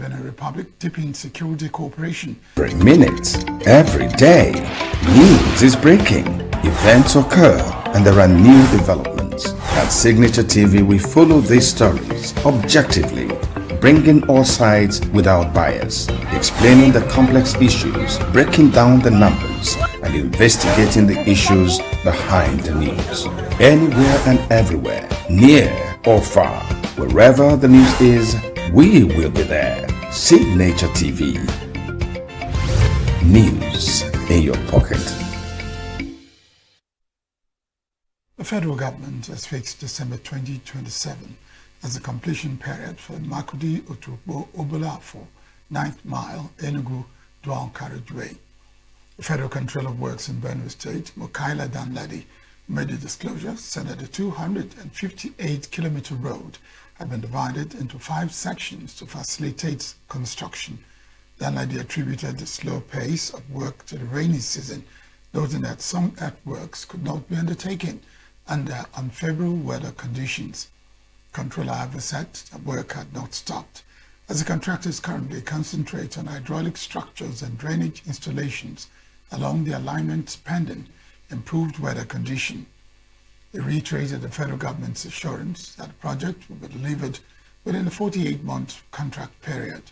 Benin Republic deepen security cooperation. Every minute, every day, news is breaking, events occur, and there are new developments. At Signature TV, we follow these stories objectively, bringing all sides without bias, explaining the complex issues, breaking down the numbers, and investigating the issues behind the news. Anywhere and everywhere, near or far, wherever the news is, we will be there. Signature TV. News in your pocket. The federal government has fixed December 2027 as the completion period for the Makudi-Otukpo-Obolafo 9th Mile ENUGU dual carriageway. The Federal Controller of Works in Benue State, Mukaila Danladi, made the disclosure, said that the 258-kilometer road had been divided into 5 sections to facilitate construction. Danladi attributed the slow pace of work to the rainy season, noting that some earthworks could not be undertaken under unfavorable weather conditions. Controller however said that work had not stopped, as the contractors currently concentrate on hydraulic structures and drainage installations along the alignment pending improved weather condition. He reiterated the federal government's assurance that the project will be delivered within the 48-month contract period.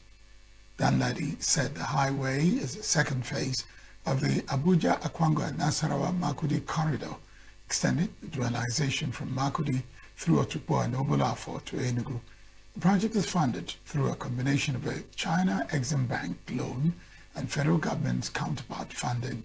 Danladi said the highway is the second phase of the Abuja-Akwanga-Nasarawa-Makudi corridor, extending the dualization from Makudi through Otukpo and Obolafo to ENUGU. The project is funded through a combination of a China Exim Bank loan and federal government's counterpart funding.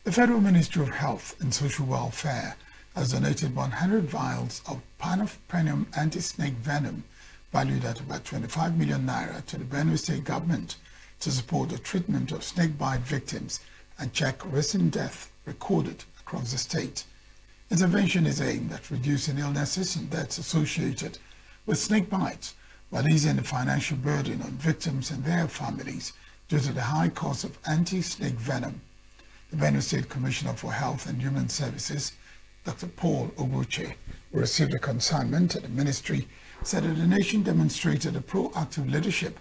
The Federal Ministry of Health and Social Welfare has donated 100 vials of Panafrenium anti-snake venom valued at about 25 million naira to the Benue State government to support the treatment of snake bite victims and check recent deaths recorded across the state. Intervention is aimed at reducing illnesses and deaths associated with snake bites while easing the financial burden on victims and their families due to the high cost of anti-snake venom. The Benue State Commissioner for Health and Human Services, Dr. Paul Oguche, who received a consignment at the ministry, said that the nation demonstrated the proactive leadership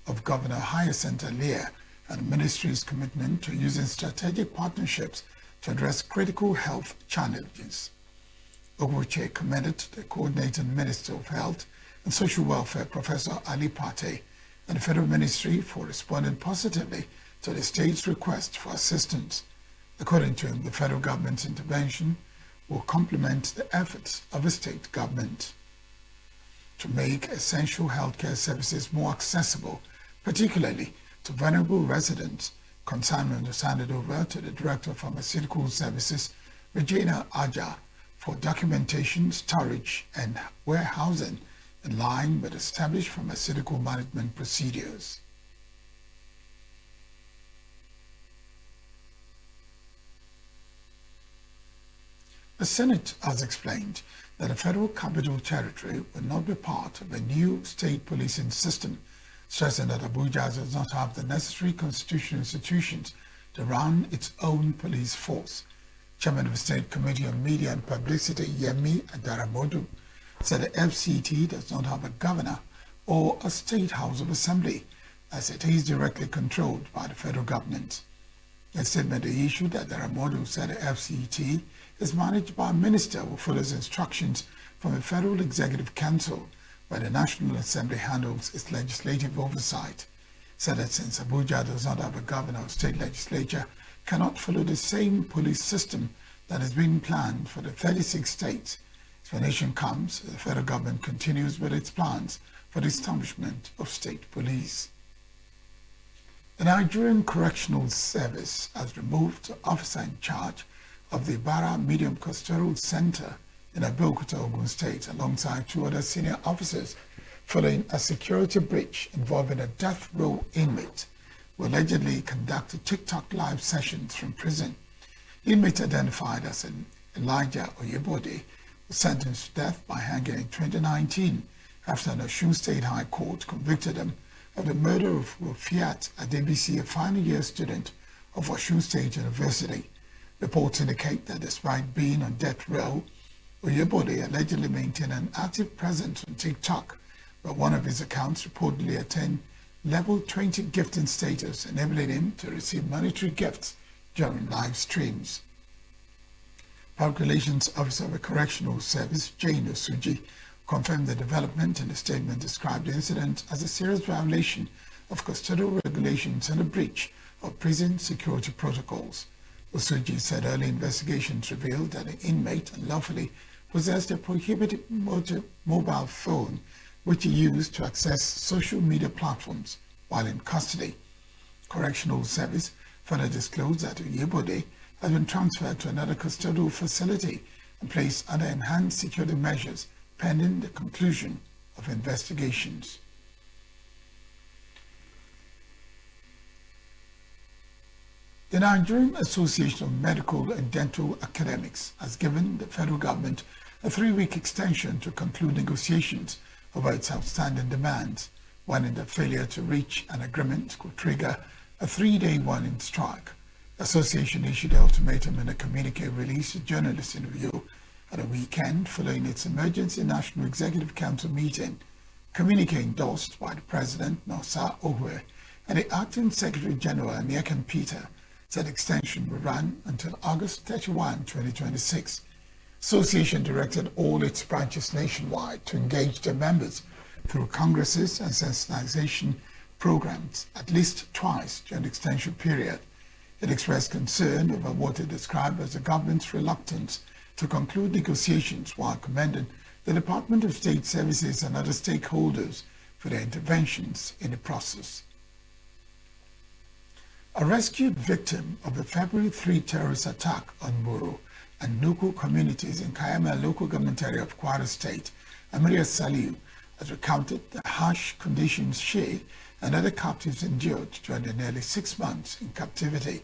of Governor Hyacinth Alia and the ministry's commitment to using strategic partnerships to address critical health challenges. Oguche commended the Coordinating Minister of Health and Social Welfare, Professor Ali Pate, and the Federal Ministry for responding positively to the state's request for assistance. According to him, the federal government's intervention will complement the efforts of the state government to make essential healthcare services more accessible, particularly to vulnerable residents. Consignment was handed over to the Director of Pharmaceutical Services, Regina Aja, for documentation, storage, and warehousing in line with established pharmaceutical management procedures. The Senate has explained that the Federal Capital Territory will not be part of a new state policing system, stressing that Abuja does not have the necessary constitutional institutions to run its own police force. Chairman of the State Committee on Media and Publicity, Yemi Adaramodu, said the FCT does not have a governor or a state house of assembly, as it is directly controlled by the federal government. A statement he issued, Adaramodu said the FCT is managed by a minister who follows instructions from the Federal Executive Council, where the National Assembly handles its legislative oversight. Said that since Abuja does not have a governor or state legislature, cannot follow the same police system that has been planned for the 36 states. Explanation comes as the federal government continues with its plans for the establishment of state police. The Nigerian Correctional Service has removed the officer in charge of the Bara Medium Custodial Center in Abeokuta, Ogun State, alongside 2 other senior officers, following a security breach involving a death row inmate who allegedly conducted TikTok live sessions from prison. The inmate, identified as Elijah Oyebode, was sentenced to death by hanging in 2019 after an Osun State High Court convicted him of the murder of Fiat Adebisi, a final year student of Osun State University. Reports indicate that despite being on death row, Oyebode allegedly maintained an active presence on TikTok, where one of his accounts reportedly attained level 20 gifting status, enabling him to receive monetary gifts during live streams. Public Relations Officer of the Correctional Service, Jane Osuji, confirmed the development in a statement described the incident as a serious violation of custodial regulations and a breach of prison security protocols. Osuji said early investigations revealed that the inmate unlawfully possessed a prohibited mobile phone which he used to access social media platforms while in custody. Correctional Service further disclosed that Oyebode has been transferred to another custodial facility and placed under enhanced security measures pending the conclusion of investigations. The Nigerian Association of Medical and Dental Academics has given the federal government a 3-week extension to conclude negotiations over its outstanding demands, warning that failure to reach an agreement could trigger a 3-day warning strike. The association issued an ultimatum in a communique released to journalists in Review at a weekend following its emergency National Executive Council meeting. Communique endorsed by the President, Nosa Ohwe, and the Acting Secretary General, Amiakan Peter, said extension will run until August 31, 2026. Association directed all its branches nationwide to engage their members through congresses and sensitization programs at least twice during the extension period. It expressed concern over what it described as the government's reluctance to conclude negotiations, while commending the Department of State Services and other stakeholders for their interventions in the process. A rescued victim of the February 3 terrorist attack on Muru and ENUGU communities in Kayama local government area of Kwara State, Amaria Saliu, has recounted the harsh conditions she and other captives endured during their nearly 6 months in captivity.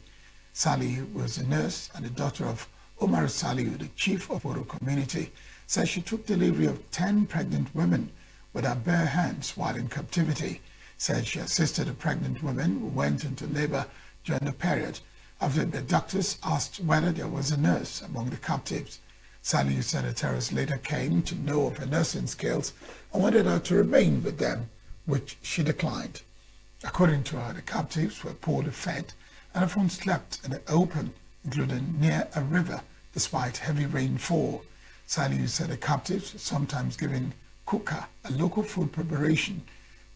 Saliu was a nurse and the daughter of Omar Saliu, the chief of Muru community, says she took delivery of 10 pregnant women with her bare hands while in captivity. Said she assisted the pregnant women who went into labor during the period after the doctors asked whether there was a nurse among the captives. Saliu said the terrorists later came to know of her nursing skills and wanted her to remain with them, which she declined. According to her, the captives were poorly fed and often slept in the open, including near a river, despite heavy rainfall. Saliu said the captives were sometimes given kuka, a local food preparation,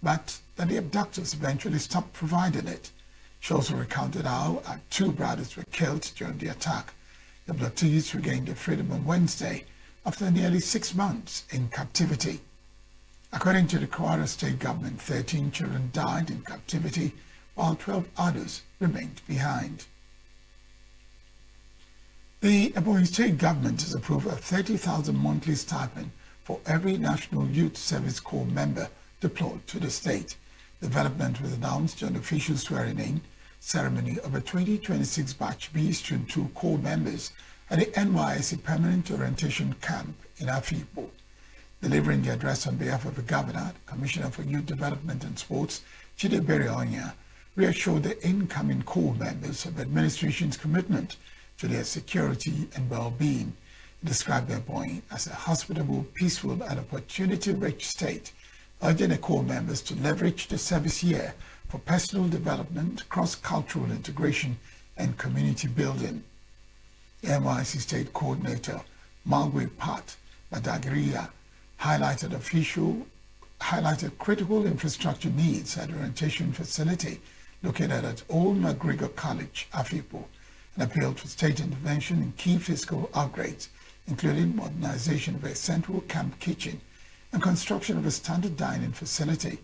but that the abductors eventually stopped providing it. She also recounted how her 2 brothers were killed during the attack. The abductees regained their freedom on Wednesday after nearly 6 months in captivity. According to the Kwara State government, 13 children died in captivity, while 12 others remained behind. The Ebonyi State government has approved a 30,000 monthly stipend for every National Youth Service Corps member deployed to the state. The development was announced during the official swearing-in ceremony of a 2026 Batch B Stream 2 Corps members at the NYSC Permanent Orientation Camp in Afikpo. Delivering the address on behalf of the Governor, the Commissioner for Youth Development and Sports, Chidebere Onya, reassured the incoming Corps members of the administration's commitment to their security and well-being. He described Ebonyi as a hospitable, peaceful, and opportunity-rich state, urging the Corps members to leverage the service year for personal development, cross-cultural integration, and community building. The NYSC State Coordinator, Margaret Pat Badagria, highlighted critical infrastructure needs at the orientation facility located at Old McGregor College, Afikpo, and appealed for state intervention in key fiscal upgrades, including modernization of a central camp kitchen and construction of a standard dining facility.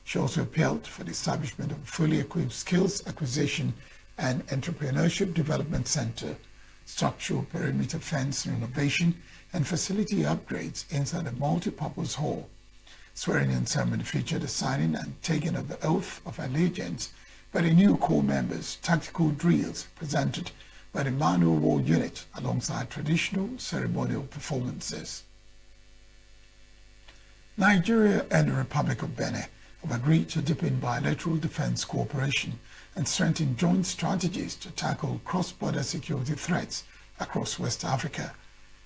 She also appealed for the establishment of a fully equipped skills acquisition and entrepreneurship development center, structural perimeter fence renovation, and facility upgrades inside a multi-purpose hall. Swearing-in ceremony featured the signing and taking of the oath of allegiance by the new Corps members, tactical drills presented by the Manual War Unit alongside traditional ceremonial performances. Nigeria and the Republic of Benin have agreed to deepen bilateral defense cooperation and strengthen joint strategies to tackle cross-border security threats across West Africa.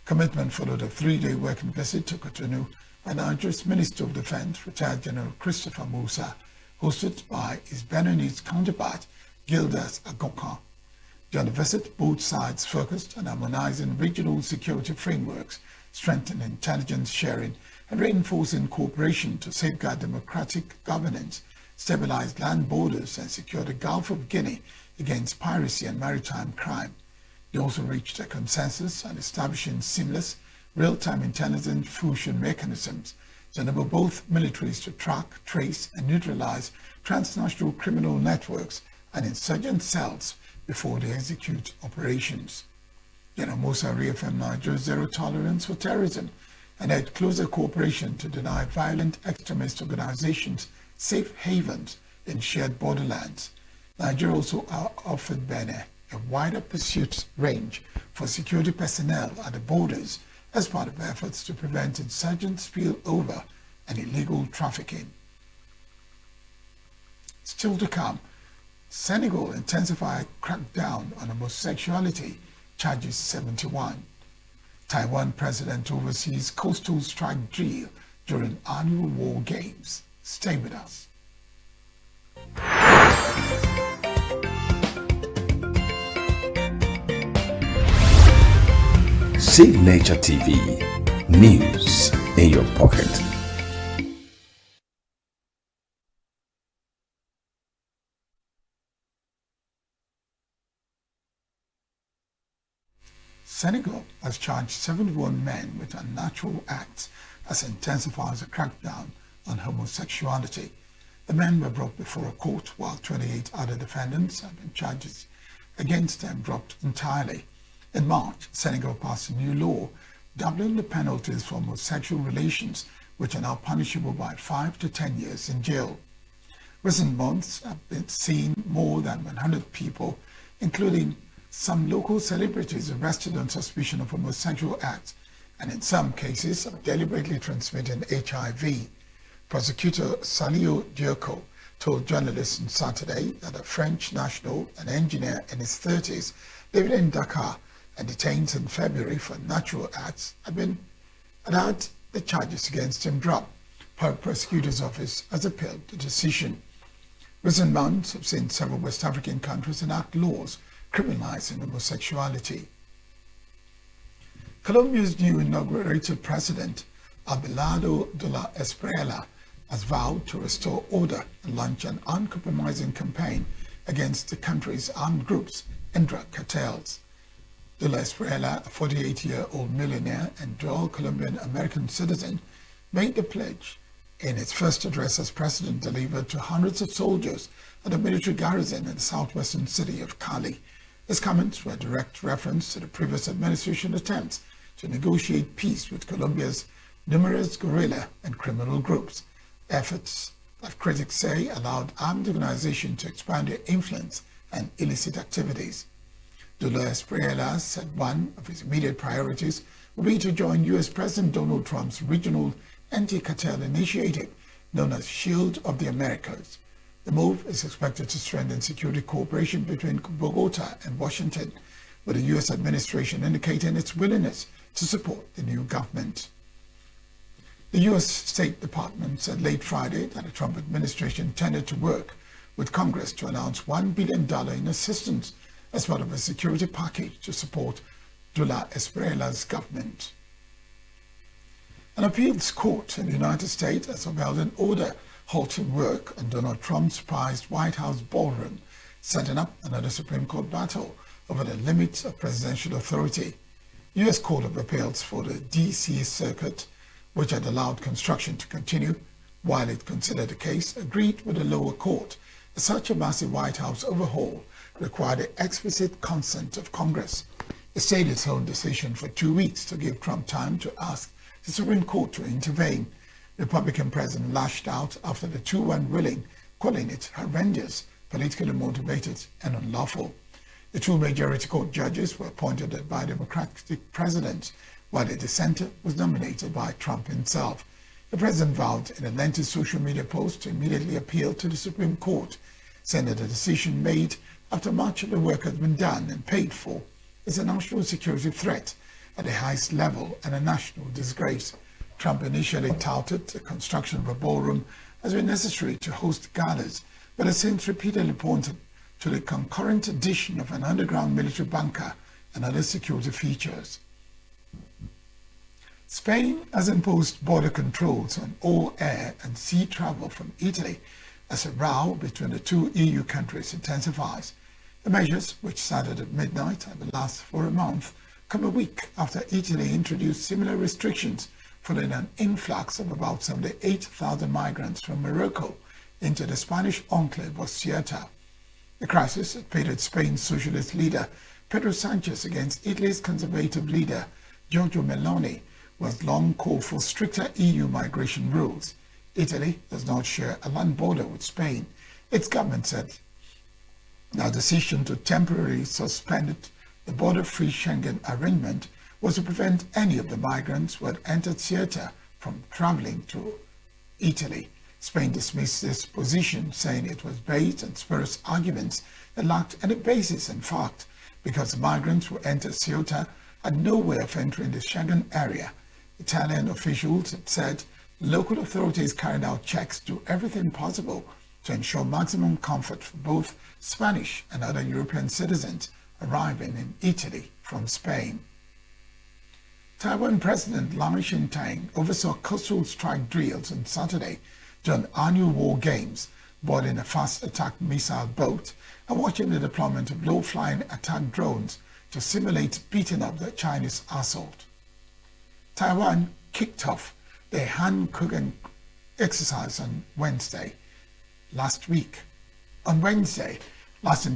Commitment followed a 3-day working visit to Cotonou by Nigeria's Minister of Defense, retired General Christopher Musa, hosted by his Beninese counterpart, Gildas Agokan. During the visit, both sides focused on harmonizing regional security frameworks, strengthening intelligence sharing, and reinforcing cooperation to safeguard democratic governance, stabilize land borders, and secure the Gulf of Guinea against piracy and maritime crime. They also reached a consensus on establishing seamless, real-time intelligence fusion mechanisms to enable both militaries to track, trace, and neutralize transnational criminal networks and insurgent cells before they execute operations. General Musa reaffirmed Nigeria's zero tolerance for terrorism and had closer cooperation to deny violent extremist organizations safe havens in shared borderlands. Nigeria also offered Benin a wider pursuit range for security personnel at the borders as part of efforts to prevent insurgent spillover and illegal trafficking. Still to come, Senegal intensified crackdown on homosexuality, charges 71. Taiwan president oversees coastal strike drill during annual war games. Stay with us. Signature TV, news in your pocket. Senegal has charged 71 men with unnatural acts as it intensifies a crackdown on homosexuality. The men were brought before a court while 28 other defendants have been charges against them dropped entirely. In March, Senegal passed a new law doubling the penalties for homosexual relations, which are now punishable by 5 to 10 years in jail. Recent months have been seen more than 100 people, including some local celebrities, arrested on suspicion of homosexual acts and in some cases of deliberately transmitting HIV. Prosecutor Salio Dioko told journalists on Saturday that a French national, an engineer in his 30s, living in Dakar and detained in February for natural acts, had the charges against him dropped. Public Prosecutor's Office has appealed the decision. Recent months have seen several West African countries enact laws criminalizing homosexuality. Colombia's new inaugurated president, Abelardo de la Espriella, has vowed to restore order and launch an uncompromising campaign against the country's armed groups and drug cartels. De la Espriella, a 48-year-old millionaire and dual Colombian-American citizen, made the pledge in its first address as president delivered to hundreds of soldiers at a military garrison in the southwestern city of Cali. His comments were a direct reference to the previous administration attempts to negotiate peace with Colombia's numerous guerrilla and criminal groups, efforts that critics say allowed armed organizations to expand their influence and illicit activities. De la Espriella said one of his immediate priorities would be to join U.S. President Donald Trump's regional anti-cartel initiative known as Shield of the Americas. The move is expected to strengthen security cooperation between Bogota and Washington, with the U.S. administration indicating its willingness to support the new government. The U.S. State Department said late Friday that the Trump administration intended to work with Congress to announce $1 billion in assistance as part of a security package to support De la Espriella's government. An appeals court in the United States has upheld an order halting work on Donald Trump's prized White House ballroom, setting up another Supreme Court battle over the limits of presidential authority. U.S. Court of Appeals for the D.C. Circuit, which had allowed construction to continue while it considered the case, agreed with the lower court that such a massive White House overhaul required the explicit consent of Congress. It stayed its own decision for 2 weeks to give Trump time to ask the Supreme Court to intervene. The Republican president lashed out after the 2-1 ruling, calling it horrendous, politically motivated, and unlawful. The 2 majority court judges were appointed by Democratic presidents, while the dissenter was nominated by Trump himself. The president vowed in a lengthy social media post to immediately appeal to the Supreme Court, saying that the decision made after much of the work has been done and paid for is a national security threat at the highest level and a national disgrace. Trump initially touted the construction of a ballroom as been necessary to host galas, but has since repeatedly pointed to the concurrent addition of an underground military bunker and other security features. Spain has imposed border controls on all air and sea travel from Italy as a row between the two EU countries intensifies. The measures, which started at midnight and will last for a month, come a week after Italy introduced similar restrictions following an influx of about 78,000 migrants from Morocco into the Spanish enclave of Ceuta. The crisis had pitted Spain's socialist leader Pedro Sanchez against Italy's conservative leader Giorgio Meloni, who has long called for stricter EU migration rules. Italy does not share a land border with Spain. Its government said the decision to temporarily suspend the border-free Schengen arrangement was to prevent any of the migrants who had entered Ceuta from traveling to Italy. Spain dismissed this position, saying it was based on spurious arguments that lacked any basis in fact, because the migrants who entered Ceuta had no way of entering the Schengen area. Italian officials had said local authorities carried out checks to do everything possible to ensure maximum comfort for both Spanish and other European citizens arriving in Italy from Spain. Taiwan President Lai Ching-te oversaw coastal strike drills on Saturday during annual war games, boarding a fast attack missile boat and watching the deployment of low-flying attack drones to simulate beating up the Chinese assault. Taiwan kicked off the hand cooking exercise on Wednesday, lasting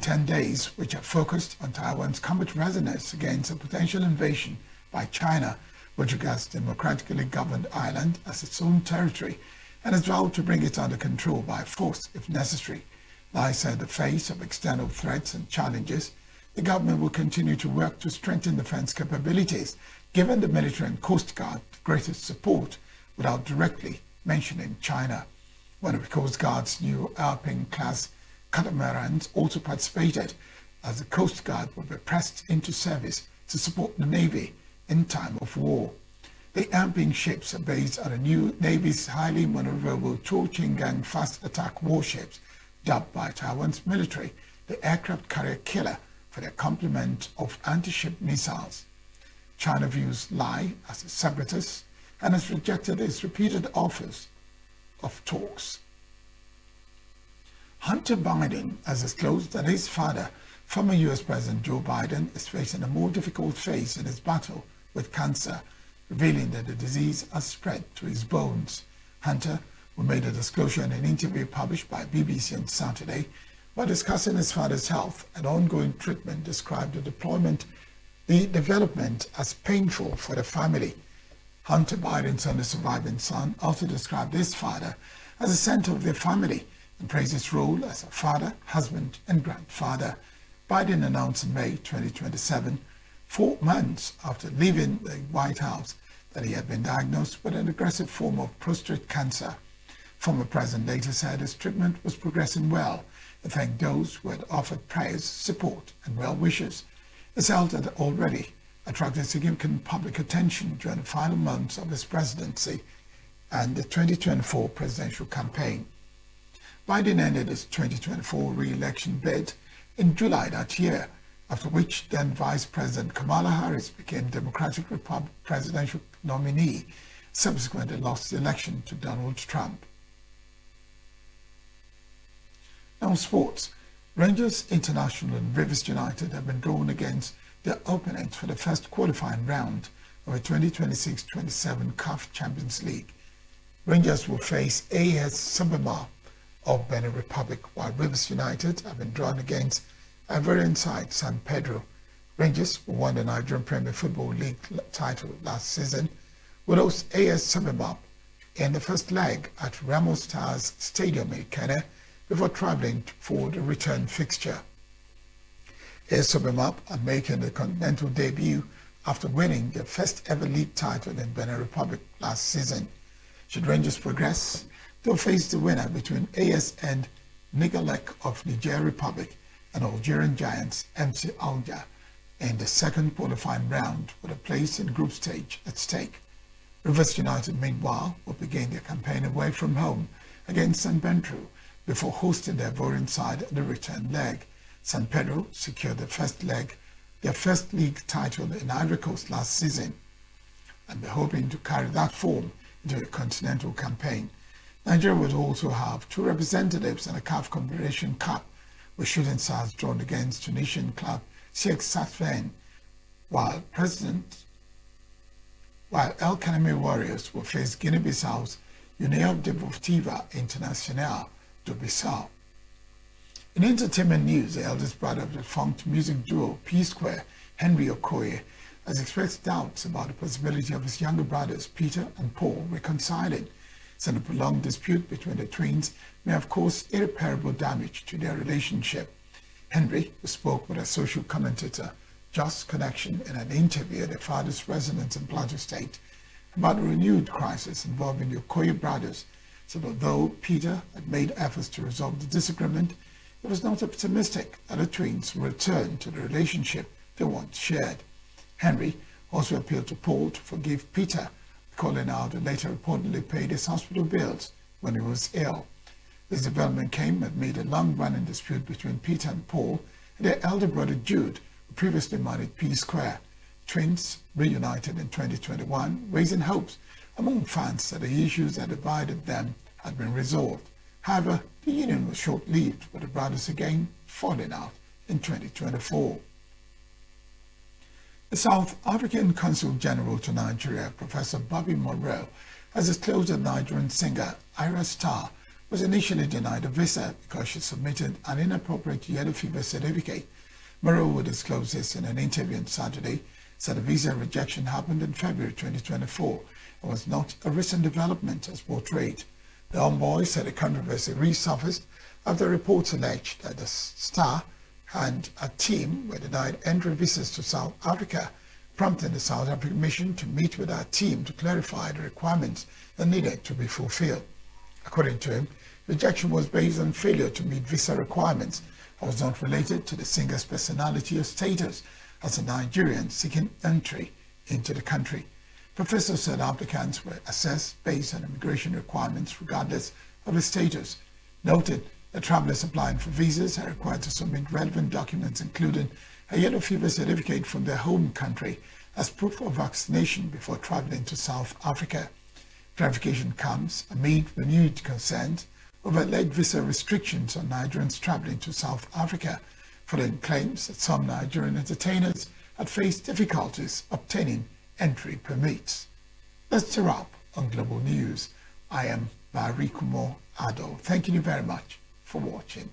10 days, which are focused on Taiwan's combat readiness against a potential invasion by China, which regards the democratically governed island as its own territory and has vowed to bring it under control by force if necessary. Lai said in the face of external threats and challenges, the government will continue to work to strengthen defense capabilities, given the military and Coast Guard the greatest support, without directly mentioning China. One of the Coast Guard's new Alpine-class catamarans also participated, as the Coast Guard will be pressed into service to support the Navy in time of war. The Alpine ships are based on the new Navy's highly maneuverable Cho-Ching-gang fast attack warships, dubbed by Taiwan's military the aircraft carrier killer for their complement of anti-ship missiles. China views Lai as a separatist and has rejected his repeated offers of talks. Hunter Biden has disclosed that his father, former U.S. President Joe Biden, is facing a more difficult phase in his battle with cancer, revealing that the disease has spread to his bones. Hunter, who made a disclosure in an interview published by BBC on Saturday, while discussing his father's health and ongoing treatment, described the development as painful for the family. Hunter Biden's only surviving son also described his father as the center of their family and praised his role as a father, husband, and grandfather. Biden announced in May 2027, 4 months after leaving the White House, that he had been diagnosed with an aggressive form of prostate cancer. Former President later said his treatment was progressing well and thanked those who had offered prayers, support, and well wishes. His health had already attracted significant public attention during the final months of his presidency and the 2024 presidential campaign. Biden ended his 2024 re-election bid in July that year, after which then Vice President Kamala Harris became Democratic presidential nominee, subsequently lost the election to Donald Trump. Now sports. Rangers International and Rivers United have been drawn against their opponents for the first qualifying round of the 2026-27 CAF Champions League. Rangers will face AS Sabama of Benin Republic, while Rivers United have been drawn against Ivorian side San Pedro. Rangers, who won the Nigerian Premier Football League title last season, will host AS Sabama in the first leg at Ramos Stars Stadium in Kenya before traveling for the return fixture. AS Sabama are making the continental debut after winning their first ever league title in Benin Republic last season. Should Rangers progress, they'll face the winner between AS and Nigalek of Niger Republic and Algerian giants MC Alger in the second qualifying round, with a place in group stage at stake. Rivers United, meanwhile, will begin their campaign away from home against San Pedro before hosting their Ivorian side at the return leg. San Pedro secured their first league title in Ivory Coast last season, and they're hoping to carry that form into a continental campaign. Nigeria would also have 2 representatives in the CAF Confederation Cup, with Shooting Stars drawn against Tunisian club Signaturetv, while El Kaneme Warriors will face Guinea-Bissau's União Desportiva Internacional do Bissau. In entertainment news, the eldest brother of the defunct music duo P-Square, Henry Okoye, has expressed doubts about the possibility of his younger brothers Peter and Paul reconciling, saying a prolonged dispute between the twins may have caused irreparable damage to their relationship. Henry, who spoke with a social commentator, Just Connection, in an interview at their father's residence in Plateau State about a renewed crisis involving the Okoye brothers, said although Peter had made efforts to resolve the disagreement, he was not optimistic that the twins would return to the relationship they once shared. Henry also appealed to Paul to forgive Peter, calling out the later reportedly paid his hospital bills when he was ill. This development came amid a long-running dispute between Peter and Paul and their elder brother Jude, who previously married P-Square. Twins reunited in 2021, raising hopes among fans that the issues that divided them had been resolved. However, the union was short-lived, with the brothers again falling out in 2024. The South African Consul General to Nigeria, Professor Bobby Monroe, has disclosed that Nigerian singer Ira Star was initially denied a visa because she submitted an inappropriate yellow fever certificate. Monroe would disclose this in an interview on Saturday, said the visa rejection happened in February 2024 and was not a recent development as portrayed. The envoy said the controversy resurfaced after reports alleged that the star and a team were denied entry visas to South Africa, prompting the South African mission to meet with our team to clarify the requirements that needed to be fulfilled. According to him, rejection was based on failure to meet visa requirements and was not related to the singer's personality or status as a Nigerian seeking entry into the country. Professor said applicants were assessed based on immigration requirements regardless of the status, noted that travelers applying for visas are required to submit relevant documents including a yellow fever certificate from their home country as proof of vaccination before traveling to South Africa. Clarification comes amid renewed concerns over alleged visa restrictions on Nigerians traveling to South Africa, following claims that some Nigerian entertainers had faced difficulties obtaining entry permits. That's a wrap on Global News. I am Barikumo Ado. Thank you very much for watching.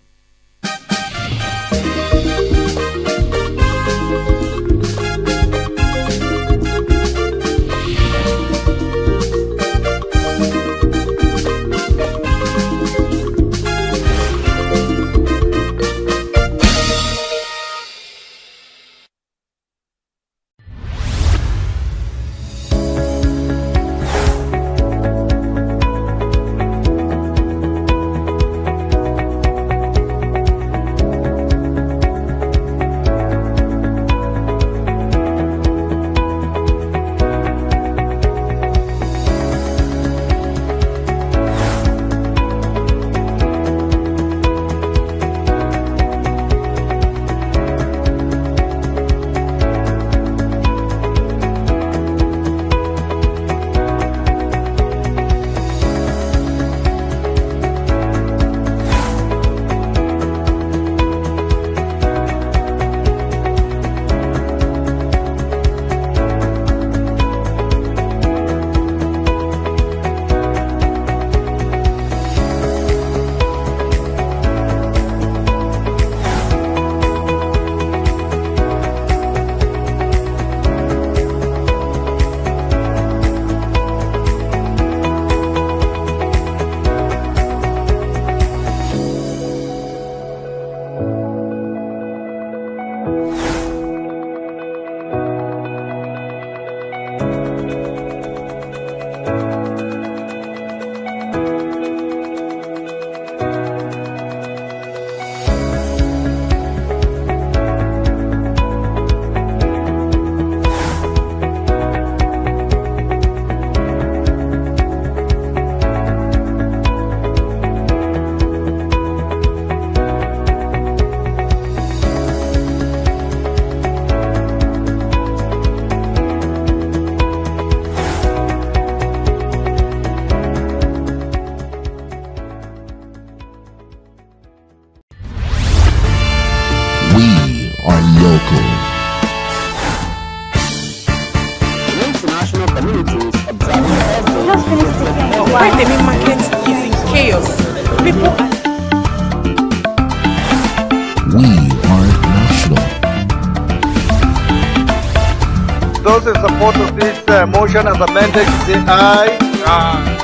in support of this motion as amended, say aye. Aye.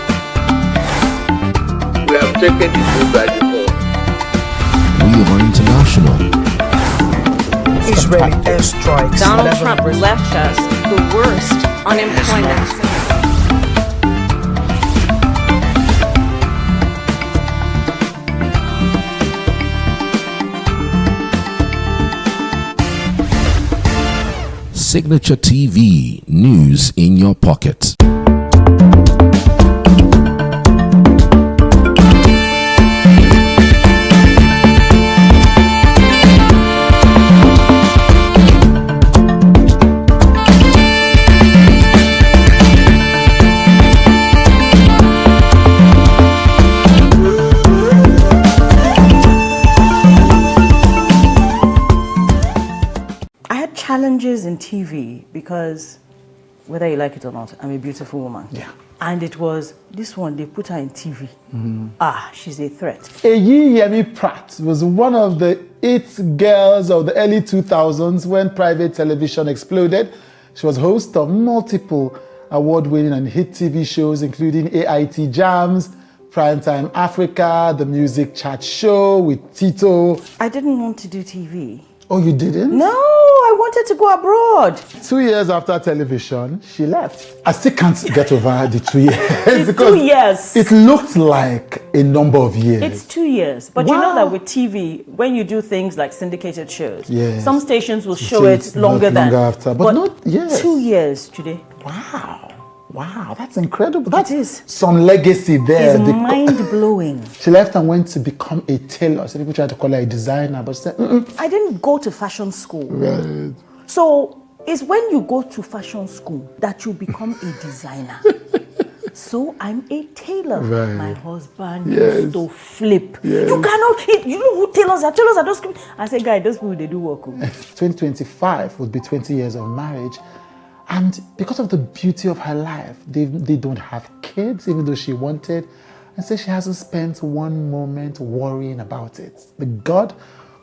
We have taken the vote by default. We are international. Israeli airstrikes. Donald Trump left us the worst unemployment. Signature TV, news in your pocket. Challenges in TV because whether you like it or not, I'm a beautiful woman. Yeah. And it was this one, they put her in TV. She's a threat. Yemi Pratt was one of the it girls of the early 2000s when private television exploded. She was host of multiple award-winning and hit TV shows, including AIT Jams, Primetime Africa, The Music Chat Show with Tito. I didn't want to do TV. Oh, you didn't? No, I wanted to go abroad. 2 years after television, she left. I still can't get over the 2 years. It's because 2 years. It looked like a number of years. It's 2 years. But you know that with TV, when you do things like syndicated shows, some stations will show it longer after. But not, 2 years today. Wow, that's incredible. That is some legacy there. It's mind-blowing. She left and went to become a tailor. So people tried to call her a designer, but she said, I didn't go to fashion school. Right. So it's when you go to fashion school that you become a designer. So I'm a tailor. Right. My husband used to flip. Yes. You cannot, you know who tailors are? Tailors are those people. I said, guy, those people, they do work. 2025 would be 20 years of marriage. And because of the beauty of her life, they don't have kids, even though she wanted. And so she hasn't spent one moment worrying about it. The God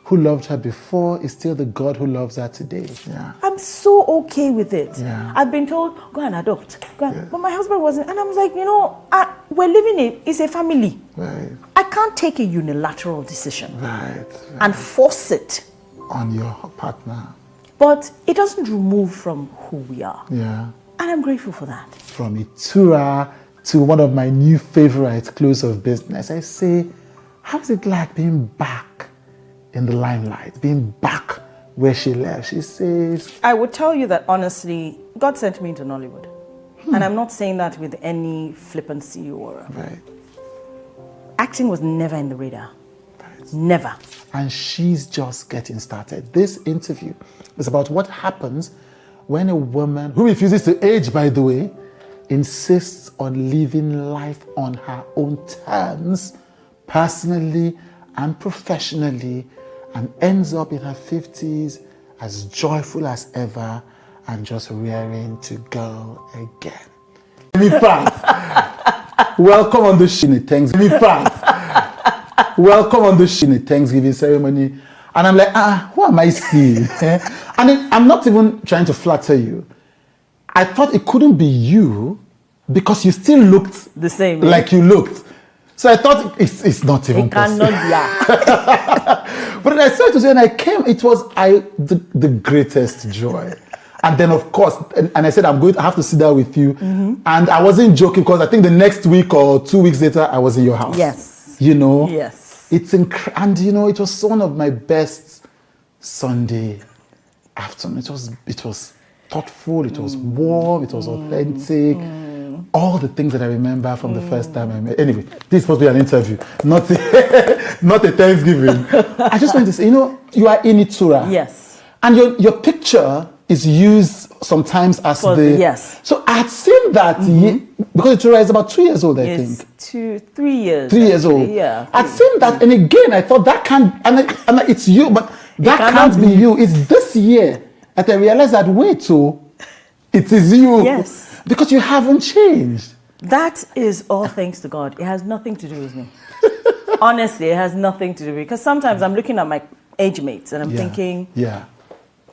who loved her before is still the God who loves her today. Yeah. I'm so okay with it. Yeah. I've been told, go and adopt. But my husband wasn't. And I was like, we're living it's a family. Right. I can't take a unilateral decision Right. and force it On your partner. But it doesn't remove from who we are. Yeah. And I'm grateful for that. From Itura to one of my new favorite close of business, I say, how's it like being back in the limelight, being back where she left? She says, I would tell you that honestly, God sent me into Nollywood. And I'm not saying that with any flippancy or... Right. Acting was never in the radar. Never. And she's just getting started. This interview is about what happens when a woman, who refuses to age, by the way, insists on living life on her own terms, personally and professionally, and ends up in her 50s as joyful as ever and just rearing to go again. Yemi Pratt, welcome on the show. Thanks, Yemi Pratt. Welcome on the Thanksgiving ceremony. And I'm like, who am I seeing? And I'm not even trying to flatter you. I thought it couldn't be you because you still looked the same like you looked. So I thought it's not even possible. It cannot be. But I saw it when I came, it was the greatest joy. And then, of course, and I said, I have to sit down with you. Mm-hmm. And I wasn't joking because I think the next week or 2 weeks later, I was in your house. Yes. Yes. It's and it was one of my best Sunday afternoon. It was thoughtful, it was warm, it was authentic. All the things that I remember from the first time I met. Anyway, this is supposed to be an interview, not a Thanksgiving. I just want to say, you are in Itura. Yes. And your picture is used sometimes as Yes. So I had seen that because Itura is about 2 years old, I think. 3 years. 3 years old. Yeah. I'd seen that, and again, I thought that can't, and it's you, but that can't be you. It's this year that I realized that, wait, it is you. Yes. Because you haven't changed. That is all thanks to God. It has nothing to do with me. Honestly, it has nothing to do with me. Because sometimes I'm looking at my age mates and I'm thinking,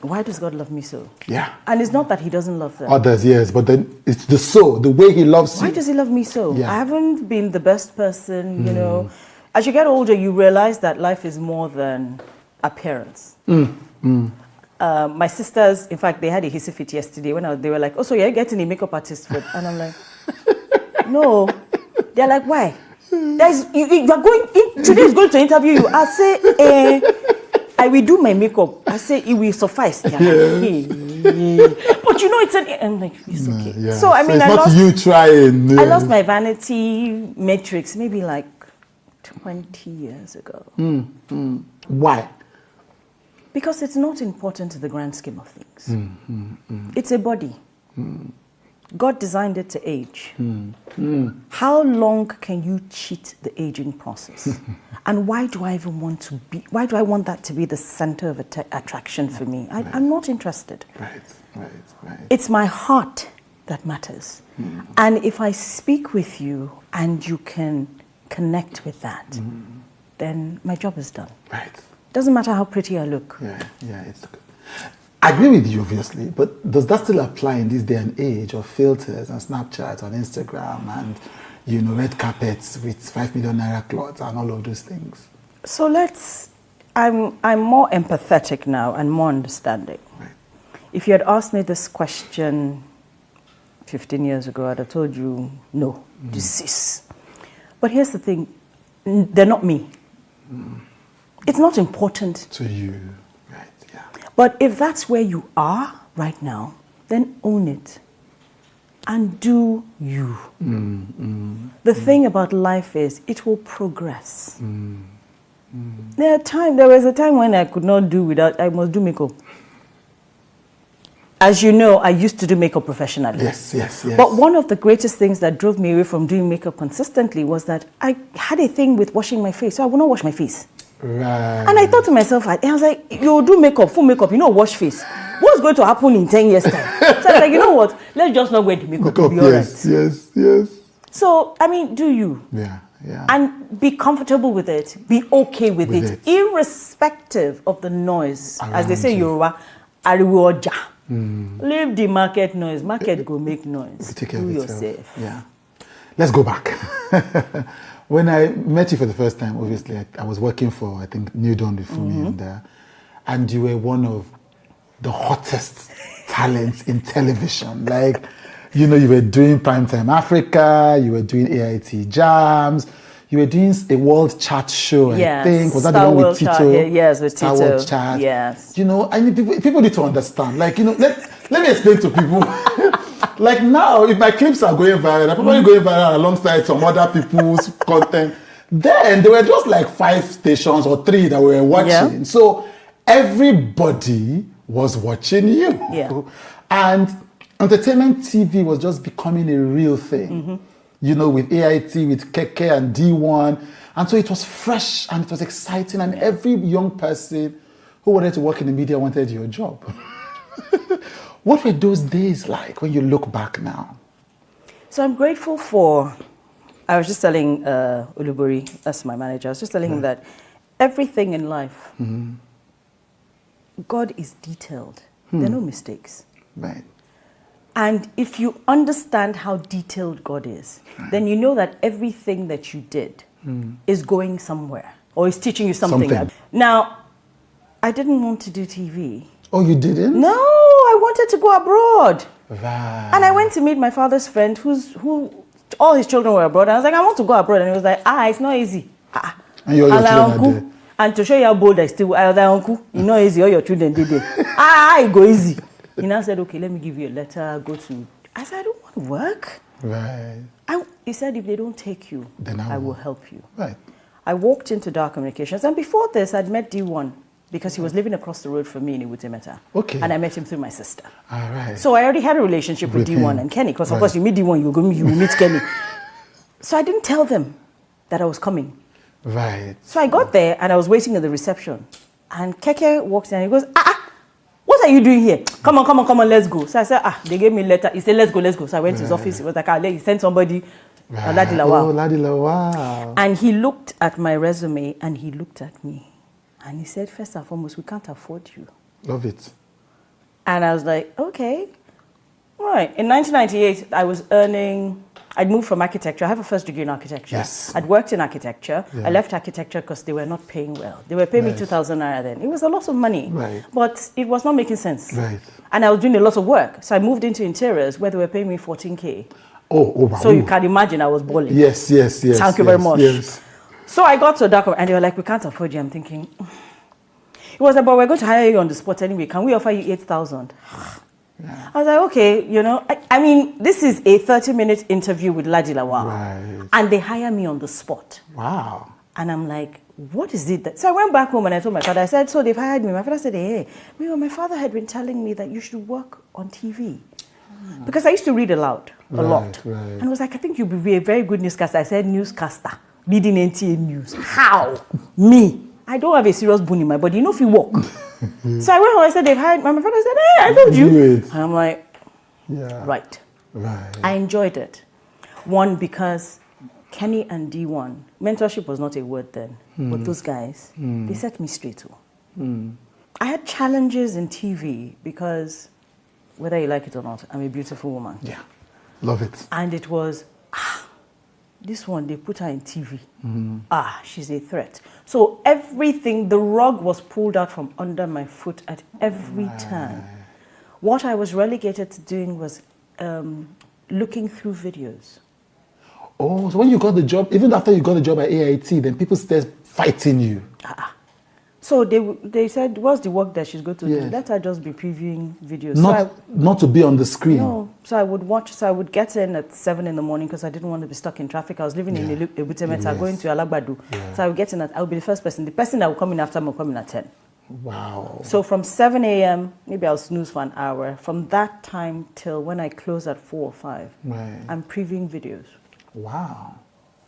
why does God love me so? Yeah. And it's not that he doesn't love them. Others, yes, but then it's the way he loves Why you. does he love me so? Yeah. I haven't been the best person, you know. As you get older, you realize that life is more than appearance. My sisters, in fact, they had a hissy fit yesterday when they were like, oh, so you're getting a makeup artist for... And I'm like, no. They're like, why? You are going in, today is going to interview you. I say, I will do my makeup. I say, it will suffice. They're like, hey. But you know, it's an... I'm like, it's okay. Yeah. So, I mean, it's I not lost... you trying. I lost my vanity matrix maybe like 20 years ago. Why? Because it's not important to the grand scheme of things. It's a body. God designed it to age. How long can you cheat the aging process? And why do I even want to be, why do I want that to be the center of attraction for me? I'm not interested. Right. It's my heart that matters. And if I speak with you and you can connect with that, then my job is done. Right. Doesn't matter how pretty I look. Yeah, it's... I agree with you, obviously, but does that still apply in this day and age of filters and Snapchat and Instagram and, you know, red carpets with 5 million naira cloths and all of those things? So I'm more empathetic now and more understanding. Right. If you had asked me this question 15 years ago, I'd have told you, no, this is. But here's the thing, they're not me. It's not important to you. Right, yeah. But if that's where you are right now, then own it and do you. The thing about life is it will progress. There was a time when I could not do without, I must do makeup. As you know, I used to do makeup professionally. Yes. But one of the greatest things that drove me away from doing makeup consistently was that I had a thing with washing my face, so I would not wash my face. Right. And I thought to myself, I was like, you do makeup, full makeup, you know, wash face. What's going to happen in 10 years' time? So I was like, you know what? Let's just not wear the makeup. It'll be all right. Yes. So, I mean, do you? Yeah. And be comfortable with it. Be okay with it. Irrespective of the noise. As they say in Yoruba, ariwo oja. Leave the market noise. Market go make noise. Take care do of yourself. Yeah. Let's go back. When I met you for the first time, obviously, I was working for, I think, New Dawn before me, and you were one of the hottest talents in television. Like, you know, you were doing Primetime Africa, you were doing AIT Jams, you were doing a world chat show, I think. Was that the one with Tito? Yes, with Tito. World Chat. Yes. You know, I mean, people need to understand. Like, you know, let me explain to people. Like now, if my clips are going viral, they're probably going viral alongside some other people's content. Then there were just like 5 stations or 3 that were watching. Yeah. So everybody was watching you. Yeah. And entertainment TV was just becoming a real thing. You know, with AIT, with Keke and D1. And so it was fresh and it was exciting. And every young person who wanted to work in the media wanted your job. What were those days like when you look back now? So I'm grateful for, I was just telling Ulubori, that's my manager, I was just telling him that everything in life, God is detailed. There are no mistakes. Right. And if you understand how detailed God is, then you know that everything that you did is going somewhere or is teaching you something. Now, I didn't want to do TV. Oh, you didn't? No, I wanted to go abroad. Right. And I went to meet my father's friend who all his children were abroad. And I was like, I want to go abroad. And he was like, it's not easy. And your children are there. And to show you how bold I still, I was like, uncle, it's not easy. All your children did it. It go easy. He now said, okay, let me give you a letter. Go to. I said, I don't want to work. Right. He said, if they don't take you, then I will help you. Right. I walked into Dark Communications. And before this, I'd met D1. Because he was living across the road from me in Iwutemeta. Okay. And I met him through my sister. All right. So I already had a relationship with D1 and Kenny. Because of course you meet D1, you meet Kenny. So I didn't tell them that I was coming. Right. So I got there and I was waiting at the reception. And Keke walks in and he goes, what are you doing here? Come on, let's go. So I said, they gave me a letter. He said, let's go. So I went to his office. He was like, he sent somebody, Ladi Lawal. Oh, Ladi Lawal. And he looked at my resume and he looked at me. And he said, first and foremost, we can't afford you. Love it. And I was like, okay, right. In 1998, I'd moved from architecture. I have a first degree in architecture. Yes. I'd worked in architecture. Yeah. I left architecture because they were not paying well. They were paying me 2,000 naira then. It was a lot of money, Right. but it was not making sense. Right. And I was doing a lot of work. So I moved into interiors where they were paying me 14K. Oh, wow. So you can imagine I was balling. Yes. Thank you very much. Yes. So I got to a document and they were like, we can't afford you. I'm thinking, it was about, we're going to hire you on the spot anyway. Can we offer you 8,000? I was like, okay, I mean, this is a 30-minute interview with Ladi Lawal. Right. And they hire me on the spot. Wow. And I'm like, what is it? So I went back home and I told my father, I said, so they've hired me. My father said, hey, my father had been telling me that you should work on TV. Because I used to read aloud a lot. Right. And I was like, I think you'll be a very good newscaster. I said, newscaster, leading NTA News. How? Me? I don't have a serious bone in my body. If you walk. So I went home, I said, they've hired me. My father said, hey, I told you. And I'm like, yeah. Right. Right. I enjoyed it. One, because Kenny and D1, mentorship was not a word then, but those guys, they set me straight. I had challenges in TV because, whether you like it or not, I'm a beautiful woman. Yeah. Love it. And it was, this one, they put her in TV. She's a threat. So everything, the rug was pulled out from under my foot at every turn. What I was relegated to doing was looking through videos. Oh, so when you got the job, even after you got the job at AIT, then people started fighting you. So they said, what's the work that she's going to do? Yes. Let her just be previewing videos. Not to be on the screen. No. So I would watch. So I would get in at 7 in the morning because I didn't want to be stuck in traffic. I was living in Ebutemeta, going to Alagbadu. So I would get in I would be the first person. The person that would come in after me would come in at 10. Wow. So from 7 a.m., maybe I'll snooze for an hour. From that time till when I close at 4 or 5, I'm previewing videos. Wow.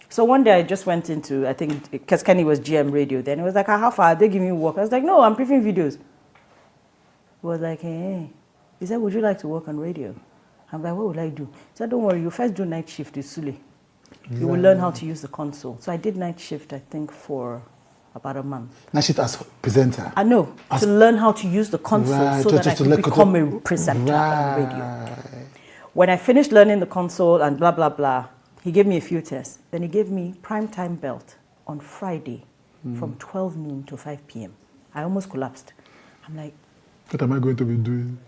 So one day I just went into, I think, because Kenny was GM radio then. It was like, how far are they giving me work? I was like, no, I'm previewing videos. He was like, hey. He said, would you like to work on radio? I'm like, what would I do? He said, don't worry, you first do night shift with Sule. You will learn how to use the console. So I did night shift, I think, for about a month. Night shift as presenter? I know, to learn how to use the console so that I could become a presenter on radio. When I finished learning the console and blah, blah, blah, he gave me a few tests. Then he gave me primetime belt on Friday from 12 noon to 5 p.m. I almost collapsed. I'm like, what am I going to be doing?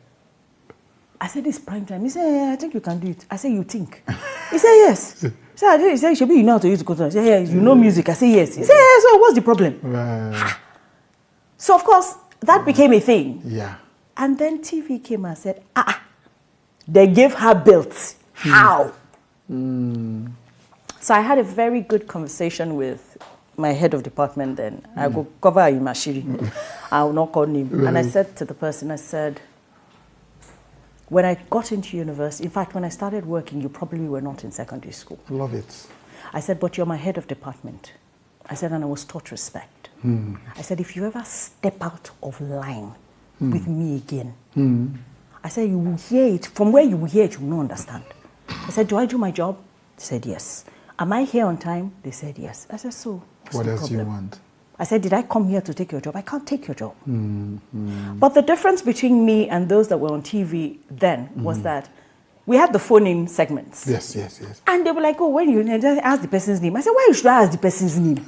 I said, this primetime. He said, yeah, I think you can do it. I said, you think? He said, yes. He said, Shebi, you know how to use the control. I said, yes. You know music? I said, yes. He said, yeah, so what's the problem? Right. So, of course, that became a thing. Yeah. And then TV came and said, they gave her belts. How? So I had a very good conversation with my head of department then. I go cover Imashiri. I will not call him. And I said to the person, I said, when I got into university, in fact, when I started working, you probably were not in secondary school. Love it. I said, but you're my head of department. I said, and I was taught respect. I said, if you ever step out of line with me again, I said, you will hear it. From where you will hear it, you will not understand. I said, do I do my job? They said, yes. Am I here on time? They said, yes. I said, so what's what the else problem? do you want? I said, did I come here to take your job? I can't take your job. But the difference between me and those that were on TV then was that we had the phone-in segments. Yes. And they were like, oh, when you ask the person's name. I said, why should I ask the person's name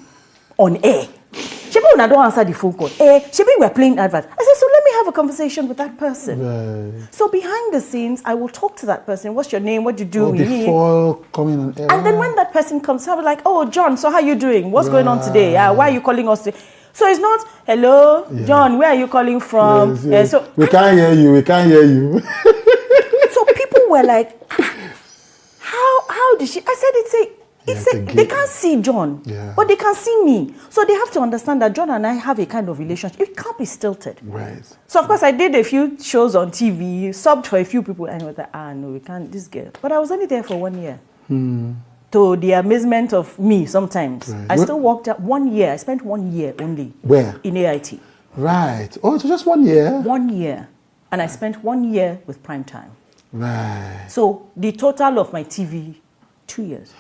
on air? Shebi, when I don't answer the phone call. Shebi, we're playing adverts. I said, so let me have a conversation with that person. Right. So behind the scenes, I will talk to that person. What's your name? What do you do? Before coming on air. And then when that person comes, I was like, oh, John, so how you doing? What's going on today? Why are you calling us today? So it's not, hello, John, where are you calling from? Yes. So we can't hear you. So people were like, how did she? I said, they can't see John, but they can see me. So they have to understand that John and I have a kind of relationship. It can't be stilted. Right. So of course I did a few shows on TV, subbed for a few people, and I was like, no, we can't, this girl. But I was only there for 1 year. To the amazement of me sometimes. Right. I still worked out 1 year. I spent 1 year only. Where? In AIT. Right. Oh, so just 1 year? 1 year. And I spent 1 year with Primetime. Right. So the total of my TV, 2 years.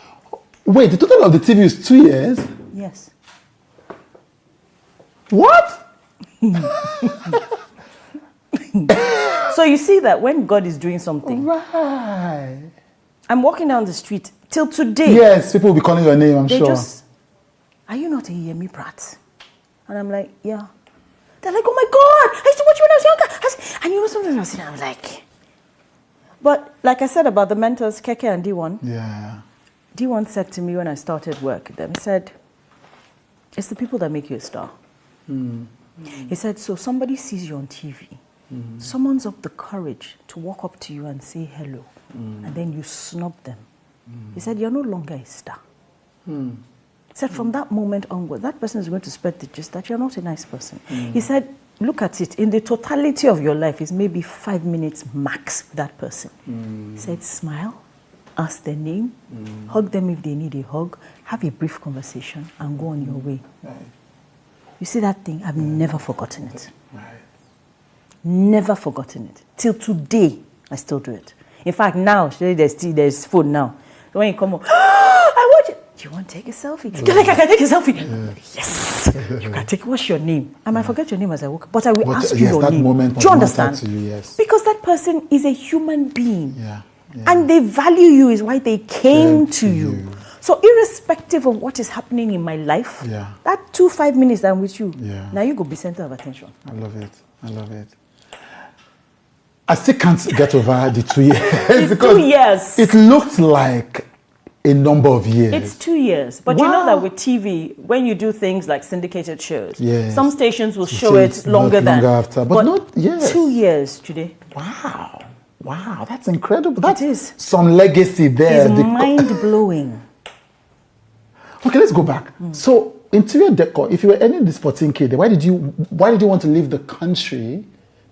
Wait, the total of the TV is 2 years? Yes. What? So you see that when God is doing something, Right. I'm walking down the street till today. Yes, people will be calling your name, I'm They sure. just, are you not a Yemi Pratt? And I'm like, yeah. They're like, oh my God, I used to watch you when I was younger. And you know something else? And I was like, but like I said about the mentors, Keke and D1, Yeah. D1 said to me when I started work with them, he said, it's the people that make you a star. He said, so somebody sees you on TV, someone's up the courage to walk up to you and say hello, and then you snub them. He said, you're no longer a star. He said, from that moment onward, that person is going to spread the gist that you're not a nice person. He said, look at it, in the totality of your life is maybe 5 minutes max with that person. He said, smile, ask their name, hug them if they need a hug, have a brief conversation, and go on your way. Right. You see that thing? I've never forgotten it. Right. Never forgotten it. Till today, I still do it. In fact, now, there's phone now. When you come home, I want you. Do you want to take a selfie? You're like, I can take a selfie. Yes. You can take, what's your name? I might forget your name as I walk, but I will ask you yes, your that name. moment Do you must matter understand? to you, yes. Because that person is a human being. Yeah. And they value you is why they came Came to to you. you. So irrespective of what is happening in my life, Yeah. that 5 minutes that I'm with you, Yeah. now you go be center of attention. I love it. I love it. I still can't get over the 2 years. It's because 2 years. It looked like a number of years. It's 2 years. But you know Wow. that with TV, when you do things like syndicated shows, Yes. some stations will So show it's it longer not than. longer after, but not- yes. 2 years today. Wow. Wow, that's incredible. That's is. some legacy there. It's The- mind-blowing. Okay, let's go back. So, interior decor, if you were earning this 14K, then why did you want to leave the country?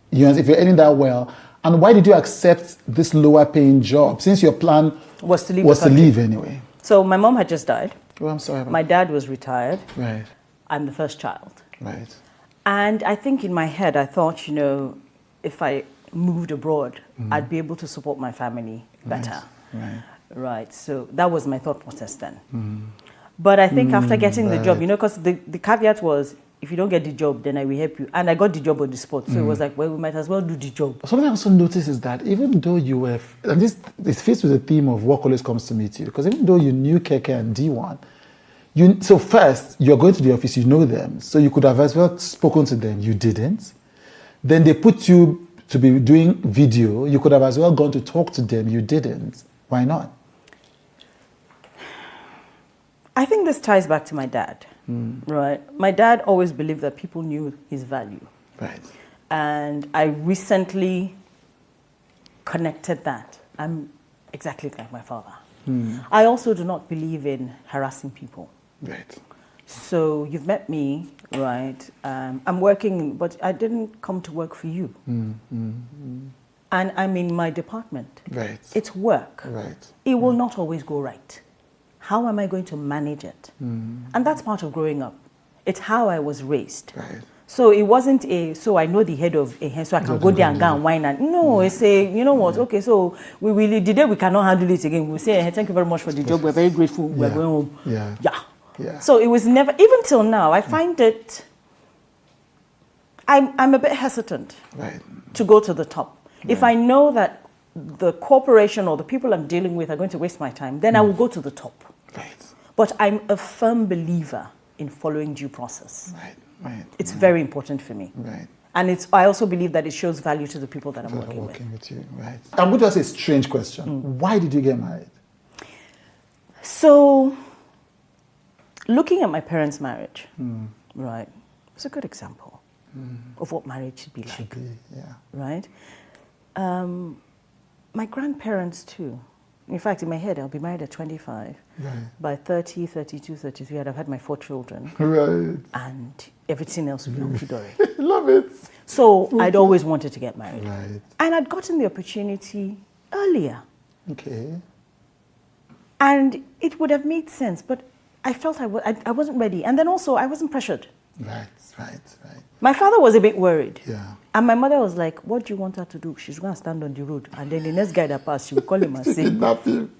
You know, if you're earning that well, and why did you accept this lower paying job since your plan Was to leave was the to country. leave anyway? So my mom had just died. Oh, I'm sorry. My dad was retired. Right, I'm the first child. right. And I think in my head, I thought, you know, if I moved abroad, I'd be able to support my family better. Right. Right. So that was my thought process then. But I think after getting the job, you know, because the caveat was, if you don't get the job, then I will help you. And I got the job on the spot. So it was like, well, we might as well do the job. Something I also noticed is that even though you were, and this fits with the theme of work always comes to meet you, because even though you knew Keke and D1, so first, you're going to the office, you know them, so you could have as well spoken to them, you didn't. Then they put you to be doing video, you could have as well gone to talk to them, you didn't. Why not? I think this ties back to my dad, right? My dad always believed that people knew his value. Right. And I recently connected that. I'm exactly like my father. I also do not believe in harassing people. Right. So you've met me, right? I'm working, but I didn't come to work for you. And I'm in my department. Right. It's work. Right. It will not always go right. How am I going to manage it? And that's part of growing up. It's how I was raised. Right. So it wasn't so I know the head of a hen, so I can go there and go and whine. And no, it's you know what, okay, so the day we cannot handle it again, we'll say, hey, thank you very much for the job. We're very grateful. We're going home. Yeah. Yeah. So it was never, even till now, I find it, I'm a bit hesitant Right. to go to the top. If I know that the corporation or the people I'm dealing with are going to waste my time, then I will go to the top. Right. But I'm a firm believer in following due process. Right. Right. It's very important for me. Right. And I also believe that it shows value to the people that I'm People are working with. with you. Right. I'm going to ask a strange question. Why did you get married? So, looking at my parents' marriage, right, it's a good example of what marriage should be like, Yeah. right? My grandparents too. In fact, in my head, I'll be married at 25. Right. By 30, 32, 33, I'd have had my 4 children. Right. And everything else would be hunky-dory. Love it. So I'd always wanted to get married. Right. And I'd gotten the opportunity earlier. Okay. And it would have made sense, but I felt I wasn't ready. And then also, I wasn't pressured. Right. Right. My father was a bit worried. Yeah. And my mother was like, what do you want her to do? She's going to stand on the road. And then the next guy that passed, she will call him and say. Kidnap him.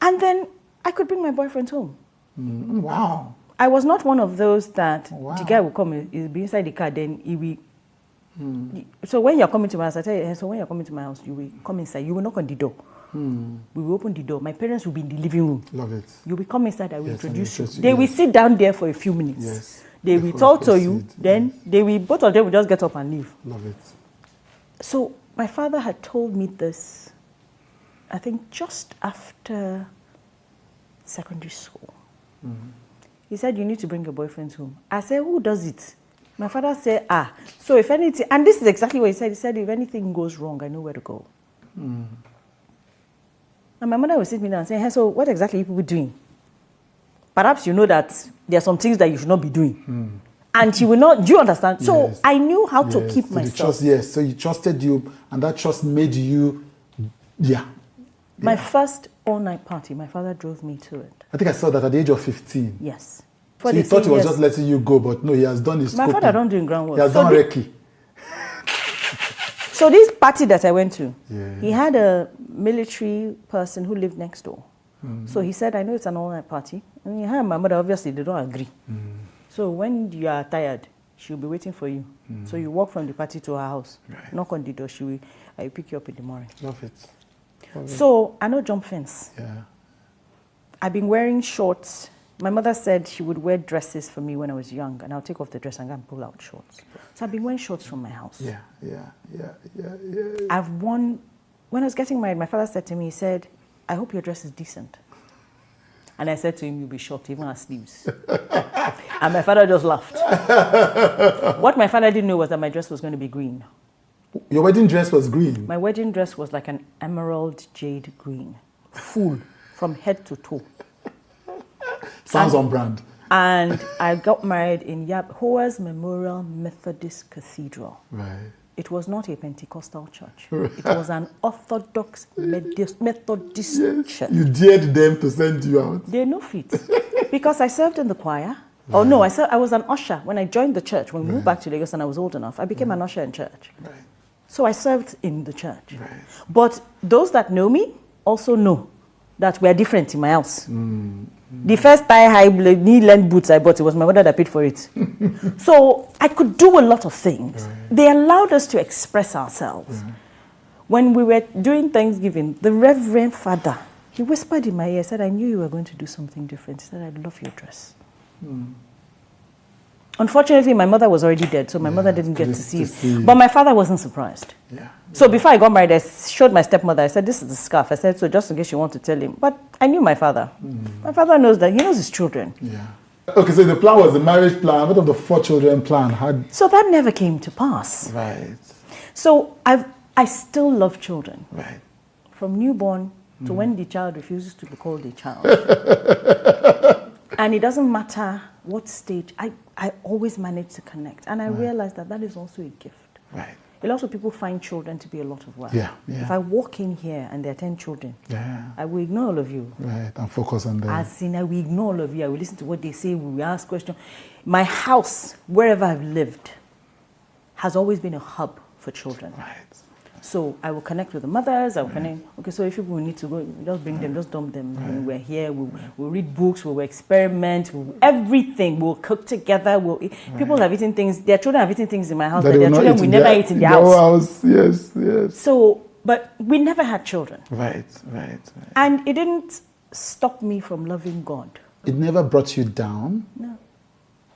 And then I could bring my boyfriend home. Wow. I was not one of those that Wow. the guy will come, he'll be inside the car, then he will So when you're coming to my house, I tell you, so when you're coming to my house, you will come inside. You will knock on the door. We will open the door. My parents will be in the living room. Love it. You will come inside. I will Yes, introduce you. and They will sit down there for a few minutes. Yes. They will Before talk to proceed. you. Then they will, both of them will just get up and leave. Love it. So my father had told me this, I think just after secondary school. He said, you need to bring your boyfriends home. I said, who does it? My father said, so if anything, and this is exactly what he said. He said, if anything goes wrong, I know where to go. And my mother would sit me down and say, hey, so what exactly are you people doing? Perhaps you know that there are some things that you should not be doing. And she will not, do you understand? So Yes. I knew how to keep So the myself. trust, yes. So you trusted you, and that trust made you, My first all-night party, my father drove me to it. I think I saw that at the age of 15. Yes. So you thought he was just letting you go, but no, he has done his My scoping. father don't do groundwork. He has So done Reiki. So this party that I went to, Yeah. he had a military person who lived next door. So he said, I know it's an all-night party. And he and my mother, obviously, they don't agree. So when you are tired, she'll be waiting for you. So you walk from the party to her house, knock on the door, she will pick you up in the morning. Love it. So I know jump fence. Yeah. I've been wearing shorts. My mother said she would wear dresses for me when I was young, and I'll take off the dress and go and pull out shorts. So I've been wearing shorts from my house. Yeah. I've worn, when I was getting married, my father said to me, he said, I hope your dress is decent. And I said to him, you'll be shocked, even our sleeves. And my father just laughed. What my father didn't know was that my dress was going to be green. Your wedding dress was green. My wedding dress was like an emerald jade green, full from head to toe. Sounds on brand. And I got married in Hoas Memorial Methodist Cathedral. Right. It was not a Pentecostal church. It was an Orthodox Methodist church. You dared them to send you out. They know fit. Because I served in the choir. Oh no, I was an usher when I joined the church. When we moved back to Lagos and I was old enough, I became an usher in church. Right. So I served in the church. Right. But those that know me also know that we are different in my house. The first thigh-high knee-length boots I bought, it was my mother that paid for it. So I could do a lot of things. Right. They allowed us to express ourselves. When we were doing Thanksgiving, the Reverend Father, he whispered in my ear, said, I knew you were going to do something different. He said, I love your dress. Unfortunately, my mother was already dead, so my mother didn't get to see it. But my father wasn't surprised. Yeah. So before I got married, I showed my stepmother. I said, this is the scarf. I said, so just in case you want to tell him. But I knew my father. My father knows that. He knows his children. Yeah. Okay, so the plan was the marriage plan. What of the 4 children plan? So that never came to pass. Right. So I still love children. Right. From newborn to when the child refuses to be called a child. And it doesn't matter what stage, I always manage to connect. And I realized that is also a gift. Right. A lot of people find children to be a lot of work. Yeah. If I walk in here and there are 10 children, I will ignore all of you. Right. And focus on them. As in, I will ignore all of you. I will listen to what they say. We will ask questions. My house, wherever I've lived, has always been a hub for children. Right. So I will connect with the mothers. I will connect. Okay, so if people need to go, just bring them, just dump them. When we're here, we'll read books, we'll experiment, everything. We'll cook together. People have eaten things. Their children have eaten things in my house that their children will never eat in their house. Yes. So, but we never had children. Right. And it didn't stop me from loving God. It never brought you down? No.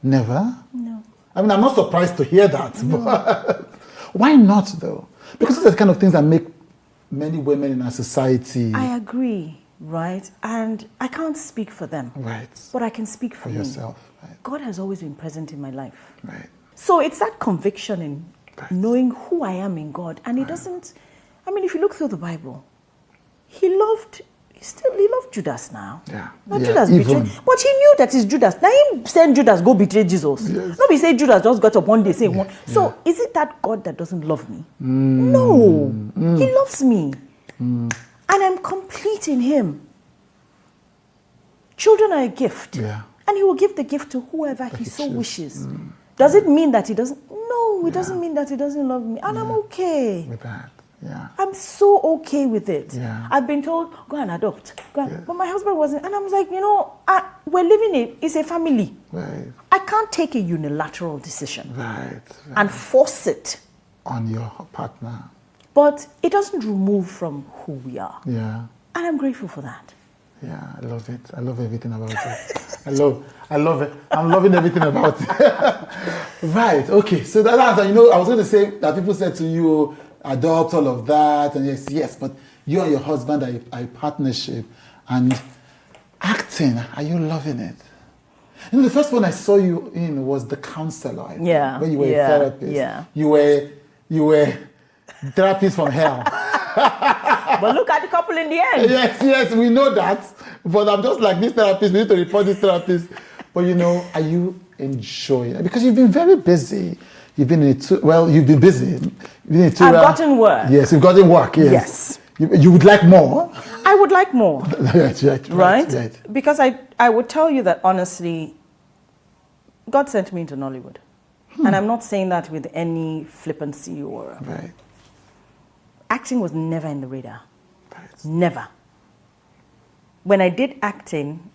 Never? No. I mean, I'm not surprised to hear that. But why not, though? Because those are the kind of things that make many women in our society. I agree, right? And I can't speak for them. Right. But I can speak for me. yourself. Right. God has always been present in my life. Right. So it's that conviction in knowing who I am in God. And he doesn't, I mean, if you look through the Bible, he loved Judas now. Yeah. Not Judas betrayed. But he knew that it's Judas. Now he sent Judas go betray Jesus. Yes. Nobody say Judas just got up one day saying one. So is it that God that doesn't love me? No. He loves me. And I'm complete in him. Children are a gift. Yeah. And he will give the gift to whoever he so wishes. Does it mean that he doesn't? No, it doesn't mean that he doesn't love me. And I'm okay. With that. Yeah. I'm so okay with it. Yeah. I've been told, go and adopt. But my husband wasn't. And I was like, we're living it's a family. Right. I can't take a unilateral decision Right. and force it on your partner. But it doesn't remove from who we are. Yeah. And I'm grateful for that. Yeah, I love it. I love everything about it. I love it. I'm loving everything about it. Right. Okay. So that's, I was going to say that people said to you, adopt all of that, and yes, but you and your husband are a partnership, and acting, are you loving it? The first one I saw you in was the counselor. Yeah. When you were a therapist. Yeah. You were therapist from hell. But look at the couple in the end. Yes, we know that. But I'm just like, this therapist, we need to report this therapist. But are you enjoying it? Because you've been very busy. You've been you've been busy. You've been I've gotten work. Yes, you've gotten work, yes. You would like more? I would like more. right. Because I would tell you that honestly, God sent me into Nollywood. And I'm not saying that with any flippancy or... Right. Acting was never in the radar. Right. Never. When I did acting,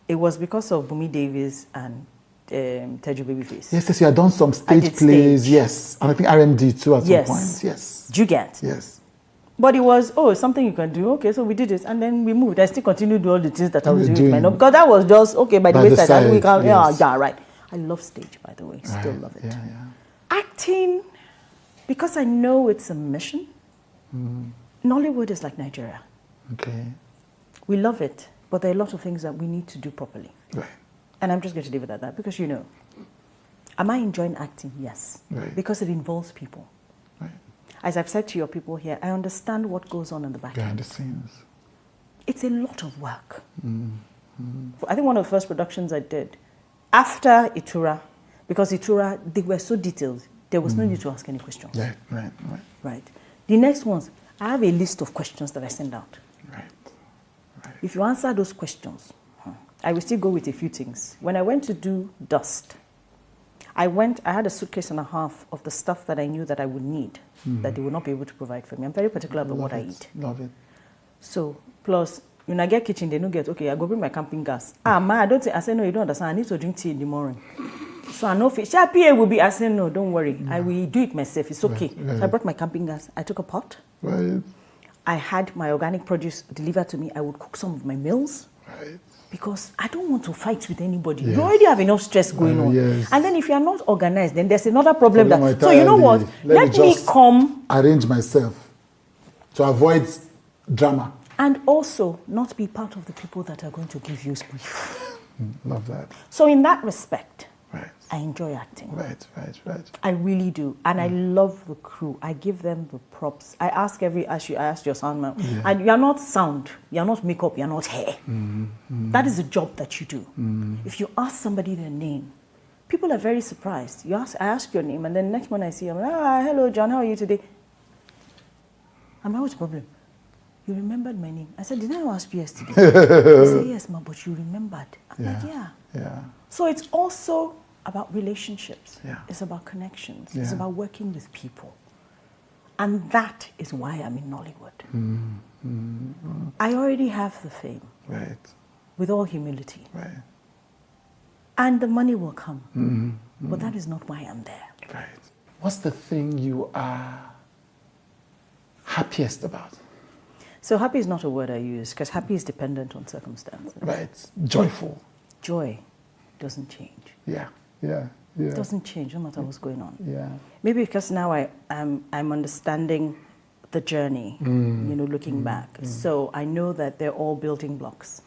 it was because of Bumi Davis and Teju Babyface. Yes, you had done some stage plays, yes. And I think RMD too at some point, yes. Do you get? Yes. But it was, something you can do. Okay, so we did it. And then we moved. I still continued to do all the things that I was doing. Because that was just, by the wayside. We can, yes. Yeah, right. I love stage, by the way. Still love it. Yeah. Acting, because I know it's a mission. Nollywood is like Nigeria. Okay. We love it, but there are a lot of things that we need to do properly. Right. And I'm just going to leave it at that because am I enjoying acting? Yes. Right. Because it involves people. Right. As I've said to your people here, I understand what goes on in the back Behind end. the scenes. It's a lot of work. I think one of the first productions I did after Itura, because Itura, they were so detailed, there was no need to ask any questions. Right. The next ones, I have a list of questions that I send out. Right. If you answer those questions, I will still go with a few things. When I went to do Dust, I had a suitcase and a half of the stuff that I knew that I would need, that they would not be able to provide for me. I'm very particular about what I eat. Love it. So, plus, when I get kitchen, they don't get, I go bring my camping gas. I don't say, I say, no, you don't understand, I need to drink tea in the morning. So I know fish. PA will be, I say, no, don't worry. I will do it myself. It's okay. Right. So I brought my camping gas. I took a pot. Right. I had my organic produce delivered to me. I would cook some of my meals. Right. Because I don't want to fight with anybody. Yes. You already have enough stress going on. Yes. And then if you are not organized, then there's another problem. So you know what? Let me come. Arrange myself to avoid drama. And also not be part of the people that are going to give you grief. Love that. So in that respect, Right. I enjoy acting. Right. I really do. And I love the crew. I give them the props. I ask your sound man. Yeah. And you're not sound, you're not makeup, you're not hair. That is the job that you do. If you ask somebody their name, people are very surprised. I ask your name, and then next one I see, I'm like, hello John, how are you today? I'm like, what's the problem? You remembered my name. I said, didn't I ask you yesterday? He said, yes, ma, but you remembered. I'm like, Yeah. So it's also about relationships. Yeah. It's about connections. Yeah. It's about working with people. And that is why I'm in Nollywood. I already have the fame. Right. With all humility. Right. And the money will come. But that is not why I'm there. Right. What's the thing you are happiest about? So happy is not a word I use because happy is dependent on circumstances. Right. Joyful. Joy doesn't change. Yeah. It doesn't change no matter what's going on. Yeah. Maybe because now I'm understanding the journey, looking back. So I know that they're all building blocks,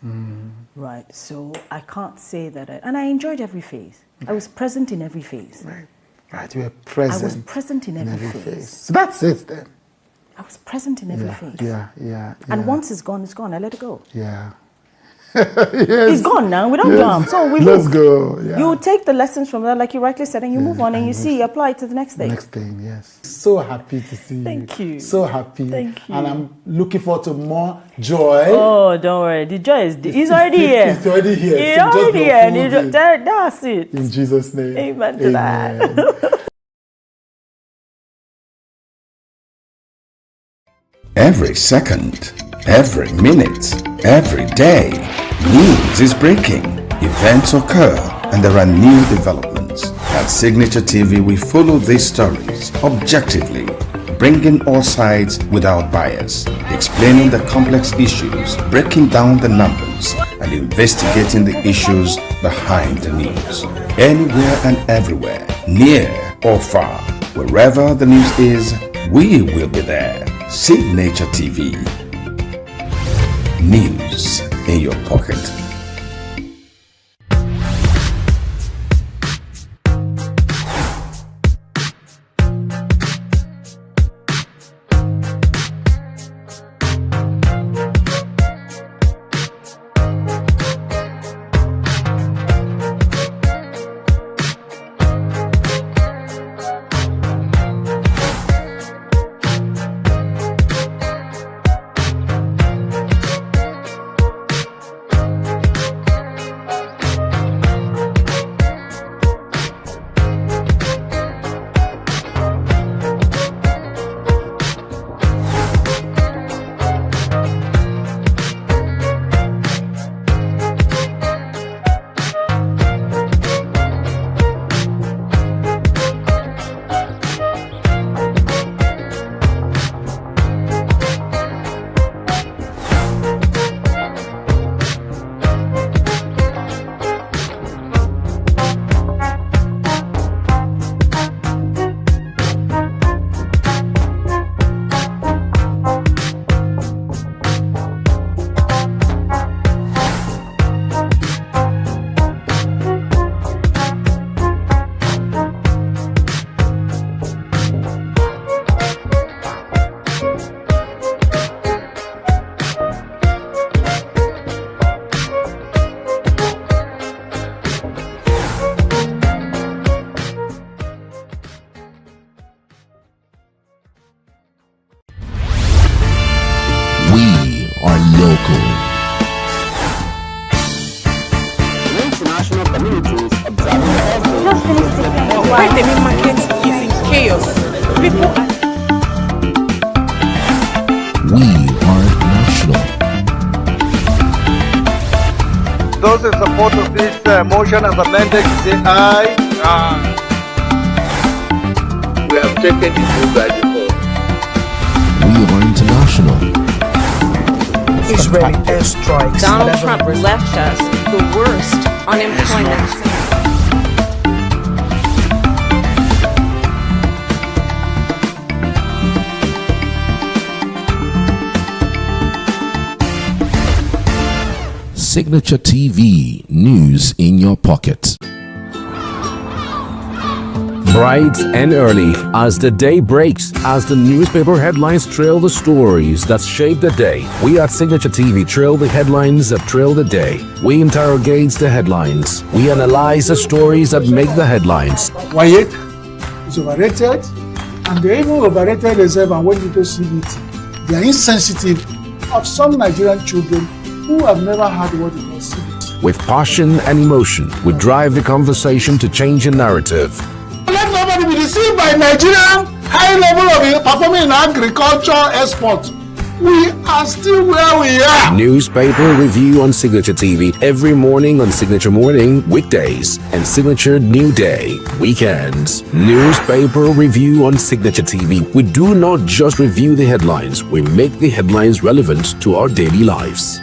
right? So I can't say that. And I enjoyed every phase. I was present in every phase. Right. You were present. I was present in every phase. So that's it then. I was present in every phase. Yeah. And once it's gone, it's gone. I let it go. Yeah. It's gone now. We don't jump. So we Let's move. go. Yeah. You take the lessons from that, like you rightly said, and you move on and you apply it to the next thing. Next thing, yes. So happy to see you. Thank you. So happy. Thank you. And I'm looking forward to more joy. Oh, don't worry. The joy is It's already here. It's already here. It's So just already be here. unfolding. That's it. In Jesus' name. Amen to that. Every second, every minute, every day, news is breaking, events occur, and there are new developments. At Signature TV, we follow these stories objectively, bringing all sides without bias, explaining the complex issues, breaking down the numbers, and investigating the issues behind the news. Anywhere and everywhere, near or far, wherever the news is, we will be there. Signature TV. News in your pocket. We are local. International communities observing Why the main market is in chaos. People are We are national. Those in support of this motion as amended say aye. We have taken the move by default. We are international. Israeli airstrikes. Donald Trump left us the worst unemployment. Signature TV, news in your pocket. Bright and early as the day breaks, as the newspaper headlines trail the stories that shape the day. We at Signature TV trail the headlines that trail the day. We interrogate the headlines. We analyze the stories that make the headlines. Wayek is overrated, and they even overrated themselves and went into CBT. They are insensitive of some Nigerian children who have never had what it was CBT. With passion and emotion, we drive the conversation to change a narrative. Let nobody be deceived by Nigerian high level of performing in agriculture export. We are still where we are. Newspaper review on Signature TV every morning on Signature Morning, weekdays, and Signature New Day, weekends. Newspaper review on Signature TV. We do not just review the headlines, we make the headlines relevant to our daily lives.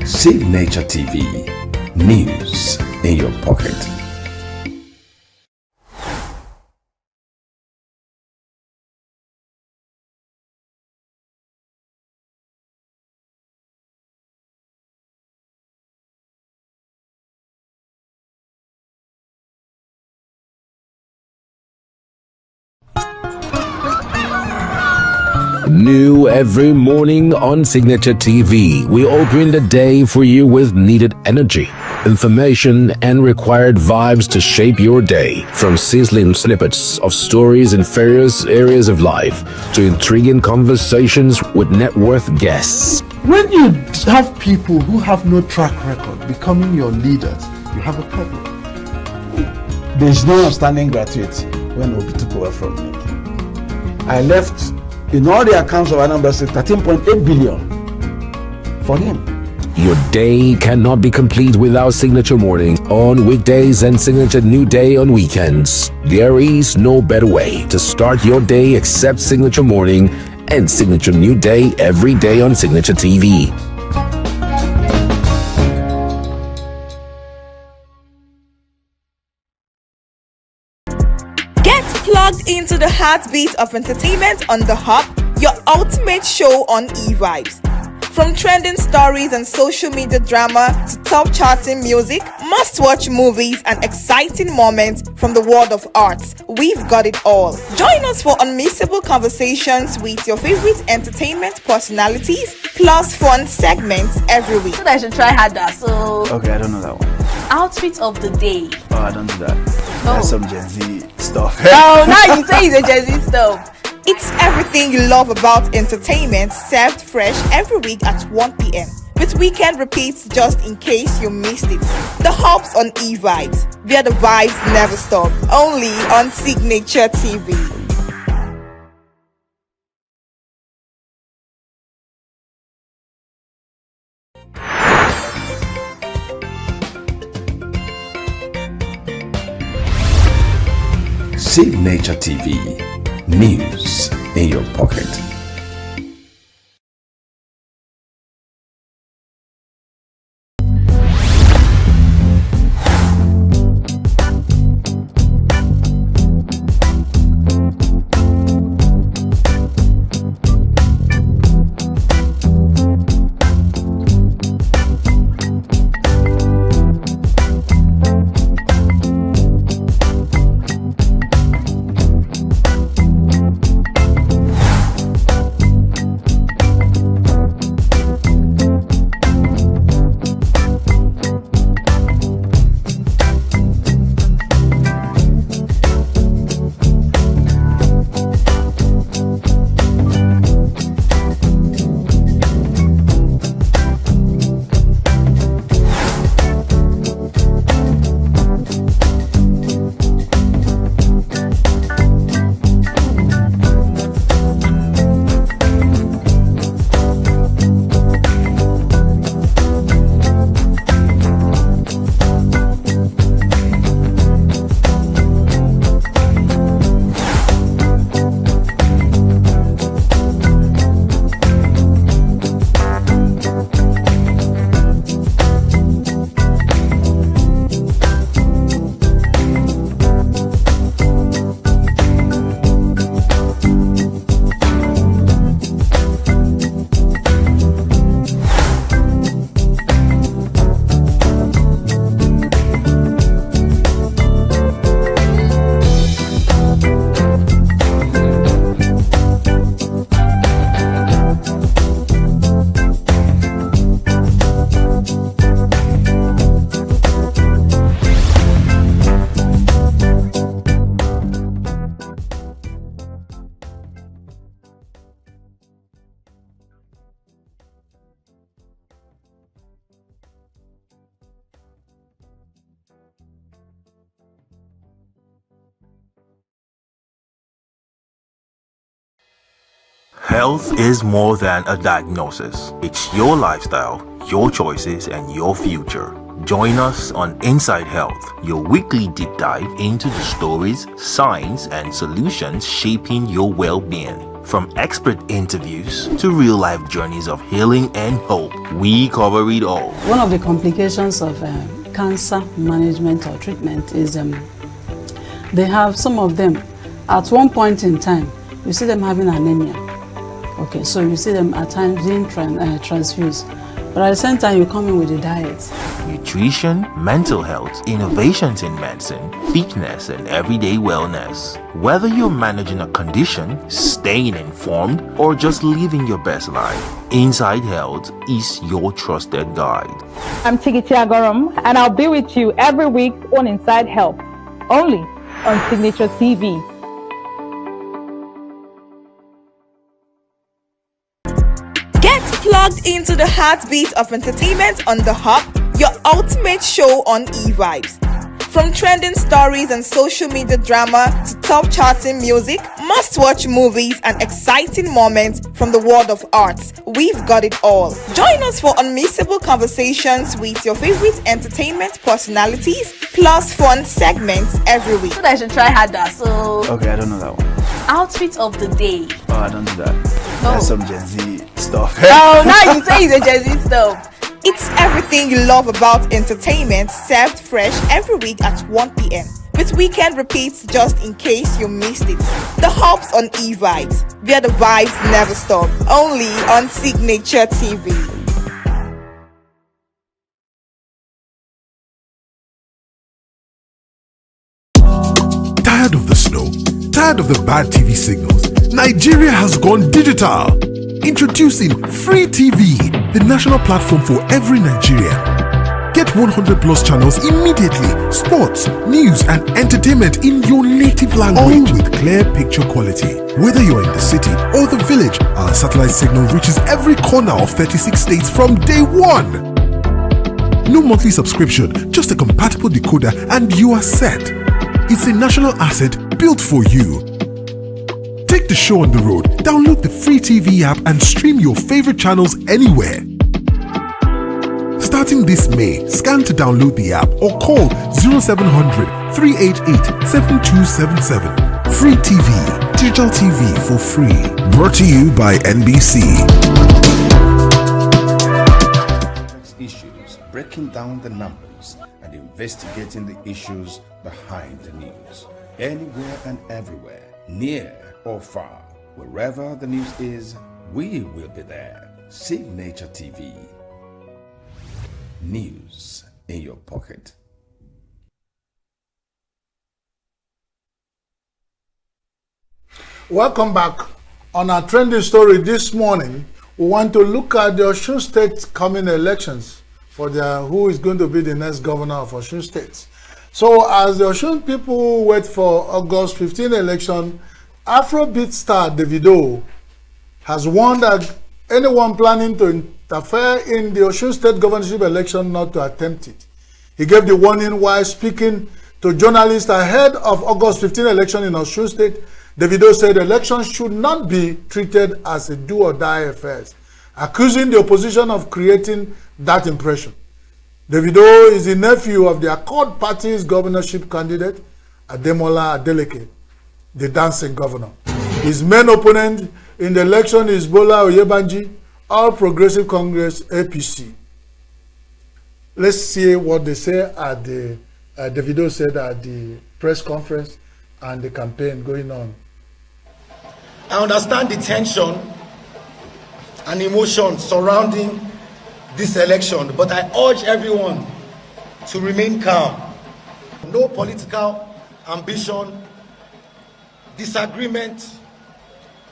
Signature TV. News in your pocket. New every morning on Signature TV. We open the day for you with needed energy, information, and required vibes to shape your day. From sizzling snippets of stories in various areas of life to intriguing conversations with net worth guests. When you have people who have no track record becoming your leaders, you have a problem. There is no outstanding gratuity when Obi took over from me. I left in all the accounts of Anambra State 13.8 billion for him. Your day cannot be complete without Signature Morning on weekdays and Signature New Day on weekends. There is no better way to start your day except Signature Morning and Signature New Day every day on Signature TV. Get plugged into the heartbeat of entertainment on The Hub, your ultimate show on eVibes. From trending stories and social media drama to top charting music, must-watch movies and exciting moments from the world of arts, we've got it all. Join us for unmissable conversations with your favorite entertainment personalities, plus fun segments every week. So I should try harder. So okay, I don't know that one. Outfit of the day. Oh, I don't do that. That's some Gen Z stuff. Oh, now you say it's a Gen Z stuff. It's everything you love about entertainment, served fresh every week at 1 p.m. with weekend repeats just in case you missed it. The Hub's on eVibes, where the vibes never stop. Only on Signature TV. Signature TV. News in your pocket. Health is more than a diagnosis. It's your lifestyle, your choices, and your future. Join us on Inside Health, your weekly deep dive into the stories, science, and solutions shaping your well-being. From expert interviews to real-life journeys of healing and hope, we cover it all. One of the complications of cancer management or treatment is they have some of them, at one point in time, you see them having anemia. Okay, so you see them at times being transfused. But at the same time, you come in with a diet. Nutrition, mental health, innovations in medicine, fitness, and everyday wellness. Whether you're managing a condition, staying informed, or just living your best life, Inside Health is your trusted guide. I'm Signaturetv, and I'll be with you every week on Inside Health, only on Signature TV. Get plugged into the heartbeat of entertainment on The Hub, your ultimate show on eVibes. From trending stories and social media drama to top charting music, must-watch movies, and exciting moments from the world of arts. We've got it all. Join us for unmissable conversations with your favorite entertainment personalities, plus fun segments every week. So I should try harder. So Okay, I don't know that one. outfit of the day. Oh, I don't do that. That's some Gen Z stuff. Oh, now you say it's a Gen Z stuff. It's everything you love about entertainment, served fresh every week at 1 p.m. with weekend repeats just in case you missed it. The Hubs on E-Vibes, where the vibes never stop. Only on Signature TV. Tired of the snow? Tired of the bad TV signals? Nigeria has gone digital. Introducing Free TV, the national platform for every Nigerian. Get 100 plus channels immediately. Sports, news, and entertainment in your native language. All with clear picture quality. Whether you're in the city or the village, our satellite signal reaches every corner of 36 states from day one. No monthly subscription, just a compatible decoder and you are set. It's a national asset built for you. Take the show on the road, download the Free TV app and stream your favorite channels anywhere. Starting this May, scan to download the app or call 0700 388 7277. Free TV, digital TV for free. Brought to you by NBC. Issues, breaking down the numbers and investigating the issues behind the news. Anywhere and everywhere, near or far, wherever the news is, we will be there. Signature TV. News in your pocket. Welcome back. On our trending story this morning, we want to look at the Osun State coming elections for who is going to be the next governor of Osun State. So as the Osun people wait for August 15 election, Afrobeat star Davido has warned that anyone planning to interfere in the Osun State governorship election not to attempt it. He gave the warning while speaking to journalists ahead of August 15 election in Osun State. Davido said elections should not be treated as a do-or-die affair, accusing the opposition of creating that impression. Davido is the nephew of the Accord Party's governorship candidate, Ademola Adeleke, the dancing governor. His main opponent in the election is Bola Oyebanji, All Progressive Congress, APC. Let's see what they say at the Davido said at the press conference and the campaign going on. I understand the tension and emotion surrounding this election, but I urge everyone to remain calm. No political ambition, disagreement,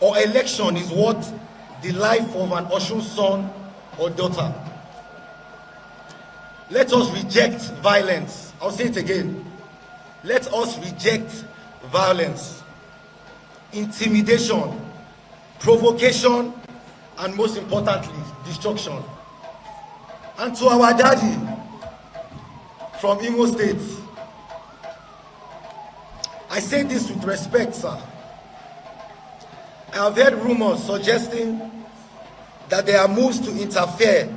or election is worth the life of an Osun son or daughter. Let us reject violence. I'll say it again. Let us reject violence, intimidation, provocation, and most importantly, destruction. And to our daddy from Imo State, I say this with respect, sir. I have heard rumors suggesting that there are moves to interfere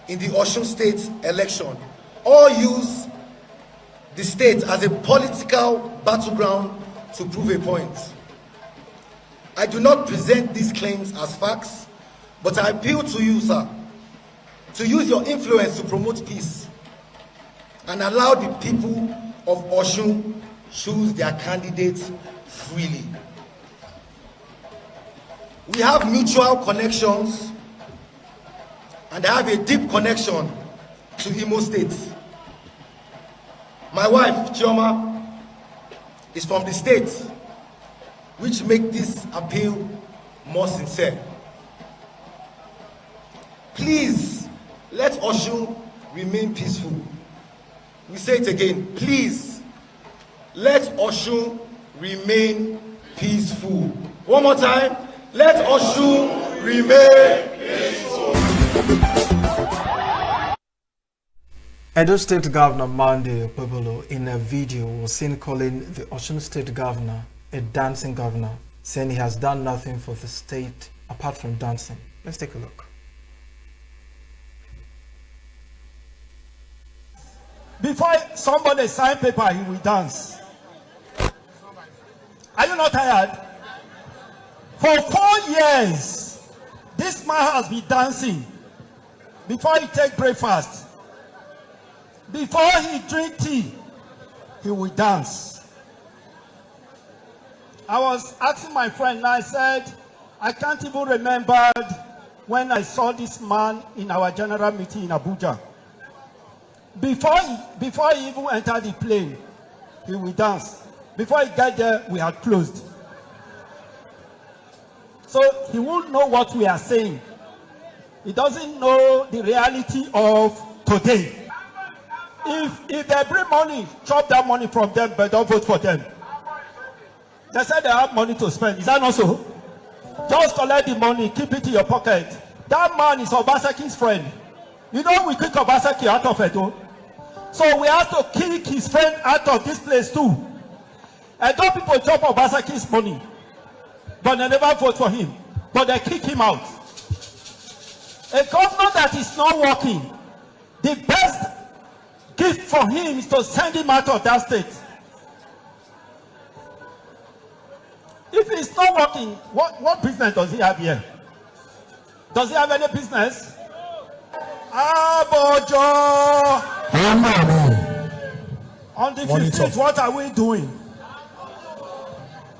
in the Osun State election or use the state as a political battleground to prove a point. I do not present these claims as facts, but I appeal to you, sir, to use your influence to promote peace and allow the people of Osun choose their candidates freely. We have mutual connections, and I have a deep connection to Imo State. My wife, Chioma, is from the state, which makes this appeal more sincere. Please, let Osun remain peaceful. We say it again, please, let Osun remain peaceful. One more time, let Osun remain peaceful. Edo State Governor Monday Okpebolo in a video was seen calling the Osun State Governor a dancing governor, saying he has done nothing for the state apart from dancing. Let's take a look. Before somebody sign paper, he will dance. Are you not tired? For 4 years, this man has been dancing. Before he take breakfast, before he drink tea, he will dance. I was asking my friend, and I said, I can't even remember when I saw this man in our general meeting in Abuja. Before he even entered the plane, he will dance. Before he got there, we had closed. So he won't know what we are saying. He doesn't know the reality of today. If they bring money, chop that money from them, but don't vote for them. They said they have money to spend. Is that not so? Just collect the money, keep it in your pocket. That man is Obaseki's friend. You know we kick Obaseki out of it, though. So we have to kick his friend out of this place too. And those people chop Obaseki's money, but they never vote for him. But they kick him out. A governor that is not working, the best gift for him is to send him out of that state. If he's not working, what business does he have here? Does he have any business? Abojo! On the 15th, what are we doing?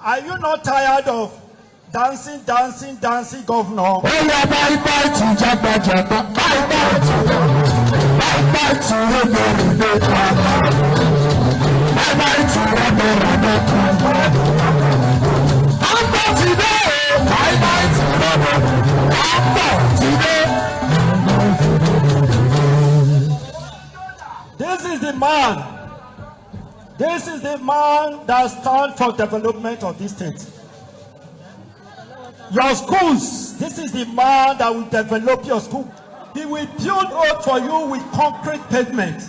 Are you not tired of dancing, governor? This is the man. This is the man that stands for development of this state. Your schools, this is the man that will develop your school. He will build road for you with concrete pavement.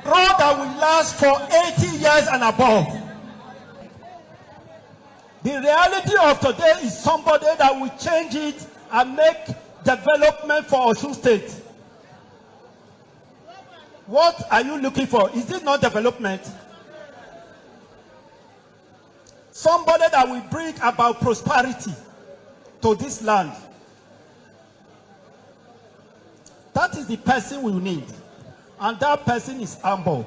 Road that will last for 80 years and above. The reality of today is somebody that will change it and make development for Osun State. What are you looking for? Is it not development? Somebody that will bring about prosperity to this land. That is the person we need. And that person is humble.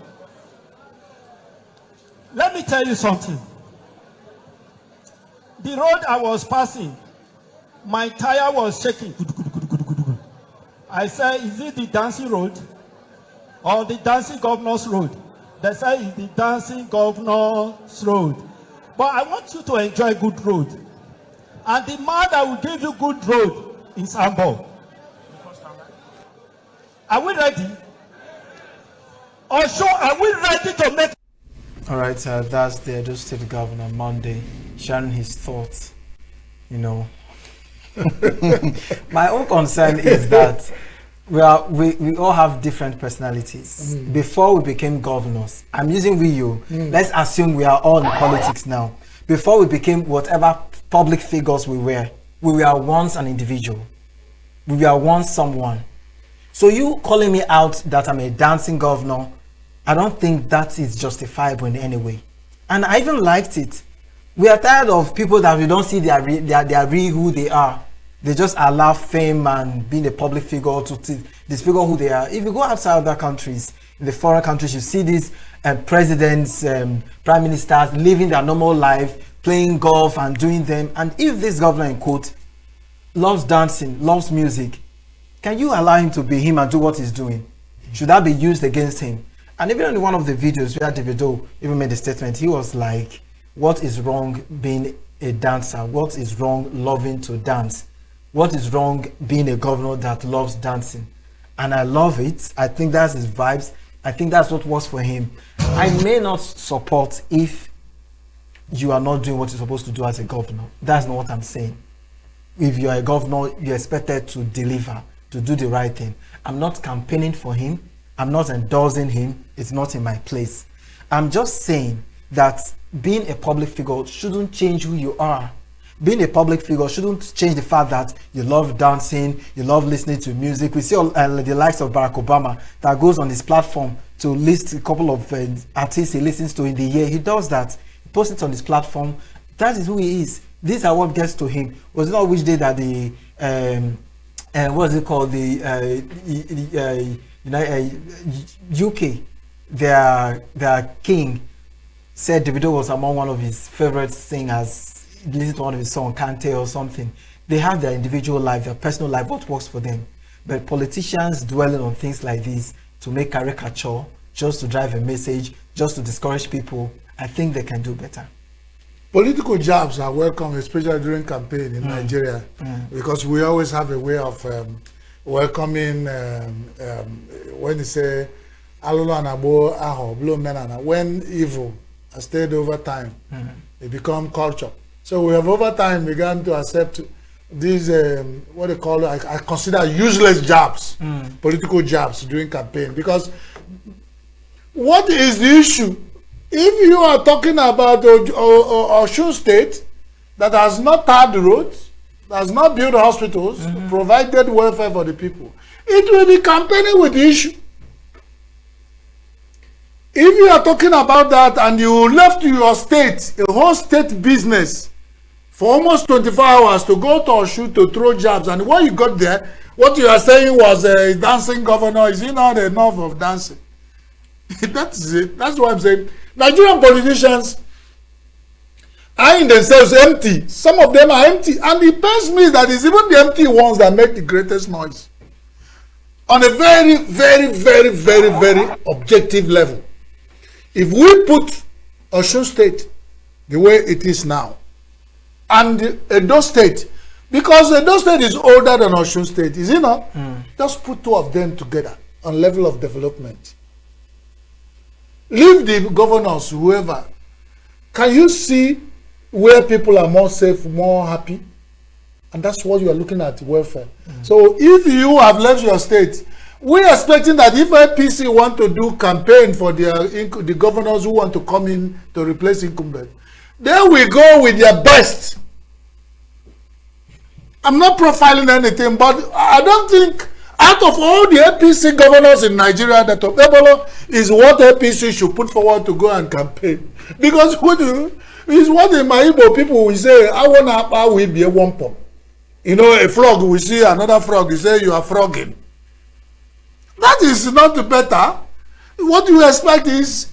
Let me tell you something. The road I was passing, my tire was shaking. I said, is it the dancing road or the dancing governor's road? They say it's the dancing governor's road. But I want you to enjoy good road. And the man that will give you good road is humble. Are we ready? Or are we ready to make? All right, that's the Edo State Governor Monday sharing his thoughts. You know, my own concern is that we all have different personalities. Before we became governors, I'm using you. Let's assume we are all in politics now. Before we became whatever public figures we were once an individual. We were once someone. So you calling me out that I'm a dancing governor, I don't think that is justifiable in any way. And I even liked it. We are tired of people that we don't see they are real who they are. They just allow fame and being a public figure to disfigure who they are. If you go outside other countries, in the foreign countries, you see these presidents, prime ministers living their normal life, playing golf and doing them. And if this governor, in quote, loves dancing, loves music, can you allow him to be him and do what he's doing? Should that be used against him? And even in one of the videos where Davido even made a statement, he was like, what is wrong being a dancer? What is wrong loving to dance? What is wrong being a governor that loves dancing? And I love it. I think that's his vibes. I think that's what works for him. I may not support if you are not doing what you're supposed to do as a governor. That's not what I'm saying. If you're a governor, you're expected to deliver, to do the right thing. I'm not campaigning for him. I'm not endorsing him. It's not in my place. I'm just saying that being a public figure shouldn't change who you are. Being a public figure shouldn't change the fact that you love dancing, you love listening to music. We see the likes of Barack Obama that goes on his platform to list a couple of artists he listens to in the year. He does that. He posts it on his platform. That is who he is. These are what gets to him. Was it not which day that the what is it called, the UK, their king said Davido was among one of his favorite singers. Listen to one of his songs, Kante or something. They have their individual life, their personal life, what works for them. But politicians dwelling on things like this to make caricature, just to drive a message, just to discourage people, I think they can do better. Political jobs are welcome, especially during campaign in Nigeria, because we always have a way of welcoming when you say when evil has stayed over time, it become culture. So we have over time begun to accept these what they call I consider useless jobs, political jobs during campaign, because what is the issue? If you are talking about Osun State that has not tarred the roads, that has not built hospitals, provided welfare for the people, it will be campaigning with the issue. If you are talking about that and you left your state, a whole state business, for almost 24 hours to go to Osun to throw jabs, and when you got there, what you are saying was a dancing governor. Is he not enough of dancing? That's it. That's what I'm saying. Nigerian politicians are in themselves empty. Some of them are empty. And it pains me that it's even the empty ones that make the greatest noise. On a very, very, very, very, very objective level. If we put Osun State the way it is now, and Edo State, because Edo State is older than Osun State, is it not? Just put two of them together on level of development. Leave the governors, whoever. Can you see where people are more safe, more happy? And that's what you are looking at, welfare. So if you have left your state, we are expecting that if APC want to do campaign for the governors who want to come in to replace incumbent, they will go with their best. I'm not profiling anything, but I don't think out of all the APC governors in Nigeria, that Okpebholo is what APC should put forward to go and campaign. Because is what the Maibo people will say, I want to will be a wampum. You know, a frog, we see another frog, you say you are frogging. That is not better. What you expect is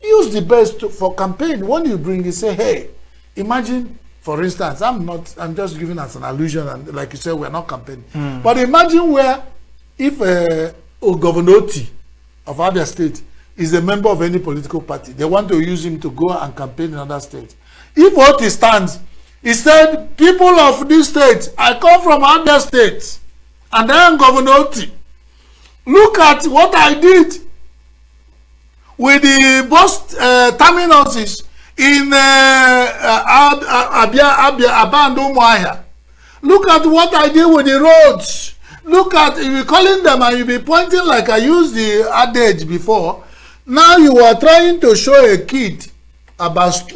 use the best for campaign. When you bring it, say, hey, imagine, for instance, I'm just giving us an allusion, and like you said, we're not campaigning. But imagine where if Governor Oti of Abia State is a member of any political party, they want to use him to go and campaign in other states. If Oti stands, he said, people of this state, I come from Abia State, and I am Governor Oti. Look at what I did with the bus terminuses in Abia. Look at what I did with the roads. Look at, you be calling them and you be pointing like I used the adage before. Now you are trying to show a kid about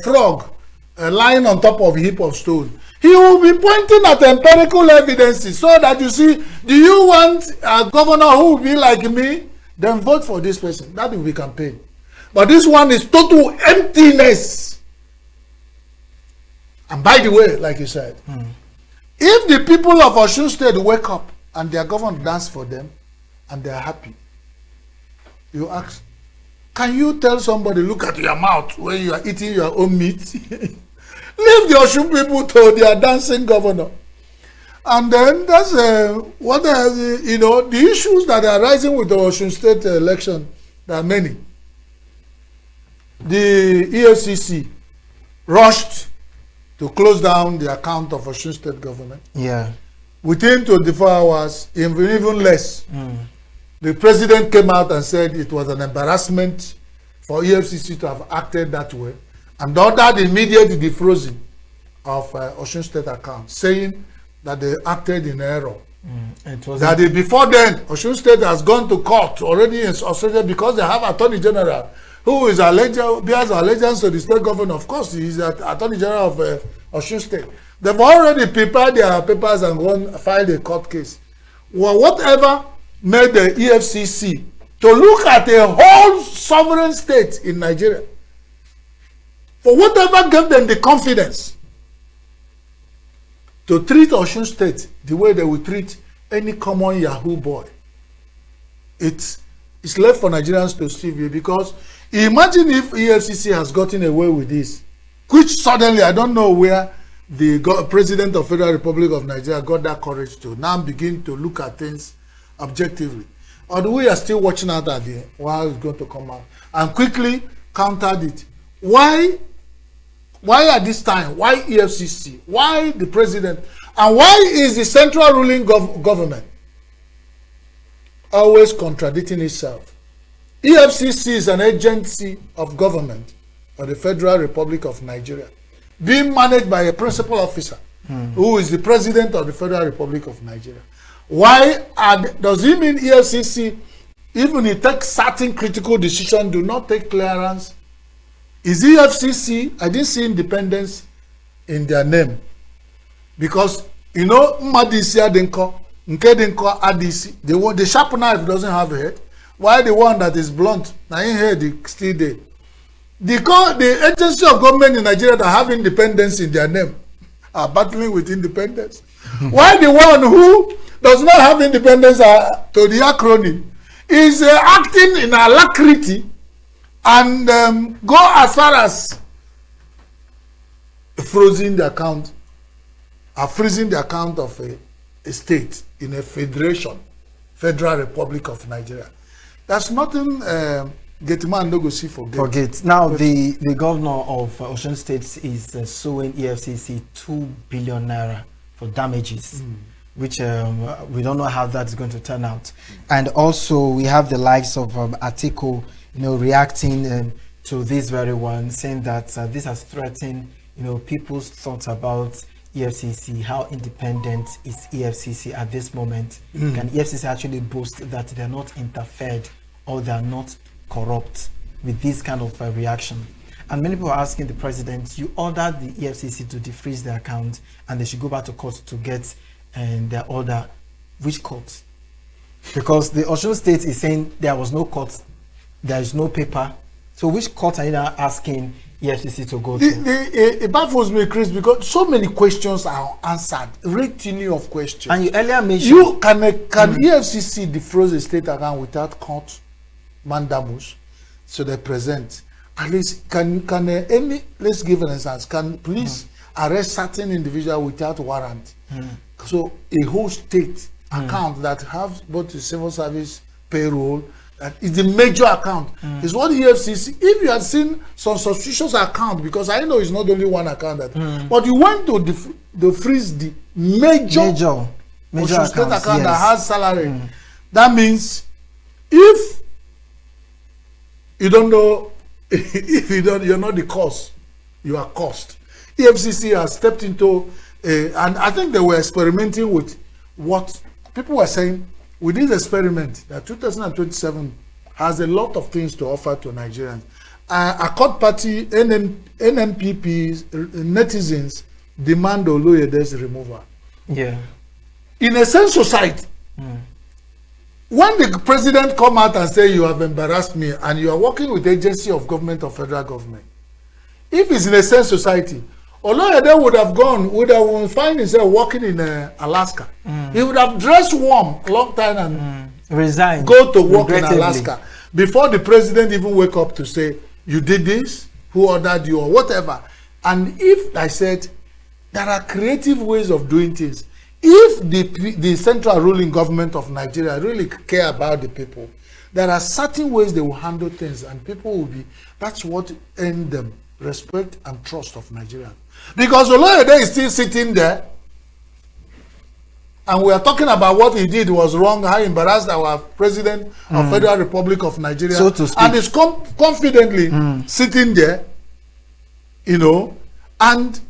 frog lying on top of a heap of stone. He will be pointing at empirical evidences so that you see, do you want a governor who will be like me? Then vote for this person. That will be campaign. But this one is total emptiness. And by the way, like you said, if the people of Osun State wake up and their government dance for them and they are happy, you ask, can you tell somebody, look at your mouth when you are eating your own meat? Leave the Osun people to their dancing governor. And then that's what you know, the issues that are rising with the Osun State election, there are many. The EFCC rushed to close down the account of Osun State government. Yeah. Within 24 hours, even less, the president came out and said it was an embarrassment for EFCC to have acted that way, and ordered immediate defrosing of Osun State account, saying that they acted in error. Before then, Osun State has gone to court already in Australia because they have Attorney General who is bears allegiance to the state government. Of course, he is the Attorney General of Osun State. They've already prepared their papers and gone filed a court case. Well, whatever made the EFCC to look at a whole sovereign state in Nigeria, for whatever gave them the confidence to treat Osun State the way they would treat any common Yahoo boy. It's left for Nigerians to see, because imagine if EFCC has gotten away with this, which suddenly, I don't know where the President of Federal Republic of Nigeria got that courage to now begin to look at things objectively. Or we are still watching out at the while it's going to come out and quickly countered it. Why at this time? Why EFCC? Why the president? And why is the central ruling government always contradicting itself? EFCC is an agency of government of the Federal Republic of Nigeria, being managed by a principal officer who is the president of the Federal Republic of Nigeria. Why does it mean EFCC, even if it takes certain critical decisions, do not take clearance? Is EFCC, I didn't see independence in their name. Because, you know, Madisia Denko, Nkedenko Adisi, the sharp knife doesn't have a head. Why the one that is blunt, now in here, the still there. The agency of government in Nigeria that have independence in their name are battling with independence. Why the one who does not have independence to the acronym is acting in alacrity and go as far as freezing the account of a state in a Federal Republic of Nigeria. That's nothing Getman no go see forget. Now, the governor of Osun State is suing EFCC 2 billion naira for damages, which we don't know how that's going to turn out. And also, we have the likes of Atiku, reacting to this very one, saying that this has threatened, people's thoughts about EFCC. How independent is EFCC at this moment? Can EFCC actually boast that they're not interfered or they're not corrupt with this kind of reaction? And many people are asking the president, you ordered the EFCC to defreeze their account and they should go back to court to get their order. Which court? Because the Osun State is saying there was no court, there is no paper. So which court are you now asking EFCC to go to? It baffles me, Chris, because so many questions are answered. Retinue of questions. And you earlier mentioned... Can EFCC defroze a state account without court mandamus? So they present. At least, let's give an instance. Can police arrest certain individual without warrant? So a whole state account that has both the civil service payroll, that is the major account, is what EFCC. If you had seen some suspicious account, because I know it's not only one account that, but you went to freeze the major state account that has salary. That means if you don't know, you're not the cause, you are caused. EFCC has stepped into, and I think they were experimenting with what people were saying. With this experiment, that 2027 has a lot of things to offer to Nigerians. Accord Party, NNPPs, netizens demand Oloyede's removal. Yeah. In a sense society, when the president come out and say, you have embarrassed me, and you are working with the agency of government or federal government, if it's in a sense society, Oloyede would have find himself working in Alaska. He would have dressed warm a long time and resign, go to work in Alaska before the president even wake up to say, you did this, who ordered you, or whatever. And if I said, there are creative ways of doing things. If the central ruling government of Nigeria really care about the people, there are certain ways they will handle things, and people will be, that's what earn them respect and trust of Nigeria. Because Oloyede is still sitting there, and we are talking about what he did was wrong, how he embarrassed our president of Federal Republic of Nigeria, so to speak. And is confidently sitting there, and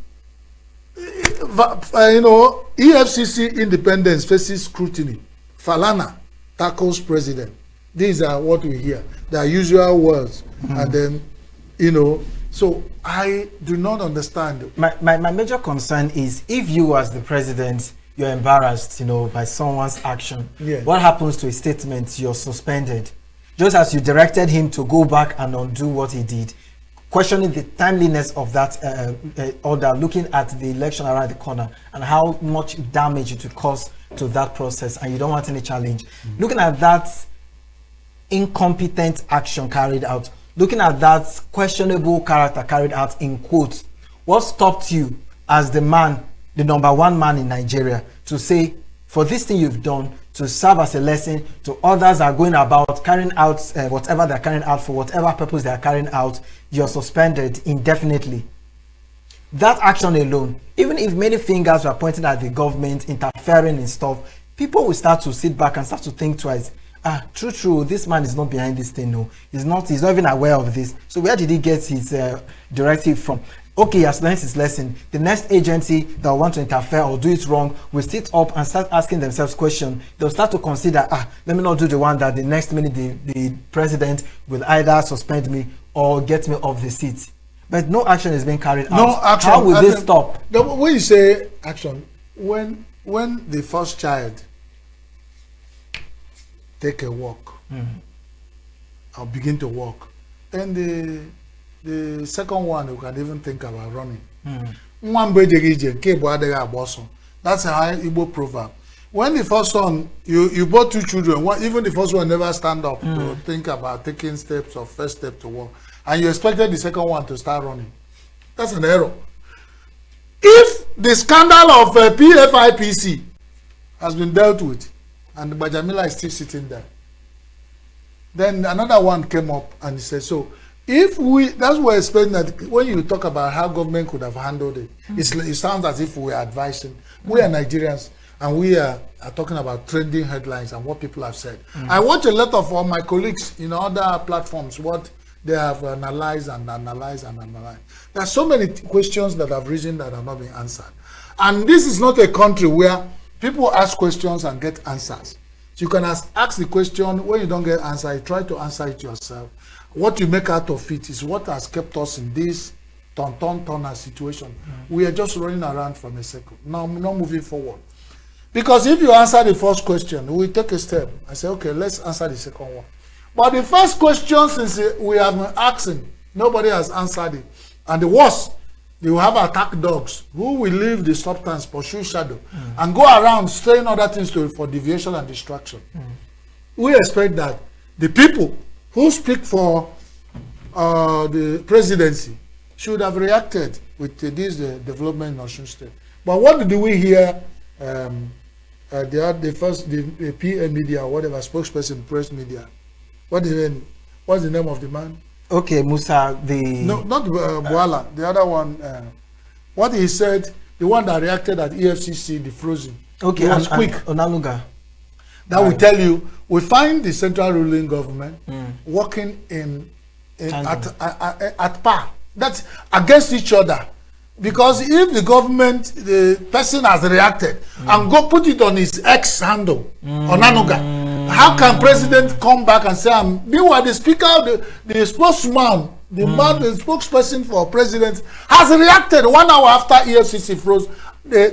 EFCC independence faces scrutiny. Falana tackles president. These are what we hear. They are usual words. And then, so I do not understand. My major concern is if you as the president, you're embarrassed, by someone's action. Yeah. What happens to a statement? You're suspended. Just as you directed him to go back and undo what he did, questioning the timeliness of that order, looking at the election around the corner and how much damage it would cause to that process, and you don't want any challenge. Looking at that incompetent action carried out, looking at that questionable character carried out in quotes, what stopped you as the man, the number one man in Nigeria, to say, for this thing you've done, to serve as a lesson to others that are going about carrying out whatever they're carrying out for whatever purpose they're carrying out, you're suspended indefinitely? That action alone, even if many fingers were pointing at the government interfering in stuff, people will start to sit back and start to think twice. True, this man is not behind this thing. No, he's not even aware of this. So where did he get his directive from? Okay, he has learned his lesson. The next agency that will want to interfere or do it wrong will sit up and start asking themselves questions. They'll start to consider, let me not do the one that the next minute the president will either suspend me or get me off the seat. But no action is being carried out. No action. How will this stop? When you say action, when the first child take a walk, or begin to walk, then the second one you can even think about running. That's a high Igbo proverb. When the first one, you bought two children, even the first one never stand up to think about taking steps or first step to walk, and you expected the second one to start running. That's an error. If the scandal of PFIPC has been dealt with, and Bajamila is still sitting there, then another one came up and he said, so if that's what we're explaining, that when you talk about how government could have handled it, it sounds as if we're advising. We are Nigerians, and we are talking about trending headlines and what people have said. I watch a lot of my colleagues in other platforms, what they have analyzed. There are so many questions that have risen that have not been answered. And this is not a country where people ask questions and get answers. So you can ask the question, when you don't get answer, you try to answer it yourself. What you make out of it is what has kept us in this turn situation. We are just running around from a circle. Now, not moving forward. Because if you answer the first question, we take a step. I say, okay, let's answer the second one. But the first question, since we have been asking, nobody has answered it. And the worst, they will have attack dogs who will leave the substance, pursue shadow, and go around saying other things for deviation and distraction. We expect that the people who speak for the presidency should have reacted with this development in Osun State. But what did we hear? The PM media, whatever, spokesperson, press media. What's the name of the man? Okay, Musa, No, not Boala, the other one. What he said, the one that reacted at EFCC, the frozen. Okay, it was quick. Onanuga. That will tell you, we find the central ruling government working at par. That's against each other. Because if the government, the person has reacted and go put it on his X handle, Onanuga, how can president come back and say, meanwhile the speaker, the spokesman, the spokesperson for president has reacted 1 hour after EFCC froze,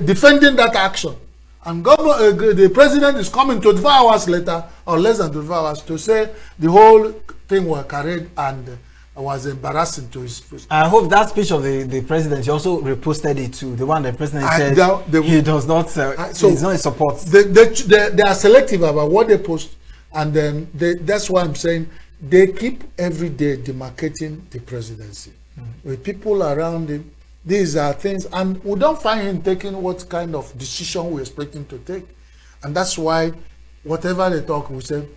defending that action. And the president is coming 24 hours later, or less than 24 hours, to say the whole thing was carried and was embarrassing to his person. I hope that speech of the president, he also reposted it too. The one the president said he does not, he's not in support. They are selective about what they post, and then that's why I'm saying they keep every day demarcating the presidency. With people around him, these are things, and we don't find him taking what kind of decision we expect him to take. And that's why whatever they talk, we say,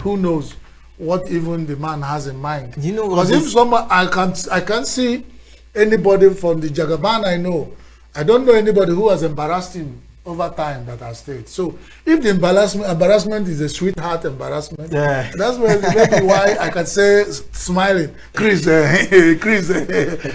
who knows what even the man has in mind. You know, because if someone, I can't see anybody from the Jagaban I know. I don't know anybody who has embarrassed him over time that has stayed. So if the embarrassment is a sweetheart embarrassment, that's maybe why I can say smiling, Chris, Chris,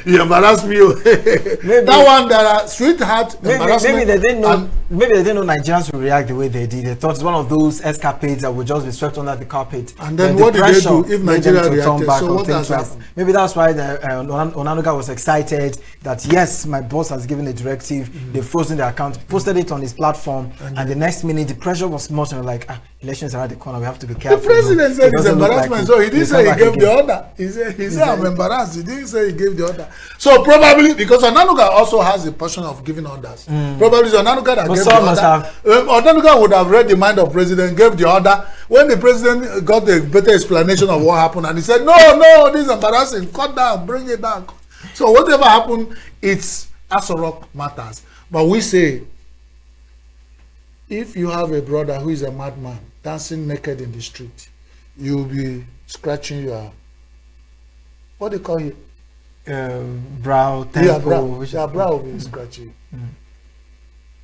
you embarrass me. That one, there are sweetheart embarrassment. Maybe they didn't know. Maybe they didn't know Nigerians would react the way they did. They thought it's one of those escapades that would just be swept under the carpet. And then what did they do if Nigeria reacted? So what has happened? Maybe that's why Onanuga was excited that yes, my boss has given a directive. They've frozen the account, posted it on his platform, and the next minute the pressure was much, and like, elections around the corner, we have to be careful. The president said it's embarrassment, so he didn't say he gave the order. He said I'm embarrassed. He didn't say he gave the order. So probably because Onanuga also has a portion of giving orders. Probably it's Onanuga that gave the order. Onanuga would have read the mind of president, gave the order. When the president got a better explanation of what happened, and he said, no, this is embarrassing. Cut down, bring it down. So whatever happened, it's Asorok matters. But we say, if you have a brother who is a madman dancing naked in the street, you'll be scratching your, what do you call it? Brow, temple. Your brow will be scratching.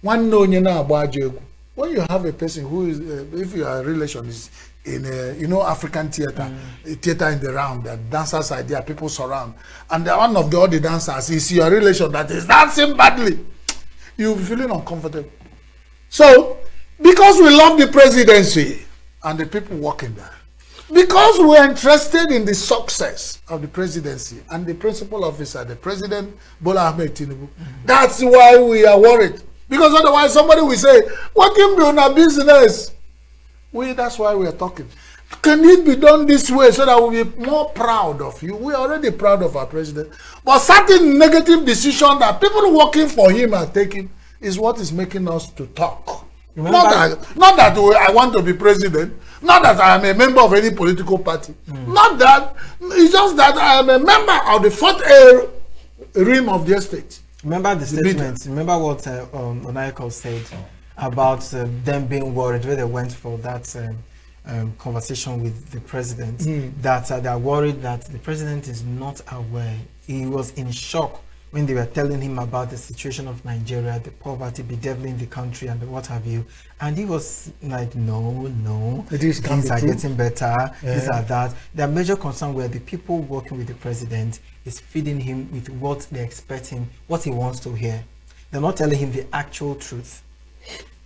One no when you have a person who is, if your relation is in a, African theater, a theater in the round, that dancers are there, people surround, and one of the other dancers is your relation that is dancing badly, you'll be feeling uncomfortable. So, because we love the presidency and the people working there, because we're interested in the success of the presidency and the principal officer, the President Bola Ahmed Tinubu, that's why we are worried. Because otherwise somebody will say, what can be on our business? That's why we are talking. Can it be done this way so that we'll be more proud of you? We're already proud of our president. But certain negative decision that people working for him are taking is what is making us to talk. Not that I want to be president. Not that I am a member of any political party. Not that. It's just that I am a member of the fourth rim of the estate. Remember the statement. Remember what Onaiko said about them being worried when they went for that conversation with the president. That they are worried that the president is not aware. He was in shock when they were telling him about the situation of Nigeria, the poverty bedeviling the country and what have you. And he was like, no, things are getting better, these are that. Their major concern were the people working with the president is feeding him with what they expect him, what he wants to hear. They're not telling him the actual truth.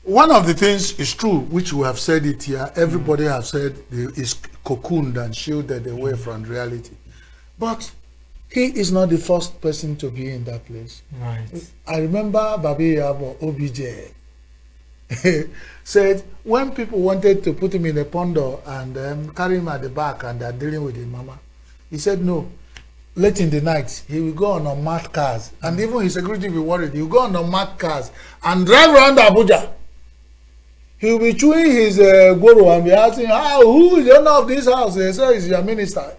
One of the things is true, which we have said it here, everybody has said is cocooned and shielded away from reality. But he is not the first person to be in that place. Right. I remember Babi Yabo, OBJ, said when people wanted to put him in a pondo and carry him at the back and they're dealing with his mama, he said no. Late in the night, he will go on unmarked cars. And even his security will be worried. He will go on unmarked cars and drive around Abuja. He will be chewing his goro and be asking, who is the owner of this house? They say it's your minister.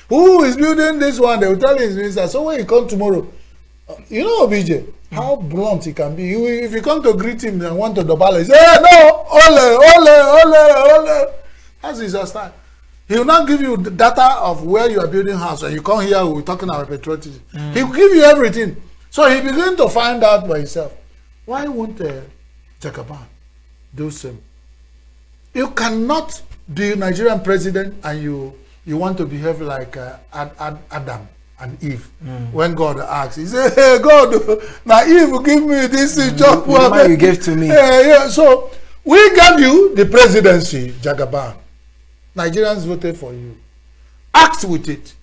Who is building this one? They will tell his minister. So when he come tomorrow, you know OBJ, how blunt he can be. If you come to greet him and want to double, he say, hey, no, ole. That's his style. He will not give you the data of where you are building house, and you come here, we're talking about patriotism. He will give you everything. So he begin to find out by himself. Why won't Jagaban do same? You cannot be Nigerian president and you want to behave like Adam and Eve. When God asks, he said, hey, God, now Eve give me this job. You gave to me. So we gave you the presidency, Jagaban. Nigerians voted for you. Act with it.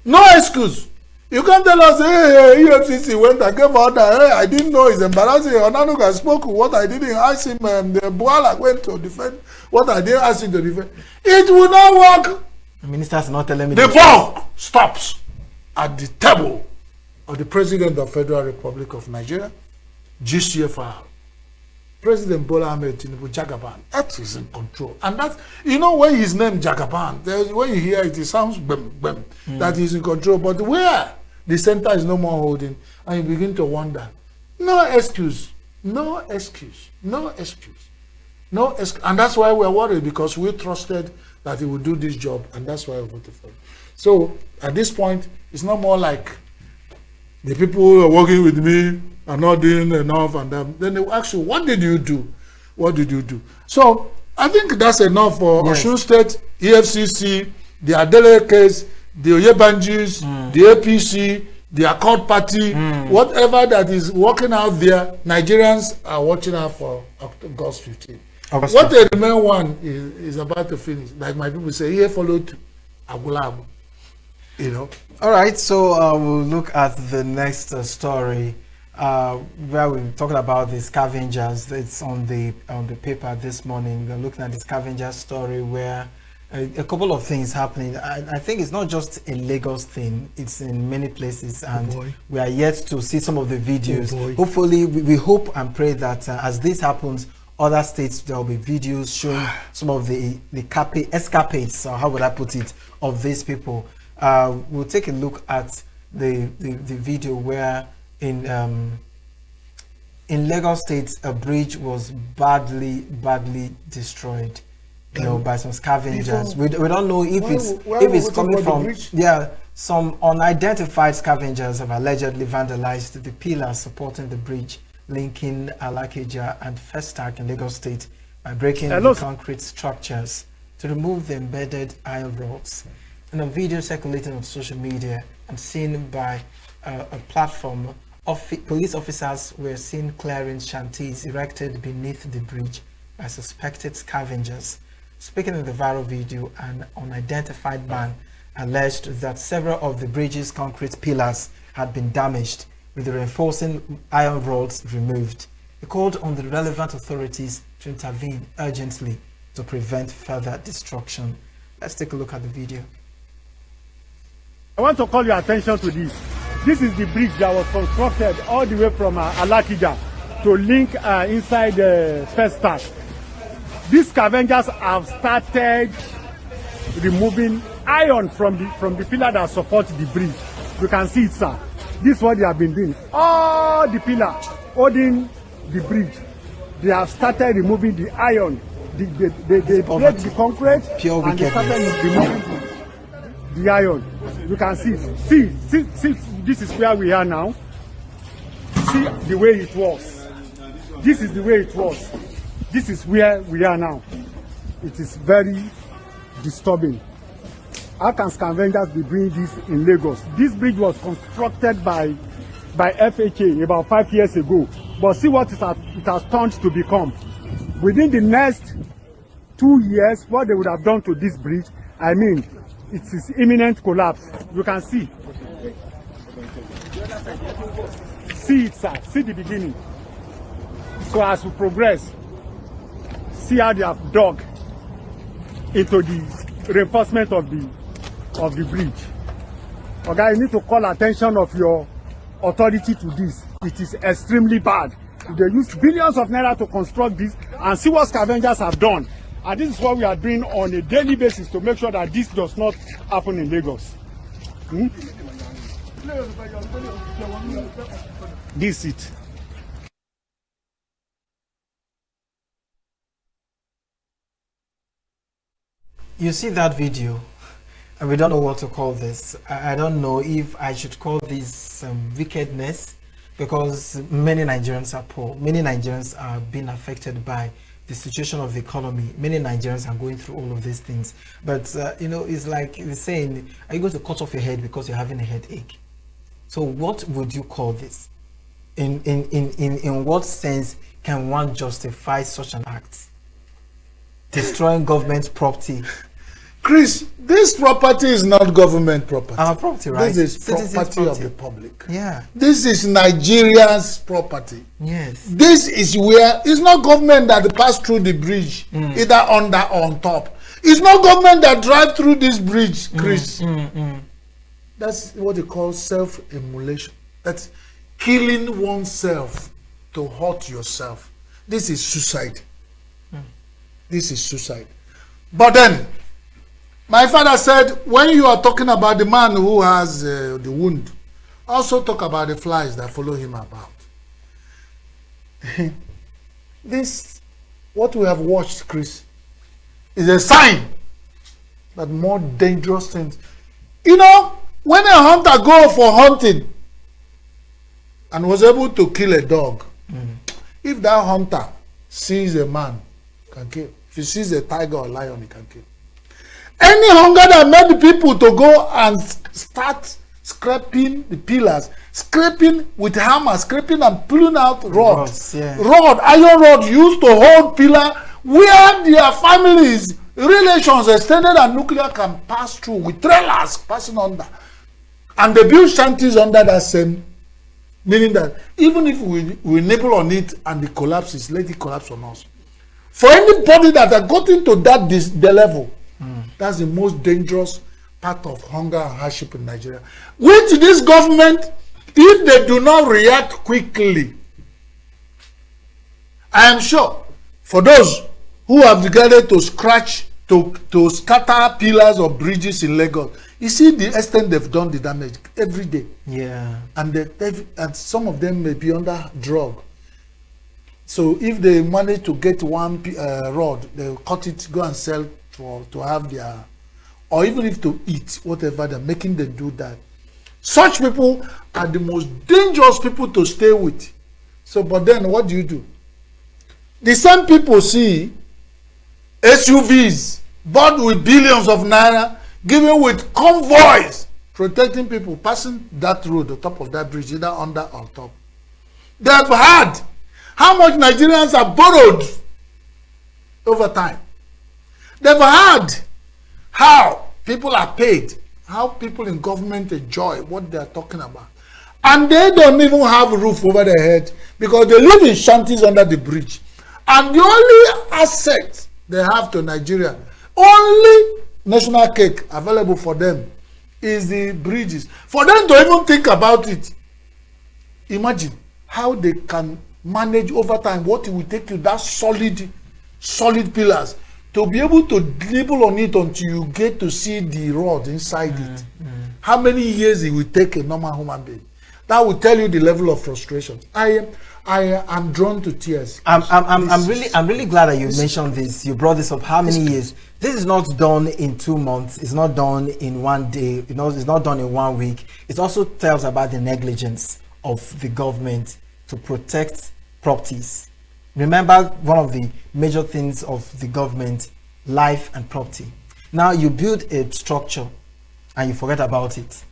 No excuse. You can't tell us, hey, EFCC went and gave order. Hey, I didn't know, it's embarrassing. Onanuga spoke what I didn't ask him, and the Buala went to defend what I didn't ask him to defend. It will not work. The minister's not telling me. The buck stops at the table of the President of the Federal Republic of Nigeria, GCFR. President Bola Ahmed Tinubu, Jagaban, that is in control. And that's, when his name Jagaban, when you hear it, it sounds bem, that he's in control. But where the center is no more holding, and you begin to wonder, no excuse. And that's why we're worried, because we trusted that he would do this job, and that's why we voted for him. So at this point, it's no more like the people who are working with me are not doing enough, and then they will ask you, what did you do? What did you do? So I think that's enough for Osun State, EFCC, the Adele case, the Oyebanjis, the APC, the Accord Party, whatever that is working out there, Nigerians are watching out for August 15. What the remaining one is about to finish, like my people say, here followed Agulabu, you know. All right, so we'll look at the next story where we're talking about the scavengers. It's on the paper this morning. We're looking at the scavenger story where a couple of things happening. I think it's not just a Lagos thing, it's in many places, and we are yet to see some of the videos. Hopefully, we hope and pray that as this happens, other states, there will be videos showing some of the escapades, or how would I put it, of these people. We'll take a look at the video where in Lagos State, a bridge was badly destroyed, you know, by some scavengers. We don't know if it's coming from some unidentified scavengers have allegedly vandalized the pillars supporting the bridge linking Alakeja and Festac in Lagos State by breaking the concrete structures to remove the embedded iron rods. In a video circulating on social media and seen by a platform, police officers were seen clearing shanties erected beneath the bridge by suspected scavengers. Speaking in the viral video, an unidentified man alleged that several of the bridge's concrete pillars had been damaged, with the reinforcing iron rods removed. He called on the relevant authorities to intervene urgently to prevent further destruction. Let's take a look at the video. I want to call your attention to this. This is the bridge that was constructed all the way from Alakija to link inside the Festac. These scavengers have started removing iron from the pillar that supports the bridge. You can see it, sir. This is what they have been doing. All the pillar holding the bridge, they have started removing the iron. They break the concrete and they started removing the iron. You can see, this is where we are now. See the way it was. This is the way it was. This is where we are now. It is very disturbing. How can scavengers be doing this in Lagos? This bridge was constructed by FHA about 5 years ago. But see what it has turned to become. Within the next 2 years, what they would have done to this bridge, I mean, it is imminent collapse. You can see. See it, sir. See the beginning. So as we progress, see how they have dug into the reinforcement of the bridge. Okay, you need to call attention of your authority to this. It is extremely bad. They used billions of naira to construct this, and see what scavengers have done. And this is what we are doing on a daily basis to make sure that this does not happen in Lagos. This is it. You see that video, and we don't know what to call this. I don't know if I should call this wickedness, because many Nigerians are poor. Many Nigerians are being affected by the situation of the economy. Many Nigerians are going through all of these things. But, you know, it's like the saying, are you going to cut off your head because you're having a headache? So what would you call this? In what sense can one justify such an act? Destroying government property. Chris, this property is not government property. Our property, right? This is property of the public. Yeah. This is Nigeria's property. Yes. This is where it's not government that pass through the bridge, either under or on top. It's not government that drive through this bridge, Chris. That's what they call self-immolation. That's killing oneself to hurt yourself. This is suicide. This is suicide. But then, my father said, when you are talking about the man who has the wound, also talk about the flies that follow him about. This, what we have watched, Chris, is a sign that more dangerous things. You know, when a hunter goes for hunting, and was able to kill a dog, if that hunter sees a man, can kill. If he sees a tiger or lion, he can kill. Any hunger that made the people to go and start scraping the pillars, scraping with hammer, scraping and pulling out rods, iron rod used to hold pillar where their families, relations, extended and nuclear can pass through with trailers passing under. And they build shanties under that same, meaning that even if we nibble on it and it collapses, let it collapse on us. For anybody that has got into the level, that's the most dangerous part of hunger and hardship in Nigeria. Which this government, if they do not react quickly, I am sure for those who have decided to scratch, to scatter pillars or bridges in Lagos, you see the extent they've done the damage every day. Yeah. And some of them may be under drug. So if they manage to get one rod, they'll cut it, go and sell to have their, or even if to eat, whatever, they're making them do that. Such people are the most dangerous people to stay with. So, but then what do? The same people see SUVs bought with billions of naira, given with convoys, protecting people passing that road, the top of that bridge, either under or top. They have had how much Nigerians have borrowed over time. They've had how people are paid, how people in government enjoy what they are talking about. And they don't even have a roof over their head because they live in shanties under the bridge. And the only asset they have to Nigeria, only national cake available for them is the bridges. For them to even think about it, imagine how they can manage over time what it will take you, that solid pillars, to be able to dribble on it until you get to see the rod inside it. How many years it will take a normal human being? That will tell you the level of frustration. I am drawn to tears. I'm really glad that you mentioned this. You brought this up. How many years? This is not done in 2 months. It's not done in 1 day. It's not done in 1 week. It also tells about the negligence of the government to protect properties. Remember, one of the major things of the government, life and property. Now you build a structure and you forget about it.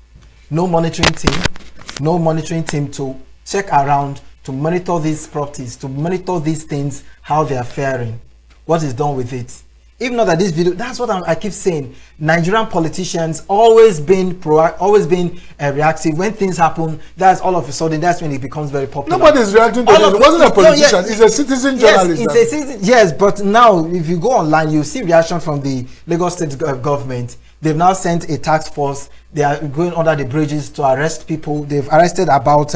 No monitoring team to check around, to monitor these properties, to monitor these things, how they are faring, what is done with it. Even not that this video, that's what I keep saying. Nigerian politicians always been reactive. When things happen, that's all of a sudden, that's when it becomes very popular. Nobody's reacting to this. It wasn't a politician, it's a citizen journalist. Yes, it's a citizen, yes, but now if you go online, you see reaction from the Lagos State government. They've now sent a task force. They are going under the bridges to arrest people. They've arrested about,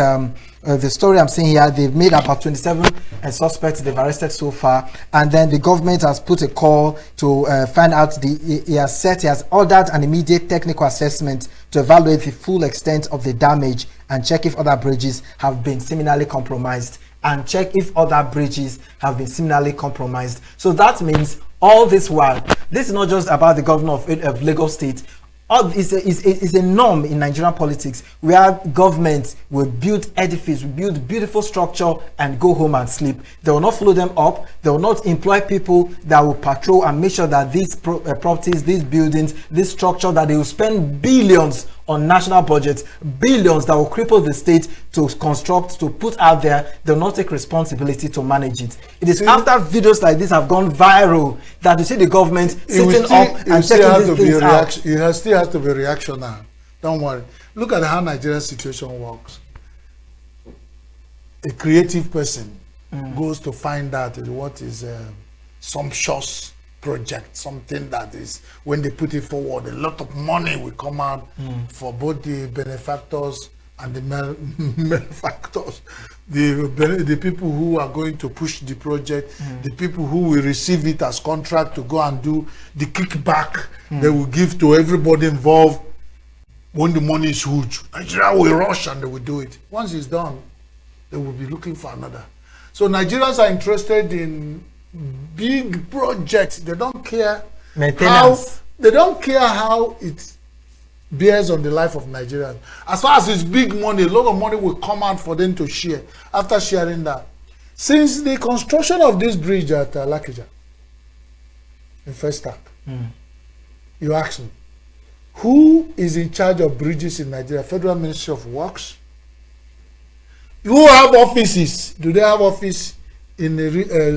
the story I'm seeing here, they've made about 27 suspects they've arrested so far. And then the government has put a call to find out, he has ordered an immediate technical assessment to evaluate the full extent of the damage and check if other bridges have been similarly compromised. So that means all this while, this is not just about the governor of Lagos State. It's a norm in Nigerian politics where governments will build edifice, will build beautiful structure and go home and sleep. They will not follow them up. They will not employ people that will patrol and make sure that these properties, these buildings, this structure, that they will spend billions on national budgets, billions that will cripple the state to construct, to put out there. They will not take responsibility to manage it. It is after videos like this have gone viral that you see the government sitting up and checking these things out. It still has to be reactionary. Don't worry. Look at how Nigerian situation works. A creative person goes to find out what is sumptuous project, something that is, when they put it forward, a lot of money will come out for both the benefactors and the malefactors, the people who are going to push the project, the people who will receive it as contract to go and do the kickback they will give to everybody involved. When the money is huge, Nigeria will rush and they will do it. Once it's done, they will be looking for another. So Nigerians are interested in big projects. They don't care maintenance. They don't care how it bears on the life of Nigerians. As far as it's big money, a lot of money will come out for them to share after sharing that. Since the construction of this bridge at Lakija, in First Stack, you ask me, who is in charge of bridges in Nigeria? Federal Ministry of Works? Who have offices? Do they have office in the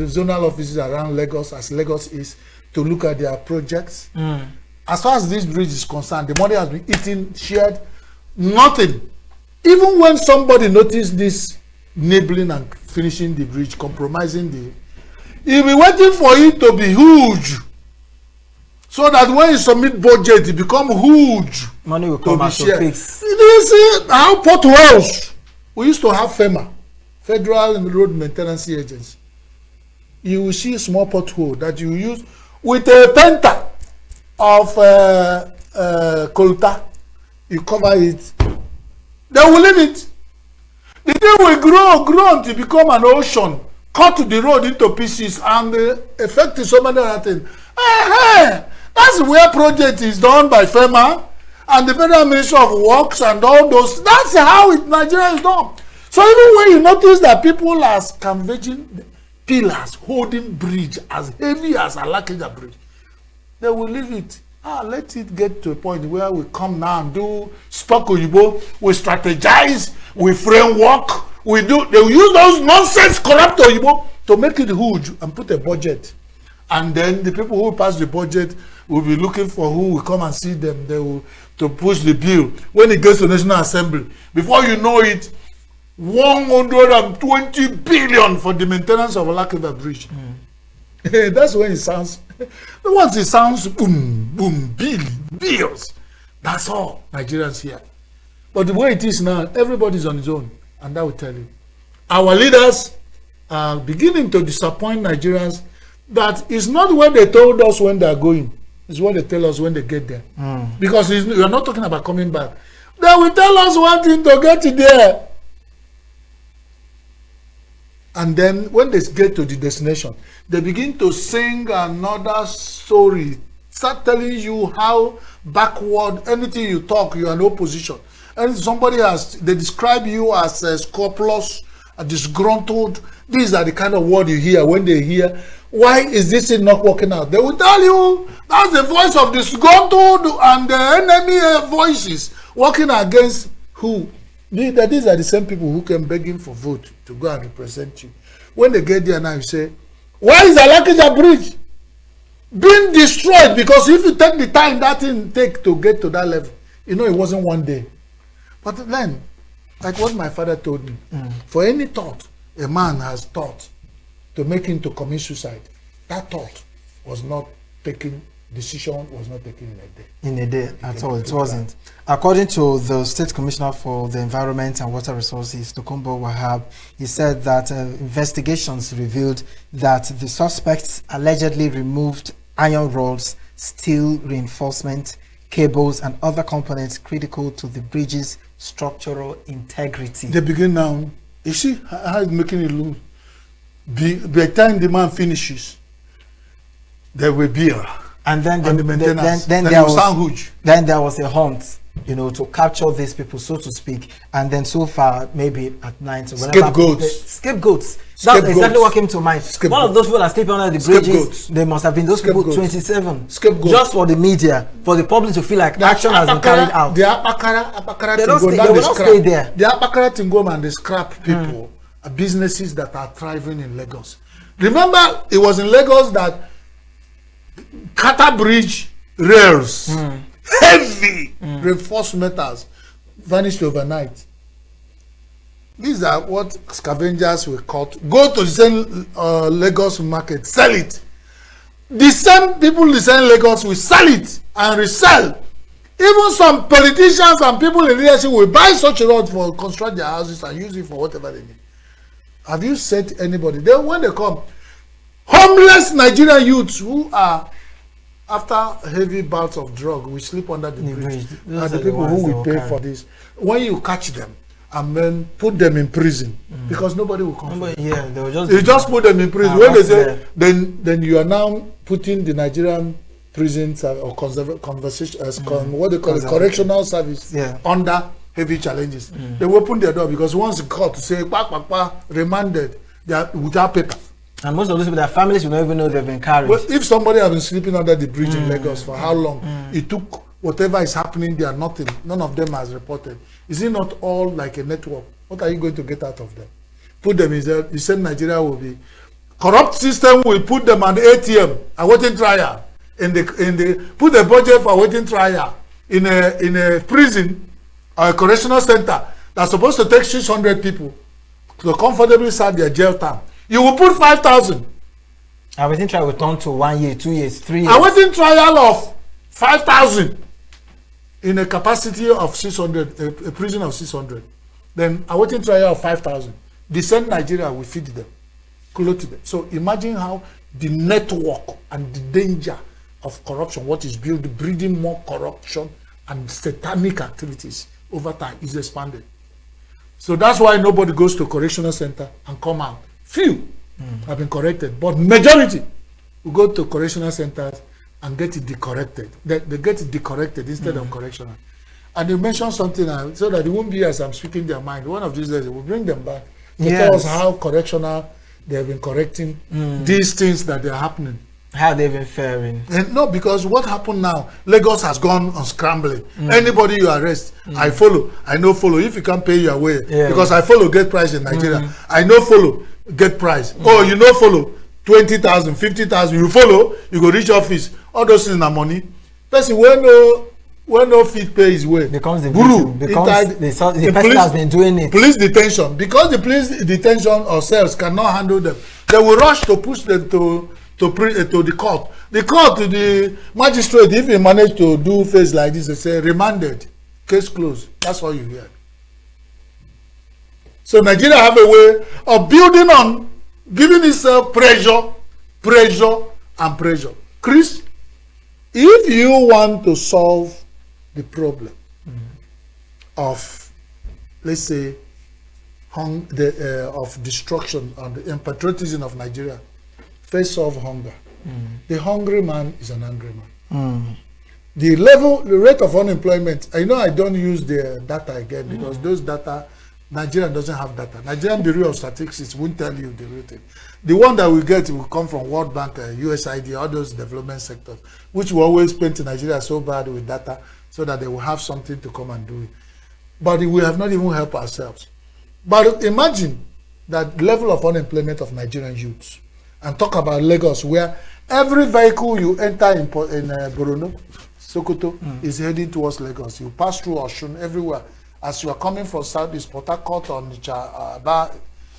zonal offices around Lagos, as Lagos is, to look at their projects? As far as this bridge is concerned, the money has been eaten, shared, nothing. Even when somebody noticed this nibbling and finishing the bridge, compromising he'll be waiting for it to be huge, so that when you submit budget, it become huge. Money will come out to fix. You see how potholes. We used to have FEMA, Federal Road Maintenance Agency. You will see a small pothole that you use with a penta of colta. You cover it. They will leave it. The thing will grow until become an ocean, cut the road into pieces, and affect so many other things. That's where project is done by FEMA and the Federal Ministry of Works and all those. That's how Nigeria is done. So even when you notice that people are scavenging pillars, holding bridge as heavy as Alakija Bridge, they will leave it. Let it get to a point where we come now and do stock oyibo, we strategize, we framework, they will use those nonsense corrupt oyibo to make it huge and put a budget. And then the people who pass the budget will be looking for who will come and see them. They will to push the bill. When it gets to National Assembly, before you know it, 120 billion for the maintenance of Alakija Bridge. That's when it sounds. Once it sounds boom, boom, bills. That's all Nigerians hear. But the way it is now, everybody's on his own, and that will tell you. Our leaders are beginning to disappoint Nigerians. That is not what they told us when they are going. It's what they tell us when they get there. Because we are not talking about coming back. They will tell us one thing to get there. And then when they get to the destination, they begin to sing another story. Start telling you how backward, anything you talk, you are in opposition. And they describe you as scrupulous, disgruntled. These are the kind of word you hear when they hear, why is this thing not working out? They will tell you that's the voice of disgruntled and the enemy voices working against who? These are the same people who came begging for vote to go and represent you. When they get there now, you say, why is Alakija Bridge being destroyed? Because if you take the time that thing take to get to that level, you know it wasn't one day. But then, like what my father told me, for any thought a man has thought to make him to commit suicide, that thought was not taken, decision was not taken in a day. In a day at all, it wasn't. According to the State Commissioner for the Environment and Water Resources, Tokumbo Wahab, he said that investigations revealed that the suspects allegedly removed iron rods, steel reinforcement, cables, and other components critical to the bridge's structural integrity. They begin now. You see how it's making it look. By the time the man finishes, there will be and then the maintenance. Then there was a hunt, to capture these people, so to speak. And then so far, maybe at night, scapegoats. That's exactly what came to mind. One of those people that sleep under the bridges, they must have been those people 27. Just for the media, for the public to feel like action has been carried out. The Apakara they will not stay there. The Apakara Tingoma and the scrap people are businesses that are thriving in Lagos. Remember, it was in Lagos that Kata Bridge rails, heavy reinforced metals, vanished overnight. These are what scavengers were caught. Go to the same Lagos market, sell it. The same people in the same Lagos will sell it and resell. Even some politicians and people in leadership will buy such a rod for construct their houses and use it for whatever they need. Have you said anybody? Then when they come, homeless Nigerian youths who are after heavy bouts of drug, we sleep under the bridge. Are the people who will pay for this. When you catch them and then put them in prison, because nobody will come. Yeah, they will just put them in prison. When they say, then you are now putting the Nigerian prisons or what they call it, correctional service under heavy challenges. They will open their door because once the court say remanded, they are without paper. And most of those people, their families will not even know they've been carried. Well, if somebody has been sleeping under the bridge in Lagos for how long, it took whatever is happening there, nothing. None of them has reported. Is it not all like a network? What are you going to get out of them? Put them in there. You said Nigeria will be corrupt system. Will put them on the ATM awaiting trial. Put the budget for awaiting trial in a prison or a correctional center that's supposed to take 600 people to comfortably serve their jail time. You will put 5,000. Awaiting trial will turn to 1 year, 2 years, 3 years. Awaiting trial of 5,000 in a capacity of 600, a prison of 600. Then awaiting trial of 5,000. The same Nigeria will feed them, clothe them. So imagine how the network and the danger of corruption, what is built, breeding more corruption and satanic activities over time is expanded. So that's why nobody goes to correctional center and come out. Few have been corrected, but majority will go to correctional centers and get it decorrected. They get it decorrected instead of correctional. And you mentioned something so that it won't be as I'm speaking their mind. One of these days, we'll bring them back to tell us how correctional they have been correcting these things that are happening. How they've been faring. And no, because what happened now, Lagos has gone on scrambling. Anybody you arrest, I follow. I no follow. If you can't pay your way, because I follow get price in Nigeria. I no follow get price. Oh, you no follow 20,000, 50,000. You follow, you go reach office. All those things are money. Person when no fit pay his way. Becomes the victim. Because the person has been doing it. Police detention. Because the police detention or cells cannot handle them, they will rush to push them to the court. The court, the magistrate, if he manage to do face like this, they say remanded, case closed. That's all you hear. So Nigeria have a way of building on, giving itself pressure, and pressure. Chris, if you want to solve the problem of, let's say, of destruction and patriotism of Nigeria, first solve hunger. The hungry man is an angry man. The rate of unemployment, I know I don't use the data again because those data, Nigeria doesn't have data. Nigerian Bureau of Statistics won't tell you the real thing. The one that we get will come from World Bank, USAID, all those development sectors, which will always paint Nigeria so bad with data so that they will have something to come and do it. But we have not even helped ourselves. But imagine that level of unemployment of Nigerian youths. And talk about Lagos, where every vehicle you enter in Borno, Sokoto, is heading towards Lagos. You pass through Oshun everywhere. As you are coming from Southeast, Port Harcourt, or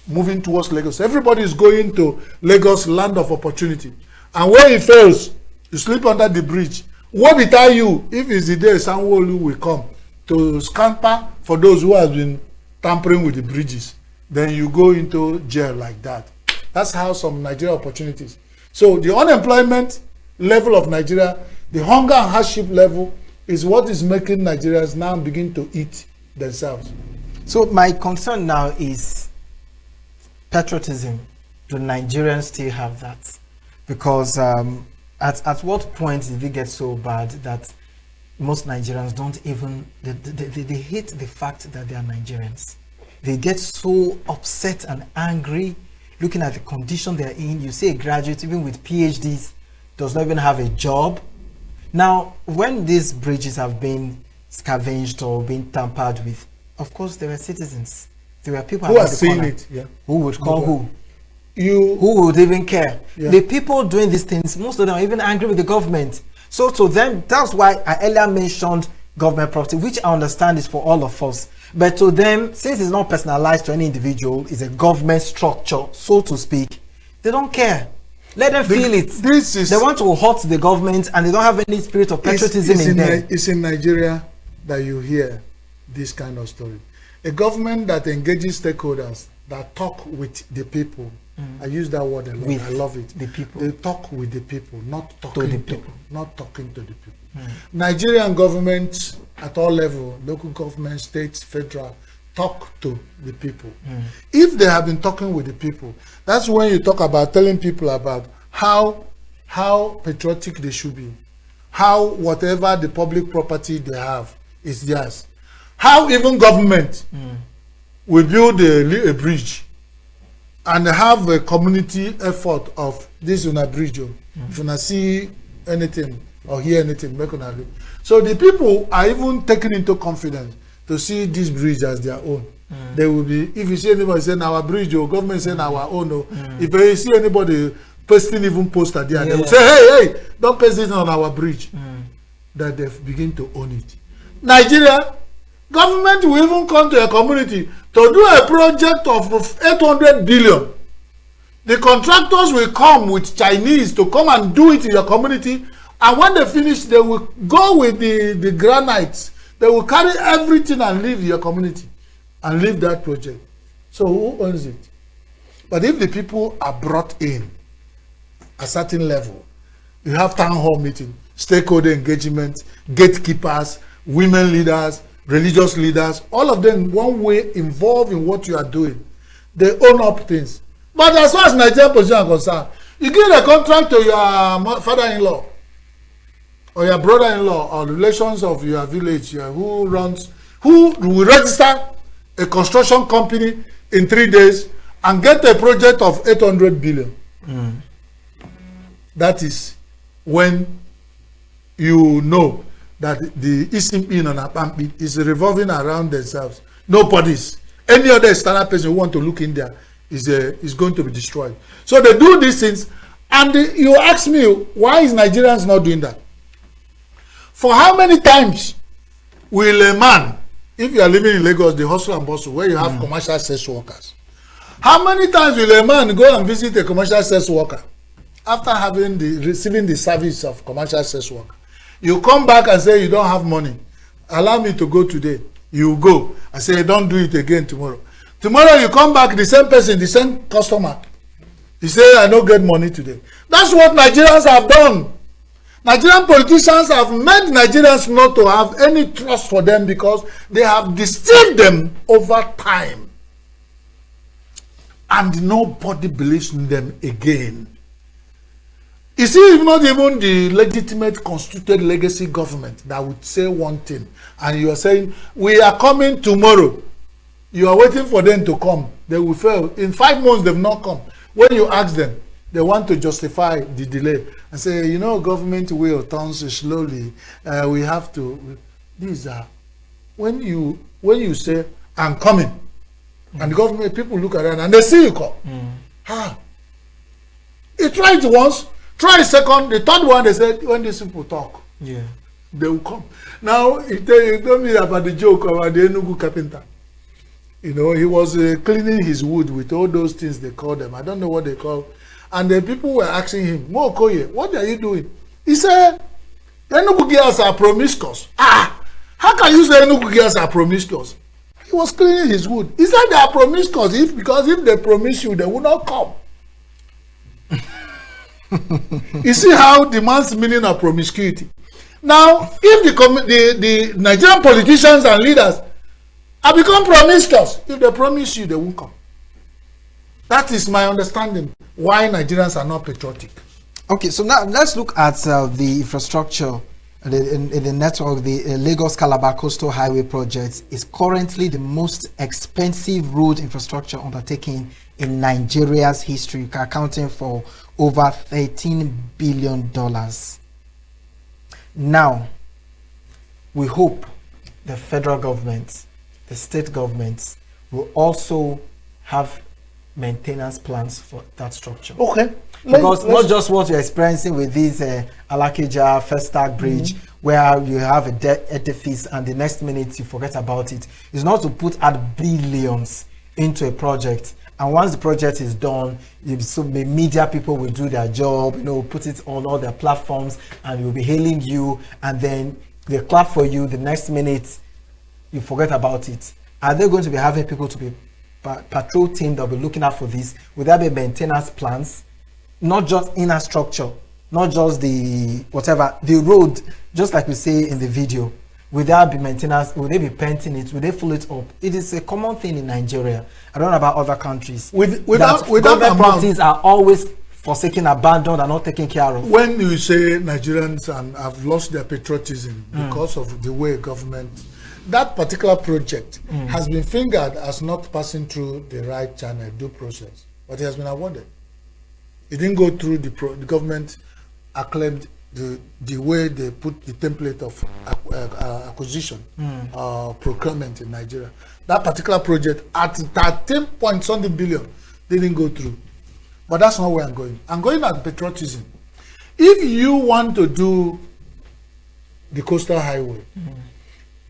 moving towards Lagos. Everybody is going to Lagos, land of opportunity. And when it fails, you sleep under the bridge. What will tell you if it's the day Sanwo-Olu will come to scamper for those who have been tampering with the bridges? Then you go into jail like that. That's how some Nigeria opportunities. So the unemployment level of Nigeria, the hunger and hardship level is what is making Nigerians now begin to eat themselves. So my concern now is patriotism. Do Nigerians still have that? Because at what point did it get so bad that most Nigerians don't even, they hate the fact that they are Nigerians. They get so upset and angry looking at the condition they're in. You see a graduate, even with PhDs, does not even have a job. Now, when these bridges have been scavenged or been tampered with, of course, there were citizens. There were people who are seeing it. Yeah. Who would call who? You. Who would even care? Yeah. The people doing these things, most of them are even angry with the government. So to them, that's why I earlier mentioned government property, which I understand is for all of us. But to them, since it's not personalized to any individual, it's a government structure, so to speak, they don't care. Let them feel it. They want to hurt the government and they don't have any spirit of patriotism in them. It's in Nigeria that you hear this kind of story. A government that engages stakeholders, that talk with the people. I use that word a lot. I love it. The people. They talk with the people, not talking to the people. Not talking to the people. Nigerian government at all levels, local government, states, federal, talk to the people. If they have been talking with the people, that's when you talk about telling people about how patriotic they should be, how whatever the public property they have is theirs. How even government will build a bridge and have a community effort of this on a bridge. If you see anything or hear anything, make on a do. So the people are even taken into confidence to see this bridge as their own. They will be, if you see anybody saying our bridge or government saying our own, if you see anybody posting even poster there, they will say, hey, don't paste it on our bridge. That they begin to own it. Nigeria, government will even come to a community to do a project of 800 billion. The contractors will come with Chinese to come and do it in your community, and when they finish, they will go with the granites. They will carry everything and leave your community and leave that project. So who owns it? But if the people are brought in a certain level, you have town hall meeting, stakeholder engagement, gatekeepers, women leaders, religious leaders, all of them one way involved in what you are doing. They own up things. But as far as Nigerian position is concerned, you give a contract to your father-in-law or your brother-in-law or relations of your village who will register a construction company in 3 days and get a project of 800 billion. That is when you know that the Isimpin and Apampi is revolving around themselves. Nobody's. Any other external person who want to look in there is going to be destroyed. So they do these things, and you ask me, why is Nigerians not doing that? For how many times will a man, if you are living in Lagos, the hustle and bustle, where you have commercial sex workers, how many times will a man go and visit a commercial sex worker after receiving the service of commercial sex worker? You come back and say you don't have money. Allow me to go today. You go and say don't do it again tomorrow. Tomorrow you come back, the same person, the same customer. You say I don't get money today. That's what Nigerians have done. Nigerian politicians have made Nigerians not to have any trust for them because they have deceived them over time. And nobody believes in them again. You see, if not even the legitimate constituted legacy government that would say one thing, and you are saying, we are coming tomorrow. You are waiting for them to come. They will fail. In 5 months, they've not come. When you ask them, they want to justify the delay and say, you know, government will turn slowly. We have to. These are, when you say, I'm coming, and the government, people look around and they see you come. You try it once. Try a second, the third one, they said, when these people talk, they will come. Now, he told me about the joke about the ENUGU carpenter. You know, he was cleaning his wood with all those things they call them. I don't know what they call. And the people were asking him, Mokoye, what are you doing? He said, ENUGU girls are promiscuous. How can you say ENUGU girls are promiscuous? He was cleaning his wood. He said they are promiscuous because if they promise you, they will not come. You see how the man's meaning of promiscuity. Now, if the Nigerian politicians and leaders have become promiscuous, if they promise you, they won't come. That is my understanding why Nigerians are not patriotic. Okay, so now let's look at the infrastructure in the network. The Lagos Calabar Coastal Highway project is currently the most expensive road infrastructure undertaking in Nigeria's history, accounting for over $13 billion. Now, we hope the federal government, the state governments will also have maintenance plans for that structure. Okay. Because not just what you're experiencing with this Alakija Festac Bridge, where you have a edifice and the next minute you forget about it. It's not to put out billions into a project. And once the project is done, so the media people will do their job, you know, put it on all their platforms, and will be hailing you, and then they clap for you. The next minute, you forget about it. Are they going to be having people to be patrol team that will be looking out for this? Will there be maintenance plans? Not just inner structure, not just the whatever, the road, just like we say in the video. Will there be maintenance? Will they be painting it? Will they fill it up? It is a common thing in Nigeria. I don't know about other countries. Without government properties are always forsaken, abandoned, and not taken care of. When you say Nigerians and have lost their patriotism because of the way government, that particular project has been fingered as not passing through the right channel, due process, but it has been awarded. It didn't go through the government acclaimed the way they put the template of acquisition, procurement in Nigeria. That particular project at 13 point something billion didn't go through. But that's not where I'm going. I'm going at patriotism. If you want to do the coastal highway,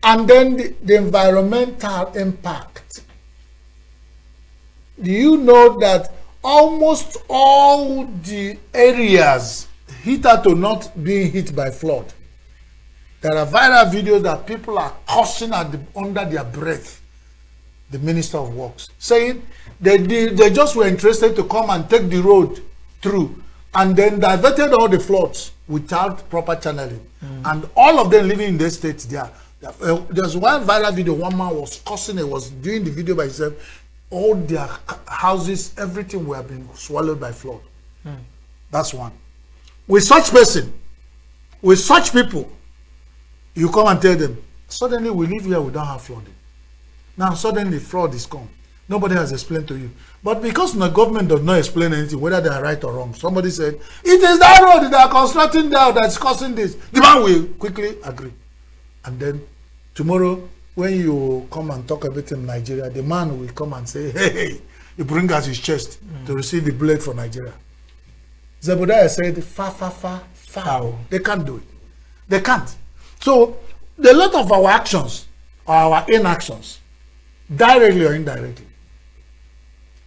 and then the environmental impact, do you know that almost all the areas hitherto not being hit by flood, there are viral videos that people are cursing under their breath the Minister of Works, saying they just were interested to come and take the road through and then diverted all the floods without proper channeling. And all of them living in the states there. There's one viral video, one man was cursing, he was doing the video by himself. All their houses, everything were being swallowed by flood. That's one. With such person, with such people, you come and tell them, suddenly we live here, we don't have flooding. Now suddenly flood is come. Nobody has explained to you. But because the government does not explain anything, whether they are right or wrong, somebody said, it is that road they are constructing there that's causing this. The man will quickly agree. And then tomorrow, when you come and talk about in Nigeria, the man will come and say, hey, he bring out his chest to receive the blade for Nigeria. Zebediah said, foul. They can't do it. They can't. So, a lot of our actions, or our inactions, directly or indirectly,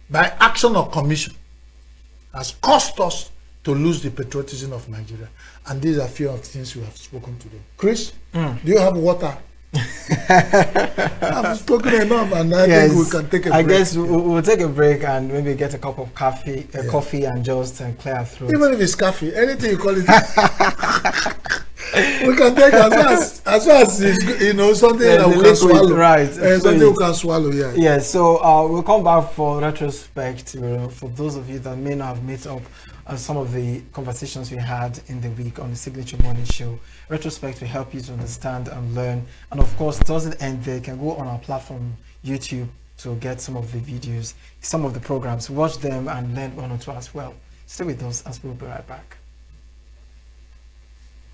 by action or commission, has cost us to lose the patriotism of Nigeria. And these are a few of the things we have spoken today. Chris, do you have water? I've spoken enough, and I think we can take a break. I guess we'll take a break and maybe get a cup of coffee, coffee, and just clear our throat. Even if it's coffee, anything you call it, we can take as far as it's, something that we can swallow. Right. Something we can swallow. Yeah. Yeah. So we'll come back for retrospect. For those of you that may not have met up some of the conversations we had in the week on the Signature Morning Show. Retrospect will help you to understand and learn. And of course, it doesn't end there. You can go on our platform, YouTube, to get some of the videos, some of the programs, watch them and learn one or two as well. Stay with us as we'll be right back.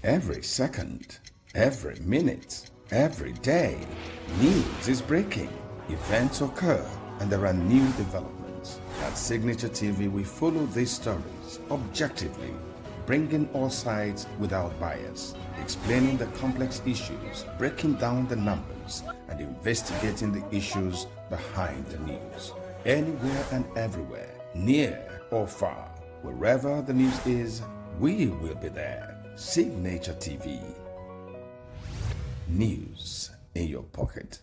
Every second, every minute, every day, news is breaking. Events occur and there are new developments. At Signature TV, we follow these stories objectively, bringing all sides without bias, explaining the complex issues, breaking down the numbers, and investigating the issues behind the news. Anywhere and everywhere, near or far, wherever the news is, we will be there. Signature TV. News in your pocket.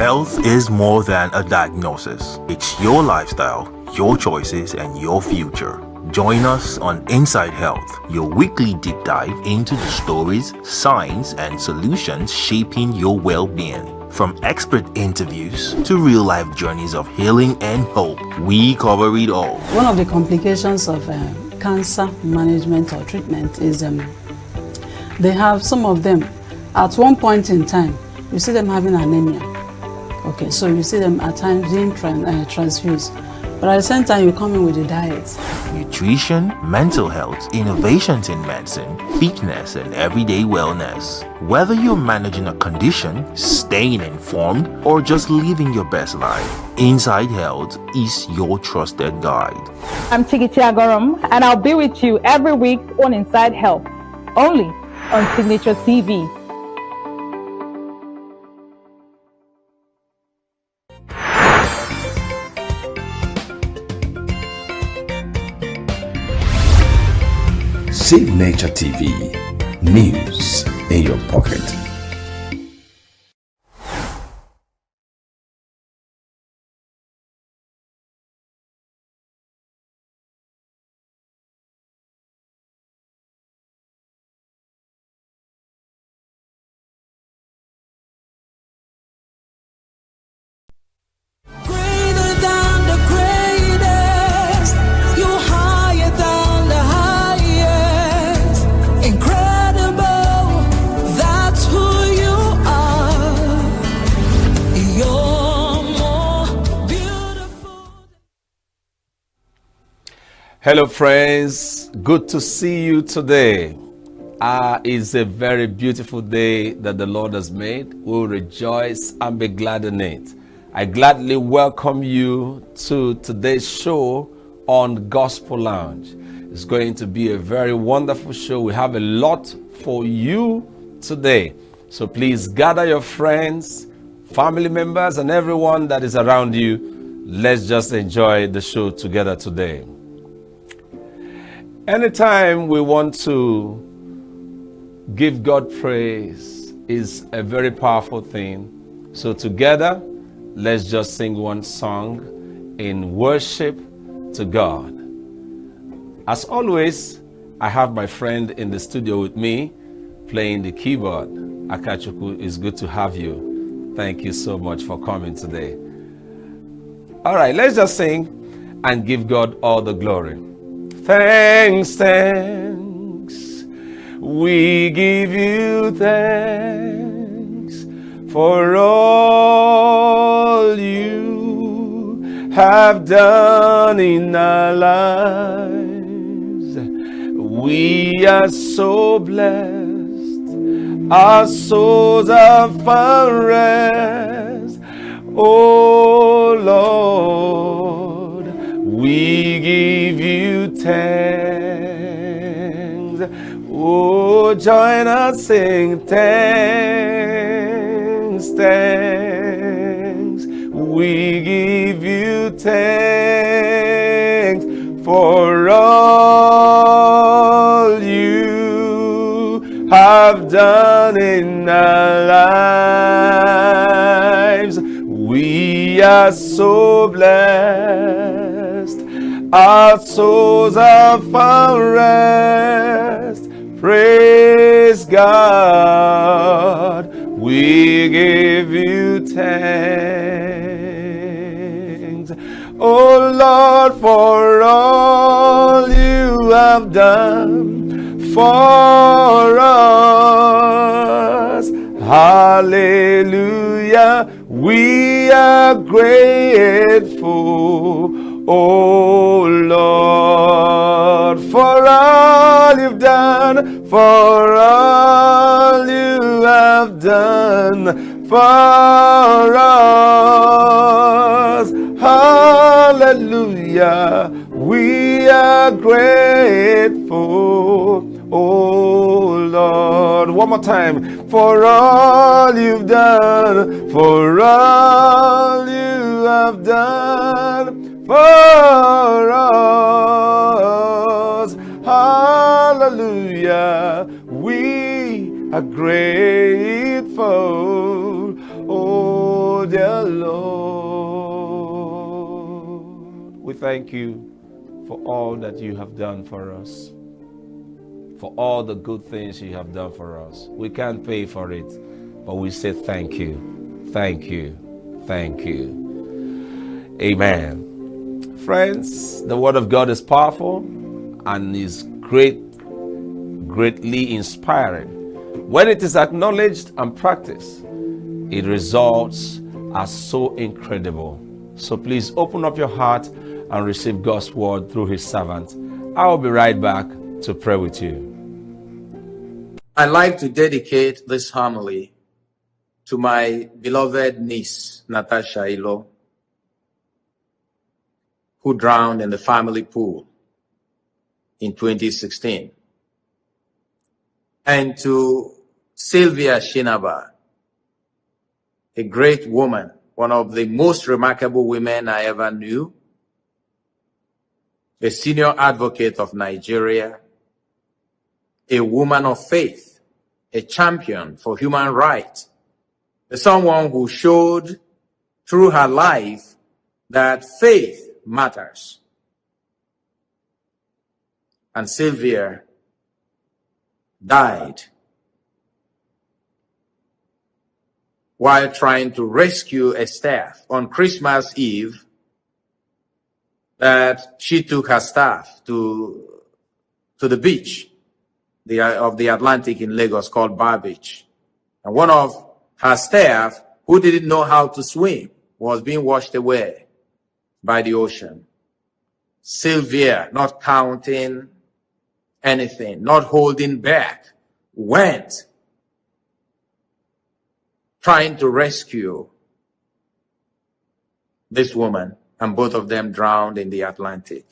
Health is more than a diagnosis. It's your lifestyle, your choices, and your future. Join us on Inside Health, your weekly deep dive into the stories, science, and solutions shaping your well-being. From expert interviews to real-life journeys of healing and hope, we cover it all. One of the complications of cancer management or treatment is they have some of them at one point in time, you see them having anemia. Okay, so you see them at times being transfused. But at the same time, you come in with a diet. Nutrition, mental health, innovations in medicine, fitness, and everyday wellness. Whether you're managing a condition, staying informed, or just living your best life, Inside Health is your trusted guide. I'm Signaturetv, and I'll be with you every week on Inside Health, only on Signaturetv. Signature TV, news in your pocket. Hello friends, good to see you today. It's a very beautiful day that the Lord has made. We'll rejoice and be glad in it. I gladly welcome you to today's show on Gospel Lounge. It's going to be a very wonderful show. We have a lot for you today. So please gather your friends, family members, and everyone that is around you. Let's just enjoy the show together today. Anytime we want to give God praise is a very powerful thing. So together, let's just sing one song in worship to God. As always, I have my friend in the studio with me playing the keyboard. Akachuku, it's good to have you. Thank you so much for coming today. All right, let's just sing and give God all the glory. Thanks, thanks, we give you thanks for all you have done in our lives. We are so blessed, our souls are found rest. Oh Lord, we give you thanks. Oh, join us, sing thanks, thanks. We give you thanks for all you have done in our lives. We are so blessed, our souls are found rest. Praise God, we give you thanks. Oh Lord, for all you have done for us. Hallelujah, we are grateful. Oh Lord, for all you've done, for all you have done for us. Hallelujah, we are grateful. Oh Lord, one more time. For all you've done, for all you have done for us. Hallelujah, we are grateful. Oh dear we thank you for all that you have done for us, for all the good things you have done for us. We can't pay for it, but we say thank you, thank you, thank you. Amen. Friends, the Word of God is powerful and is greatly inspiring. When it is acknowledged and practiced, its results are so incredible. So please open up your heart and receive God's word through His servant. I will be right back to pray with you. I'd like to dedicate this homily to my beloved niece, Natasha Ilo, who drowned in the family pool in 2016, and to Sylvia Shinaba, a great woman, one of the most remarkable women I ever knew, a senior advocate of Nigeria, a woman of faith, a champion for human rights, someone who showed through her life that faith matters. And Sylvia died while trying to rescue a staff on Christmas Eve, that she took her staff to the beach of the Atlantic in Lagos called Bar Beach. And one of her staff, who didn't know how to swim, was being washed away by the ocean. Sylvia, not counting anything, not holding back, went trying to rescue this woman, and both of them drowned in the Atlantic.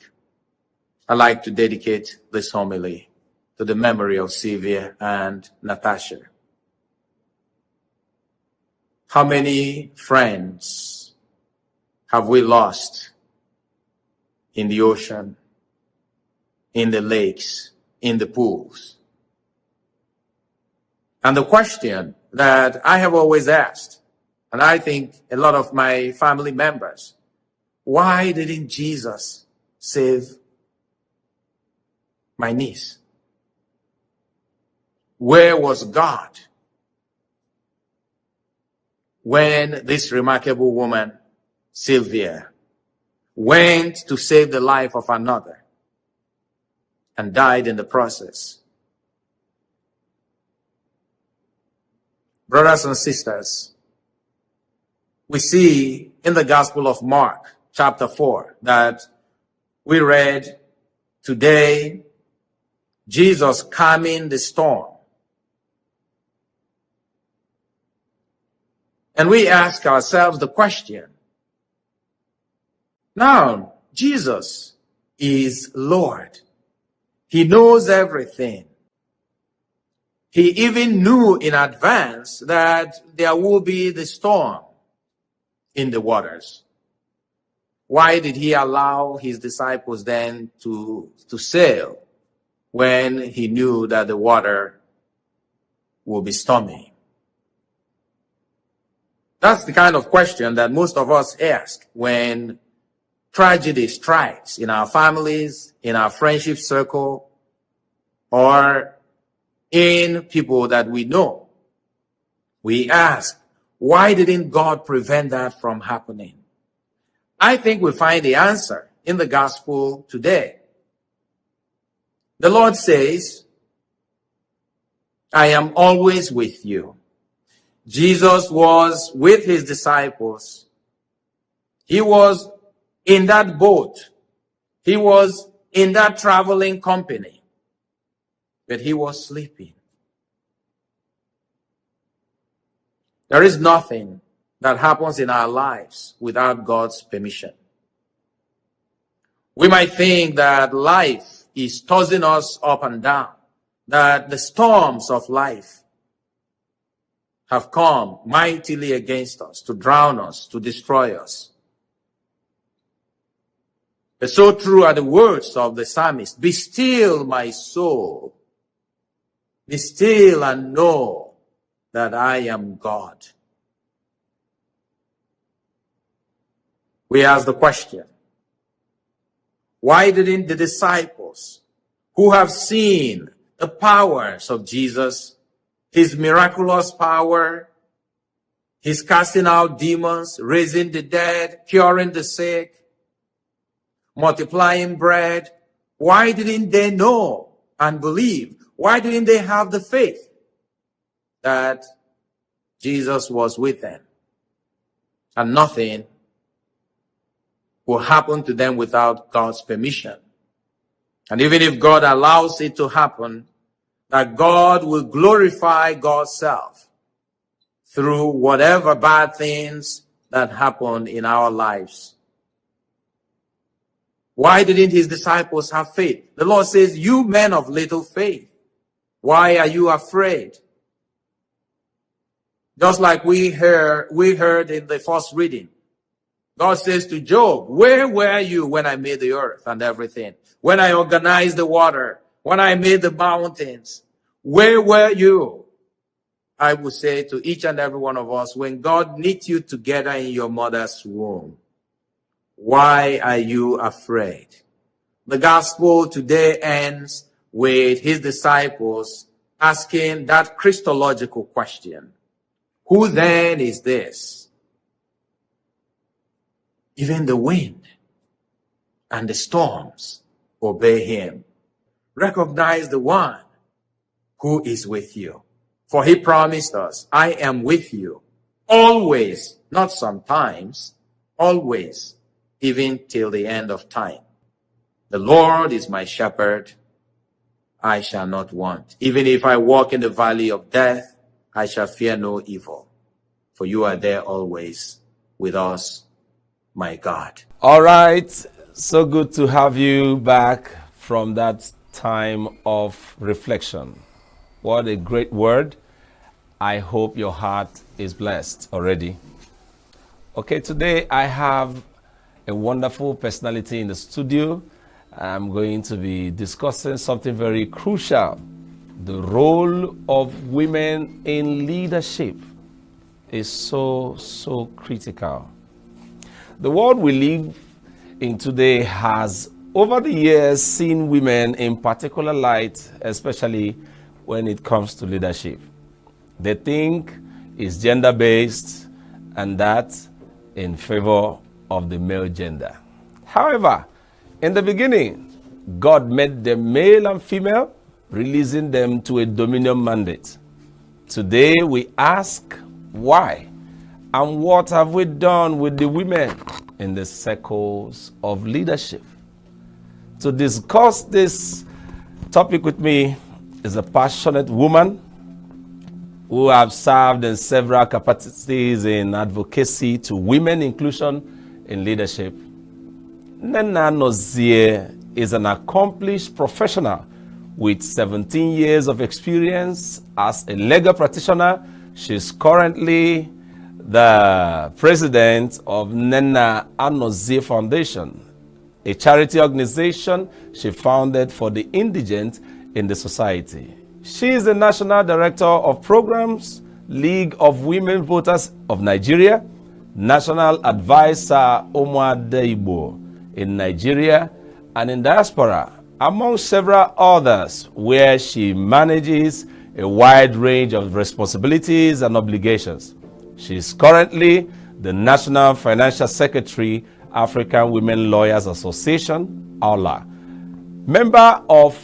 I'd like to dedicate this homily to the memory of Sylvia and Natasha. How many friends have we lost in the ocean, in the lakes, in the pools? And the question that I have always asked, and I think a lot of my family members, why didn't Jesus save my niece? Where was God when this remarkable woman, Sylvia, went to save the life of another and died in the process? Brothers and sisters, we see in the Gospel of Mark, chapter 4, that we read today, Jesus calming the storm. And we ask ourselves the question, now, Jesus is Lord. He knows everything. He even knew in advance that there will be the storm in the waters. Why did he allow his disciples then to sail when he knew that the water will be stormy? That's the kind of question that most of us ask when tragedy strikes in our families, in our friendship circle, or in people that we know. We ask, why didn't God prevent that from happening? I think we find the answer in the gospel today. The Lord says, I am always with you. Jesus was with his disciples. He was in that boat. He was in that traveling company. But he was sleeping. There is nothing that happens in our lives without God's permission. We might think that life is tossing us up and down, that the storms of life have come mightily against us to drown us, to destroy us. But so true are the words of the psalmist, be still, my soul. Be still and know that I am God. We ask the question, Why didn't the disciples who have seen the powers of Jesus, his miraculous power, his casting out demons, raising the dead, curing the sick, multiplying bread, why didn't they know and believe? Why didn't they have the faith that Jesus was with them? And nothing will happen to them without God's permission. And even if God allows it to happen, that God will glorify God's self through whatever bad things that happen in our lives. Why didn't his disciples have faith? The Lord says, you men of little faith, why are you afraid? Just like we heard in the first reading. God says to Job, where were you when I made the earth and everything? When I organized the water, when I made the mountains, where were you? I would say to each and every one of us, when God knit you together in your mother's womb, why are you afraid? The gospel today ends with his disciples asking that Christological question. Who then is this? Even the wind and the storms obey him. Recognize the one who is with you. For he promised us, I am with you always, not sometimes, always, even till the end of time. The Lord is my shepherd, I shall not want. Even if I walk in the valley of death, I shall fear no evil. For you are there always with us, my God. All right. So good to have you back from that time of reflection. What a great word. I hope your heart is blessed already. Okay, today I have a wonderful personality in the studio. I'm going to be discussing something very crucial. The role of women in leadership is so critical. The world we live in today has, over the years, seen women in particular light, especially when it comes to leadership. They think it's gender-based and that in favor of the male gender. However, in the beginning, God made them male and female, releasing them to a dominion mandate. Today, we ask why and what have we done with the women in the circles of leadership. To discuss this topic with me is a passionate woman who have served in several capacities in advocacy to women inclusion in leadership. Nena Nozie is an accomplished professional with 17 years of experience as a legal practitioner. She's currently the president of Nena Anozie Foundation, a charity organization she founded for the indigent in the society. She is the National Director of Programs, League of Women Voters of Nigeria, National Advisor Omuade Igbo in Nigeria and in diaspora, among several others, where she manages a wide range of responsibilities and obligations. She is currently the National Financial Secretary, African Women Lawyers Association, AWLA, member of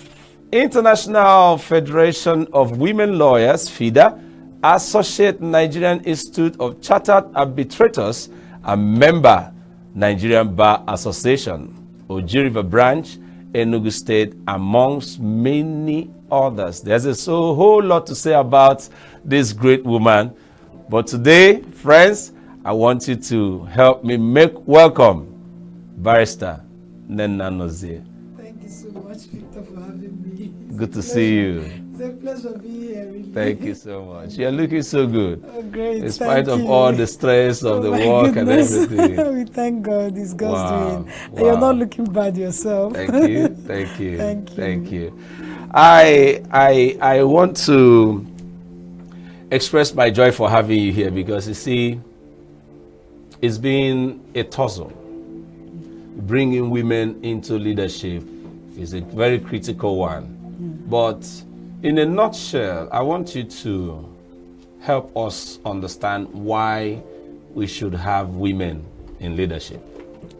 International Federation of Women Lawyers, FIDA, Associate Nigerian Institute of Chartered Arbitrators, and member Nigerian Bar Association, Oji River Branch, Enugu State, amongst many others. There's a whole lot to say about this great woman. But today, friends, I want you to help me welcome Barrister Nena Nozie. Thank you so much, Victor, for having me. Good to see you. It's a pleasure being here. Really. Thank you so much. You're looking so good. Oh, great. In spite of all the stress of the work goodness. And everything. We thank God. It's God's doing. Wow. And you're not looking bad yourself. Thank you. Thank you. Thank you. Thank you. I want to express my joy for having you here because, you see, it's been a tussle bringing women into leadership is a very critical one. But in a nutshell, I want you to help us understand why we should have women in leadership.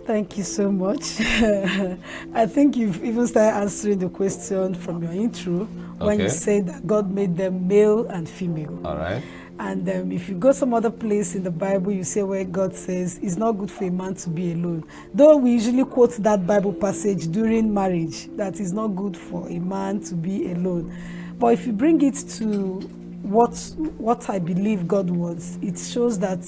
Thank you so much. I think you've even started answering the question from your intro when you said that God made them male and female. All right. And if you go some other place in the Bible, you see where God says it's not good for a man to be alone. Though we usually quote that Bible passage during marriage, that it's not good for a man to be alone. But if you bring it to what I believe God wants, it shows that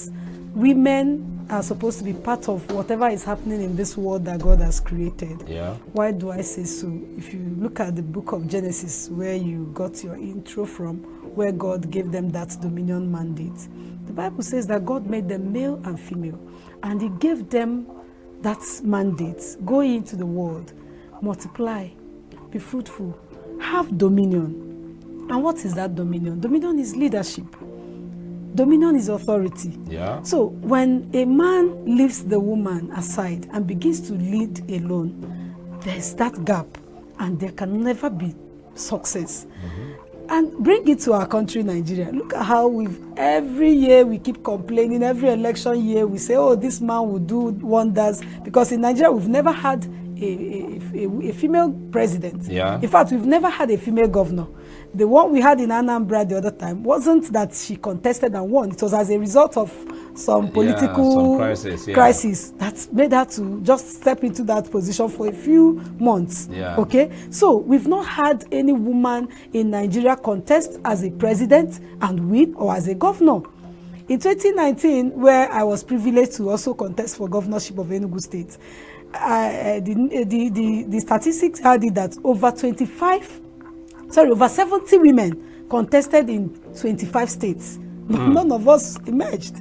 women are supposed to be part of whatever is happening in this world that God has created. Yeah. Why do I say so? If you look at the book of Genesis, where you got your intro from, where God gave them that dominion mandate, the Bible says that God made them male and female, and He gave them that mandate: go into the world, multiply, be fruitful, have dominion. And what is that dominion? Dominion is leadership. Dominion is authority. Yeah. So when a man leaves the woman aside and begins to lead alone, there's that gap, and there can never be success. And bring it to our country, Nigeria. Look at how every year we keep complaining. Every election year we say, oh, this man will do wonders. Because in Nigeria, we've never had a female president. Yeah. In fact, we've never had a female governor. The one we had in Anambra the other time wasn't that she contested and won. It was as a result of some political crisis that made her to just step into that position for a few months. Yeah. Okay, so we've not had any woman in Nigeria contest as a president and win, or as a governor. In 2019, where I was privileged to also contest for governorship of ENUGU State, the statistics had it that over 70 women contested in 25 states. None of us emerged.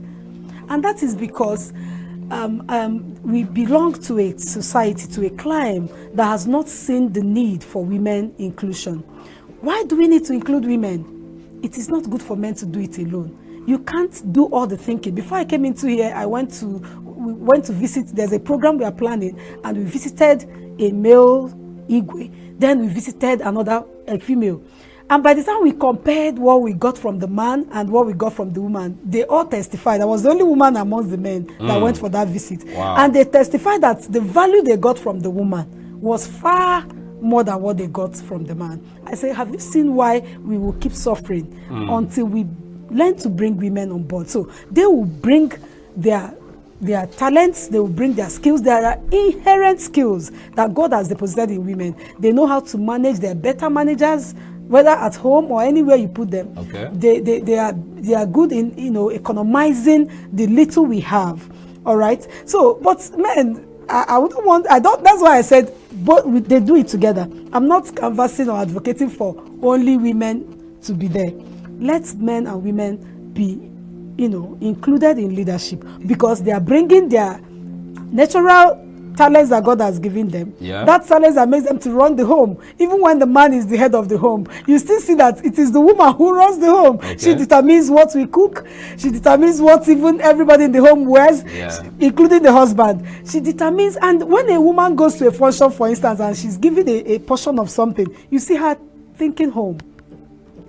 And that is because we belong to a society, to a climb that has not seen the need for women inclusion. Why do we need to include women? It is not good for men to do it alone. You can't do all the thinking. Before I came into here, we went to visit. There's a program we are planning, and we visited a male Igwe. Then we visited a female. And by the time we compared what we got from the man and what we got from the woman, they all testified. I was the only woman amongst the men that went for that visit. Wow. And they testified that the value they got from the woman was far more than what they got from the man. I say, have you seen why we will keep suffering until we learn to bring women on board? So they will bring their talents, they will bring their skills. There are inherent skills that God has deposited in women. They know how to manage. They're better managers, whether at home or anywhere you put them. Okay. They are good in economizing the little we have. All right. So, but men, that's why I said they do it together. I'm not canvassing or advocating for only women to be there. Let men and women be included in leadership, because they are bringing their natural talents that God has given them. Yeah. That talents that makes them to run the home. Even when the man is the head of the home, you still see that it is the woman who runs the home. Okay. She determines what we cook. She determines what even everybody in the home wears, including the husband. She determines, and when a woman goes to a function, for instance, and she's given a portion of something, you see her thinking home.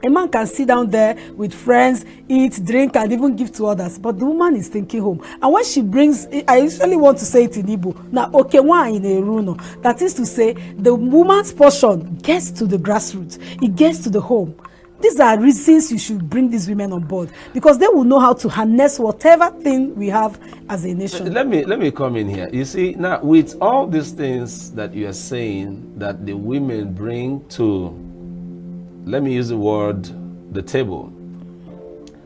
A man can sit down there with friends, eat, drink, and even give to others. But the woman is thinking home. And when she brings, I usually want to say it in Igbo, now, okay, one in a runo. That is to say, the woman's portion gets to the grassroots. It gets to the home. These are reasons you should bring these women on board, because they will know how to harness whatever thing we have as a nation. Let me come in here. You see, now with all these things that you are saying that the women bring to, let me use the word, the table,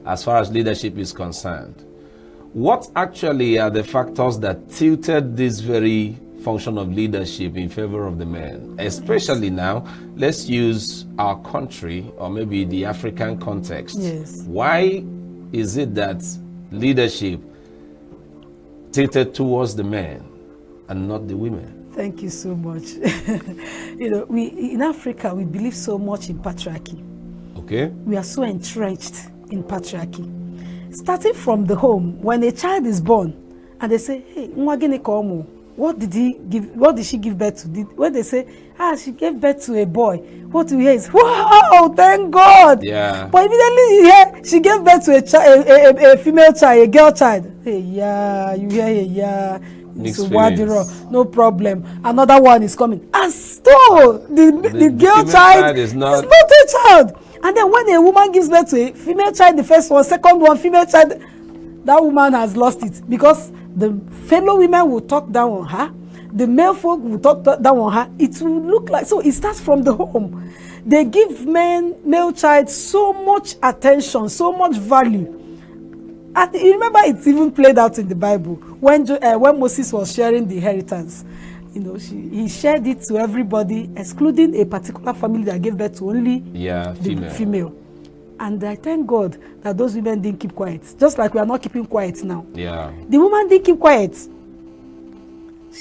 as far as leadership is concerned, what actually are the factors that tilted this very function of leadership in favor of the men? Especially now, let's use our country, or maybe the African context. Yes. Why is it that leadership tilted towards the men and not the women? Thank you so much. We in Africa, we believe so much in patriarchy. Okay. We are so entrenched in patriarchy. Starting from the home, when a child is born, and they say, hey, what did she give birth to? When they say, she gave birth to a boy, what you hear is, wow, thank God. Yeah. But immediately you hear she gave birth to a female child, a girl child. Hey, yeah, you hear, yeah. Mixed So no problem. Another one is coming. As though the girl child is not a child. And then when a woman gives birth to a female child, the first one, second one, female child, that woman has lost it, because the fellow women will talk down on her, the male folk will talk down on her. It will look like, so it starts from the home. They give male child so much attention, so much value. And you remember it's even played out in the Bible when Moses was sharing the inheritance. He shared it to everybody, excluding a particular family that gave birth to only female. And I thank God that those women didn't keep quiet, just like we are not keeping quiet now. Yeah. The woman didn't keep quiet.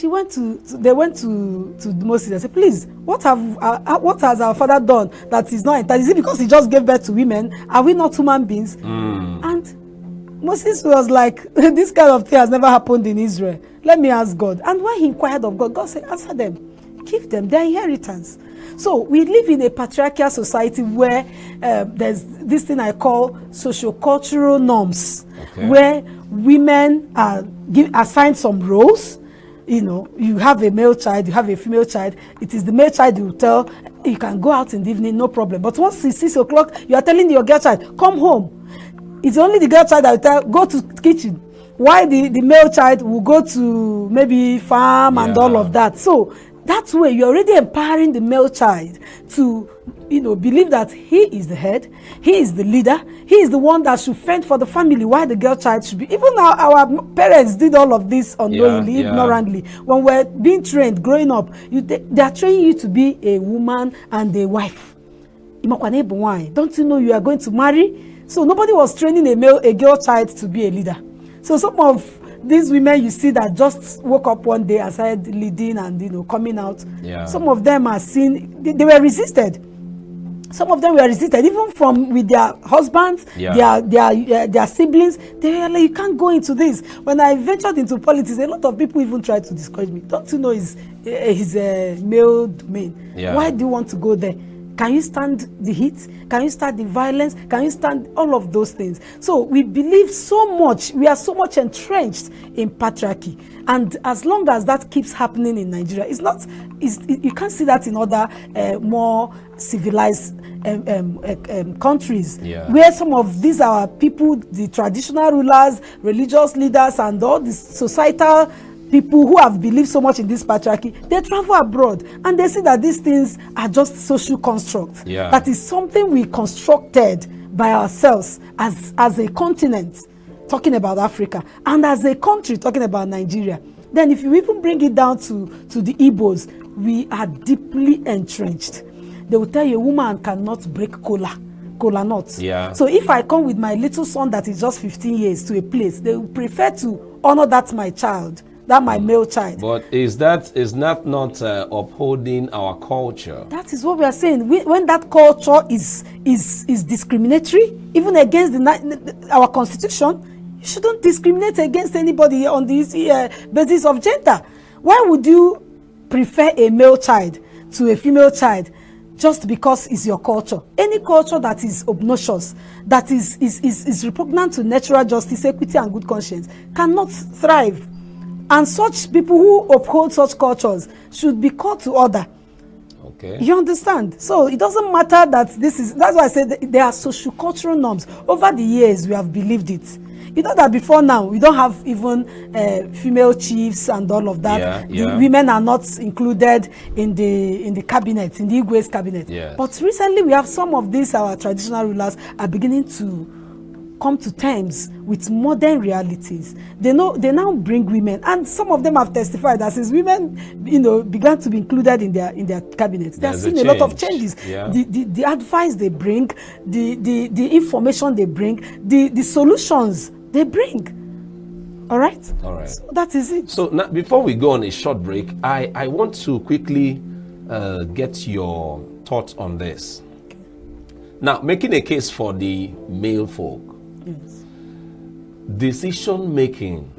They went to Moses and said, please, what has our father done that is not entitled? Is it because he just gave birth to women? Are we not human beings? And Moses was like, this kind of thing has never happened in Israel. Let me ask God. And when he inquired of God, God said, answer them. Give them their inheritance. So we live in a patriarchal society where there's this thing I call socio-cultural norms, where women are assigned some roles. You have a male child, you have a female child. It is the male child you tell, you can go out in the evening, no problem. But once it's 6 o'clock, you are telling your girl child, come home. It's only the girl child that will tell, go to kitchen. Why the male child will go to maybe farm and all of that. So that way, you're already empowering the male child to, believe that he is the head, he is the leader, he is the one that should fend for the family, while the girl child should be. Even our parents did all of this unknowingly, ignorantly. When we're being trained, growing up, they are training you to be a woman and a wife. Don't you know you are going to marry? So nobody was training a girl child to be a leader. So some of these women you see that just woke up one day and started leading and coming out. Yeah. Some of them are seen, they were resisted. Some of them were resisted even with their husbands, their siblings. They were like, you can't go into this. When I ventured into politics, a lot of people even tried to discourage me. Don't you know it's a male domain? Yeah. Why do you want to go there? Can you stand the heat? Can you stand the violence? Can you stand all of those things? So we believe so much, we are so much entrenched in patriarchy. And as long as that keeps happening in Nigeria, you can't see that in other more civilized countries, where some of these are people, the traditional rulers, religious leaders, and all the societal people who have believed so much in this patriarchy, they travel abroad and they see that these things are just social constructs. Yeah. That is something we constructed by ourselves as a continent, talking about Africa, and as a country, talking about Nigeria. Then if you even bring it down to the Igbos, we are deeply entrenched. They will tell you a woman cannot break kola nuts. Yeah. So if I come with my little son that is just 15 years to a place, they will prefer to honor that my child, that my male child. But is that not upholding our culture? That is what we are saying. When that culture is discriminatory, even against our constitution, you shouldn't discriminate against anybody on this basis of gender. Why would you prefer a male child to a female child just because it's your culture? Any culture that is obnoxious, that is repugnant to natural justice, equity, and good conscience cannot thrive. And such people who uphold such cultures should be called to order. Okay. You understand? So it doesn't matter that that's why I said there are socio-cultural norms. Over the years, we have believed it. You know that before now, we don't have even female chiefs and all of that. The women are not included in the cabinet, in the Igwe's cabinet. Yes. But recently, we have some of these, our traditional rulers are beginning to come to terms with modern realities. They now bring women, and some of them have testified that since women, began to be included in their cabinets, they are seeing a lot of changes. Yeah. The advice they bring, the information they bring, the solutions they bring. All right. So that is it. So now, before we go on a short break, I want to quickly get your thoughts on this. Okay. Now, making a case for the male folk. Yes. Decision making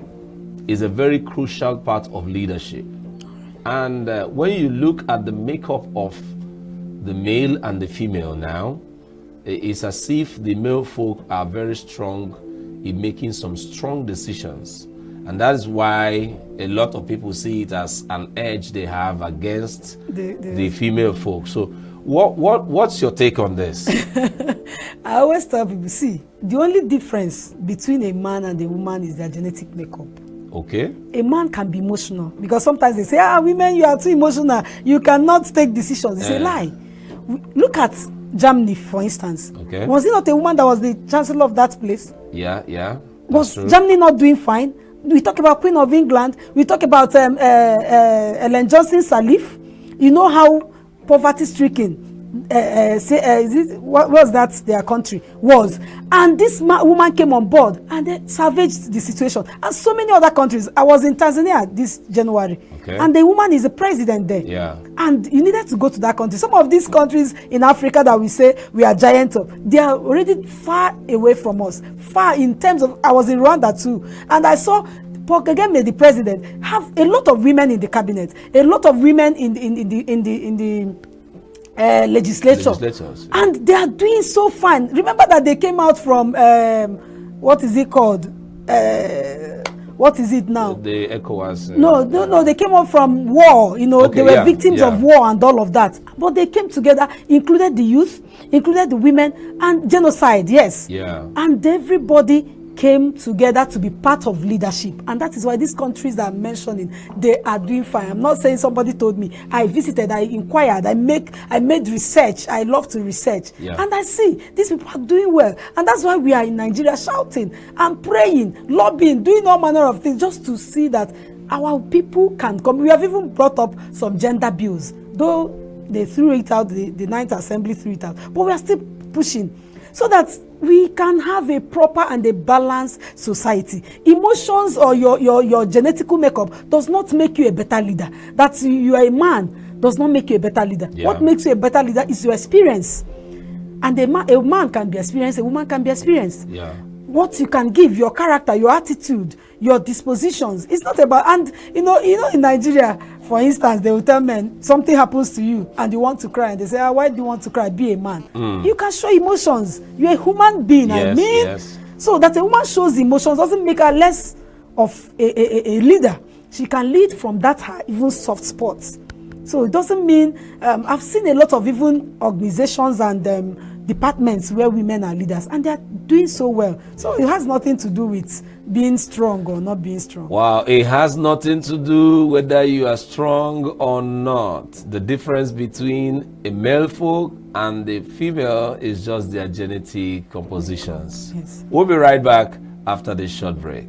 is a very crucial part of leadership. And when you look at the makeup of the male and the female now, it's as if the male folk are very strong in making some strong decisions. And that is why a lot of people see it as an edge they have against the female folk. So what's your take on this? I always tell people, see, the only difference between a man and a woman is their genetic makeup. Okay. A man can be emotional because sometimes they say, women, you are too emotional. You cannot take decisions. It's a lie. Look at Germany, for instance. Okay. Was it not a woman that was the chancellor of that place? Yeah. Was Germany not doing fine? We talk about Queen of England. We talk about Ellen Johnson Sirleaf. You know how poverty-stricken what was that their country was, and this woman came on board and they salvaged the situation. And so many other countries. I was in Tanzania this January, and the woman is the president there. Yeah. And you needed to go to that country. Some of these countries in Africa that we say we are giant of, they are already far away from us. Far in terms of, I was in Rwanda too, and I saw Paul Kagame, the president, have a lot of women in the cabinet, a lot of women in the legislators, and they are doing so fine. Remember that they came out from what is it called? What is it now? The ECOWAS. No. They came out from war. You know, they were victims of war and all of that. But they came together, included the youth, included the women, and genocide. Yes. Yeah. And everybody came together to be part of leadership, and that is why these countries that I'm mentioning, they are doing fine. I'm not saying somebody told me. I visited, I inquired, I made research. I love to research, and I see these people are doing well, and that's why we are in Nigeria shouting and praying, lobbying, doing all manner of things just to see that our people can come. We have even brought up some gender bills, though they threw it out. The Ninth Assembly threw it out, but we are still pushing so that we can have a proper and a balanced society. Emotions or your genetical makeup does not make you a better leader. That you are a man does not make you a better leader. Yeah. What makes you a better leader is your experience. And a man can be experienced, a woman can be experienced. Yeah. What you can give, your character, your attitude, your dispositions. It's not about, and you know, in Nigeria, for instance, they will tell men, something happens to you and you want to cry, and they say, why do you want to cry? Be a man. You can show emotions. You're a human being. Yes. So that a woman shows emotions doesn't make her less of a leader. She can lead from that her even soft spots. So it doesn't mean, I've seen a lot of even organizations and departments where women are leaders, and they're doing so well. So it has nothing to do with being strong or not being strong. Wow, it has nothing to do whether you are strong or not. The difference between a male folk and a female is just their genetic compositions. Yes. We'll be right back after this short break.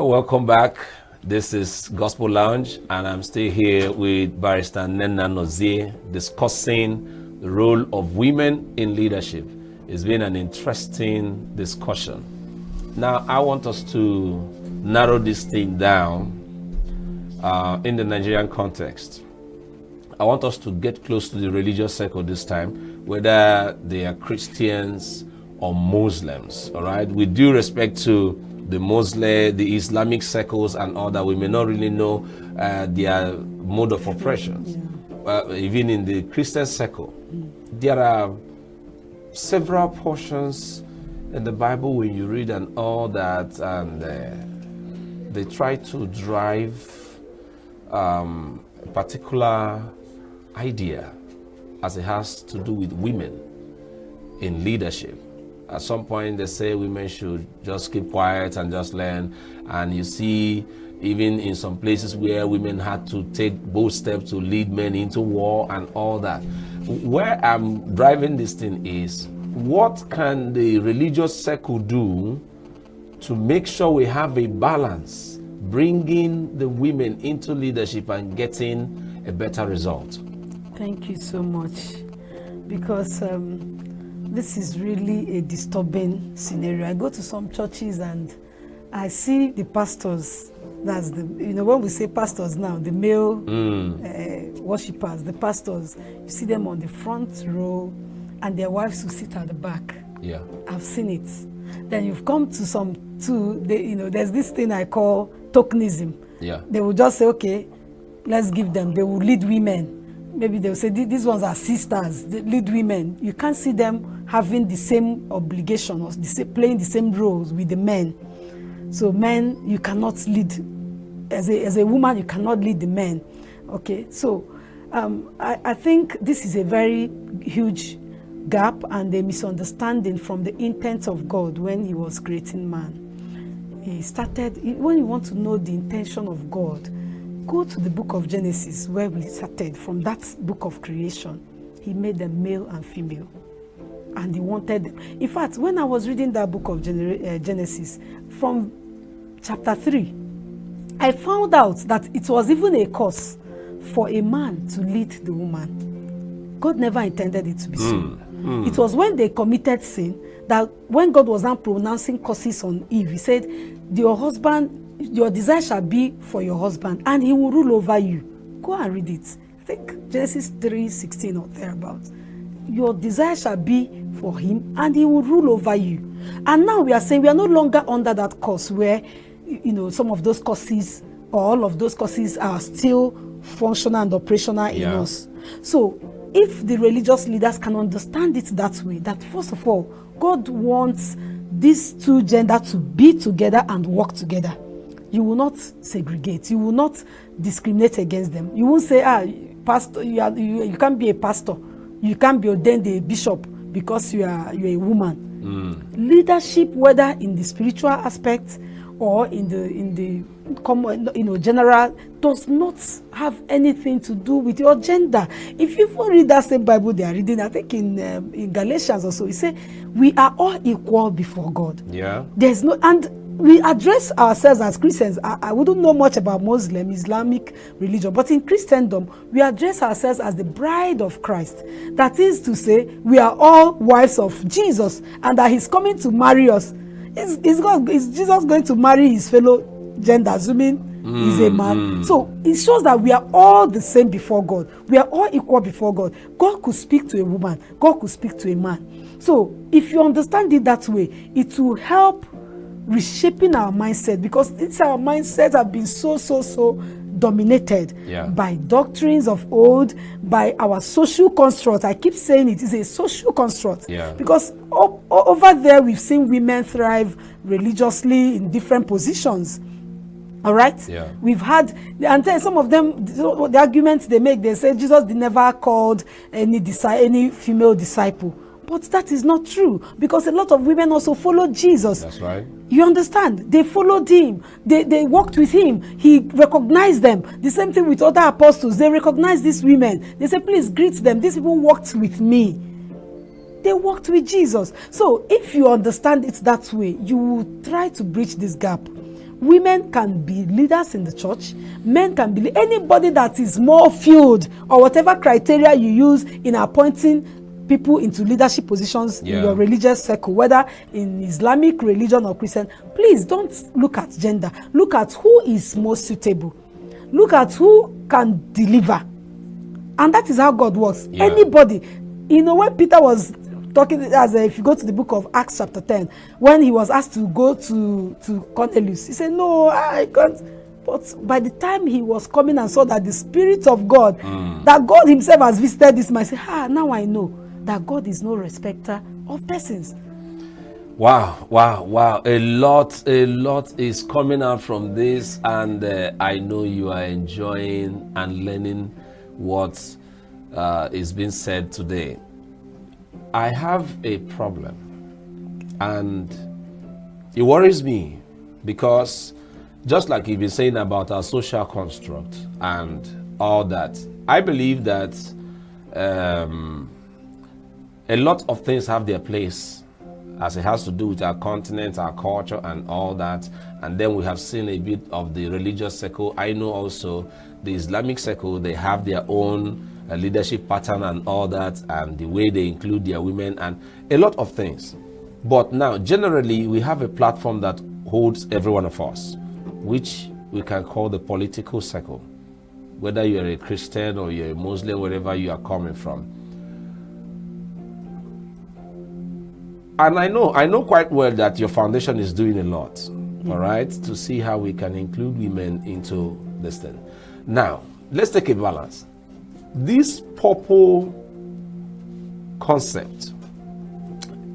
Welcome back. This is Gospel Lounge, and I'm still here with Barrister Nena Nozie discussing the role of women in leadership. It's been an interesting discussion. Now, I want us to narrow this thing down in the Nigerian context. I want us to get close to the religious circle this time, whether they are Christians or Muslims, all right? With due respect to the Muslim, the Islamic circles and all that, we may not really know their mode of oppression. Even in the Christian circle, there are several portions in the Bible when you read and all that, and they try to drive a particular idea as it has to do with women in leadership. At some point, they say women should just keep quiet and just learn. And you see, even in some places where women had to take bold steps to lead men into war and all that. Where I'm driving this thing is, what can the religious circle do to make sure we have a balance, bringing the women into leadership and getting a better result? Thank you so much, because this is really a disturbing scenario. I go to some churches and I see the pastors, that's the, when we say pastors now, the male worshippers, the pastors, you see them on the front row and their wives who sit at the back. Yeah. I've seen it. Then you've come to there's this thing I call tokenism. Yeah. They will just say, okay, let's give them, they will lead women. Maybe they'll say, these ones are sisters, they lead women. You can't see them having the same obligation or playing the same roles with the men. So men, you cannot lead, as a woman, you cannot lead the men. Okay, so I think this is a very huge gap and a misunderstanding from the intent of God when he was creating man. He started, when you want to know the intention of God, go to the book of Genesis where we started. From that book of creation, he made them male and female. And he wanted them. In fact, when I was reading that book of Genesis, from chapter 3, I found out that it was even a curse for a man to lead the woman. God never intended it to be so. It was when they committed sin that when God was now pronouncing curses on Eve, he said, your husband, your desire shall be for your husband, and he will rule over you. Go and read it. I think Genesis 3:16 or thereabouts. Your desire shall be for him, and he will rule over you. And now we are saying we are no longer under that curse where, some of those curses or all of those curses are still functional and operational in us. So if the religious leaders can understand it that way, that first of all, God wants these two genders to be together and work together. You will not segregate. You will not discriminate against them. You won't say, pastor, you can't be a pastor. You can't be ordained a bishop because you're a woman. Leadership, whether in the spiritual aspect or in the common, general, does not have anything to do with your gender. If you read that same Bible they are reading, I think in Galatians also, it says we are all equal before God. Yeah. There's no, and we address ourselves as Christians. I wouldn't know much about Muslim, Islamic religion, but in Christendom, we address ourselves as the bride of Christ. That is to say, we are all wives of Jesus, and that he's coming to marry us. Is Jesus going to marry his fellow gender, assuming he's a man? So it shows that we are all the same before God. We are all equal before God. God could speak to a woman. God could speak to a man. So if you understand it that way, it will help reshaping our mindset, because our mindsets have been so dominated by doctrines of old, by our social construct. I keep saying it is a social construct because over there we've seen women thrive religiously in different positions. All right. We've had, and then some of them, the arguments they make, they say Jesus never called any female disciple. But that is not true, because a lot of women also followed Jesus. That's right. You understand? They followed him. They walked with him. He recognized them. The same thing with other apostles. They recognized these women. They said, please greet them. These people walked with me. They walked with Jesus. So if you understand it that way, you will try to bridge this gap. Women can be leaders in the church. Men can be anybody that is more filled, or whatever criteria you use in appointing people into leadership positions in your religious circle, whether in Islamic religion or Christian. Please don't look at gender. Look at who is most suitable. Look at who can deliver. And that is how God works. Anybody. When Peter was talking, if you go to the book of Acts chapter 10, when he was asked to go to Cornelius, he said, no, I can't. But by the time he was coming and saw that the Spirit of God, that God himself has visited this man, he said, now I know that God is no respecter of persons. Wow. A lot is coming out from this, and I know you are enjoying and learning what is being said today. I have a problem. And it worries me because just like you've been saying about our social construct and all that, I believe that a lot of things have their place as it has to do with our continent, our culture and all that. And then we have seen a bit of the religious circle. I know also the Islamic circle, they have their own leadership pattern and all that, and the way they include their women and a lot of things. But now, generally, we have a platform that holds every one of us, which we can call the political circle. Whether you're a Christian or you're a Muslim, wherever you are coming from. And I know quite well that your foundation is doing a lot, all right, to see how we can include women into this thing. Now, let's take a balance. This purple concept,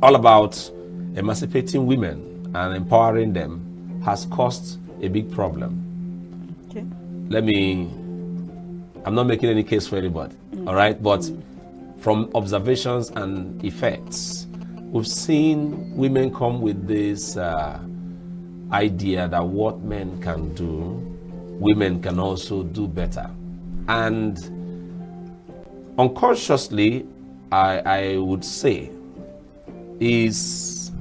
all about emancipating women and empowering them, has caused a big problem. Okay. I'm not making any case for anybody, all right, but from observations and effects, we've seen women come with this idea that what men can do, women can also do better. And unconsciously, I would say, is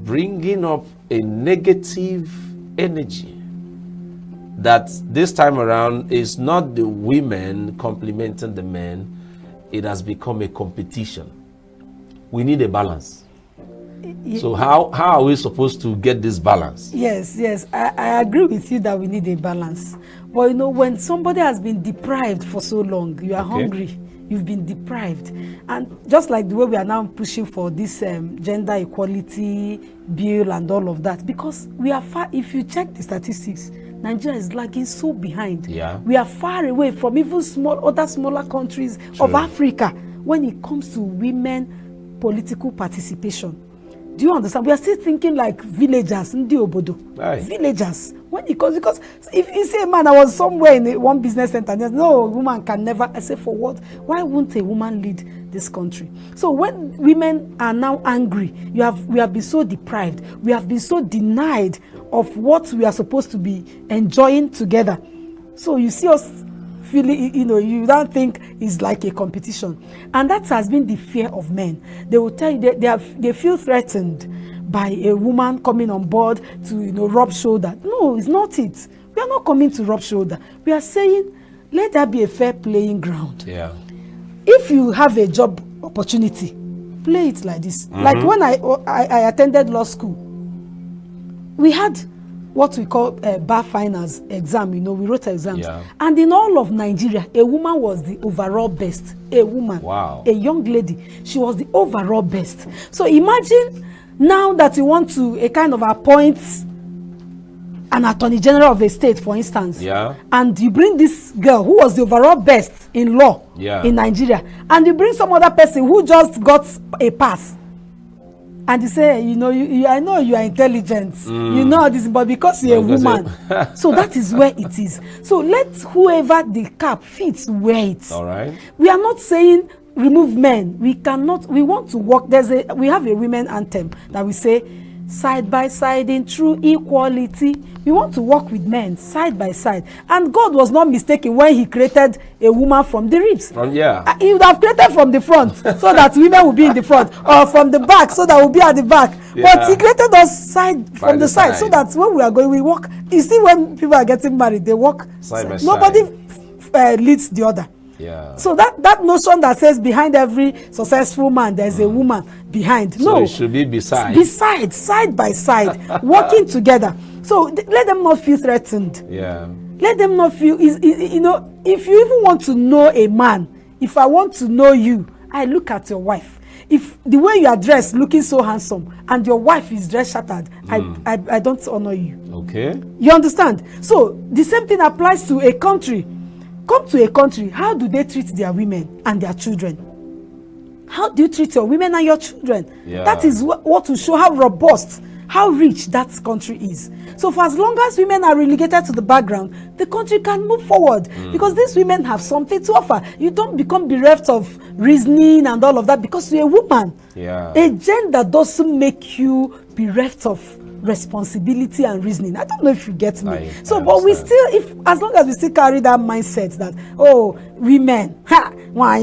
bringing up a negative energy that this time around is not the women complimenting the men. It has become a competition. We need a balance. So how are we supposed to get this balance? Yes, I agree with you that we need a balance. But when somebody has been deprived for so long, you are hungry, you've been deprived. And just like the way we are now pushing for this gender equality bill and all of that, because we are far, if you check the statistics, Nigeria is lagging so behind. Yeah. We are far away from even other smaller countries of Africa when it comes to women political participation. Do you understand? We are still thinking like villagers, ndi obodo. Villagers. When it comes, because if you say, man, I was somewhere in one business center, and no, a woman can never. I say, for what? Why won't a woman lead this country? So when women are now angry, we have been so deprived, we have been so denied of what we are supposed to be enjoying together. So you see us feeling, you don't think it's like a competition. And that has been the fear of men. They will tell you they feel threatened by a woman coming on board to rub shoulder. No, it's not it. We are not coming to rub shoulder. We are saying let there be a fair playing ground. Yeah. If you have a job opportunity, play it like this. Like when I attended law school, we had what we call bar finals exam. We wrote exams. Yeah. And in all of Nigeria, a woman was the overall best. A woman. Wow. A young lady. She was the overall best. So imagine now that you want to a kind of appoint an attorney general of a state, for instance. Yeah. And you bring this girl who was the overall best in law in Nigeria. And you bring some other person who just got a pass. And you say, I know you are intelligent, you know this, but because you're a woman, so that is where it is. So let whoever the cap fits wear it. All right. We are not saying remove men. We cannot. We want to work. We have a women anthem that we say, side by side in true equality. We want to work with men side by side. And God was not mistaken when he created a woman from the ribs. He would have created from the front so that women will be in the front, or from the back so that we'll be at the back. But he created us from the side so that when we are going, we walk. You see, when people are getting married, they walk side by Nobody leads the other. Yeah. So that notion that says behind every successful man there's a woman behind. So no, it should be beside, side by side, working together. So let them not feel threatened. Yeah. Let them not feel. If you even want to know a man, if I want to know you, I look at your wife. If the way you are dressed, looking so handsome, and your wife is dressed shattered, I don't honor you. Okay. You understand? So the same thing applies to a country. Come to a country, how do they treat their women and their children? How do you treat your women and your children? Yeah. That is what will show how robust how rich that country is. So for as long as women are relegated to the background, the country can move forward because these women have something to offer. You don't become bereft of reasoning and all of that because you're a woman. Yeah. A gender doesn't make you bereft of responsibility and reasoning. I don't know if you get me. But we still, as long as we still carry that mindset that, oh, women, why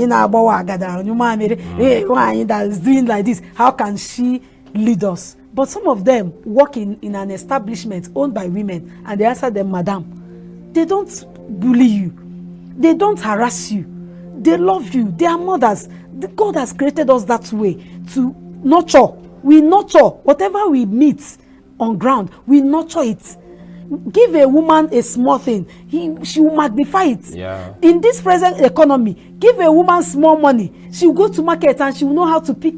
that is doing like this, how can she lead us? But some of them work in an establishment owned by women, and they answer them, madam. They don't bully you. They don't harass you. They love you. They are mothers. God has created us that way to nurture. We nurture whatever we meet on ground. We nurture it. Give a woman a small thing, she will magnify it. Yeah. In this present economy, give a woman small money, she will go to market and she will know how to pick.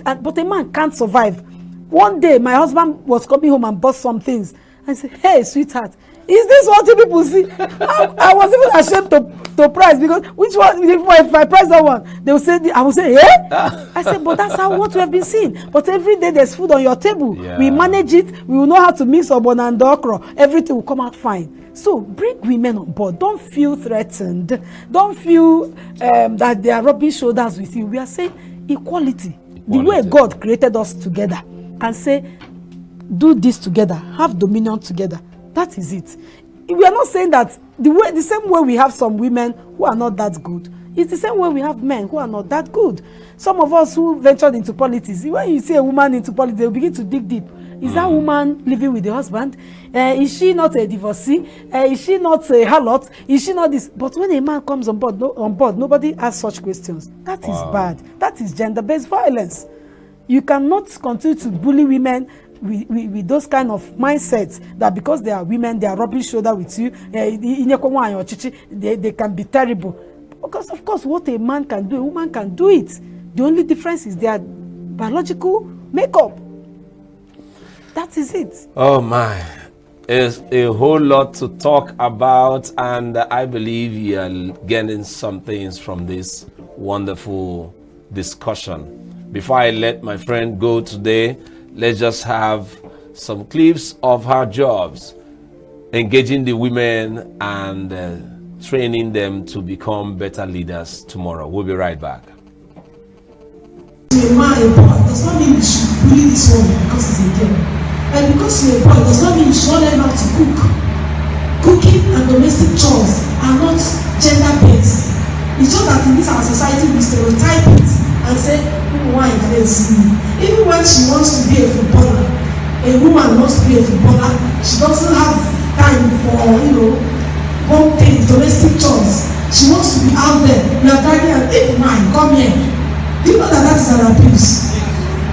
But a man can't survive. One day, my husband was coming home and bought some things. I said, hey, sweetheart, is this what you people see? I was even ashamed to price because which one, if I price that one, they will say, I will say, eh? I said, but that's what we have been seeing. But every day there's food on your table. Yeah. We manage it. We will know how to mix obon and okra. Everything will come out fine. So bring women on board. Don't feel threatened. Don't feel that they are rubbing shoulders with you. We are saying equality. The way God created us together and say, do this together, have dominion together. That is it. We are not saying that the same way we have some women who are not that good, it's the same way we have men who are not that good. Some of us who ventured into politics, when you see a woman into politics, they will begin to dig deep. Is that woman living with the husband? Is she not a divorcee? Is she not a harlot? Is she not this? But when a man comes on board, nobody asks such questions. That is bad. That is gender-based violence. You cannot continue to bully women with those kind of mindsets that because they are women, they are rubbing shoulder with you. They can be terrible. Because of course, what a man can do, a woman can do it. The only difference is their biological makeup. That is it. Oh my. There's a whole lot to talk about, and I believe you are getting some things from this wonderful discussion. Before I let my friend go today, let's just have some clips of her jobs, engaging the women and training them to become better leaders tomorrow. We'll be right back. A man, a boy, does not mean you should bully this woman because he's a girl. And because you're a boy, does not mean you should not learn how to cook. Cooking and domestic chores are not gender-based. It's just that in this our society we stereotype it and say, why can they see me? Even when she wants to be a footballer, a woman wants to be a footballer, she doesn't have time for, home things, domestic chores. She wants to be out there. You are dragging her, hey man, come here. Do you know that is an abuse?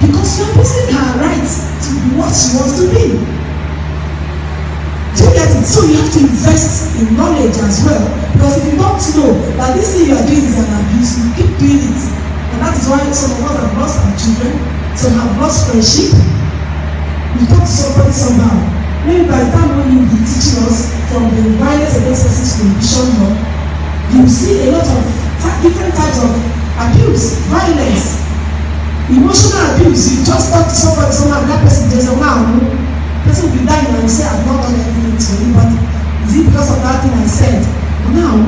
Because you are abusing her right to be what she wants to be. Do you get it? So you have to invest in knowledge as well. Because if you don't know that this thing you are doing is an abuse, you keep doing it. And that is why some of us have lost our children, some have lost friendship. We talk to somebody somehow. Maybe by the time when you be teaching us from the violence against persons prohibition law, you see a lot of different types of abuse, violence, emotional abuse. You just talk to somebody somehow, that person there's a man, person will be dying and you say, I've not done anything to anybody. Is it because of that thing I said? Now,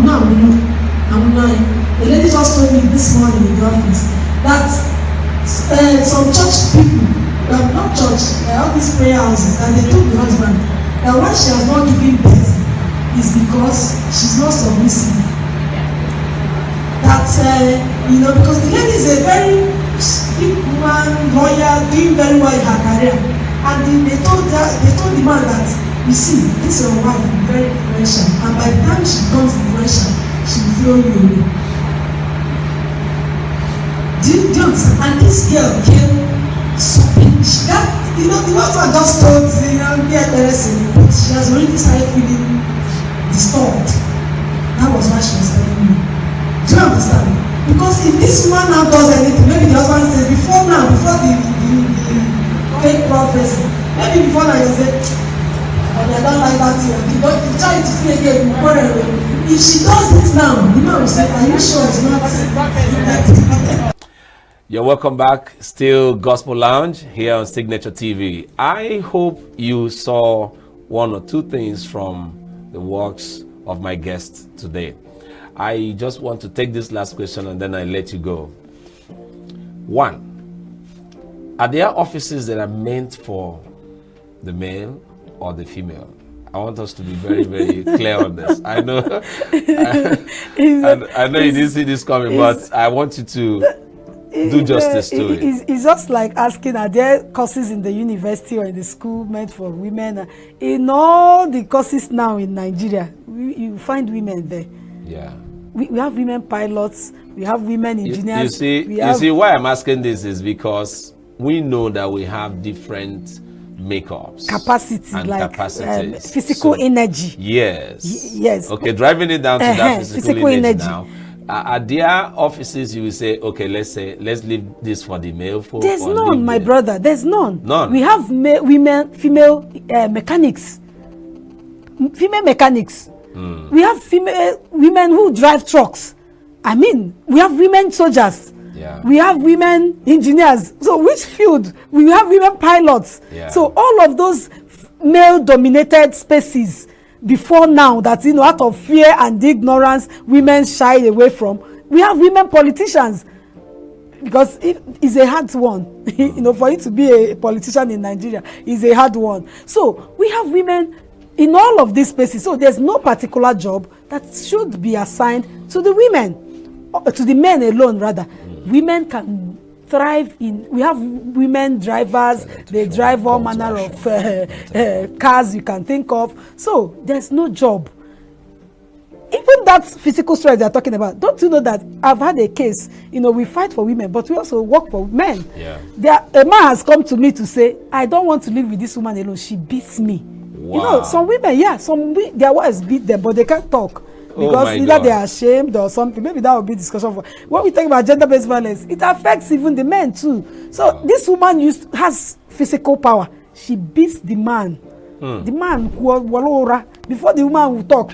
the lady just told me this morning in the office that some church people, not church, all these prayer houses, and they told the husband that why she has not given birth is because she's not submissive. That, because the lady is a very big woman, lawyer, doing very well in her career. And they told the man that, you see, this is your wife, very influential. And by the time she becomes influential, she will throw you away. Do you understand? And this girl came sobbing. The husband just told get medicine, but she has already started feeling disturbed. That was why she was telling me. Do you understand? Because if this woman now does anything, maybe the husband says, before the fake prophecy, maybe before now you say, but I don't like that thing. Because if you try to feel again, if she does it now, the man will say, are you sure it's not? You're welcome back. Still Gospel Lounge here on Signature TV. I hope you saw one or two things from the works of my guest today. I just want to take this last question and then I let you go. One, are there offices that are meant for the male or the female? I want us to be very, very clear on this. I know, I know you didn't see this coming, but I want you to do justice to it. It's just like asking, are there courses in the university or in the school meant for women? In all the courses now in Nigeria, you find women there. Yeah. We have women pilots, we have women engineers. You see, why I'm asking this is because we know that we have different makeups, capacity, and like capacities. physical energy. Yes. Yes. Okay, driving it down to that physical energy now. Are there offices you will say, okay, let's leave this for the male folk? There's none, my brother. There's none. None. We have female mechanics. Female mechanics. We have female women who drive trucks. I mean, we have women soldiers. Yeah. We have women engineers. So which field? We have women pilots. Yeah. So all of those male-dominated spaces before now that, out of fear and ignorance, women shy away from. We have women politicians. Because it's a hard one. For you to be a politician in Nigeria is a hard one. So we have women in all of these spaces. So there's no particular job that should be assigned to the women, or to the men alone rather. Women can thrive in, we have women drivers, they drive all manner of cars you can think of. So there's no job. Even that physical strength they're talking about, don't you know that I've had a case, we fight for women, but we also work for men. Yeah. A man has come to me to say, I don't want to live with this woman alone, she beats me. Wow. Some women, their wives beat them, but they can't talk. Because either they are ashamed or something. Maybe that will be discussion for when we talk about gender-based violence. It affects even the men too. So this woman has physical power. She beats the man. The man before the woman will talk,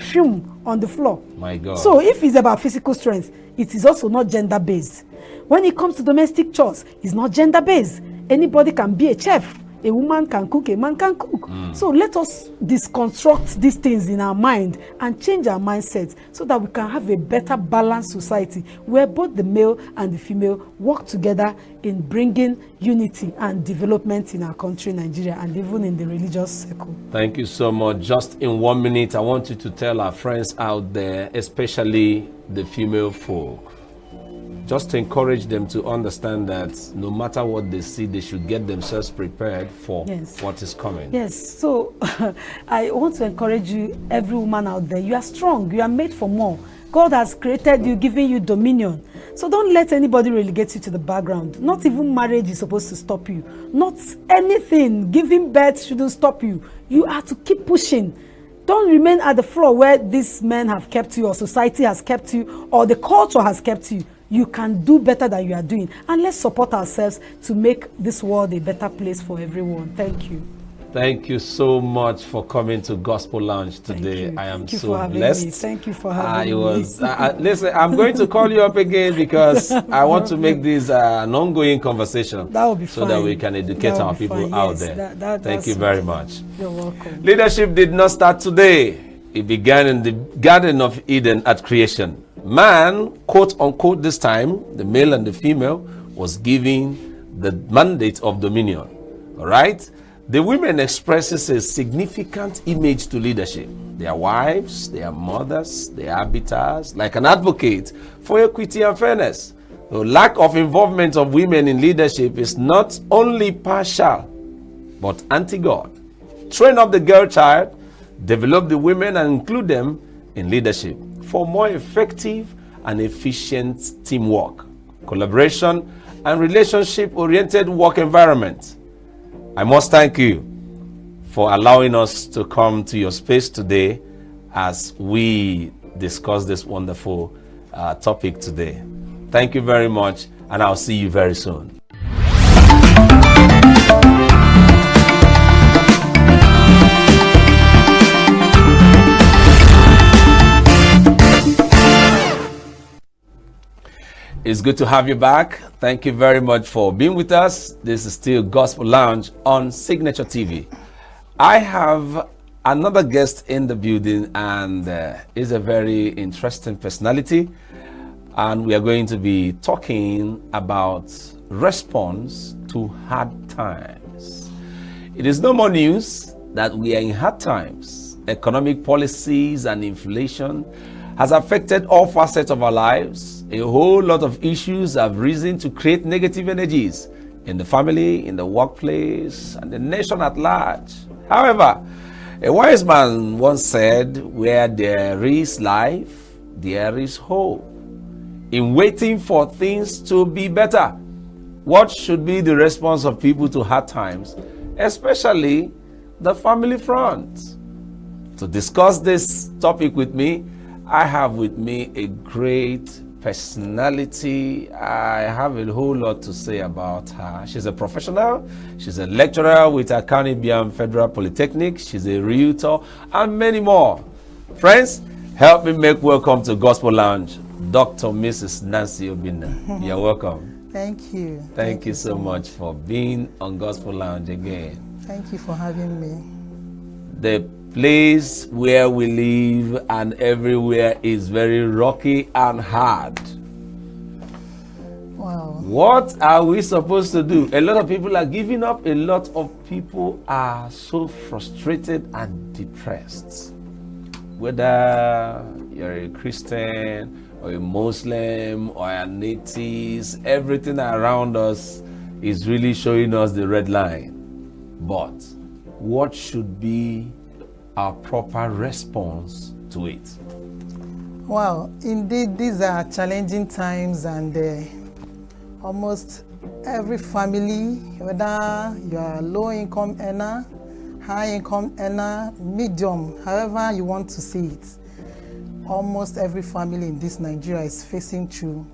on the floor. My God. So if it's about physical strength, it is also not gender-based. When it comes to domestic chores, it's not gender-based. Anybody can be a chef. A woman can cook, a man can cook. So let us deconstruct these things in our mind and change our mindset so that we can have a better balanced society where both the male and the female work together in bringing unity and development in our country, Nigeria, and even in the religious circle. Thank you so much. Just in 1 minute, I want you to tell our friends out there, especially the female folk, just to encourage them to understand that no matter what they see, they should get themselves prepared for what is coming. Yes, so I want to encourage you, every woman out there, you are strong, you are made for more. God has created you, giving you dominion. So don't let anybody relegate you to the background. Not even marriage is supposed to stop you. Not anything, giving birth shouldn't stop you. You are to keep pushing. Don't remain at the floor where these men have kept you, or society has kept you, or the culture has kept you. You can do better than you are doing. And let's support ourselves to make this world a better place for everyone. Thank you. Thank you so much for coming to Gospel Lounge today. I am so blessed. Thank you for having me. Listen, I'm going to call you up again because I want to make this an ongoing conversation. That will be so fine. that we can educate our people out there. Thank you very much. You're welcome. Leadership did not start today. It began in the Garden of Eden at creation. Man, quote unquote, this time, the male and the female, was given the mandate of dominion. All right? The women expresses a significant image to leadership. They are wives, they are mothers, they are arbiters, like an advocate for equity and fairness. The lack of involvement of women in leadership is not only partial, but anti-God. Train up the girl child, develop the women and include them in leadership for more effective and efficient teamwork, collaboration, and relationship-oriented work environment. I must thank you for allowing us to come to your space today as we discuss this wonderful topic today. Thank you very much, and I'll see you very soon. It's good to have you back. Thank you very much for being with us. This is still Gospel Lounge on Signature TV. I have another guest in the building, and is a very interesting personality. And we are going to be talking about response to hard times. It is no more news that we are in hard times. Economic policies and inflation has affected all facets of our lives. A whole lot of issues have risen to create negative energies in the family, in the workplace, and the nation at large. However, a wise man once said, where there is life, there is hope. In waiting for things to be better, what should be the response of people to hard times, especially the family front? To discuss this topic with me, I have with me a great personality. I have a whole lot to say about her. She's a professional. She's a lecturer with Akanibiam Federal Polytechnic. She's a realtor and many more. Friends, help me make welcome to Gospel Lounge, Dr. Mrs. Nancy Obinna. You're welcome. Thank you. Thank you so much for being on Gospel Lounge again. Thank you for having me. The place where we live and everywhere is very rocky and hard. Wow. What are we supposed to do? A lot of people are giving up. A lot of people are so frustrated and depressed. Whether you're a Christian or a Muslim or an atheist, everything around us is really showing us the red line. But what should be our proper response to it? Wow, indeed, these are challenging times, and almost every family, whether you are low-income earner, high-income earner, medium, however you want to see it, almost every family in this Nigeria is facing through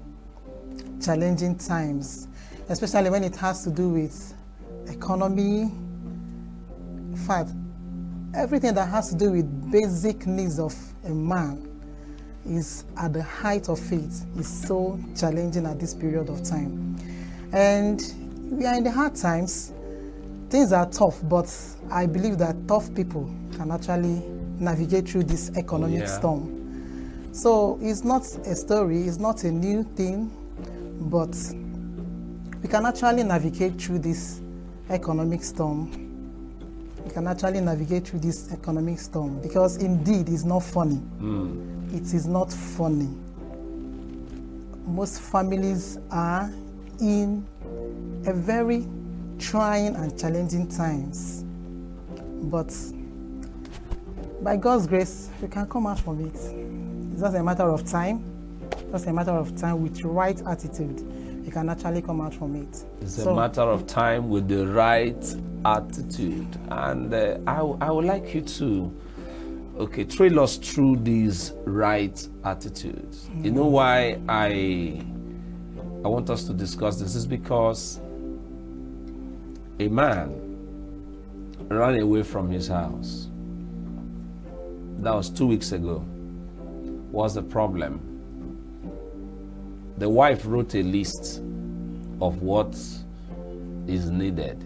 challenging times, especially when it has to do with economy. In fact, everything that has to do with basic needs of a man is at the height of it, is so challenging at this period of time. And we are in the hard times. Things are tough, but I believe that tough people can actually navigate through this economic storm. So it's not a story, it's not a new thing, but we can actually navigate through this economic storm. We can actually navigate through this economic storm because indeed it's not funny. It is not funny. Most families are in a very trying and challenging times. But by God's grace, we can come out from it. It's just a matter of time. Just a matter of time with the right attitude. You can actually come out from it. It's a matter of time with the right attitude. And I would like you to, trail us through these right attitudes. You know why I want us to discuss this is because a man ran away from his house. That was 2 weeks ago. What's the problem? The wife wrote a list of what is needed,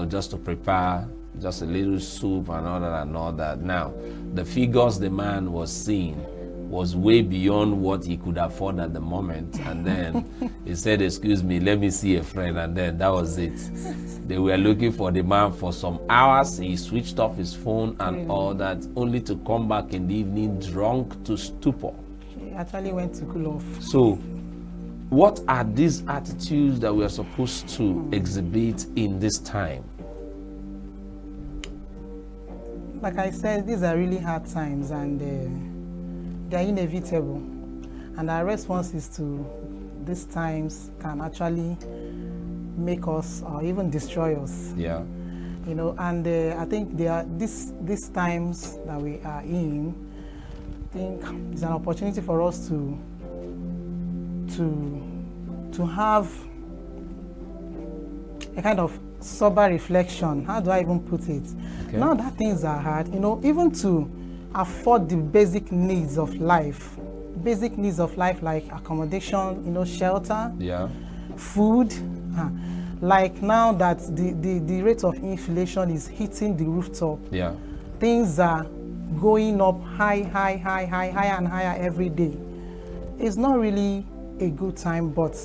just to prepare just a little soup and all that. Now, the figures the man was seeing was way beyond what he could afford at the moment. And then he said, excuse me, let me see a friend. And then that was it. They were looking for the man for some hours. He switched off his phone and all that, only to come back in the evening drunk to stupor. He actually went to cool off. So, what are these attitudes that we are supposed to exhibit in this time? Like I said, these are really hard times, and they are inevitable. And our responses to these times can actually make us or even destroy us. Yeah. And I think these times that we are in, I think it's an opportunity for us to have a kind of sober reflection. How do I even put it? Okay. Now that things are hard, even to afford the basic needs of life, basic needs of life like accommodation, shelter, Yeah. food. Like now that the rate of inflation is hitting the rooftop, Yeah. things are going up higher and higher every day. It's not really a good time, but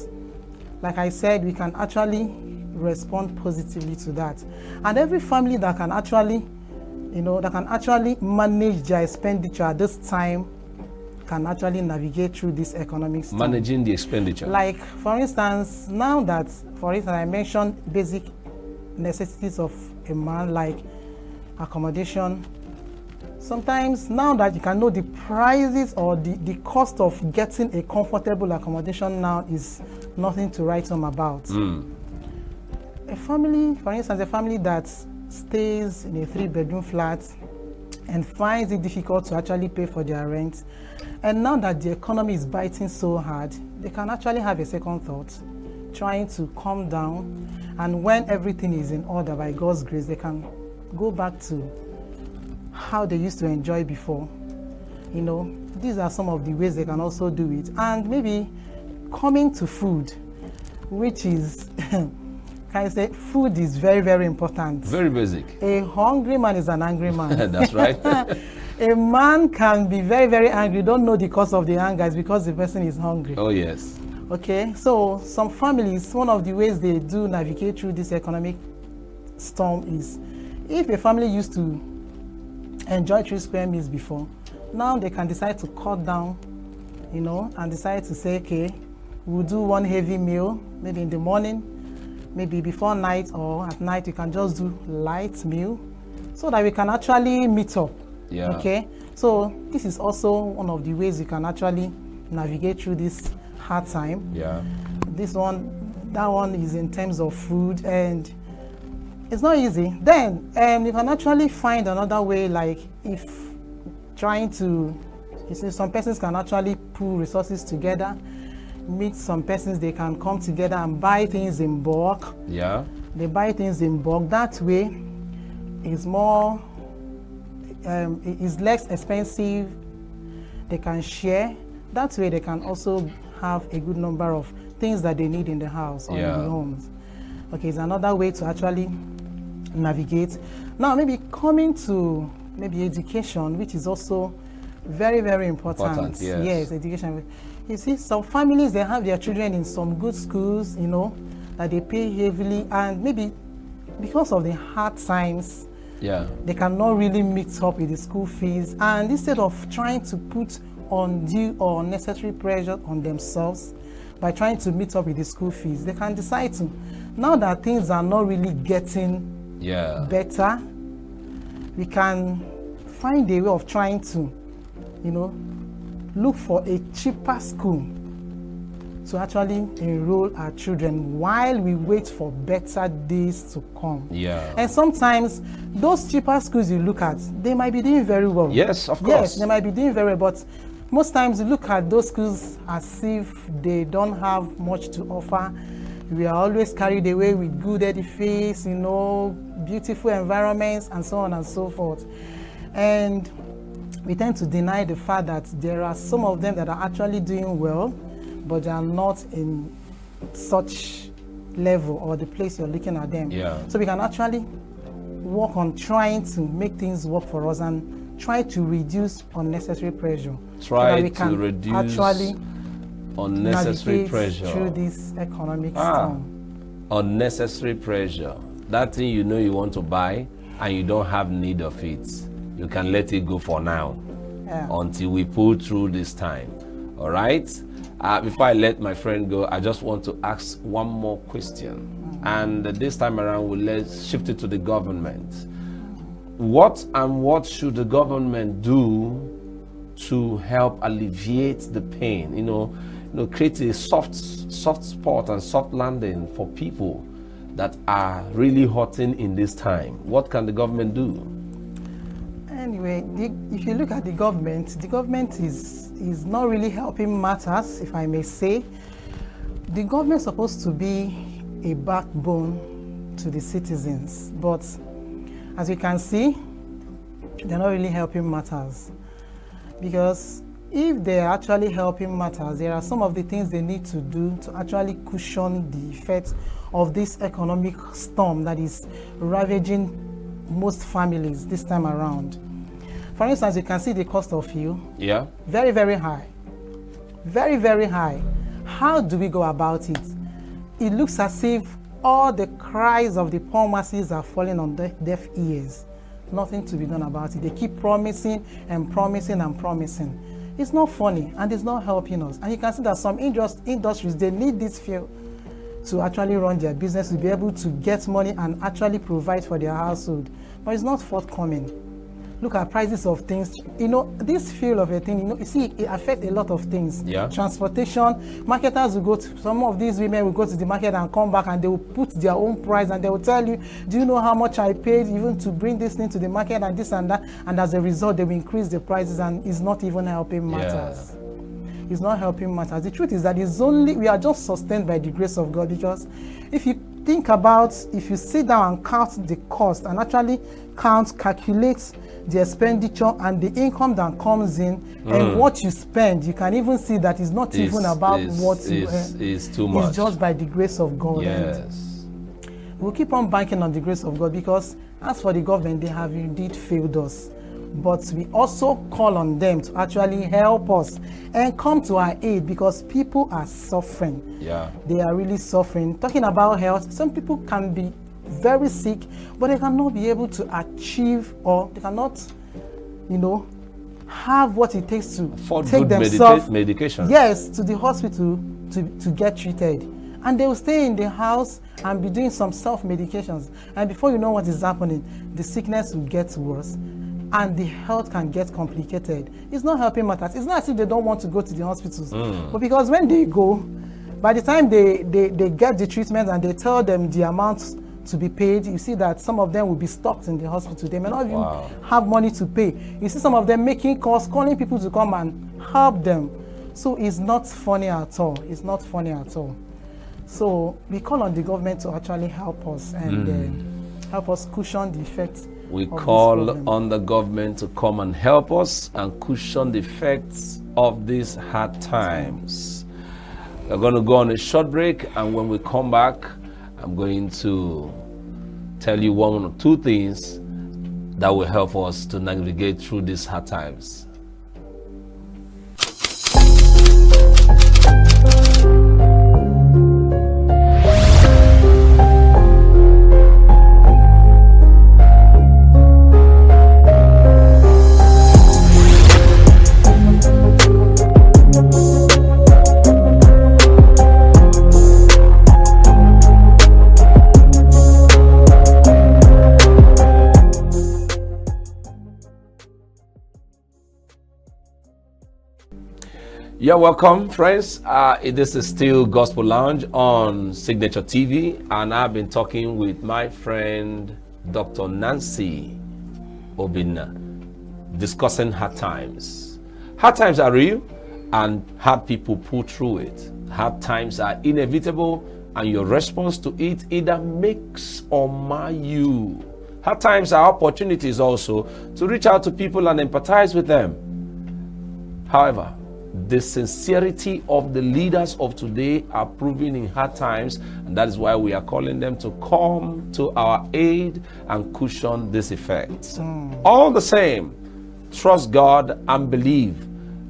like I said, we can actually respond positively to that. And every family that can actually, manage their expenditure at this time can actually navigate through this economic storm. Managing the expenditure. Like, for instance, now that, I mentioned basic necessities of a man, like accommodation. Sometimes, now that you can know the prices or the cost of getting a comfortable accommodation now is nothing to write home about. A family, for instance, a family that stays in a 3-bedroom flat and finds it difficult to actually pay for their rent, and now that the economy is biting so hard, they can actually have a second thought, trying to calm down, and when everything is in order by God's grace, they can go back to how they used to enjoy before. These are some of the ways they can also do it. And maybe coming to food, which is can I say, food is very, very important. Very basic. A hungry man is an angry man. That's right. A man can be very, very angry. Don't know the cause of the anger. It's because the person is hungry. Oh, yes. Okay, so some families, one of the ways they do navigate through this economic storm is, if a family used to enjoy 3 square meals before, now they can decide to cut down, and decide to say, okay, we'll do one heavy meal, maybe in the morning, maybe before night, or at night, you can just do light meal so that we can actually meet up. Yeah. Okay, so this is also one of the ways you can actually navigate through this hard time. Yeah. That one is in terms of food, and it's not easy. Then you can actually find another way, like if trying to, some persons can actually pool resources together. Meet some persons, they can come together and buy things in bulk. Yeah. They buy things in bulk. That way, it's more, it's less expensive. They can share. That way, they can also have a good number of things that they need in the house or in the homes. Okay, it's another way to actually navigate. Now, maybe coming to education, which is also very, very important. Yes, education. You see, some families, they have their children in some good schools, that they pay heavily, and maybe because of the hard times, they cannot really meet up with the school fees. And instead of trying to put undue or unnecessary pressure on themselves by trying to meet up with the school fees, they can decide to, now that things are not really getting better, we can find a way of trying to, look for a cheaper school to actually enroll our children while we wait for better days to come. Yeah. And sometimes those cheaper schools you look at, they might be doing very well. Yes, of course. Yes, they might be doing very well, but most times you look at those schools as if they don't have much to offer. We are always carried away with good edifice, beautiful environments, and so on and so forth. And we tend to deny the fact that there are some of them that are actually doing well, but they are not in such level or the place you're looking at them. Yeah. So we can actually work on trying to make things work for us and try to reduce unnecessary pressure. Try to reduce unnecessary pressure through this economic storm. Unnecessary pressure. That thing you want to buy and you don't have need of it, you can let it go for now until we pull through this time. All right? Before I let my friend go, I just want to ask one more question. And this time around, let's shift it to the government. What should the government do to help alleviate the pain? Create a soft spot and soft landing for people that are really hurting in this time. What can the government do? Anyway, if you look at the government is not really helping matters, if I may say. The government is supposed to be a backbone to the citizens, but as you can see, they're not really helping matters, because if they are actually helping matters, there are some of the things they need to do to actually cushion the effects of this economic storm that is ravaging most families this time around. For instance, you can see the cost of fuel. Yeah. Very, very high. Very, very high. How do we go about it? It looks as if all the cries of the poor masses are falling on deaf ears. Nothing to be done about it. They keep promising and promising and promising. It's not funny and it's not helping us. And you can see that some industries, they need this fuel to actually run their business, to be able to get money and actually provide for their household. But it's not forthcoming. Look at prices of things. You know, this field of a thing, you know, you see, it affects a lot of things. Yeah. Transportation, marketers will go to, some of these women will go to the market and come back and they will put their own price and they will tell you, do you know how much I paid even to bring this thing to the market and this and that? And as a result, they will increase the prices and it's not even helping matters. Yeah. It's not helping matters. The truth is that it's only, we are just sustained by the grace of God, because if you think about, if you sit down and count the cost and actually calculate the expenditure and the income that comes in and what you spend, you can even see that it's not even about what you earn. It's too much. It's just by the grace of God. Yes. We'll keep on banking on the grace of God, because as for the government, they have indeed failed us. But we also call on them to actually help us and come to our aid, because people are suffering. Yeah. They are really suffering. Talking about health, some people can be very sick, but they cannot be able to achieve, or they cannot, you know, have what it takes to take themselves medication. Yes, to the hospital to get treated. And they will stay in the house and be doing some self-medications. And before you know what is happening, the sickness will get worse and the health can get complicated. It's not helping matters. It's not as if they don't want to go to the hospitals. But because when they go, by the time they get the treatment and they tell them the amount to be paid, you see that some of them will be stopped in the hospital. They may not even have money to pay. You see some of them making calls, calling people to come and help them. So it's not funny at all. It's not funny at all. So we call on the government to actually help us and help us cushion the effects. We call on the government to come and help us and cushion the effects of these hard times. We're going to go on a short break, and when we come back, I'm going to tell you one or two things that will help us to navigate through these hard times. You're welcome, friends. This is still Gospel Lounge on Signature TV, and I've been talking with my friend Dr. Nancy Obinna, discussing hard times. Hard times are real, and hard people pull through it. Hard times are inevitable, and your response to it either makes or mar you. Hard times are opportunities also to reach out to people and empathize with them. However, the sincerity of the leaders of today are proving in hard times, and that is why we are calling them to come to our aid and cushion these effects. All the same, trust God and believe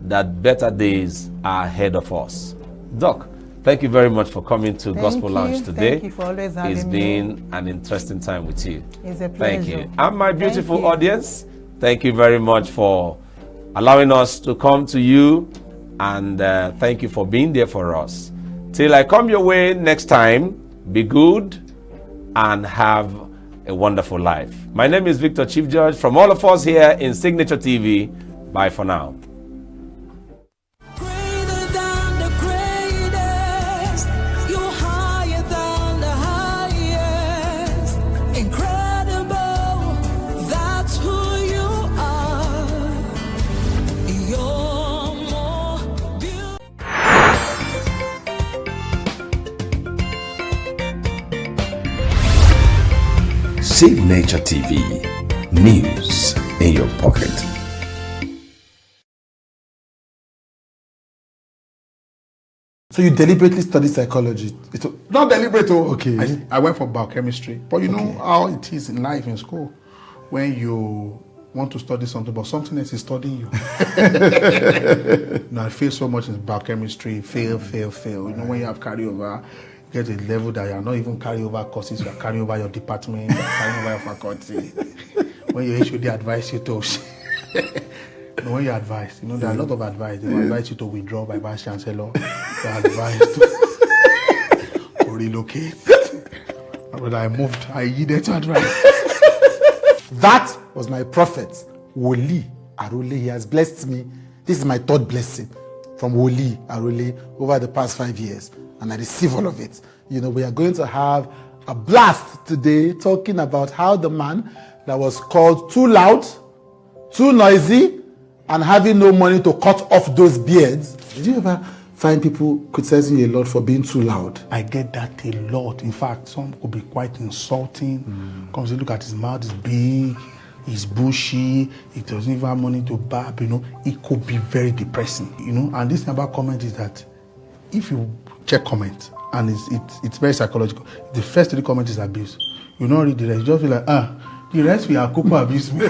that better days are ahead of us. Doc, thank you very much for coming to Gospel Lounge today. Thank you for always having me. It's been an interesting time with you. It's a pleasure. Thank you. And my beautiful audience, thank you very much for allowing us to come to you. And thank you for being there for us. Till I come your way next time, be good and have a wonderful life. My name is Victor Chief Judge. From all of us here in Signature TV, bye for now. Signature TV, news in your pocket. So you deliberately studied psychology? Not deliberate. Okay. I went for biochemistry. But you know how it is in life in school. When you want to study something, but something else is studying you. I failed so much in biochemistry. Fail. You know, when you have carryover, you get a level that you are not even carry over courses, you are carrying over your department, you are carrying over your faculty. When you HOD advise you to... when you advise, you know, there are a lot of advice. They will advise you to withdraw by vice chancellor. They advise to relocate. But I moved. I yielded to advice. That was my prophet, Woli Arole. He has blessed me. This is my third blessing from Woli Arole over the past 5 years. And I receive all of it. You know, we are going to have a blast today talking about how the man that was called too loud, too noisy, and having no money to cut off those beards. Did you ever find people criticizing you a lot for being too loud? I get that a lot. In fact, some could be quite insulting. Comes to look at his mouth is big, he's bushy, he doesn't even have money to barb, you know. It could be very depressing, you know. And this thing about comment is that if you check comment, and it's very psychological, the first 3 comments is abuse. You don't read the rest, you just feel like, the rest we are couple abuse me.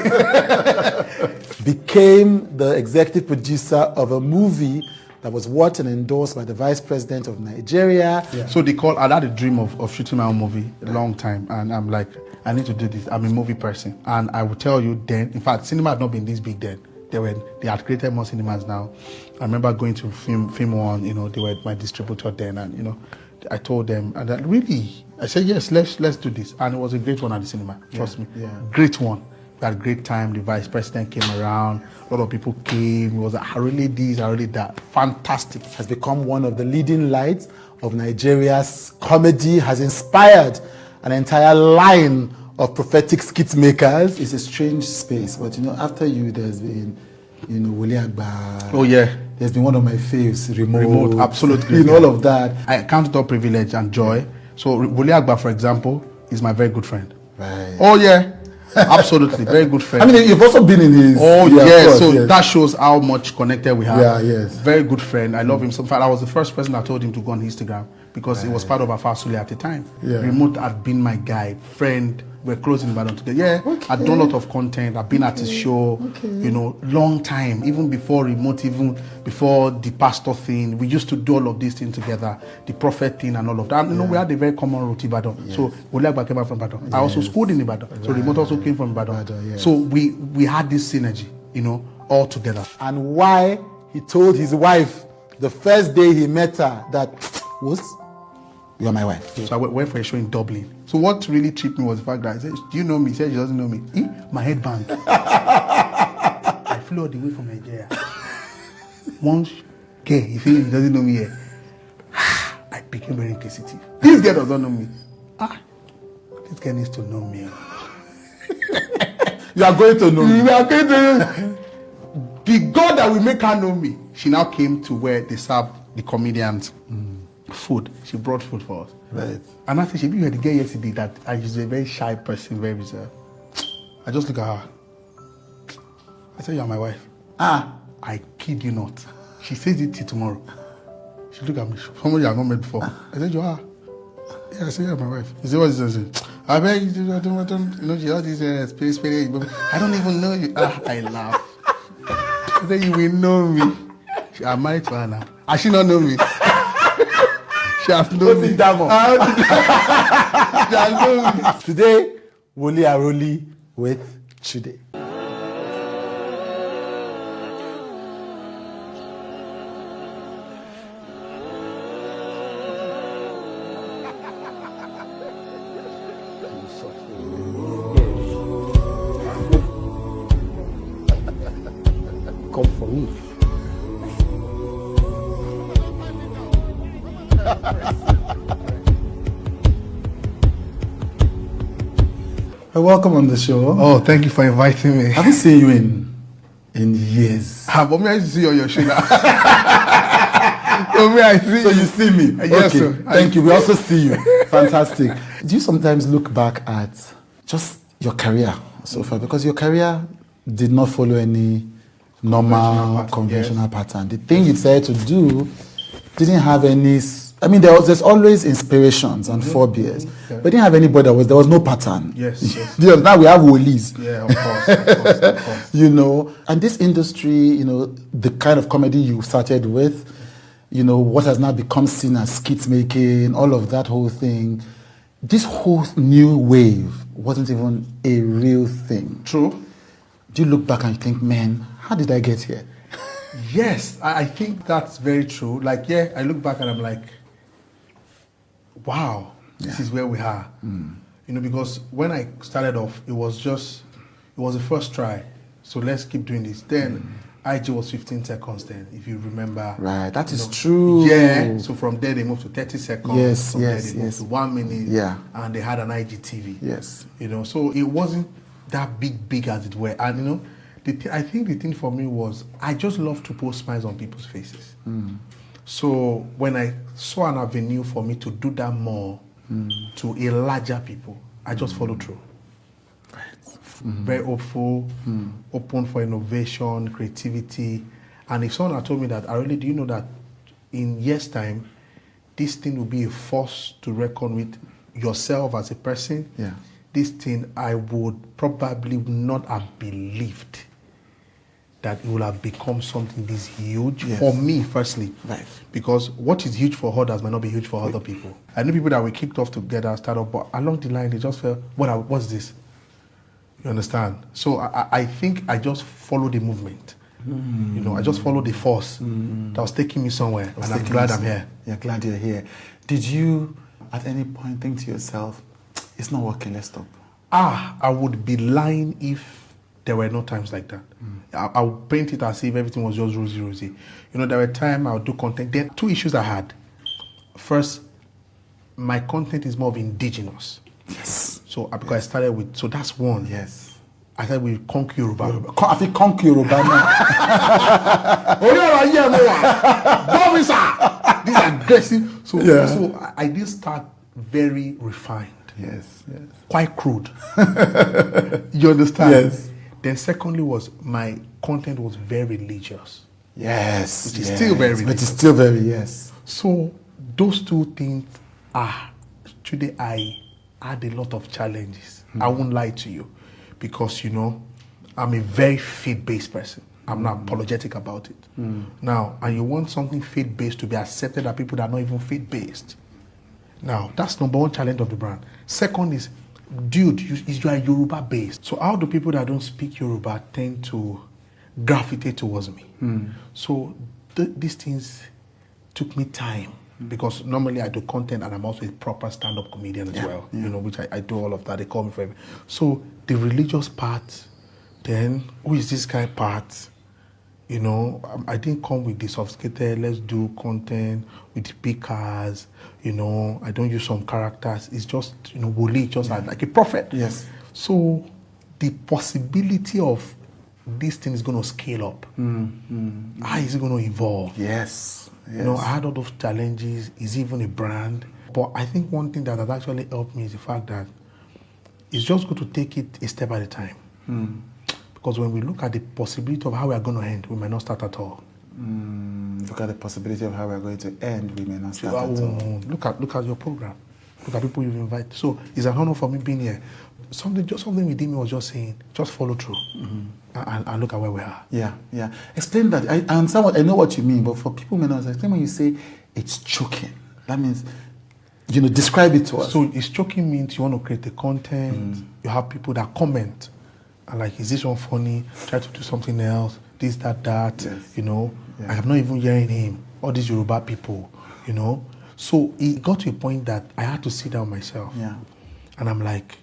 Became the executive producer of a movie that was watched and endorsed by the vice president of Nigeria. Yeah. So I had a dream of shooting my own movie a long time, and I'm like, I need to do this. I'm a movie person, and I will tell you then. In fact, cinema had not been this big then. They had created more cinemas now. I remember going to Film One. You know, they were my distributor then, and you know, I told them, and I said yes, let's do this, and it was a great one at the cinema. Trust me, great one. We had a great time. The vice president came around. A lot of people came. It was really this, really that. Fantastic. Has become one of the leading lights of Nigeria's comedy. Has inspired an entire line of prophetic skit makers. It's a strange space, but you know, after you, there's been, you know, Wole Agba. Oh yeah. There's been one of my faves, remote, absolutely. You know, all of that. I count it all privilege and joy. So Wole Agba, for example, is my very good friend. Right. Oh yeah. Absolutely, very good friend. I mean, you've also been in his... Oh, yeah, course, so yes. that shows how much connected we have. Yeah, yes. Very good friend. I love him. So, in fact, I was the first person that told him to go on Instagram because it was part of Afasule at the time. Yeah. Remote had been my guy, friend. We're close in Ibadan together. Yeah, okay. I've done a lot of content. I've been at his show, you know, long time. Even before Remote, even before the pastor thing. We used to do all of these things together. The prophet thing and all of that. And, you know, we had a very common route in Ibadan. Yes. So, Wole Agba came out from Ibadan. Yes. I also schooled in Ibadan. Right. So, Remote also came from Ibadan. Yes. So, we had this synergy, you know, all together. And why he told his wife the first day he met her that, you're my wife. So I went for a show in Dublin. So what really tripped me was the fact that I said, do you know me? He said she doesn't know me. My head banged. I flew all the way from Nigeria. Once, he said he doesn't know me yet. I became very inquisitive. This girl doesn't know me. This girl needs to know me. You are going to know me. You are going to know me. The God that will make her know me. She now came to where they serve the comedians. Food. She brought food for us. Right. And I said, she had the girl yesterday that I was a very shy person, very reserved. I just look at her. I said, you're my wife. I kid you not. She says it till tomorrow. She look at me. Somebody I've not met before. I said, you are? Yeah, I said, you're my wife. He said, what is this? I beg you, I don't, you know, she has this space. I don't even know you. I laugh. I said, you will know me. I'm married to her now. And she not know me. She has known me. Today, Wole Arole with Chude. Come for me. Welcome on the show. Oh, thank you for inviting me. I haven't seen you in years. But me, I used to see you on your show now. So you see me? Yes, okay. sir. Thank you. We also see you. Fantastic. Do you sometimes look back at just your career so far? Because your career did not follow any normal, conventional pattern. The thing you decided to do didn't have any. I mean, there's always inspirations and forebears, but didn't have anybody. There was no pattern. Yes. Now we have woolies. Yeah, of course. You know, and this industry, you know, the kind of comedy you started with, you know, what has now become seen as skit making, all of that whole thing. This whole new wave wasn't even a real thing. True. Do you look back and think, man, how did I get here? Yes, I think that's very true. Like, yeah, I look back and I'm like, wow, this is where we are. You know, because when I started off, it was the first try. So let's keep doing this. Then IG was 15 seconds then, if you remember. Right, that is true. Yeah, so from there they moved to 30 seconds. Yes, from yes, there they moved to 1 minute. Yeah. And they had an IGTV. Yes. You know, so it wasn't that big as it were. And you know, I think the thing for me was I just love to post smiles on people's faces. So when I saw an avenue for me to do that more to a larger people, I just followed through. Very hopeful, open for innovation, creativity. And if someone had told me that, do you know that in years' time, this thing will be a force to reckon with yourself as a person? Yeah. This thing, I would probably not have believed that it will have become something this huge for me, firstly. Right. Because what is huge for others might not be huge for other people. I know people that we kicked off together, started, but along the line, they just felt, what's this? You understand? So I think I just followed the movement. You know, I just followed the force that was taking me somewhere, and I'm glad I'm here. You're glad you're here. Did you, at any point, think to yourself, it's not working, let's stop? I would be lying if there were no times like that. I would paint it as if everything was just rosy. You know, there were times I would do content. There are two issues I had. First, my content is more of indigenous. Yes. So because I started with, so that's one. Yes. I started with Conk Yoruba. I think Conk Yoruba now. This is aggressive. So I did start very refined. Yes. Quite crude. You understand? Yes. Then secondly was my content was very religious. Yes. Which is still very religious. But it's still very, yes. So those two things today I had a lot of challenges. I won't lie to you. Because, you know, I'm a very faith-based person. I'm not apologetic about it. Now, and you want something faith-based to be accepted by people that are not even faith-based. Now, that's number one challenge of the brand. Second is, dude, you are Yoruba-based. So how do people that don't speak Yoruba tend to gravitate towards me? So these things took me time. Because normally I do content and I'm also a proper stand-up comedian as well. You know, which I do all of that. They call me for everything. So the religious part, then who is this guy part? You know, I didn't come with the sophisticated, let's do content with the big cars. You know, I don't use some characters. It's just, you know, Woli, just like a prophet. Yes. So the possibility of this thing is going to scale up. How is it going to evolve? Yes. You know, I had all those challenges. Is even a brand? But I think one thing that has actually helped me is the fact that it's just good to take it a step at a time. Because when we look at the possibility of how we are going to end, we might not start at all. Look at the possibility of how we are going to end, we may not start at all. Look at your program. Look at people you've invited. So it's an honor for me being here. Something within me was just saying, just follow through. And look at where we are. Yeah. Explain that. I understand I know what you mean, but for people who may not explain when you say it's choking. That means, you know, describe it to us. So it's choking means you want to create the content. You have people that comment. And like, is this one funny? Try to do something else. This, that. Yes. You know, I am not even hearing him. All these Yoruba people, you know. So it got to a point that I had to sit down myself. Yeah. And I'm like,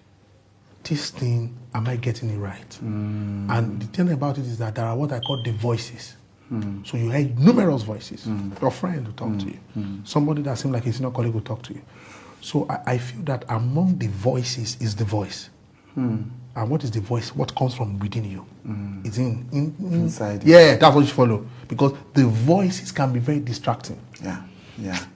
this thing, am I getting it right? And the thing about it is that there are what I call the voices. So you hear numerous voices. Your friend will talk to you. Somebody that seems like a senior colleague will talk to you. So I feel that among the voices is the voice. And what is the voice? What comes from within you? It's inside. Yeah, that's what you follow. Because the voices can be very distracting. Yeah.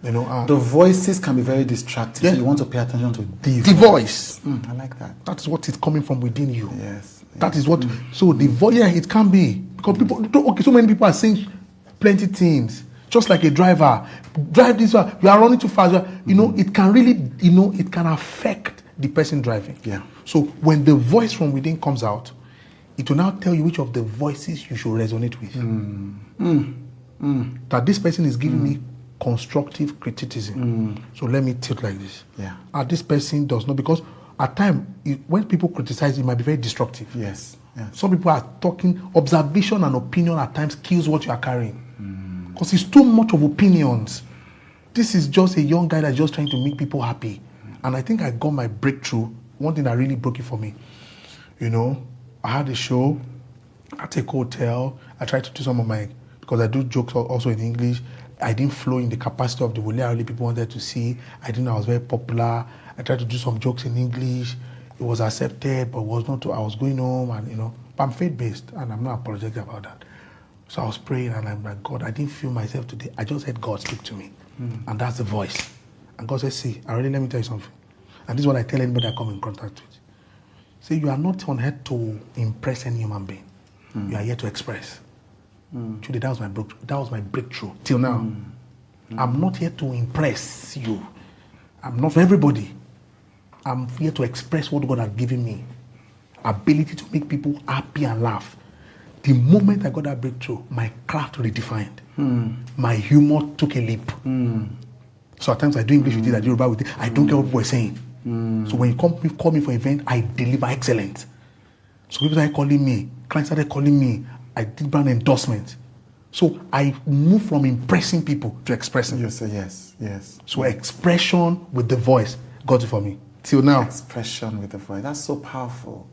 You know, the voices can be very distracting. Yeah. So you want to pay attention to the voice. I like that. That is what is coming from within you. Yes. That is what. So the voice, it can be because people. Okay, so many people are saying plenty things. Just like a driver, drive this way, you are running too fast. You know, it can really, you know, it can affect the person driving. Yeah. So when the voice from within comes out, it will now tell you which of the voices you should resonate with. That this person is giving me constructive criticism. So let me tilt like this. Yeah. This person does not, because at times, when people criticize, it might be very destructive. Yes. Some people are talking, observation and opinion at times kills what you are carrying. Because it's too much of opinions. This is just a young guy that's just trying to make people happy. And I think I got my breakthrough. One thing that really broke it for me. You know, I had a show at a hotel. I tried to do some of my, because I do jokes also in English. I didn't flow in the capacity of the Wole people wanted to see. I didn't know I was very popular. I tried to do some jokes in English. It was accepted, but it was not. I was going home, and you know, but I'm faith-based, and I'm not apologetic about that. So I was praying, and I'm like, God, I didn't feel myself today. I just heard God speak to me, and that's the voice. And God said, see, let me tell you something. And this is what I tell anybody I come in contact with. Say, you are not on earth to impress any human being. You are here to express. Today, that was my breakthrough till now. I'm not here to impress you. I'm not for everybody. I'm here to express what God has given me. Ability to make people happy and laugh. The moment I got that breakthrough, my craft redefined. My humor took a leap. So at times I do English with it, I do Yoruba with it. I don't care what people are saying. So when you call me for an event, I deliver excellent. So people started calling me, clients started calling me. I did brand endorsement. So I moved from impressing people to expressing. Yes. So expression with the voice got it for me. Till now. Expression with the voice. That's so powerful.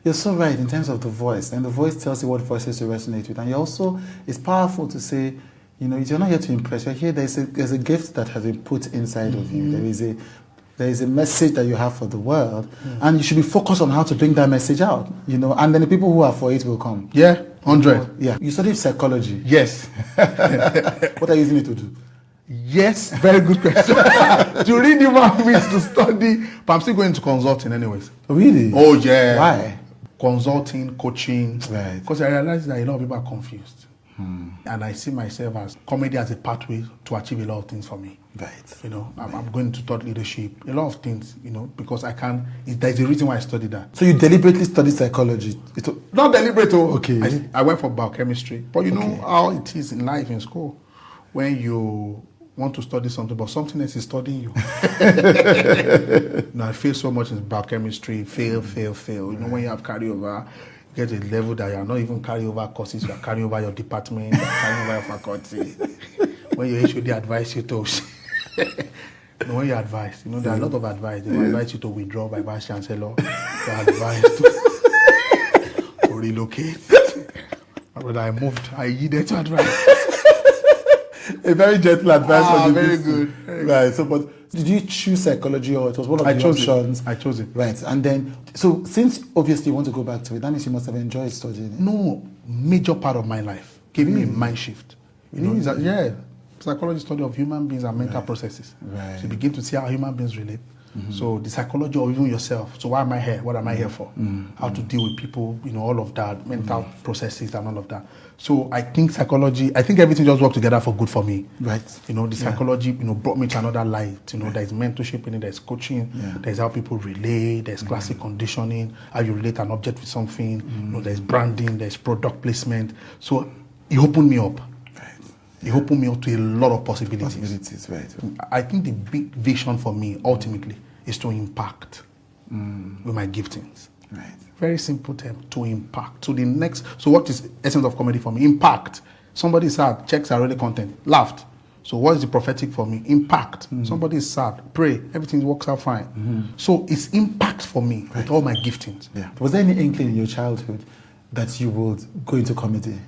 You're so right in terms of the voice. And the voice tells you what voices to resonate with. And you also, it's powerful to say, you know, you're not here to impress. You're here, there's a gift that has been put inside of you. There is a message that you have for the world. And you should be focused on how to bring that message out. You know, and then the people who are for it will come. Yeah, 100. Yeah. You studied psychology. Yes. What are you using it to do? Yes, very good question. To read human beings, to study, but I'm still going to consulting anyways. Really? Oh yeah. Why? Consulting, coaching. Right. Because I realize that a lot of people are confused. And I see myself as comedy as a pathway to achieve a lot of things for me. Right. You know, I'm going to thought leadership, a lot of things, you know, because I can, there's a reason why I studied that. So you deliberately studied psychology? Not deliberate, okay. I went for biochemistry. But you know how it is in life, in school, when you want to study something, but something else is studying you. I fail so much in biochemistry, fail. You know, when you have carryover, you get a level that you are not even carrying over courses, you are carrying over your department, you are carrying over your faculty. When you HOD advise you to, when you advise, you know, there are a lot of advice. They will advise you to withdraw by vice chancellor, to advise to relocate. But I moved, I yielded to advice. A very gentle advice. Very good. Right. So, but did you choose psychology, or it was one of the options? I chose it. Right. And then, so since obviously you want to go back to it, that means you must have enjoyed studying it. No, major part of my life gave me a mind shift. You know, psychology study of human beings and mental processes. Right. So you begin to see how human beings relate. So the psychology of even yourself. So why am I here? What am I here for? How to deal with people, you know, all of that, mental processes and all of that. So I think psychology, I think everything just worked together for good for me. Right. You know, the psychology, you know, brought me to another light. You know, there's mentorship in it, there's coaching, there's how people relate, there's classic conditioning, how you relate an object with something, you know, there's branding, there's product placement. So it opened me up. It opened me up to a lot of possibilities. Right. I think the big vision for me, ultimately, is to impact with my giftings. Right. Very simple term, to impact. So what is essence of comedy for me? Impact. Somebody is sad, checks are really content, laughed. So what is the prophetic for me? Impact. Somebody is sad, pray, everything works out fine. So it's impact for me with all my giftings. Yeah. Was there any inkling in your childhood that you would go into comedy?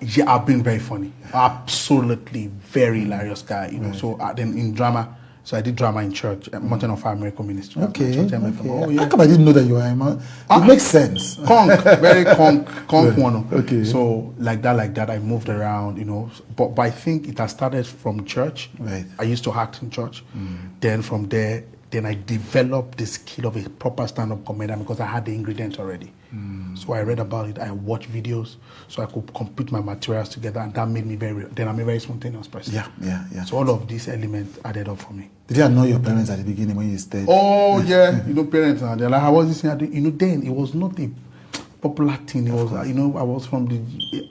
Yeah, I've been very funny. Absolutely very hilarious guy. You know. So then in drama, so I did drama in church, Mountain of Fire Miracle Ministry. Okay. Oh, yeah. How come I didn't know that you were a man? It makes sense. Very conk one. Okay. So like that, I moved around, you know. But I think it has started from church. Right. I used to act in church. Then from there, I developed the skill of a proper stand-up comedian because I had the ingredients already. So I read about it, I watched videos, so I could complete my materials together, and that made me then I'm a very spontaneous person. Yeah. So all of these elements added up for me. Did you annoy your parents at the beginning when you stayed? Oh yeah, parents, they're like, how was this thing? Then it was not a popular thing. It was, I was from the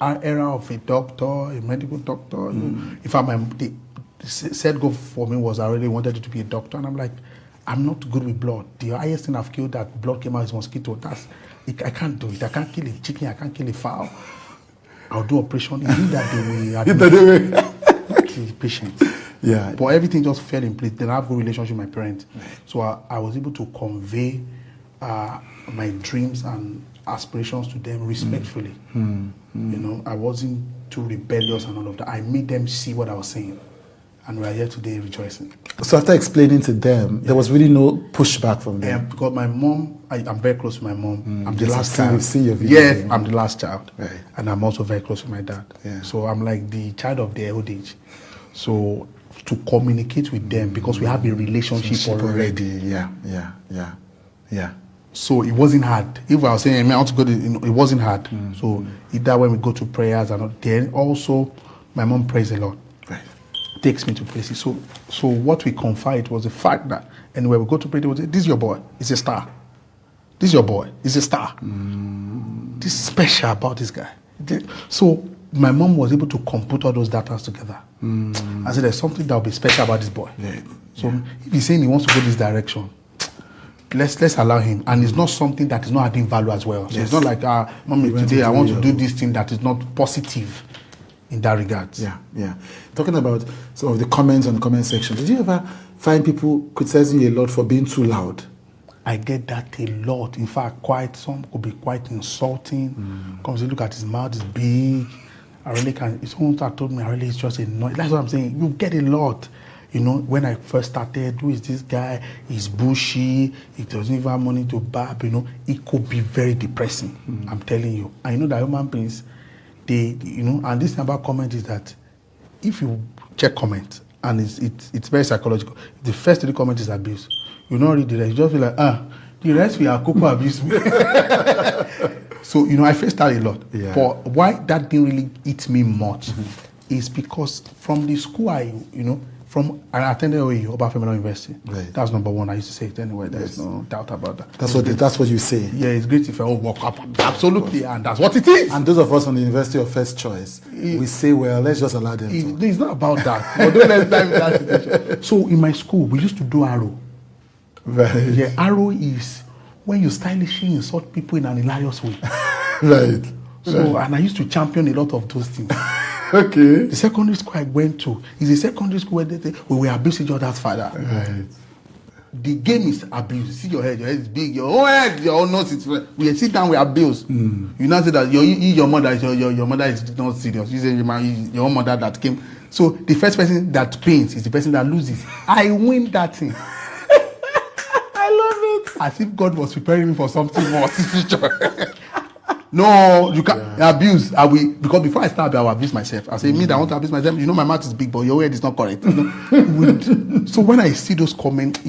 era of a doctor, a medical doctor. In fact, the set goal for me was I really wanted to be a doctor, and I'm like, I'm not good with blood. The highest thing I've killed that blood came out is mosquito. I can't do it. I can't kill a chicken. I can't kill a fowl. I'll do operation. Is it that they will kill patients? Yeah. But everything just fell in place. Then I have a good relationship with my parents. So I was able to convey my dreams and aspirations to them respectfully. I wasn't too rebellious and all of that. I made them see what I was saying. And we are here today rejoicing. So after explaining to them, there was really no pushback from them? Yeah, because my mom, I'm very close to my mom. I'm the Yes, last I've child. seen your video. Yes, I'm the last child. Right. And I'm also very close to my dad. Yeah. So I'm like the child of their old age. So to communicate with them, because we have a relationship already. Yeah. So it wasn't hard. If I was saying, I want to go to, it wasn't hard. So either when we go to prayers and then also my mom prays a lot. Right. Takes me to places. So what we confide was the fact that anywhere we go to pray, they would say, this is your boy, he's a star. This is your boy, he's a star. This is special about this guy. So my mom was able to compute all those data together. I said, there's something that will be special about this boy. So if he's saying he wants to go this direction, let's allow him. And it's not something that is not adding value as well. So it's not like, mommy, today I want to do this thing that is not positive in that regard. Yeah. Talking about some of the comments on the comment section, did you ever find people criticizing you a lot for being too loud? I get that a lot. In fact, some could be quite insulting. Comes look at his mouth is big. I really can. Someone that told me I really is just a noise. That's what I'm saying. You get a lot. When I first started, who is this guy? He's bushy. He doesn't even have money to barb. It could be very depressing. I'm telling you. I know that human beings, and this thing about comment is that if you check comment, and it's very psychological, the first 3 comments is abuse. You don't read the rest, you just feel like, the rest we are cocoa abuse me. So, I faced that a lot. Yeah. But why that didn't really eat me much is because from the school I attended OAU, Obafemi University. Right. That's number one. I used to say it anyway. There's no doubt about that. That's what you say. Yeah, it's great if I all walk up. Absolutely, and that's what it is. And those of us from the University of First Choice, we say, well, let's just allow them to. It's not about that. But don't let's dive into that situation. So in my school, we used to do arrow. Right. Yeah, arrow is when you stylishly insult people in an hilarious way. Right. So, and I used to champion a lot of those things. Okay. The secondary school I went to is a secondary school where we were abusing each other's father. Right. The game is abuse. See your head is big. Your own head, your own nose is. We sit down, we abuse. You now say that your mother is your mother is not serious. You say your own mother that came. So the first person that pains is the person that loses. I win that thing. I love it. As if God was preparing me for something more in the future. No, you can't abuse. Because before I start, I will abuse myself. I say, me that I want to abuse myself. My mouth is big, but your head is not correct. So when I see those comments,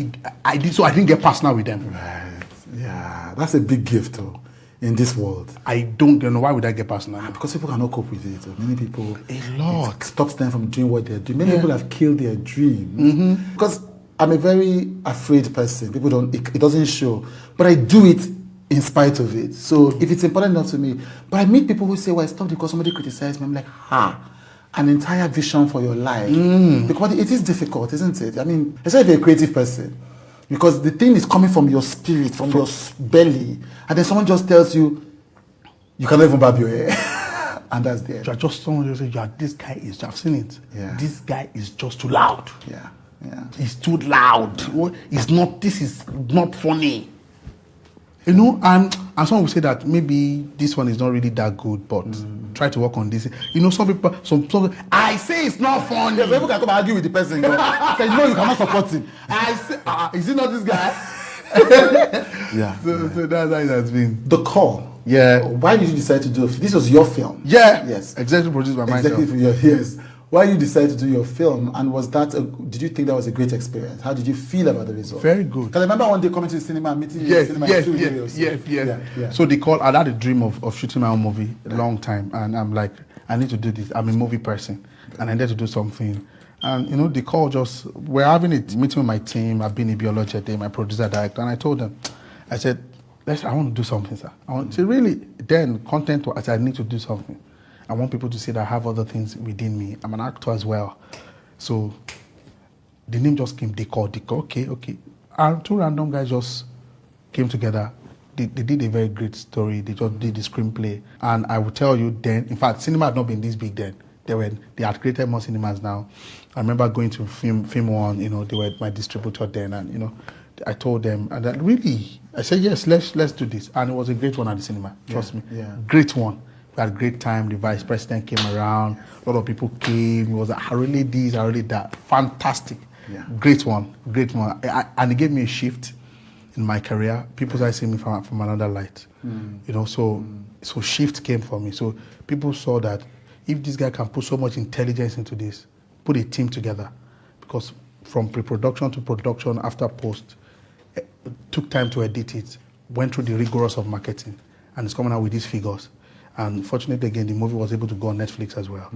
I didn't get personal with them. Right. Yeah, that's a big gift, though, in this world. I don't know why would I get personal. Because people cannot cope with it. Many people, a lot, it stops them from doing what they're doing. Many people have killed their dreams because I'm a very afraid person. People don't. It doesn't show, but I do it in spite of it. So if it's important enough to me, but I meet people who say, well, I stopped because somebody criticized me. I'm like, an entire vision for your life. Because it is difficult, isn't it? I mean, especially if you're a creative person, because the thing is coming from your spirit, from your belly, and then someone just tells you, you cannot even barb your hair. And that's there. You're just someone who says, this guy is, I've seen it. Yeah. This guy is just too loud. Yeah. He's too loud. This is not funny. And someone will say that maybe this one is not really that good, but try to work on this. Some people, I say it's not funny. Yeah, people can come and argue with the person. Say, you cannot support him. I say, is it not this guy? Yeah. So that's how it has been. The Call. Yeah. Why did you decide to do it? This was your film. Yeah. Yes. Executive produced by myself. Yes. why you decided to do your film, and did you think that was a great experience? How did you feel about the result? Very good. Because I remember one day coming to the cinema and meeting you in the cinema. Yes. So they called. I had a dream of shooting my own movie a long time, and I'm like, I need to do this. I'm a movie person, and I need to do something. And the call we're having a meeting with my team. I've been in biology today, my producer, director, and I told them, I said, I want to do something, sir. I want to really, then content, I said, I need to do something. I want people to see that I have other things within me. I'm an actor as well. So the name just came, they called. Okay. And two random guys just came together. They did a very great story. They just did the screenplay. And I will tell you then, in fact, cinema had not been this big then. They had created more cinemas now. I remember going to Film One, they were my distributor then, and I told them, and I said, yes, let's do this. And it was a great one at the cinema, trust me. Yeah. Great one. We had a great time. The vice president came around. A lot of people came. It was I really this, I really that. Fantastic. Yeah. Great one. And it gave me a shift in my career. People started seeing me from another light. So shift came for me. So people saw that if this guy can put so much intelligence into this, put a team together, because from pre-production to production after post, took time to edit it, went through the rigorous of marketing, and it's coming out with these figures. And fortunately, again, the movie was able to go on Netflix as well.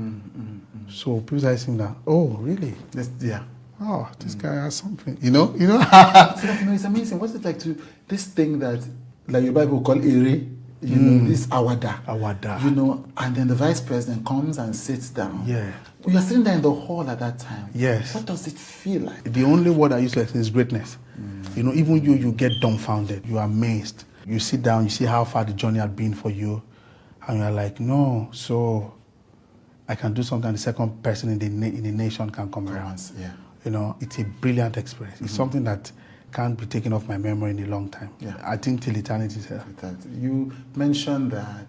So people started saying that, oh, really? Oh, this guy has something, So it's amazing. What's it like to this thing that, like your Bible call ere, this awada, and then the vice president comes and sits down. Yeah. You're sitting there in the hall at that time. Yes. What does it feel like? The only word I use to explain is greatness. Even you get dumbfounded. You are amazed. You sit down, you see how far the journey had been for you, and you're like, no, so I can do something the second person in the nation can come around. Yeah. It's a brilliant experience. It's something that can't be taken off my memory in a long time. Yeah. I think till eternity. You mentioned that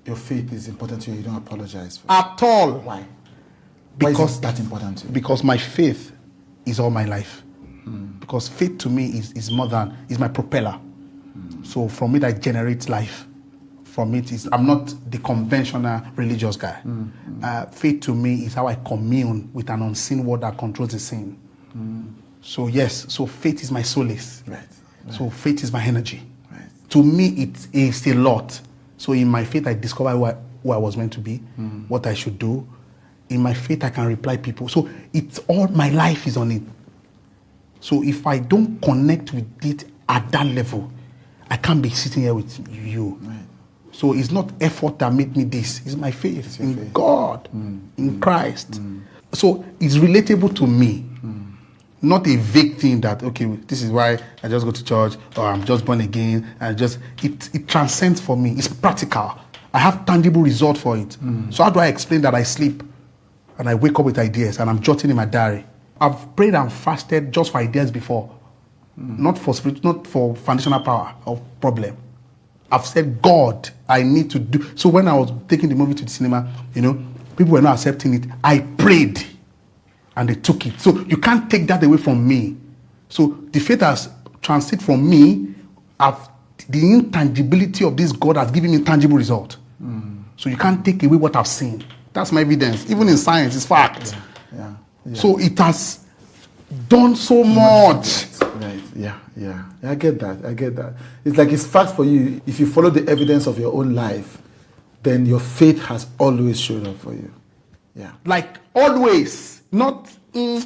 your faith is important to you. You don't apologize for it. At all. Why? Because why is that important to you? Because my faith is all my life. Because faith to me is more than, is my propeller. So from it I generate life. From it is, I'm not the conventional religious guy. Faith to me is how I commune with an unseen word that controls the scene. So yes, so faith is my solace. Right. So faith is my energy. Right. To me, it is a lot. So in my faith, I discover who I was meant to be, what I should do. In my faith, I can reply people. So it's all, my life is on it. So if I don't connect with it at that level, I can't be sitting here with you. Right. So it's not effort that made me this. It's my faith in faith. God, in Christ. So it's relatable to me. Not a vague thing that, okay, this is why I just go to church, or I'm just born again, and it transcends for me. It's practical. I have tangible result for it. So how do I explain that I sleep and I wake up with ideas and I'm jotting in my diary? I've prayed and fasted just for ideas before, not for foundational power or problem. I've said, God, I need to do. So when I was taking the movie to the cinema, people were not accepting it. I prayed. And they took it. So you can't take that away from me. So the faith has translated from me. The intangibility of this God has given me tangible result. So you can't take away what I've seen. That's my evidence. Even in science, it's fact. Yeah. So it has done so much. Right. Yeah. I get that. It's like it's fact for you. If you follow the evidence of your own life, then your faith has always showed up for you. Yeah. Like always. Not, when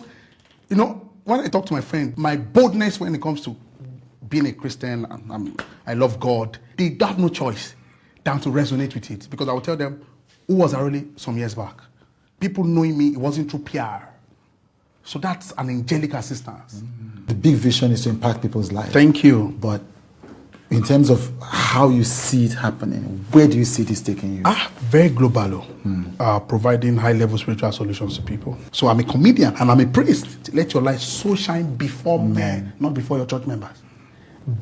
I talk to my friend, my boldness when it comes to being a Christian, I love God, they have no choice than to resonate with it. Because I will tell them, who was I really some years back? People knowing me, it wasn't through PR. So that's an angelic assistance. The big vision is to impact people's lives. Thank you. But in terms of how you see it happening, where do you see this taking you? Very global, providing high-level spiritual solutions to people. So I'm a comedian and I'm a priest. Let your light so shine before men, not before your church members.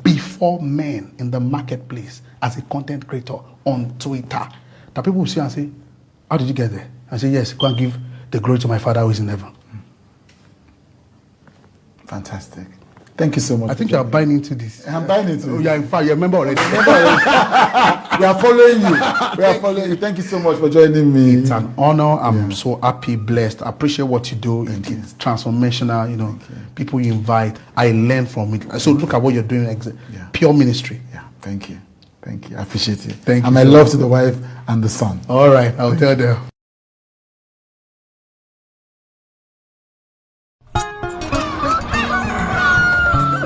Before men in the marketplace as a content creator on Twitter. That people will see and say, how did you get there? I say, yes, go and give the glory to my Father who is in heaven. Fantastic. Thank you so much. I think you are buying into this. I'm buying into it. Yeah, in fact, you're a member already. We are following you. We are following you. Thank you so much for joining me. It's an honor. I'm so happy, blessed. I appreciate what you do. It's transformational. You know, people you invite. I learn from it. So look at what you're doing. Pure ministry. Yeah. Thank you. Thank you. I appreciate it. Thank you. And my love to the wife and the son. All right. I'll tell them.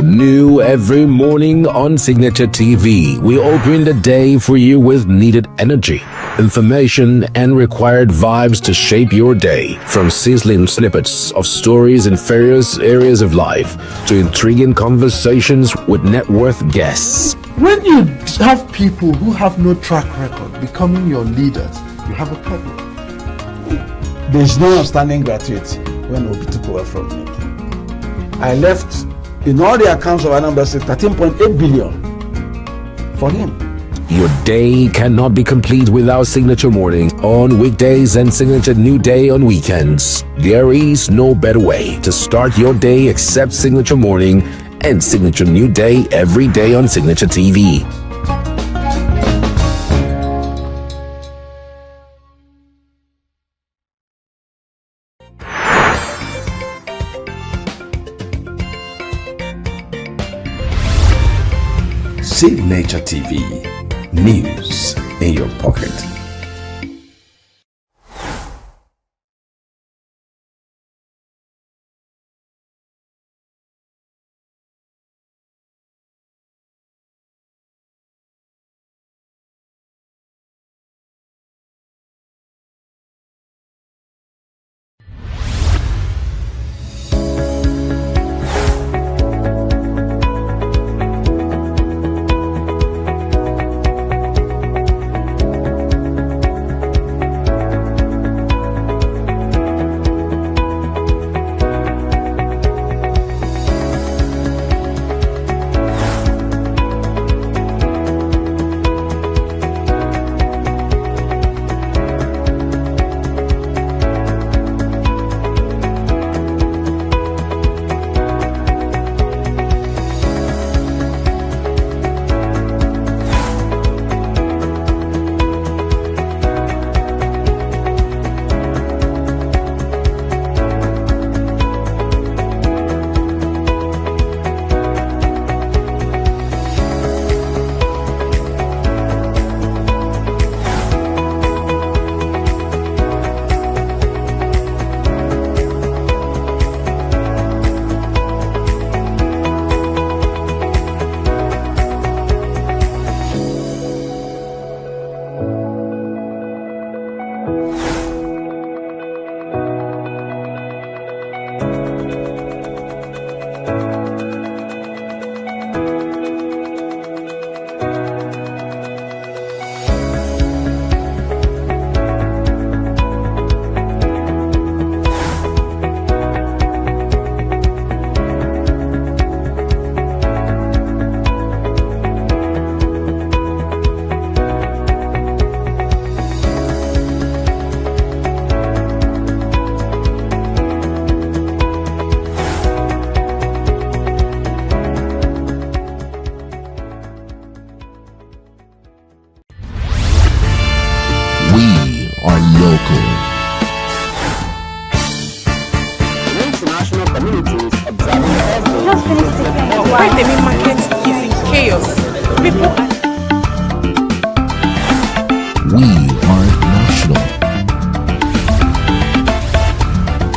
New every morning on Signature TV, we open the day for you with needed energy, information, and required vibes to shape your day. From sizzling snippets of stories in various areas of life to intriguing conversations with net worth guests. When you have people who have no track record becoming your leaders, you have a problem. There's no outstanding gratuity when Obi took over from me. I left in all the accounts of Anambra State 13.8 billion for him. Your day cannot be complete without Signature Mornings on weekdays and Signature New Day on weekends. There is no better way to start your day except Signature Morning and Signature New Day every day on Signature TV. Signature TV, news in your pocket.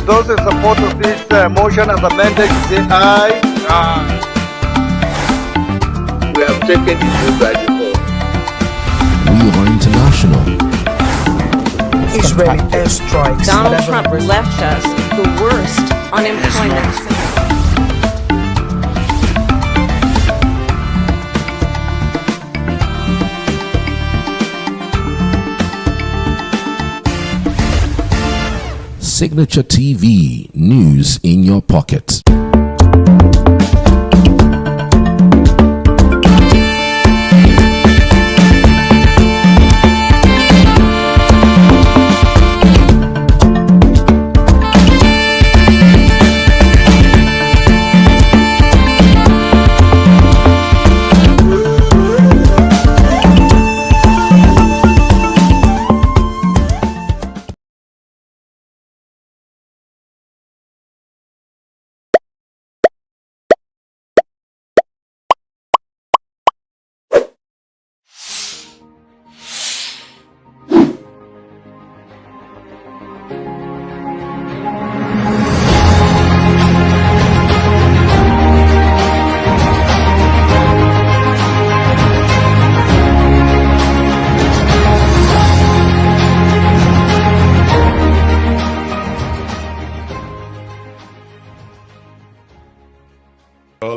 Those in support of this motion as amended, say aye. Aye. We have taken the vote by default. We are international. Israeli airstrikes. Donald Trump left us the worst unemployment. Signature TV, news in your pocket.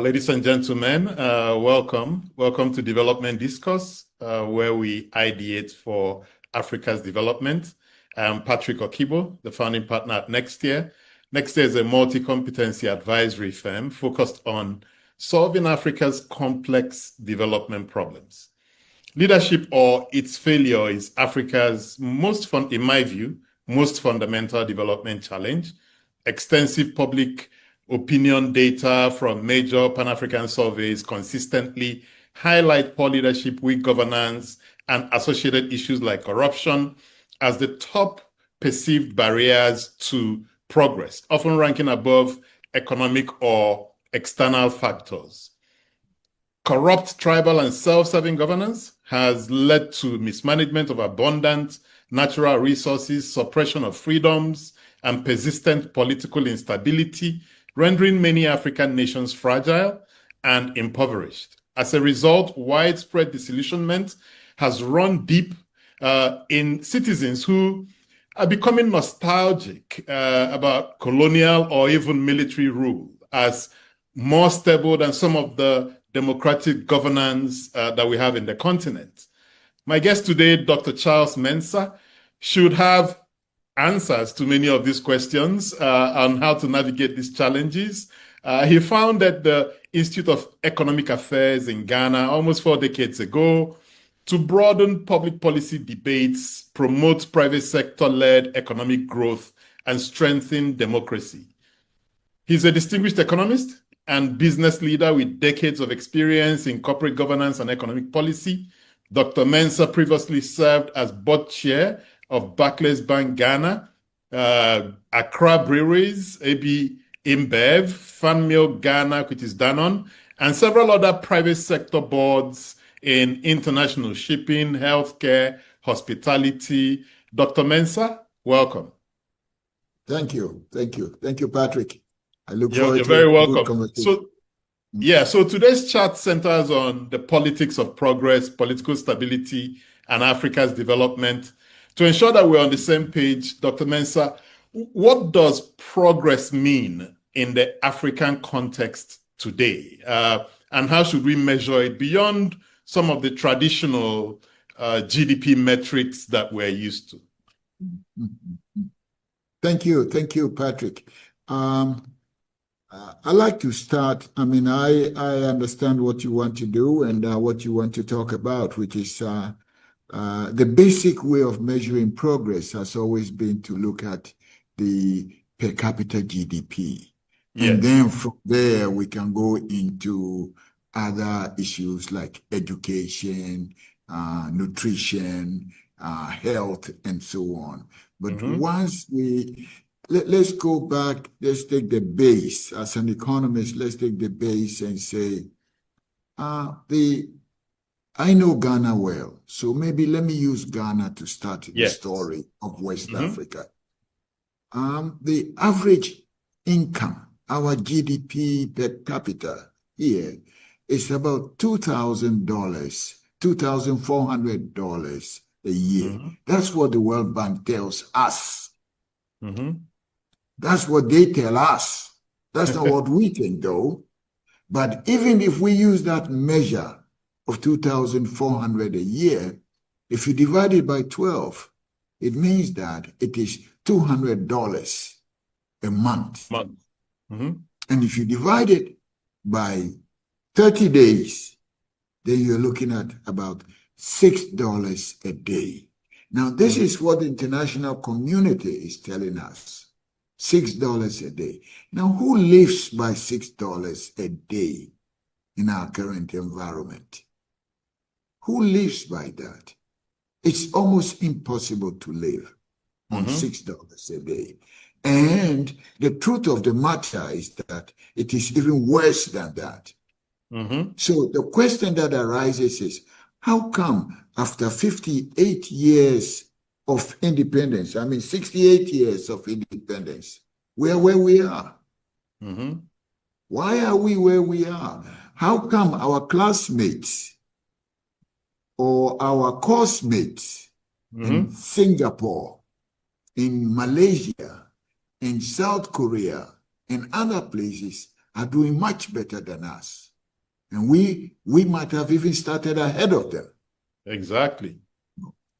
Ladies and gentlemen, welcome. Welcome to Development Discourse, where we ideate for Africa's development. I'm Patrick Okibo, the founding partner at Next Year. Next Year is a multi-competency advisory firm focused on solving Africa's complex development problems. Leadership or its failure is Africa's in my view, most fundamental development challenge. Extensive public opinion data from major Pan-African surveys consistently highlight poor leadership, weak governance, and associated issues like corruption as the top perceived barriers to progress, often ranking above economic or external factors. Corrupt, tribal, and self-serving governance has led to mismanagement of abundant natural resources, suppression of freedoms, and persistent political instability, rendering many African nations fragile and impoverished. As a result, widespread disillusionment has run deep in citizens who are becoming nostalgic about colonial or even military rule as more stable than some of the democratic governance that we have in the continent. My guest today, Dr. Charles Mensah, should have answers to many of these questions on how to navigate these challenges. He founded the Institute of Economic Affairs in Ghana almost 4 decades ago to broaden public policy debates, promote private sector-led economic growth, and strengthen democracy. He's a distinguished economist and business leader with decades of experience in corporate governance and economic policy. Dr. Mensah previously served as board chair of Barclays Bank Ghana, Accra Breweries, AB InBev, Fanmil Ghana, which is Danone, and several other private sector boards in international shipping, healthcare, hospitality. Dr. Mensah, welcome. Thank you. Thank you. Thank you, Patrick. I look forward You're to very a good welcome. conversation. So today's chat centers on the politics of progress, political stability, and Africa's development. To ensure that we're on the same page, Dr. Mensah, what does progress mean in the African context today? And how should we measure it beyond some of the traditional GDP metrics that we're used to? Thank you. Thank you, Patrick. I'd like to start. I mean, I understand what you want to do and what you want to talk about, which is the basic way of measuring progress has always been to look at the per capita GDP. Yes. And then from there, we can go into other issues like education, nutrition, health, and so on. But once let's go back, let's take the base. As an economist, let's take the base and say, I know Ghana well, so maybe let me use Ghana to start the story of West Africa. The average income, our GDP per capita here is about $2,000, $2,400 a year. That's what the World Bank tells us. That's what they tell us. That's not what we think, though. But even if we use that measure of $2,400 a year, if you divide it by 12, it means that it is $200 a month. And if you divide it by 30 days, then you're looking at about $6 a day. Now, this is what the international community is telling us, $6 a day. Now, who lives by $6 a day in our current environment? Who lives by that? It's almost impossible to live on $6 a day. And the truth of the matter is that it is even worse than that. So the question that arises is, how come after 58 years of independence, 68 years of independence, we're where we are? Why are we where we are? How come our classmates or our course mates in Singapore, in Malaysia, in South Korea, and other places are doing much better than us. And we might have even started ahead of them. Exactly.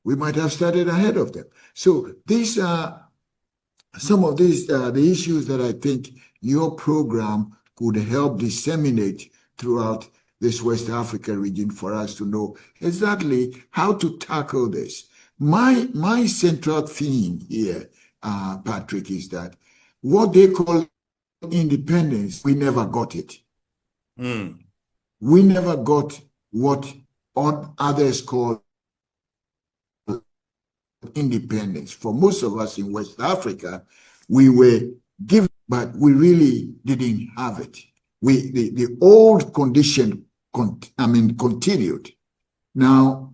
We might have started ahead of them. So these are some of these the issues that I think your program could help disseminate throughout this West Africa region for us to know exactly how to tackle this. My central theme here, Patrick, is that what they call independence, we never got it. We never got what others call independence. For most of us in West Africa, we were given, but we really didn't have it. The old condition, continued. Now,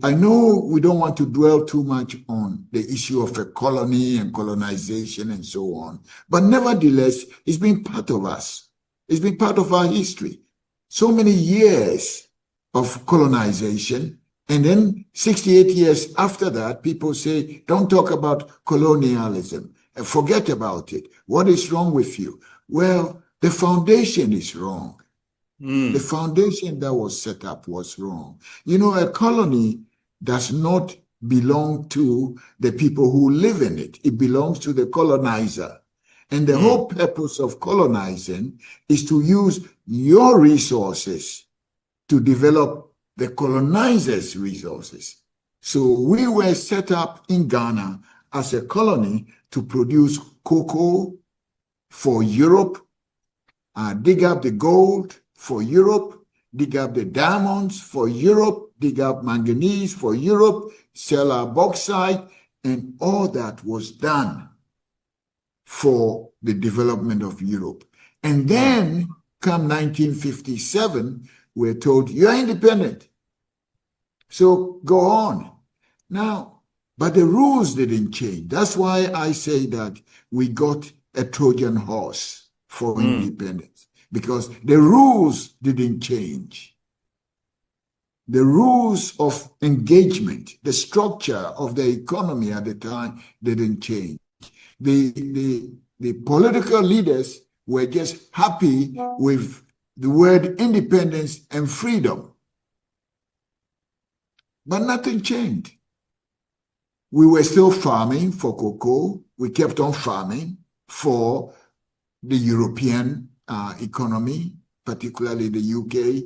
I know we don't want to dwell too much on the issue of a colony and colonization and so on, but nevertheless, it's been part of us. It's been part of our history. So many years of colonization, and then 68 years after that, people say, don't talk about colonialism. Forget about it. What is wrong with you? Well, the foundation is wrong. The foundation that was set up was wrong. You know, a colony does not belong to the people who live in it. It belongs to the colonizer. And the whole purpose of colonizing is to use your resources to develop the colonizer's resources. So we were set up in Ghana as a colony to produce cocoa for Europe, dig up the gold for Europe, dig up the diamonds for Europe, dig up manganese for Europe, sell our bauxite, and all that was done for the development of Europe. And then, come 1957, we're told, you're independent. So go on. Now, but the rules didn't change. That's why I say that we got a Trojan horse for independence, because the rules didn't change. The rules of engagement, the structure of the economy at the time didn't change. The political leaders were just happy with the word independence and freedom. But nothing changed. We were still farming for cocoa. We kept on farming for the European economy, particularly the UK.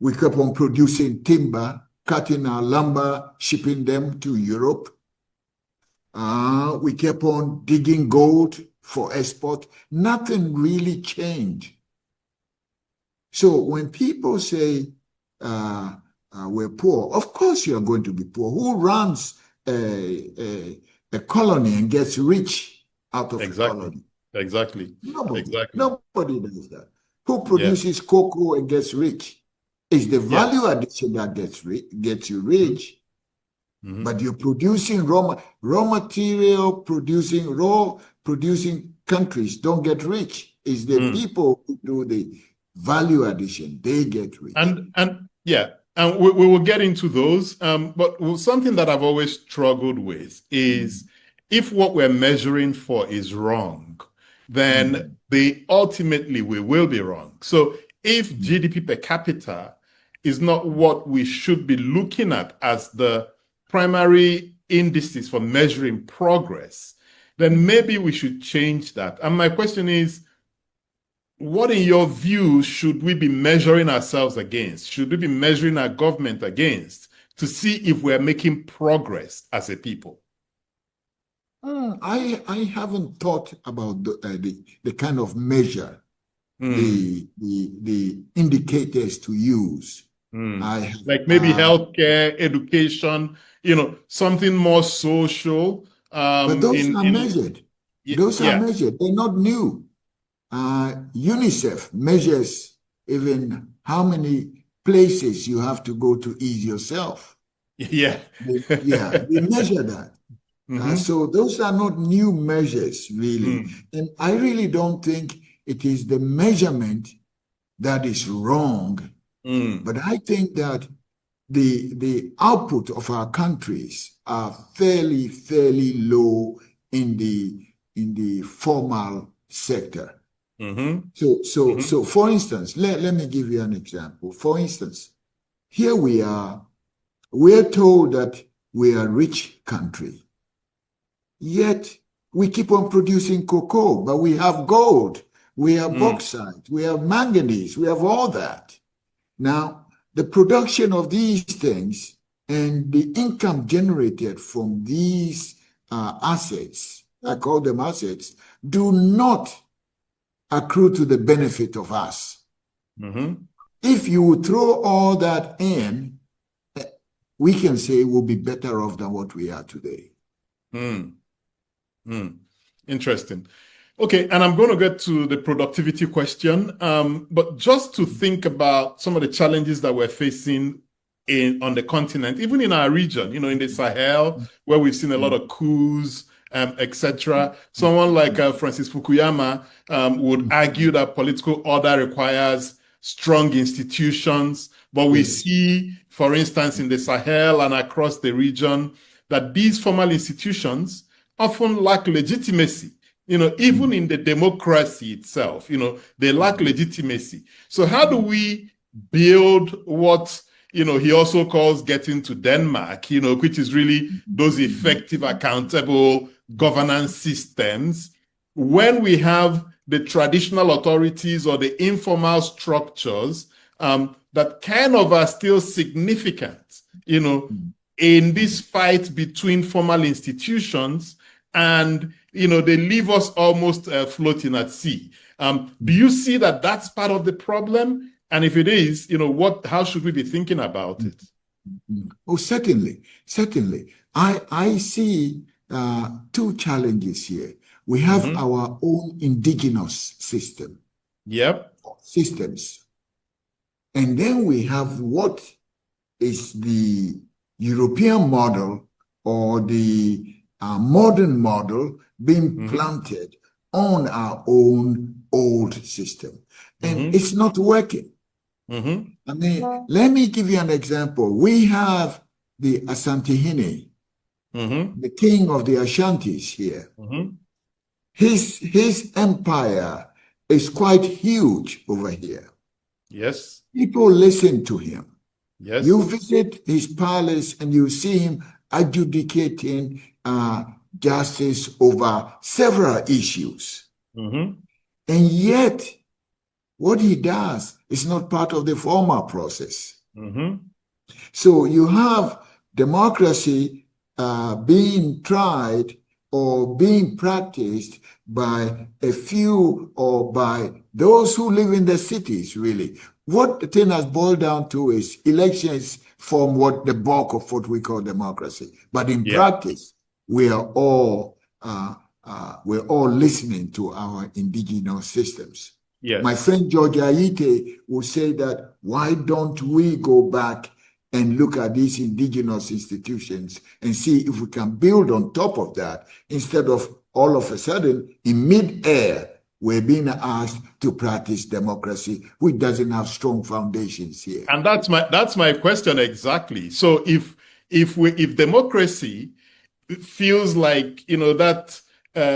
We kept on producing timber, cutting our lumber, shipping them to Europe. We kept on digging gold for export. Nothing really changed. So when people say we're poor, of course you are going to be poor. Who runs a colony and gets rich out of a colony? Exactly. Nobody does that. Who produces cocoa and gets rich? It's the value addition that gets you rich. But you're producing raw material, producing countries don't get rich. It's the people who do the value addition, they get rich. And we will get into those. But something that I've always struggled with is if what we're measuring for is wrong, then ultimately we will be wrong. So if GDP per capita is not what we should be looking at as the primary indices for measuring progress, then maybe we should change that. And my question is, what in your view should we be measuring ourselves against? Should we be measuring our government against to see if we're making progress as a people? I haven't thought about the kind of measure, the indicators to use. Like maybe healthcare, education, something more social. But those are measured. Those are measured. They're not new. UNICEF measures even how many places you have to go to ease yourself. They measure that. So those are not new measures, really. And I really don't think it is the measurement that is wrong. But I think that the output of our countries are fairly low in the formal sector. So for instance, let me give you an example. For instance, here we're told that we are a rich country, yet we keep on producing cocoa, but we have gold, we have bauxite, we have manganese, we have all that. Now, the production of these things and the income generated from these assets, I call them assets, do not accrue to the benefit of us. If you would throw all that in, we can say we'll be better off than what we are today. Interesting. Okay, and I'm going to get to the productivity question, but just to think about some of the challenges that we're facing on the continent, even in our region, you know, in the Sahel, where we've seen a lot of coups, etc. Someone like Francis Fukuyama would argue that political order requires strong institutions, but we see, for instance, in the Sahel and across the region, that these formal institutions often lack legitimacy. You know, even in the democracy itself, you know, they lack legitimacy. So how do we build what, you know, he also calls getting to Denmark, you know, which is really those effective, accountable governance systems when we have the traditional authorities or the informal structures that kind of are still significant, you know, in this fight between formal institutions, and, you know, they leave us almost floating at sea. Do you see that that's part of the problem? And if it is, you know, how should we be thinking about it? Oh, certainly. I see two challenges here. We have our own indigenous system. Systems. And then we have what is the European model or the modern model being planted on our own old system. And it's not working. I mean, let me give you an example. We have the Asantehene, the king of the Ashantis here. His empire is quite huge over here. Yes. People listen to him. Yes. You visit his palace and you see him adjudicating justice over several issues. And yet, what he does is not part of the formal process. So you have democracy being tried or being practiced by a few or by those who live in the cities, really. What the thing has boiled down to is elections form what the bulk of what we call democracy. But in practice, we're all listening to our indigenous systems. My friend George Aite would say that, why don't we go back and look at these indigenous institutions and see if we can build on top of that, instead of all of a sudden in mid-air we're being asked to practice democracy, which doesn't have strong foundations here. And that's my question exactly. So if democracy feels like, you know, that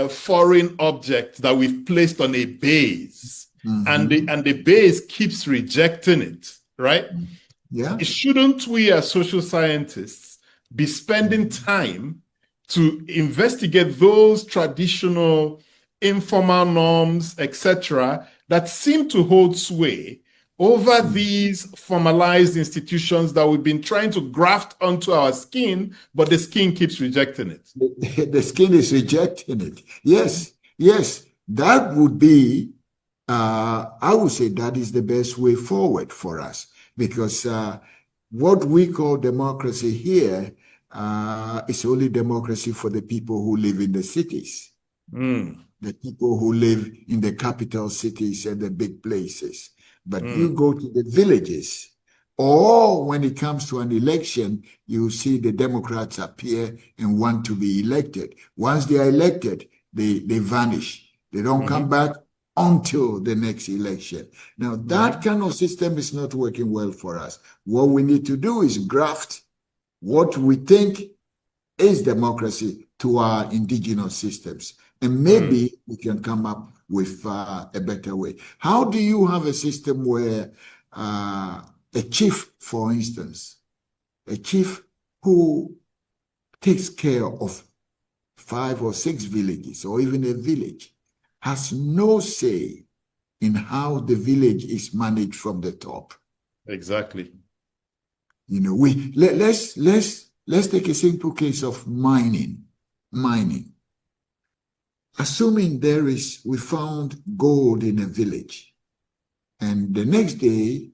foreign object that we've placed on a base, and the base keeps rejecting it, right? Shouldn't we as social scientists be spending time to investigate those traditional informal norms, etc., that seem to hold sway over these formalized institutions that we've been trying to graft onto our skin, but the skin keeps rejecting it? The skin is rejecting it. Yes, that would be, I would say that is the best way forward for us, because what we call democracy here is only democracy for the people who live in the cities. The people who live in the capital cities and the big places. But you go to the villages, or when it comes to an election, you see the Democrats appear and want to be elected. Once they are elected, they vanish. They don't come back until the next election. Now, that kind of system is not working well for us. What we need to do is graft what we think is democracy to our indigenous systems. And maybe we can come up with a better way. How do you have a system where a chief, for instance, a chief who takes care of 5 or 6 villages or even a village has no say in how the village is managed from the top? Exactly. You know, let's take a simple case of mining. Assuming we found gold in a village, and the next day,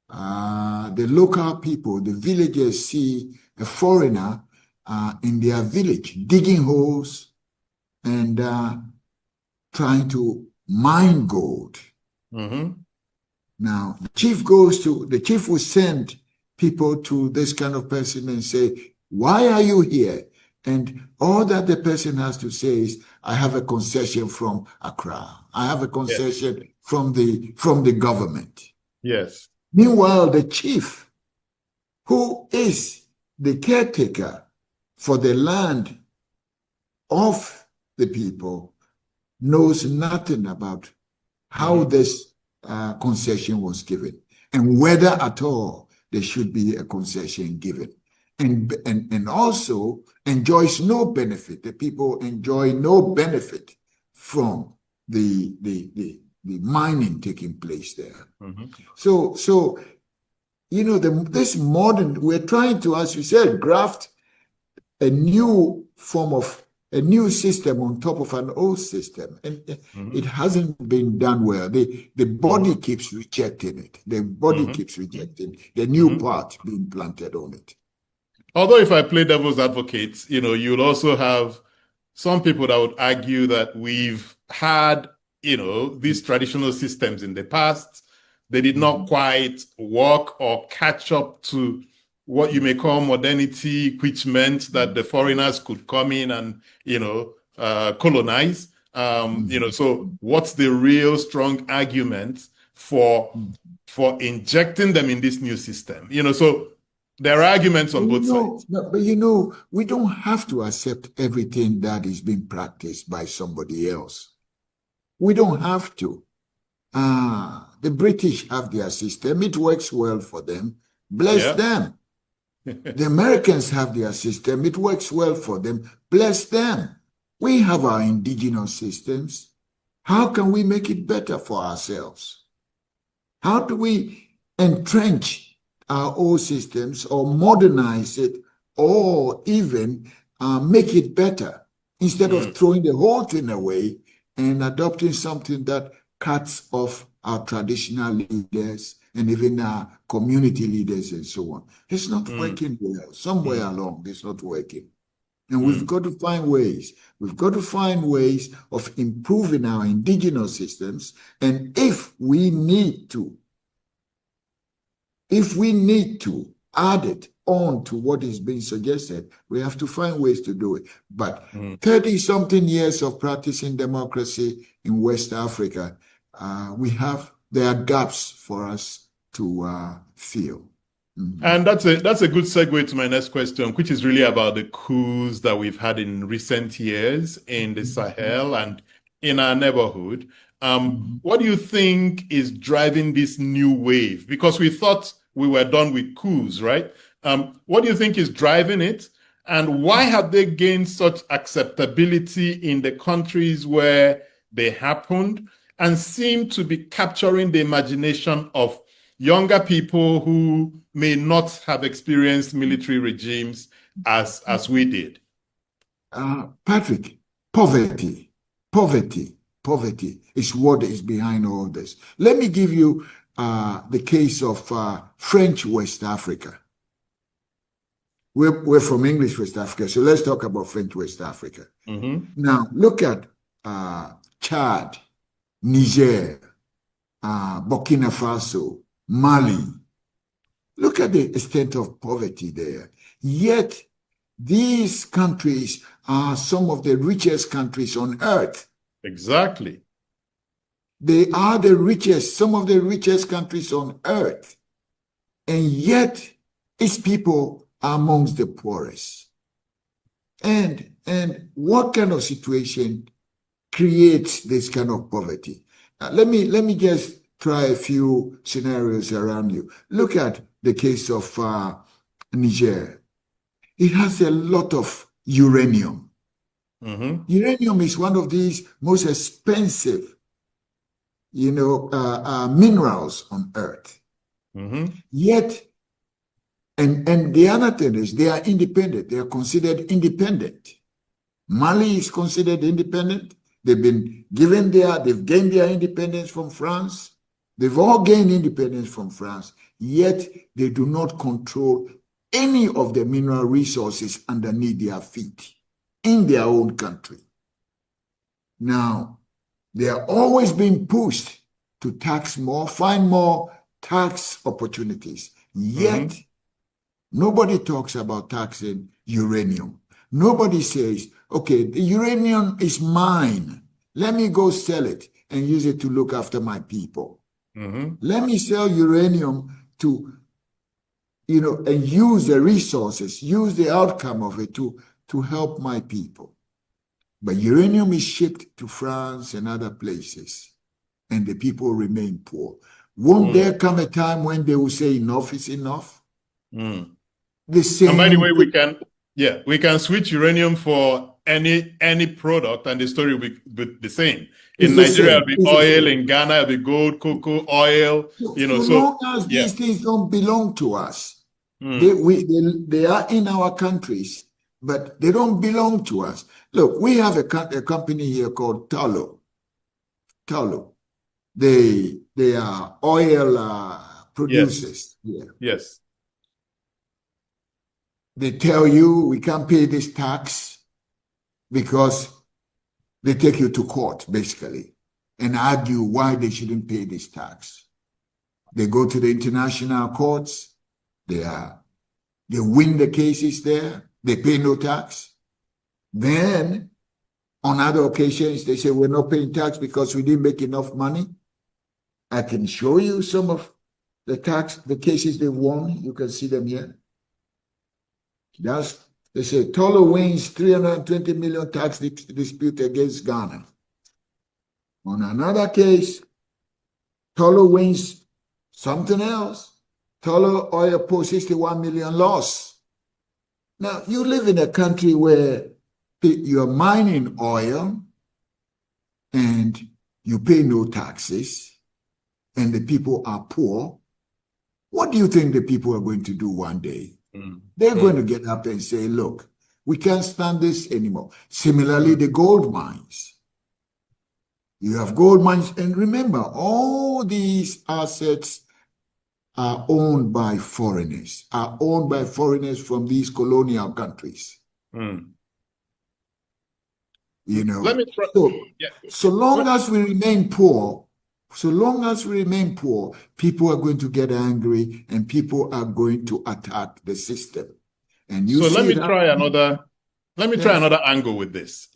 the local people, the villagers, see a foreigner in their village digging holes and trying to mine gold. Now, the chief will send people to this kind of person and say, why are you here? And all that the person has to say is, I have a concession from Accra. I have a concession from the government. Yes. Meanwhile, the chief, who is the caretaker for the land of the people, knows nothing about how this concession was given and whether at all there should be a concession given. And also enjoys no benefit. The people enjoy no benefit from the mining taking place there. So you know, this modern, we're trying to, as you said, graft a new system on top of an old system, and it hasn't been done well. The body keeps rejecting it. The body keeps rejecting the new part being planted on it. Although if I play devil's advocate, you know, you'll also have some people that would argue that we've had, you know, these traditional systems in the past. They did not quite work or catch up to what you may call modernity, which meant that the foreigners could come in and, you know, colonize. You know, so what's the real strong argument for injecting them in this new system? You know, so there are arguments on both sides. But you know, we don't have to accept everything that is being practiced by somebody else. We don't have to. The British have their system. It works well for them. Bless them. The Americans have their system. It works well for them. Bless them. We have our indigenous systems. How can we make it better for ourselves? How do we entrench our old systems or modernize it or even make it better instead of throwing the whole thing away and adopting something that cuts off our traditional leaders and even our community leaders and so on? It's not working well. Somewhere along, it's not working. And we've got to find ways. We've got to find ways of improving our indigenous systems. And if we need to add it on to what is being suggested, we have to find ways to do it. But 30-something years of practicing democracy in West Africa, there are gaps for us to fill. And that's a good segue to my next question, which is really about the coups that we've had in recent years in the Sahel and in our neighborhood. What do you think is driving this new wave? Because we thought we were done with coups, right? What do you think is driving it? And why have they gained such acceptability in the countries where they happened and seem to be capturing the imagination of younger people who may not have experienced military regimes as we did? Patrick, poverty is what is behind all this. Let me give you the case of French West Africa. We're from English West Africa, so let's talk about French West Africa. Now, look at Chad, Niger, Burkina Faso, Mali. Look at the extent of poverty there. Yet, these countries are some of the richest countries on earth. Exactly. They are the richest, some of the richest countries on earth. And yet, its people are amongst the poorest. And what kind of situation creates this kind of poverty. Let me just try a few scenarios around you. Look at the case of Niger. It has a lot of uranium. Uranium is one of these most expensive, minerals on earth. Yet, and the other thing is they are independent. They are considered independent. Mali is considered independent. They've gained their independence from France. They've all gained independence from France, yet they do not control any of the mineral resources underneath their feet in their own country. Now, they are always being pushed to tax more, find more tax opportunities. Yet, nobody talks about taxing uranium. Nobody says, okay, the uranium is mine. Let me go sell it and use it to look after my people. Let me sell uranium to, and use the resources, use the outcome of it to help my people. But uranium is shipped to France and other places, and the people remain poor. Won't there come a time when they will say enough is enough? The same. And by the way, we can switch uranium for any product, and the story will be the same. In Nigeria, it'll be oil. In Ghana, it'll be gold, cocoa, oil. So long as these things don't belong to us, they are in our countries, but they don't belong to us. Look, we have a company here called Tullow. They are oil producers. Yes. They tell you we can't pay this tax because they take you to court, basically, and argue why they shouldn't pay this tax. They go to the international courts. They win the cases there. They pay no tax. Then, on other occasions, they say, we're not paying tax because we didn't make enough money. I can show you some of the cases they won. You can see them here. They say Tullow wins 320 million tax dispute against Ghana. On another case, Tullow wins something else. Tullow oil post 61 million loss. Now, you live in a country where you're mining oil and you pay no taxes and the people are poor. What do you think the people are going to do one day? They're going to get up and say, look, we can't stand this anymore. Similarly, the gold mines. You have gold mines, and remember, all these assets are owned by foreigners, from these colonial countries. Let me try. So long as we remain poor, people are going to get angry and people are going to attack the system. And let me try another angle with this.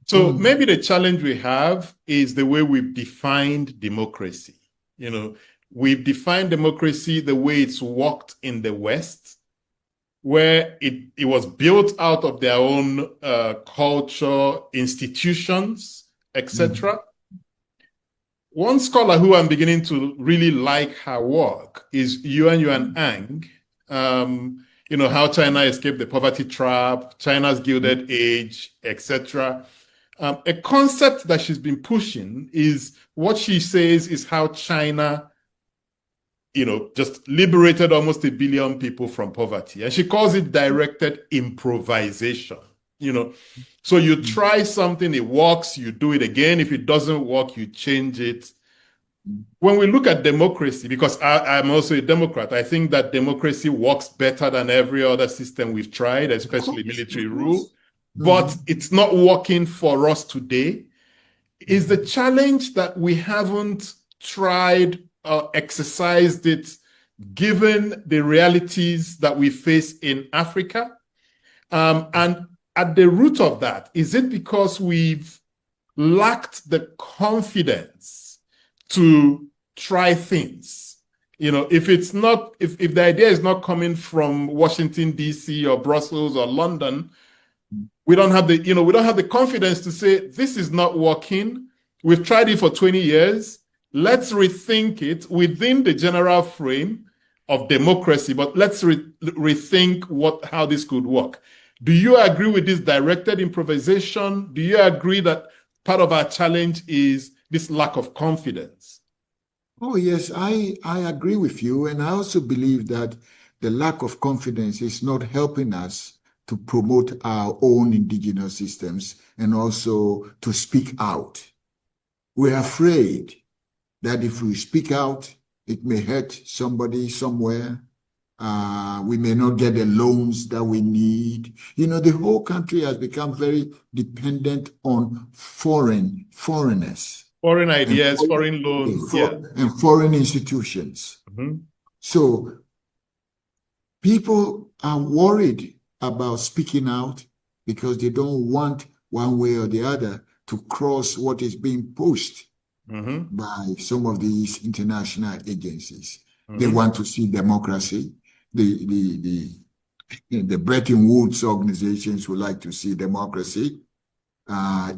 So maybe the challenge we have is the way we've defined democracy. We've defined democracy the way it's worked in the West, where it was built out of their own culture, institutions, etc. One scholar who I'm beginning to really like her work is Yuan Ang. How China escaped the poverty trap, China's Gilded Age, etc. A concept that she's been pushing is what she says is how China, just liberated almost 1 billion people from poverty. And she calls it directed improvisation. So you try something, it works, you do it again. If it doesn't work, you change it. When we look at democracy, because I'm also a Democrat, I think that democracy works better than every other system we've tried, especially military rule. But it's not working for us today. Is the challenge that we haven't tried or exercised it, given the realities that we face in Africa? And at the root of that, is it because we've lacked the confidence to try things? If the idea is not coming from Washington, D.C. or Brussels or London, we don't have the confidence to say this is not working. We've tried it for 20 years. Let's rethink it within the general frame of democracy, but let's rethink how this could work. Do you agree with this directed improvisation? Do you agree that part of our challenge is this lack of confidence? Oh, yes, I agree with you. And I also believe that the lack of confidence is not helping us to promote our own indigenous systems and also to speak out. We're afraid that if we speak out, it may hurt somebody somewhere. We may not get the loans that we need. The whole country has become very dependent on foreigners. Foreign ideas, foreign loans, and foreign institutions. Mm-hmm. So people are worried about speaking out because they don't want one way or the other to cross what is being pushed by some of these international agencies. They want to see democracy. The Bretton Woods organizations would like to see democracy.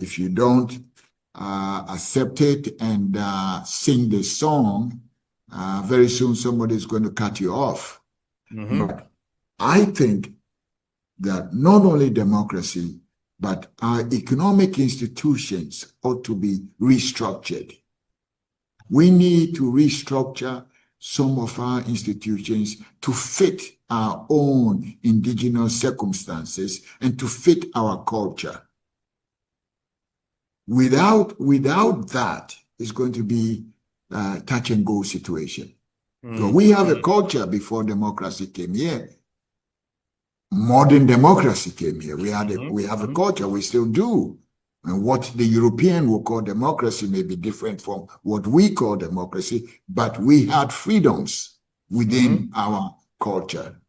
If you don't accept it and sing the song, very soon somebody is going to cut you off. But I think that not only democracy, but our economic institutions ought to be restructured. We need to restructure some of our institutions to fit our own indigenous circumstances and to fit our culture. Without that, it's going to be a touch and go situation. So we have a culture before democracy came here. Modern democracy came here. We have a culture, we still do. And what the European will call democracy may be different from what we call democracy, but we had freedoms within our culture.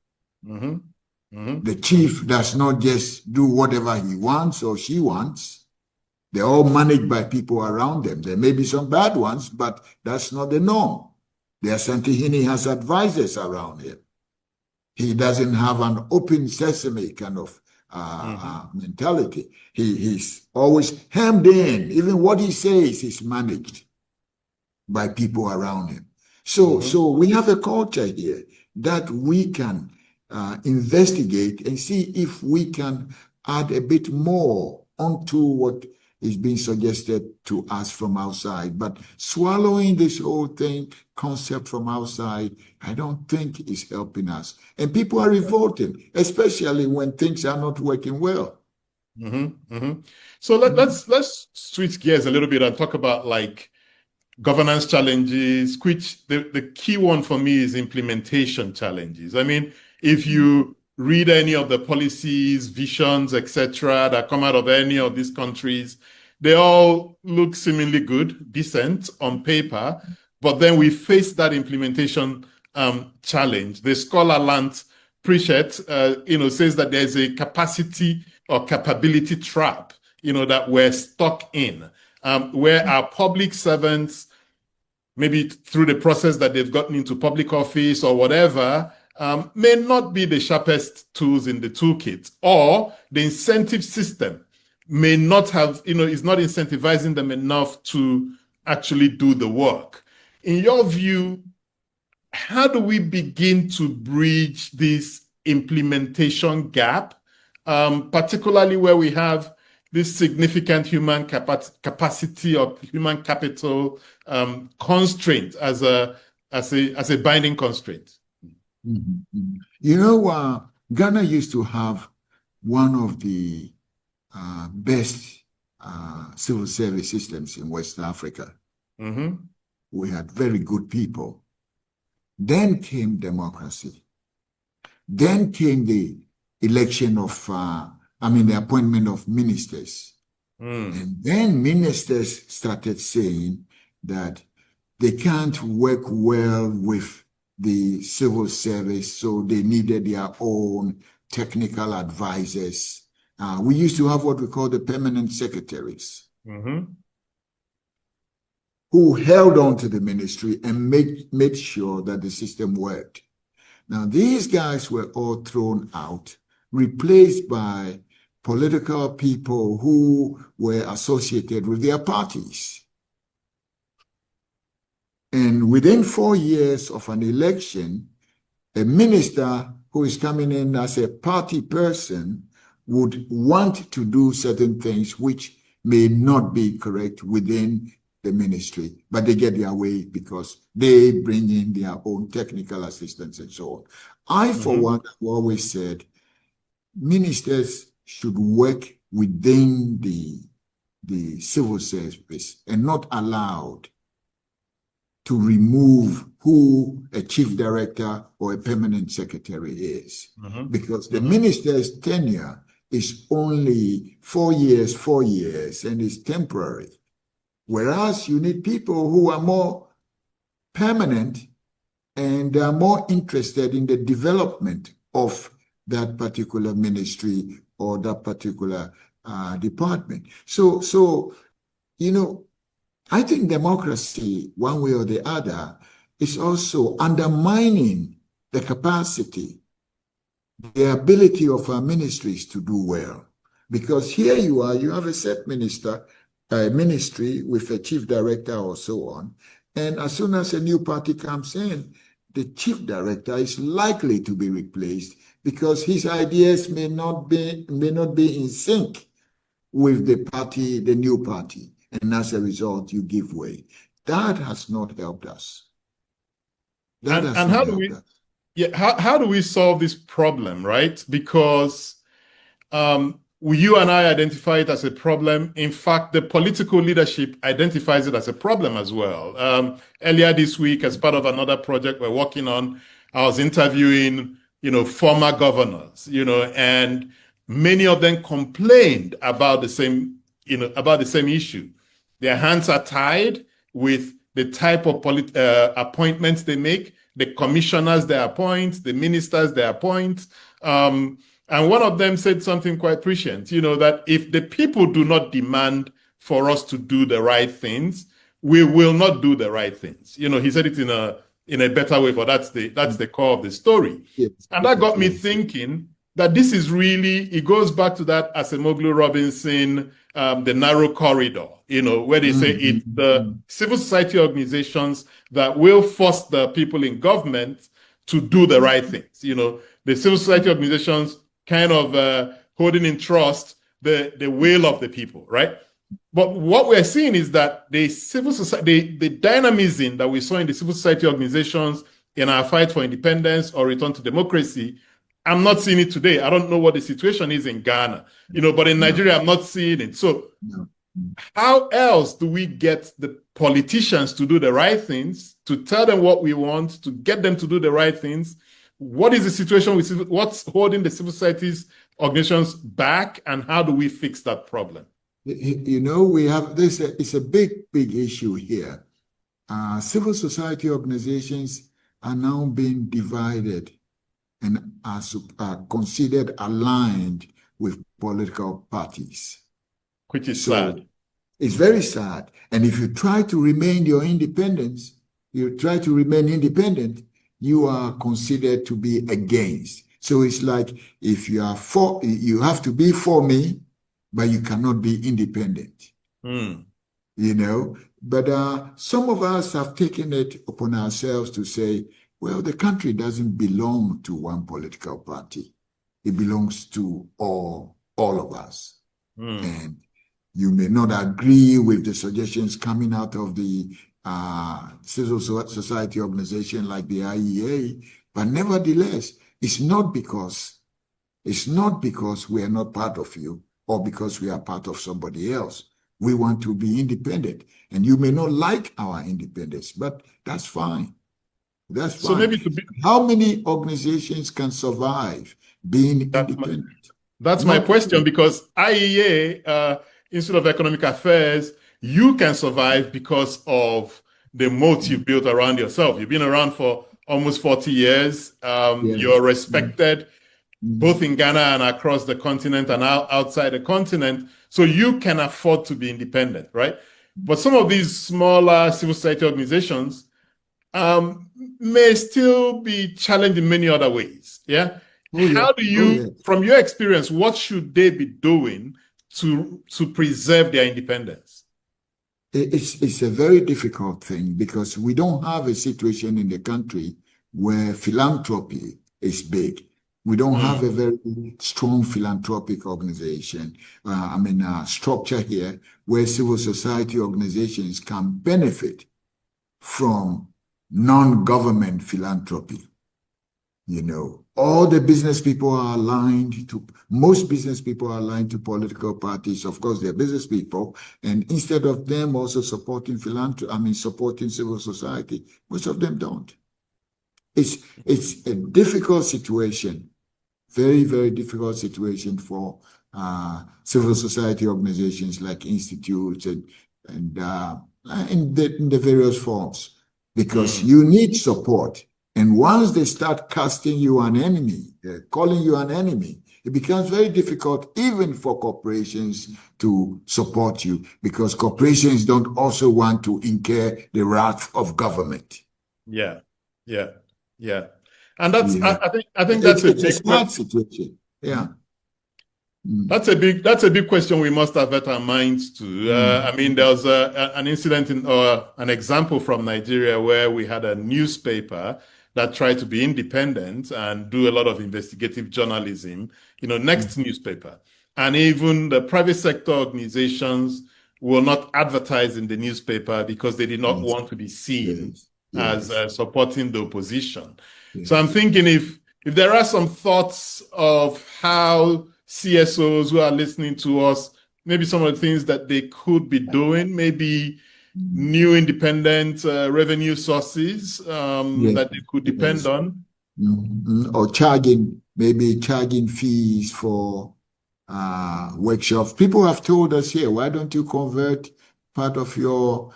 The chief does not just do whatever he wants or she wants. They're all managed by people around them. There may be some bad ones, but that's not the norm. The Asantehene has advisors around him. He doesn't have an open sesame kind of mentality. He's always hemmed in. Even what he says is managed by people around him. So we have a culture here that we can investigate and see if we can add a bit more onto what is being suggested to us from outside. But swallowing this whole concept from outside, I don't think is helping us. And people are revolting, especially when things are not working well. So let's switch gears a little bit and talk about governance challenges, which the key one for me is implementation challenges. I mean, if you read any of the policies, visions, etc., that come out of any of these countries, they all look seemingly good, decent on paper, but then we face that implementation challenge. The scholar Lance Pritchett, says that there's a capacity or capability trap, that we're stuck in, where our public servants, maybe through the process that they've gotten into public office or whatever, may not be the sharpest tools in the toolkit, or the incentive system may not have, is not incentivizing them enough to actually do the work. In your view, how do we begin to bridge this implementation gap, particularly where we have this significant human capacity or human capital constraint as a binding constraint? Ghana used to have one of the best civil service systems in West Africa. We had very good people. Then came democracy. Then came the election of, the appointment of ministers. And then ministers started saying that they can't work well with the civil service, so they needed their own technical advisors. We used to have what we call the permanent secretaries, who held on to the ministry and made sure that the system worked. Now, these guys were all thrown out, replaced by political people who were associated with their parties. And within 4 years of an election, a minister who is coming in as a party person would want to do certain things which may not be correct within the ministry, but they get their way because they bring in their own technical assistance and so on. I, for one, have always said ministers should work within the civil service and not allowed to remove who a chief director or a permanent secretary is. Because the minister's tenure is only 4 years, and is temporary. Whereas you need people who are more permanent and are more interested in the development of that particular ministry or that particular department. So, you know, I think democracy, one way or the other, is also undermining the capacity, the ability of our ministries to do well. Because here you are, you have a set ministry with a chief director or so on, and as soon as a new party comes in, the chief director is likely to be replaced because his ideas may not be in sync with the party, the new party, and as a result, you give way. That has not helped us. And how do we? Yeah, how do we solve this problem, right? Because you and I identify it as a problem. In fact, the political leadership identifies it as a problem as well. Earlier this week, as part of another project we're working on, I was interviewing, former governors, and many of them complained about the same, issue. Their hands are tied with the type of appointments they make, the commissioners they appoint, the ministers they appoint. And one of them said something quite prescient, that if the people do not demand for us to do the right things, we will not do the right things. He said it in a better way, but that's the core of the story. Yes. And that got me thinking that this is really, it goes back to that Acemoglu Robinson, the narrow corridor, where they say it's the civil society organizations that will force the people in government to do the right things. The civil society organizations kind of holding in trust the will of the people, right? But what we're seeing is that the civil society, the dynamism that we saw in the civil society organizations in our fight for independence or return to democracy, I'm not seeing it today. I don't know what the situation is in Ghana, but in Nigeria, I'm not seeing it. So how else do we get the politicians to do the right things, to tell them what we want, to get them to do the right things? What is the situation with what's holding the civil society's organizations back, and how do we fix that problem? We have this. It's a big issue here. Civil society organizations are now being divided and are considered aligned with political parties, which is sad. It's very sad. And if you try to remain independent, you are considered to be against. So it's like if you are for, you have to be for me, but you cannot be independent. But some of us have taken it upon ourselves to say, well, the country doesn't belong to one political party. It belongs to all of us. And you may not agree with the suggestions coming out of the civil society organization like the IEA, but nevertheless, it's not because we are not part of you or because we are part of somebody else. We want to be independent, and you may not like our independence, but that's fine. That's fine. So maybe how many organizations can survive being independent? That's my question, because IEA, Institute of Economic Affairs, you can survive because of the moat you've built around yourself. You've been around for almost 40 years. You're respected both in Ghana and across the continent and outside the continent. So you can afford to be independent, right? But some of these smaller civil society organizations may still be challenged in many other ways. Yeah. How do you, from your experience, what should they be doing to preserve their independence? It's a very difficult thing because we don't have a situation in the country where philanthropy is big. We don't have a very strong philanthropic organization, structure here where civil society organizations can benefit from non-government philanthropy. All the business people are aligned to, most business people are aligned to political parties. Of course, they're business people. And instead of them also supporting supporting civil society, most of them don't. It's a difficult situation, very, very difficult situation for civil society organizations like institutes and in the various forms, because you need support. And once they start casting you an enemy, calling you an enemy, it becomes very difficult even for corporations to support you, because corporations don't also want to incur the wrath of government. Yeah. And that's I think that's a smart situation. Yeah. That's a big question we must have at our minds too. There was an incident or an example from Nigeria where we had a newspaper that tried to be independent and do a lot of investigative journalism, next newspaper. And even the private sector organizations will not advertise in the newspaper because they did not want to be seen as supporting the opposition. So I'm thinking if there are some thoughts of how CSOs who are listening to us, maybe some of the things that they could be doing, maybe new independent revenue sources that they could depend on. Or maybe charging fees for workshops. People have told us here, why don't you convert part of your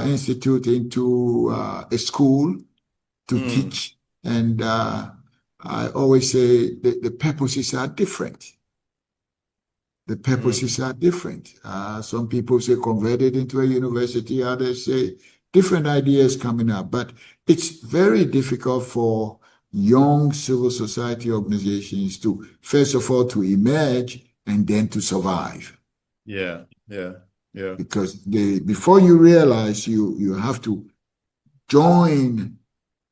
institute into a school to teach? And I always say the purposes are different. The purposes are different. Some people say convert it into a university, others say different ideas coming up. But it's very difficult for young civil society organizations to, first of all, to emerge and then to survive. Yeah. Because before you realize you have to join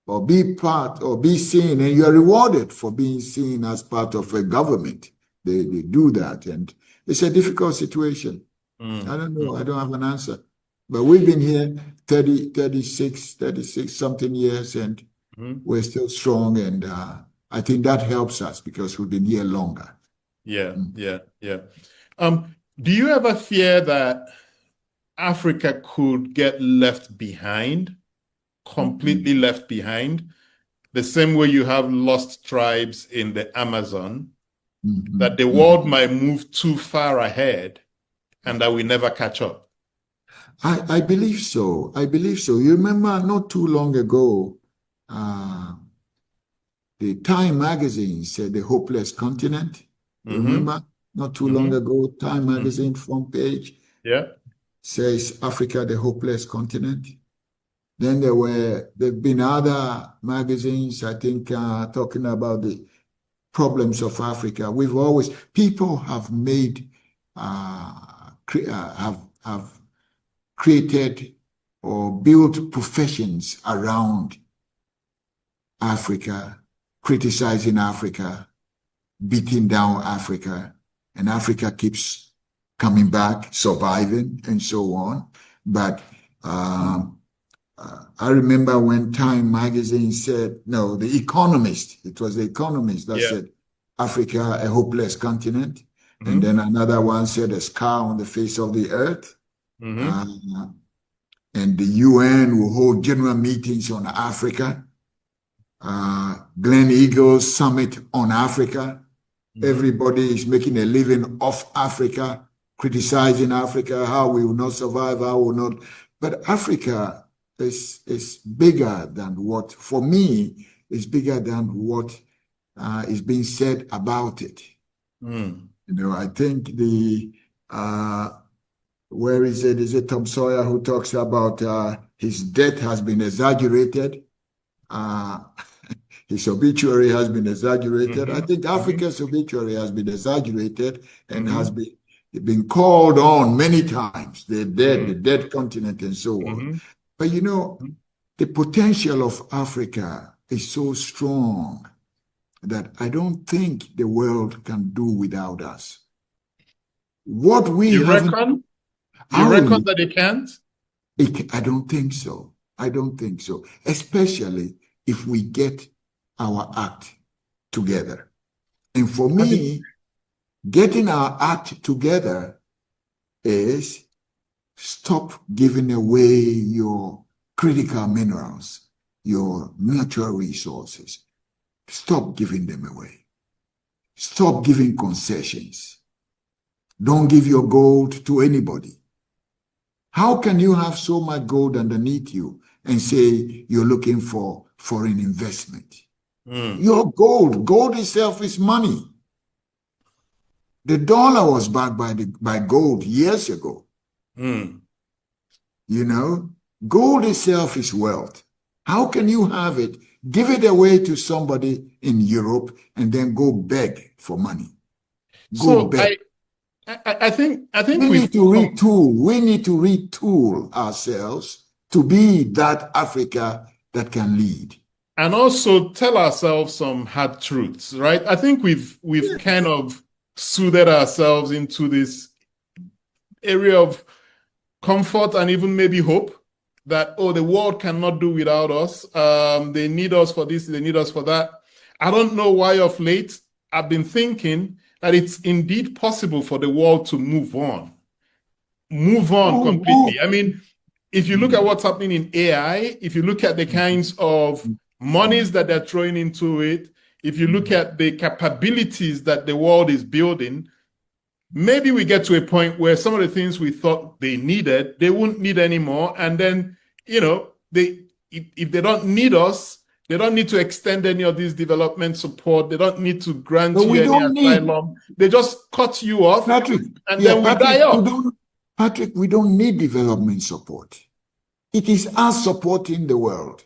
or be part or be seen, and you're rewarded for being seen as part of a government. They do that, and it's a difficult situation. I don't know. I don't have an answer. But we've been here 36 something years, and we're still strong. And I think that helps us because we've been here longer. Yeah. Do you ever fear that Africa could get left behind, completely left behind, the same way you have lost tribes in the Amazon? That the world might move too far ahead and that we never catch up? I believe so. You remember not too long ago, the Time magazine said the hopeless continent. Remember? Not too long ago, Time magazine front page says Africa, the hopeless continent. Then there've been other magazines, I think, talking about the problems of Africa. People have made, have created or built professions around Africa, criticizing Africa, beating down Africa, and Africa keeps coming back, surviving, and so on. But I remember when Time magazine said, no, The Economist, it was The Economist that said, Africa, a hopeless continent. And then another one said, a scar on the face of the earth. And the UN will hold general meetings on Africa. Glen Eagles Summit on Africa. Everybody is making a living off Africa, criticizing Africa, how we will not survive, how we will not. But Africa is bigger than what, for me, is bigger than what is being said about it. I think where is it? Is it Tom Sawyer who talks about his death has been exaggerated? his obituary has been exaggerated. I think Africa's obituary has been exaggerated and has been called on many times. The dead continent and so on. But you know, the potential of Africa is so strong that I don't think the world can do without us. What we You reckon that they can't? I don't think so. I don't think so. Especially if we get our act together. And for me, getting our act together is stop giving away your critical minerals, your natural resources. Stop giving them away. Stop giving concessions. Don't give your gold to anybody. How can you have so much gold underneath you and say you're looking for foreign investment? Your gold itself is money. The dollar was backed by gold years ago. You know, gold itself is wealth. How can you have it, give it away to somebody in Europe, and then go beg for money? Beg. I think we need to retool. We need to retool ourselves to be that Africa that can lead, and also tell ourselves some hard truths. Right? I think we've kind of soothed ourselves into this area of comfort and even maybe hope that, oh, the world cannot do without us. They need us for this. They need us for that. I don't know why of late I've been thinking that it's indeed possible for the world to move on completely. I mean, if you look at what's happening in AI, if you look at the kinds of monies that they're throwing into it, if you look at the capabilities that the world is building, maybe we get to a point where some of the things we thought they needed, they won't need anymore. And then, you know, if they don't need us, they don't need to extend any of this development support. They don't need to grant you any asylum. They just cut you off, Patrick, and then we die off. Patrick, we don't need development support. It is us supporting the world.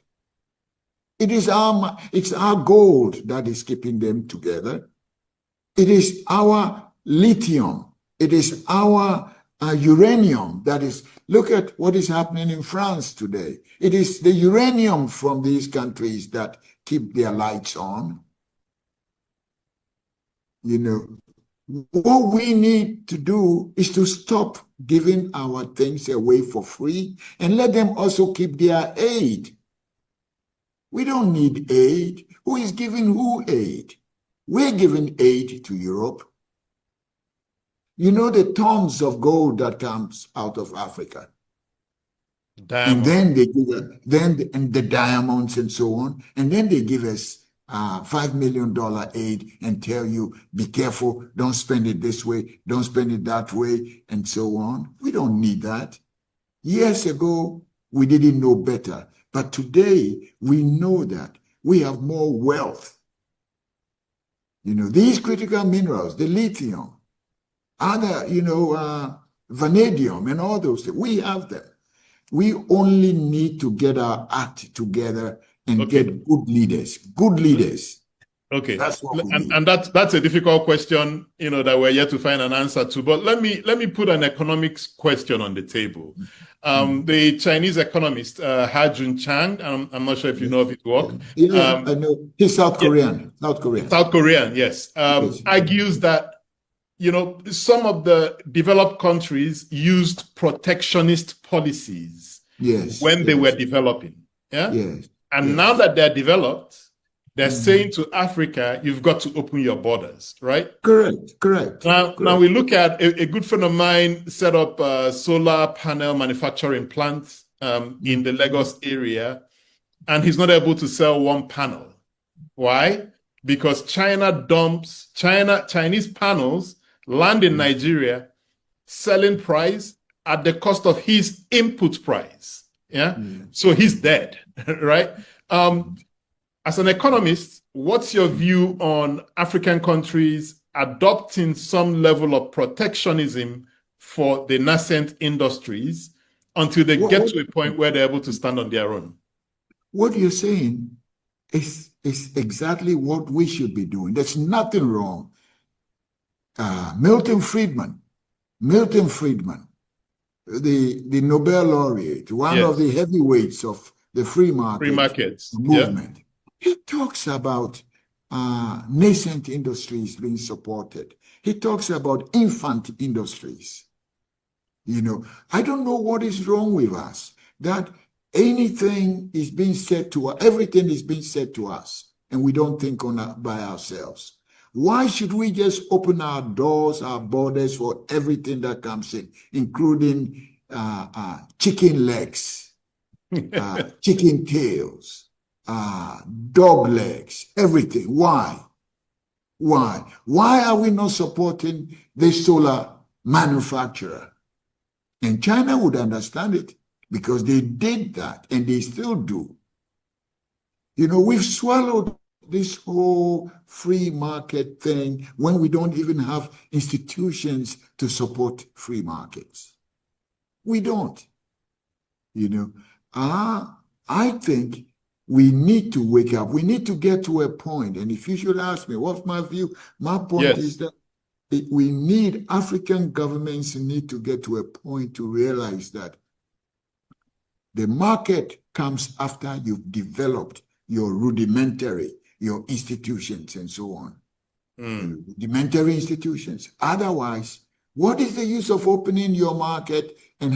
It's our gold that is keeping them together. It is our lithium. It is our uranium that is, look at what is happening in France today. It is the uranium from these countries that keep their lights on. You know, what we need to do is to stop giving our things away for free and let them also keep their aid. We don't need aid. Who is giving who aid? We're giving aid to Europe. You know the tons of gold that comes out of Africa. And then they give and the diamonds and so on. And then they give us $5 million aid and tell you, be careful, don't spend it this way, don't spend it that way, and so on. We don't need that. Years ago, we didn't know better. But today, we know that we have more wealth. You know, these critical minerals, the lithium, other, you know, vanadium and all those things, we have them. We only need to get our act together and get good leaders. Good leaders. Okay, that's what we need. And that's a difficult question, you know, that we're yet to find an answer to. But let me put an economics question on the table. The Chinese economist Ha Jun-chang, I'm not sure if you know of his work. Yeah, I know. He's South Korean. South Korean, yes. Argues that, you know, some of the developed countries used protectionist policies when they were developing. And now that they're developed, they're saying to Africa, you've got to open your borders, right? Correct. Now we look at a good friend of mine set up a solar panel manufacturing plant in the Lagos area, and he's not able to sell one panel. Why? Because China dumps Chinese panels, land in Nigeria, selling price at the cost of his input price. So he's dead, right? As an economist, what's your view on African countries adopting some level of protectionism for the nascent industries until they get to a point where they're able to stand on their own? What you're saying is exactly what we should be doing. There's nothing wrong. Milton Friedman, the Nobel laureate, one of the heavyweights of the free markets movement, he talks about nascent industries being supported. He talks about infant industries. You know, I don't know what is wrong with us, that anything is being said to us, everything is being said to us, and we don't think by ourselves. Why should we just open our doors, our borders for everything that comes in, including chicken legs, chicken tails, dog legs, everything? Why? Why are we not supporting this solar manufacturer? And China would understand it because they did that and they still do. You know, we've swallowed this whole free market thing when we don't even have institutions to support free markets. We don't. You know, I think we need to wake up. We need to get to a point. And if you should ask me, what's my view? My point is that we need, African governments need to get to a point to realize that the market comes after you've developed your rudimentary, your institutions and so on. Rudimentary institutions. Otherwise, what is the use of opening your market and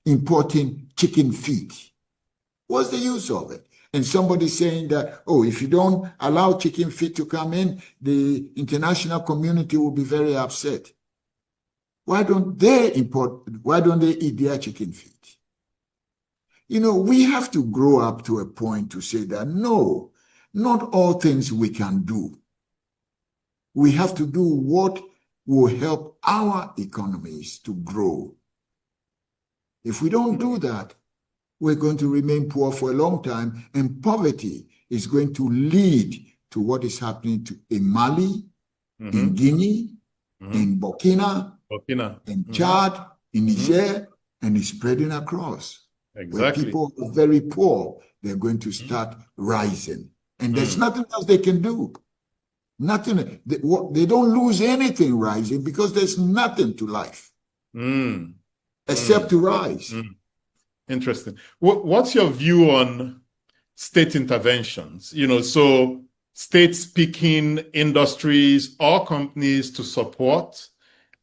importing chicken feet? What's the use of it? And somebody saying that, oh, if you don't allow chicken feet to come in, the international community will be very upset. Why don't they eat their chicken feet? You know, we have to grow up to a point to say that, no, not all things we can do. We have to do what will help our economies to grow. If we don't do that, we're going to remain poor for a long time, and poverty is going to lead to what is happening in Mali, in Guinea, in Burkina, in Chad, in Niger, and it's spreading across. Where people are very poor, they're going to start rising. And there's nothing else they can do. Nothing. They don't lose anything rising because there's nothing to life except to rise. Interesting. What's your view on state interventions? You know, so states picking industries or companies to support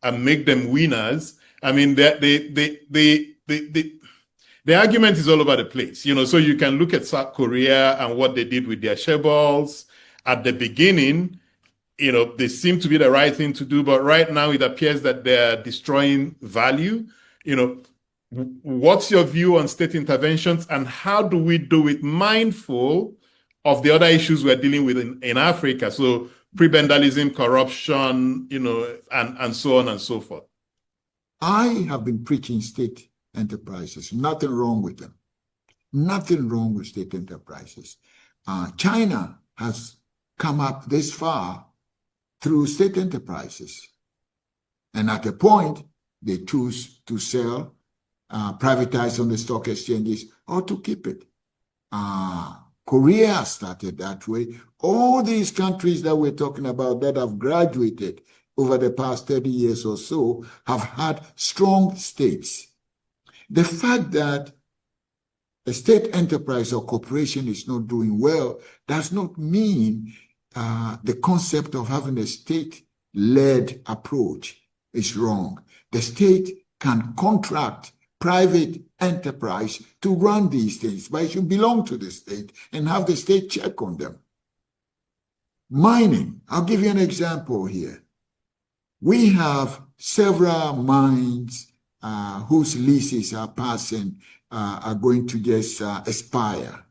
and make them winners. I mean, the argument is all over the place, you know, so you can look at South Korea and what they did with their chaebols at the beginning. You know, they seem to be the right thing to do, but right now it appears that they're destroying value. You know, what's your view on state interventions and how do we do it mindful of the other issues we're dealing with in Africa? So prebendalism, corruption, you know, and so on and so forth. I have been preaching state enterprises. Nothing wrong with them. Nothing wrong with state enterprises. China has come up this far through state enterprises. And at a point, they choose to sell, privatize on the stock exchanges, or to keep it. Korea started that way. All these countries that we're talking about that have graduated over the past 30 years or so have had strong states. The fact that a state enterprise or corporation is not doing well does not mean the concept of having a state-led approach is wrong. The state can contract private enterprise to run these things, but it should belong to the state and have the state check on them. Mining, I'll give you an example here. We have several mines whose leases are passing, are going to just expire.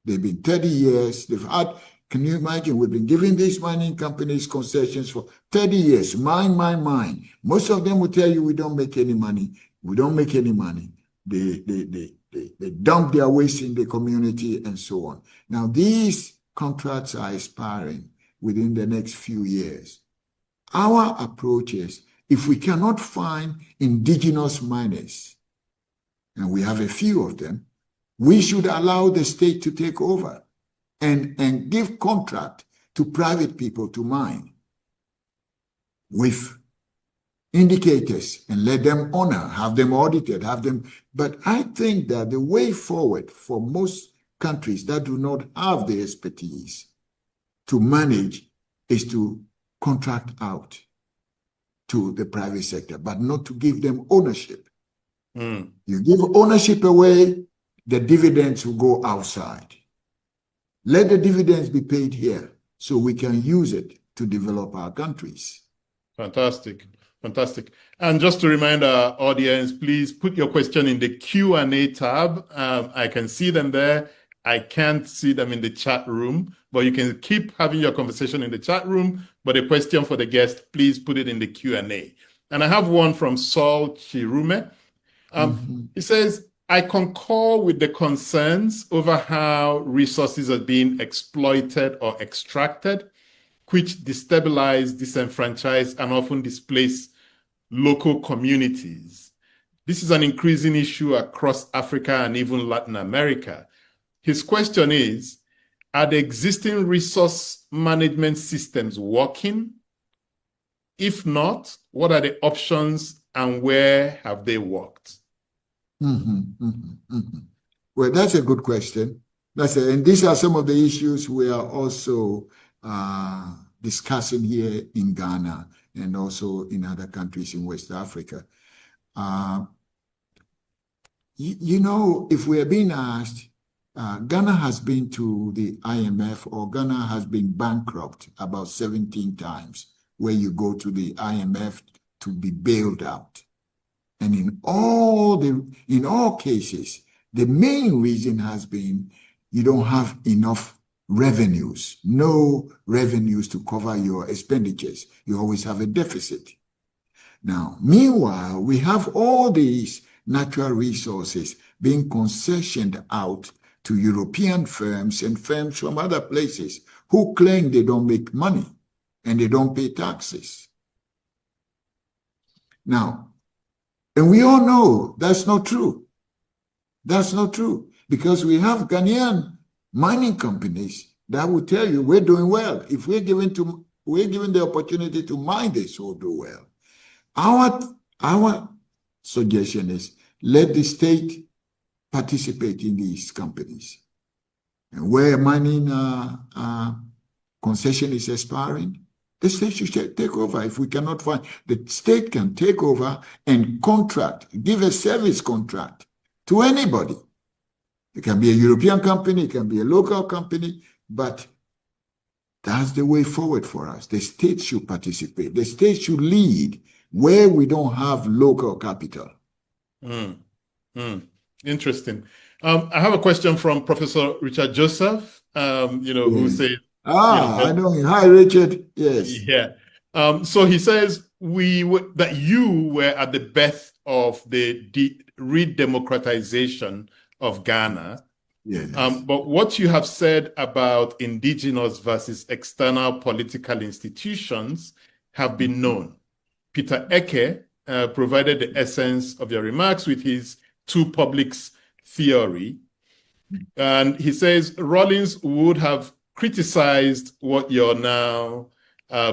They've been 30 years. They've had, can you imagine, we've been giving these mining companies concessions for 30 years. Mine. Most of them will tell you we don't make any money. We don't make any money. They dump their waste in the community and so on. Now, these contracts are expiring within the next few years. Our approach is, if we cannot find indigenous miners, and we have a few of them, we should allow the state to take over. and give contract to private people to mine with indicators and let them honor, have them audited, have them. But I think that the way forward for most countries that do not have the expertise to manage is to contract out to the private sector, but not to give them ownership. You give ownership away, the dividends will go outside. Let the dividends be paid here so we can use it to develop our countries. Fantastic. Fantastic. And just to remind our audience, please put your question in the Q&A tab. I can see them there. I can't see them in the chat room, but you can keep having your conversation in the chat room. But a question for the guest, please put it in the Q&A. And I have one from Saul Chirume. He says, I concur with the concerns over how resources are being exploited or extracted, which destabilize, disenfranchise, and often displace local communities. This is an increasing issue across Africa and even Latin America. His question is, are the existing resource management systems working? If not, what are the options and where have they worked? Well, that's a good question. And these are some of the issues we are also discussing here in Ghana and also in other countries in West Africa. You know, if we are being asked, Ghana has been to the IMF, or Ghana has been bankrupt about 17 times, where you go to the IMF to be bailed out. And in all cases, the main reason has been you don't have enough revenues, no revenues to cover your expenditures. You always have a deficit. Now, meanwhile, we have all these natural resources being concessioned out to European firms and firms from other places who claim they don't make money and they don't pay taxes. Now, and we all know that's not true. That's not true, because we have Ghanaian mining companies that will tell you we're doing well. If we're given the opportunity to mine this, we'll do well. Our suggestion is let the state participate in these companies. And where mining concession is expiring, the state should take over. If we cannot find, the state can take over and contract, give a service contract to anybody. It can be a European company, it can be a local company, but that's the way forward for us. The state should participate. The state should lead where we don't have local capital. Interesting. I have a question from Professor Richard Joseph, who said, I know him. Hi, Richard. Yes. Yeah. So he says that you were at the birth of the redemocratization of Ghana. Yes. But what you have said about indigenous versus external political institutions have been known. Peter Eke provided the essence of your remarks with his two publics theory. And he says Rawlings would have criticized what you're now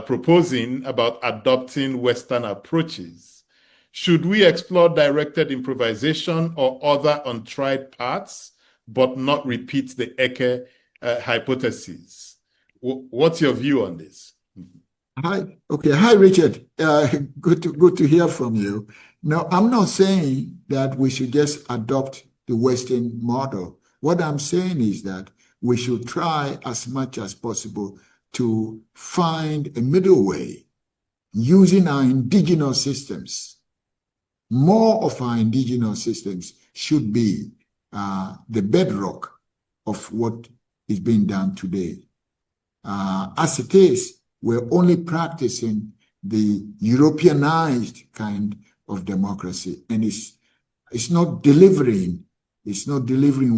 proposing about adopting Western approaches. Should we explore directed improvisation or other untried paths, but not repeat the Eke hypothesis? What's your view on this? Hi, Richard. Good to hear from you. No, I'm not saying that we should just adopt the Western model. What I'm saying is that we should try as much as possible to find a middle way using our indigenous systems. More of our indigenous systems should be the bedrock of what is being done today. As it is, we're only practicing the Europeanized kind of democracy, and it's not delivering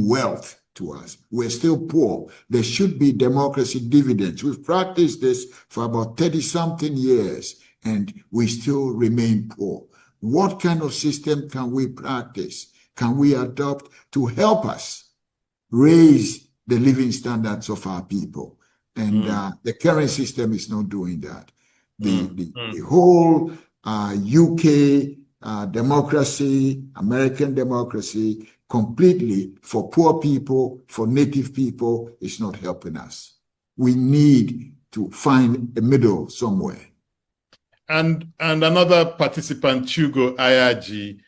wealth to us. We're still poor. There should be democracy dividends. We've practiced this for about 30-something years, and we still remain poor. What kind of system can we practice, can we adopt to help us raise the living standards of our people. And the current system is not doing that. The whole UK democracy, American democracy, completely for poor people, for native people, is not helping us. We need to find a middle somewhere. And another participant, Chugo Ayaji,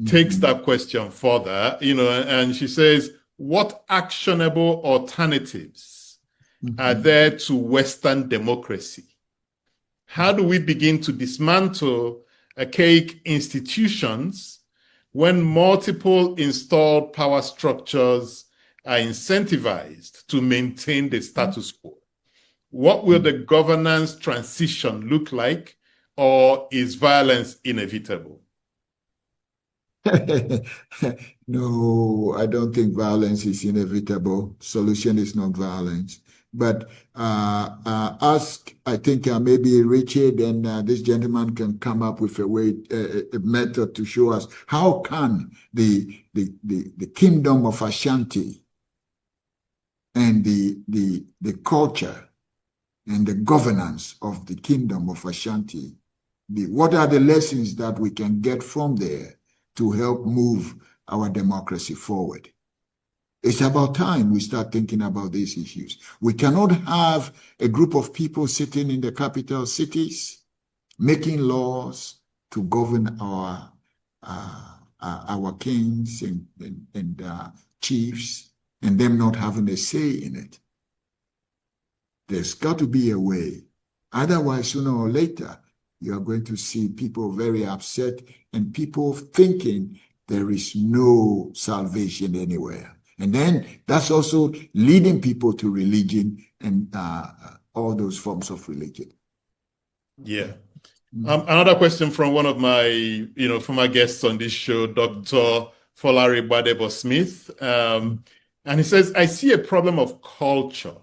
takes that question further, and she says, what actionable alternatives are there to Western democracy? How do we begin to dismantle archaic institutions when multiple installed power structures are incentivized to maintain the status quo? What will the governance transition look like, or is violence inevitable? No, I don't think violence is inevitable. Solution is not violence. But ask, I think maybe Richard and this gentleman can come up with a way, a method to show us how can the kingdom of Ashanti and the culture and the governance of the kingdom of Ashanti, what are the lessons that we can get from there to help move our democracy forward? It's about time we start thinking about these issues. We cannot have a group of people sitting in the capital cities making laws to govern our kings and chiefs, and them not having a say in it. There's got to be a way. Otherwise, sooner or later, you are going to see people very upset and people thinking there is no salvation anywhere. And then that's also leading people to religion and all those forms of religion. Yeah. Another question from one of my, former guests on this show, Dr. Folari Badebo Smith. And he says, I see a problem of culture.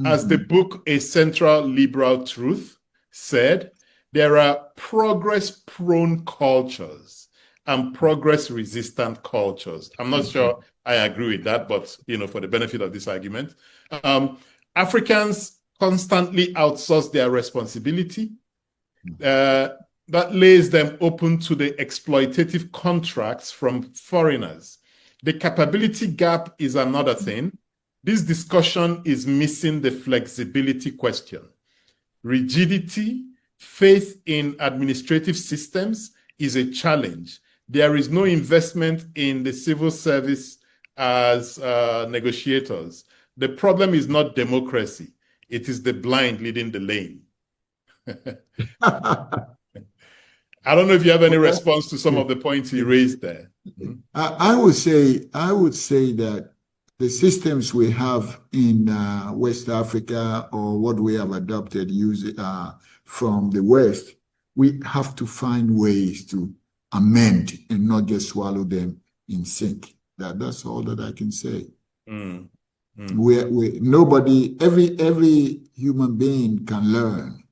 As the book A Central Liberal Truth said, there are progress-prone cultures and progress-resistant cultures. I'm not sure I agree with that, but, for the benefit of this argument. Africans constantly outsource their responsibility. That lays them open to the exploitative contracts from foreigners. The capability gap is another thing. This discussion is missing the flexibility question. Rigidity, faith in administrative systems is a challenge. There is no investment in the civil service as negotiators. The problem is not democracy. It is the blind leading the lame. I don't know if you have any response to some of the points he raised there. I would say that the systems we have in West Africa, or what we have adopted from the West, we have to find ways to amend and not just swallow them in sync. That's all that I can say. Nobody, every human being can learn.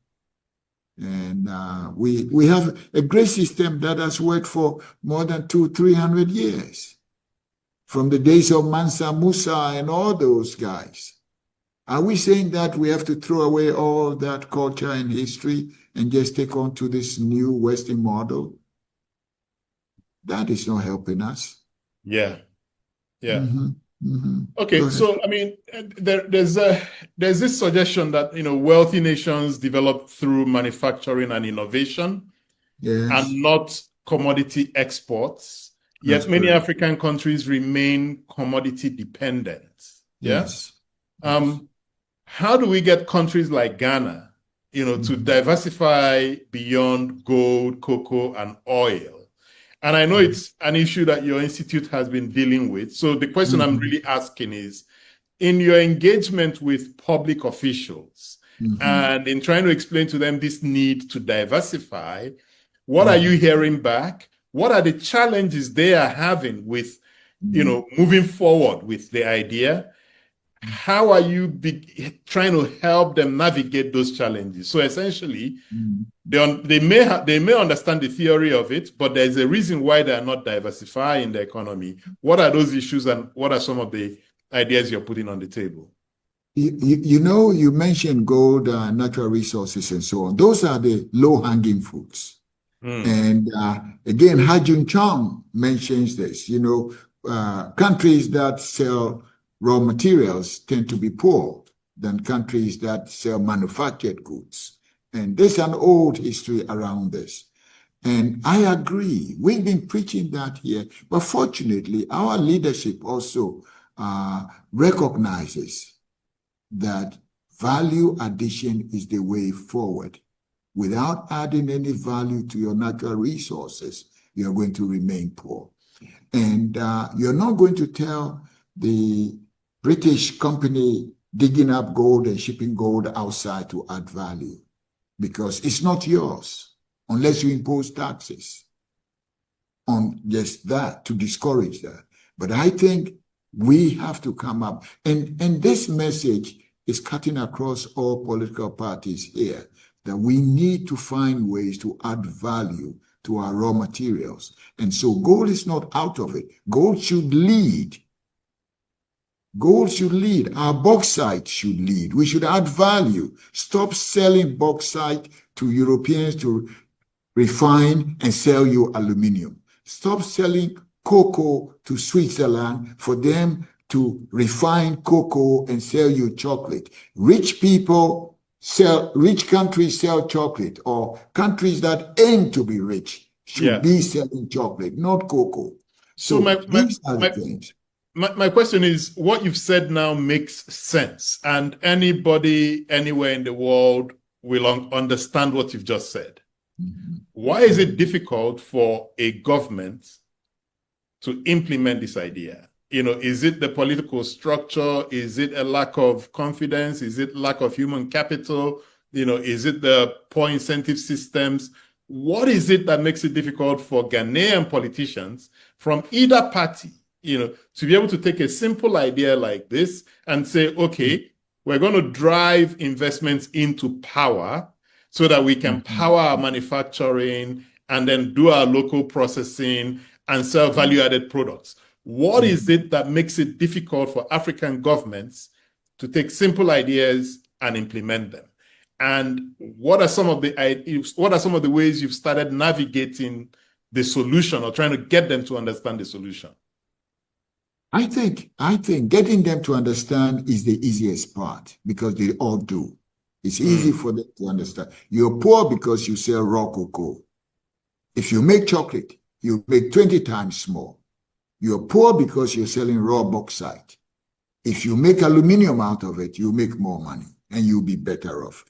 And we have a great system that has worked for more than 200-300 years. From the days of Mansa Musa and all those guys. Are we saying that we have to throw away all that culture and history and just take on to this new Western model? That is not helping us. Yeah. Okay, so I mean, there's this suggestion that wealthy nations develop through manufacturing and innovation, and not commodity exports. Yet many African countries remain commodity dependent. Yes. How do we get countries like Ghana, to diversify beyond gold, cocoa, and oil? And I know it's an issue that your institute has been dealing with. So the question I'm really asking is, in your engagement with public officials and in trying to explain to them this need to diversify, what are you hearing back? What are the challenges they are having with, moving forward with the idea? How are you trying to help them navigate those challenges? So essentially, they may understand the theory of it, but there's a reason why they are not diversifying the economy. What are those issues, and what are some of the ideas you're putting on the table? You know, you mentioned gold, natural resources, and so on. Those are the low-hanging fruits. And again, Ha-Joon Chang mentions this. You know, countries that sell raw materials tend to be poor than countries that sell manufactured goods. And there's an old history around this. And I agree. We've been preaching that here. But fortunately, our leadership also recognizes that value addition is the way forward. Without adding any value to your natural resources, you're going to remain poor. And you're not going to tell the British company digging up gold and shipping gold outside to add value, because it's not yours unless you impose taxes on just that to discourage that. But I think we have to come up, and this message is cutting across all political parties here, that we need to find ways to add value to our raw materials. And so gold is not out of it. Gold should lead. Gold should lead. Our bauxite should lead. We should add value. Stop selling bauxite to Europeans to refine and sell you aluminium. Stop selling cocoa to Switzerland for them to refine cocoa and sell you chocolate. Rich countries sell chocolate, or countries that aim to be rich should be selling chocolate, not cocoa. So these are the things. My question is, what you've said now makes sense, and anybody anywhere in the world will understand what you've just said. Why is it difficult for a government to implement this idea? You know, is it the political structure? Is it a lack of confidence? Is it lack of human capital? You know, is it the poor incentive systems? What is it that makes it difficult for Ghanaian politicians from either party, you know, to be able to take a simple idea like this and say, okay, we're going to drive investments into power so that we can power our manufacturing and then do our local processing and sell value-added products? What is it that makes it difficult for African governments to take simple ideas and implement them? And what are some of the ways you've started navigating the solution or trying to get them to understand the solution? I think getting them to understand is the easiest part, because they all do. It's easy for them to understand. You're poor because you sell raw cocoa. If you make chocolate, you make 20 times more. You're poor because you're selling raw bauxite. If you make aluminium out of it, you make more money and you'll be better off.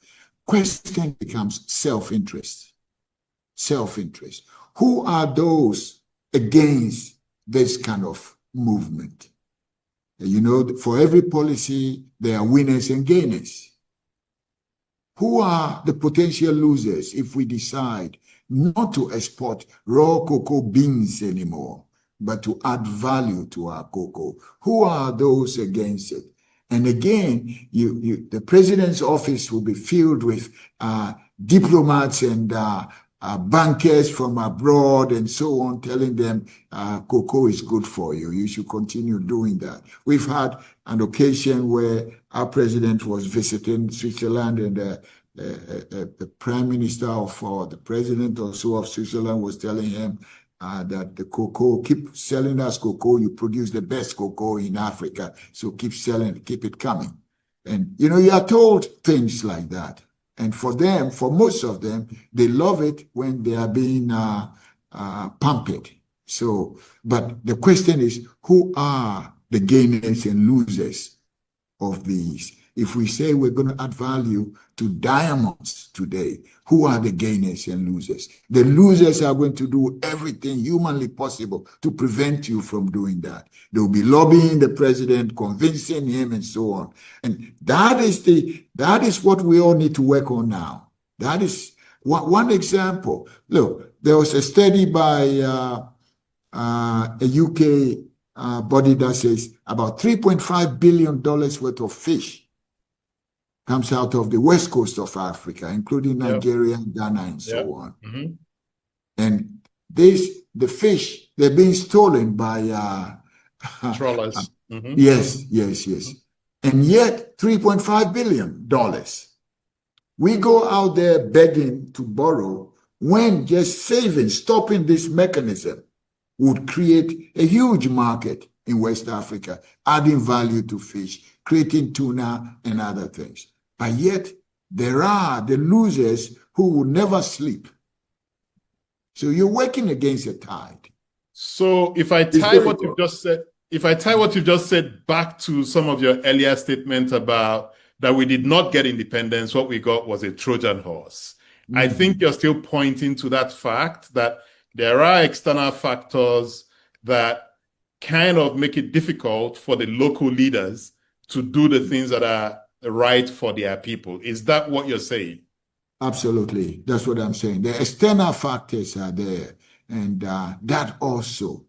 Question becomes self-interest. Self-interest. Who are those against this kind of movement? You know, for every policy, there are winners and gainers. Who are the potential losers if we decide not to export raw cocoa beans anymore, but to add value to our cocoa? Who are those against it? And again, the president's office will be filled with diplomats and bankers from abroad and so on, telling them cocoa is good for you. You should continue doing that. We've had an occasion where our president was visiting Switzerland, and the prime minister or the president or so of Switzerland was telling him that the cocoa, keep selling us cocoa, you produce the best cocoa in Africa, so keep selling, keep it coming. And, you know, you are told things like that. And for them, for most of them, they love it when they are being pampered. So, but the question is, who are the gainers and losers of these? If we say we're going to add value to diamonds today, who are the gainers and losers? The losers are going to do everything humanly possible to prevent you from doing that. They'll be lobbying the president, convincing him, and so on. And that is what we all need to work on now. That is one example. Look, there was a study by a UK body that says about $3.5 billion worth of fish comes out of the west coast of Africa, including Nigeria, Ghana, and so on. And the fish, they're being stolen by Trawlers. Yes, yes, yes. And yet, $3.5 billion. We go out there begging to borrow when just saving, stopping this mechanism would create a huge market in West Africa, adding value to fish, creating tuna and other things. But yet, there are the losers who will never sleep. So you're working against the tide. So if I tie what you've just said, back to some of your earlier statements about that we did not get independence, what we got was a Trojan horse. I think you're still pointing to that fact that there are external factors that kind of make it difficult for the local leaders to do the things that are right for their people. Is that what you're saying? Absolutely. That's what I'm saying. The external factors are there. And that also.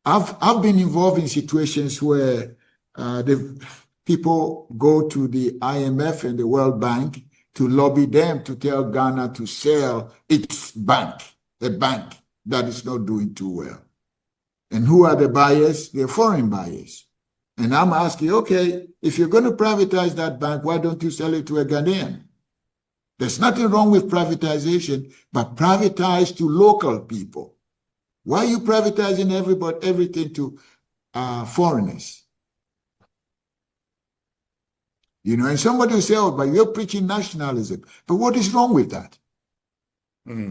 I've been involved in situations where the people go to the IMF and the World Bank to lobby them to tell Ghana to sell its bank, a bank that is not doing too well. And who are the buyers? They're foreign buyers. And I'm asking, okay, if you're going to privatize that bank, why don't you sell it to a Ghanaian? There's nothing wrong with privatization, but privatize to local people. Why are you privatizing everything to foreigners? You know, and somebody will say, oh, but you're preaching nationalism. But what is wrong with that?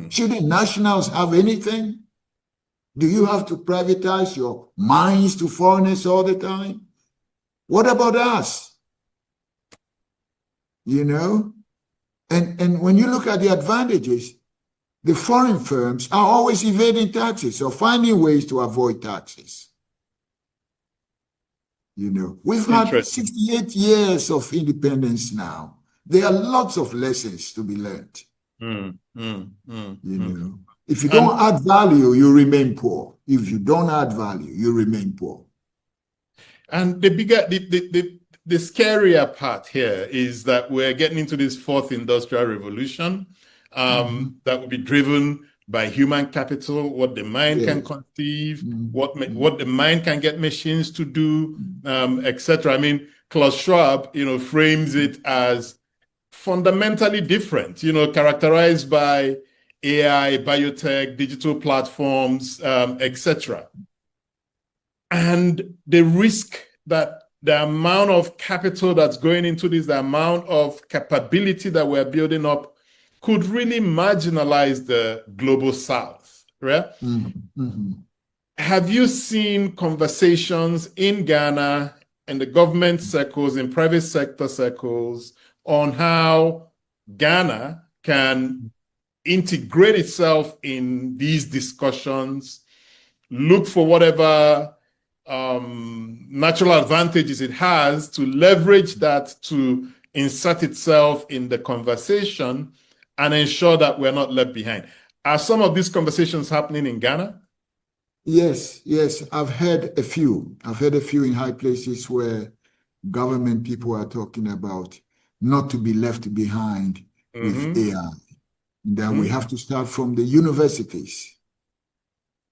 Shouldn't nationals have anything? Do you have to privatize your mines to foreigners all the time? What about us? You know? And when you look at the advantages, the foreign firms are always evading taxes or finding ways to avoid taxes. You know, we've had 68 years of independence now. There are lots of lessons to be learned. You know, if you don't add value, you remain poor. If you don't add value, you remain poor. And the bigger, the scarier part here is that we're getting into this fourth industrial revolution that will be driven by human capital, what the mind can conceive, what the mind can get machines to do, etc. I mean, Klaus Schwab, you know, frames it as fundamentally different, you know, characterized by AI, biotech, digital platforms, etc. And the risk that the amount of capital that's going into this, the amount of capability that we're building up could really marginalize the global South, right? Have you seen conversations in Ghana and the government circles, in private sector circles, on how Ghana can integrate itself in these discussions, look for whatever natural advantages it has to leverage that to insert itself in the conversation and ensure that we're not left behind? Are some of these conversations happening in Ghana? Yes, yes. I've heard a few. I've heard a few in high places where government people are talking about not to be left behind with AI. That we have to start from the universities.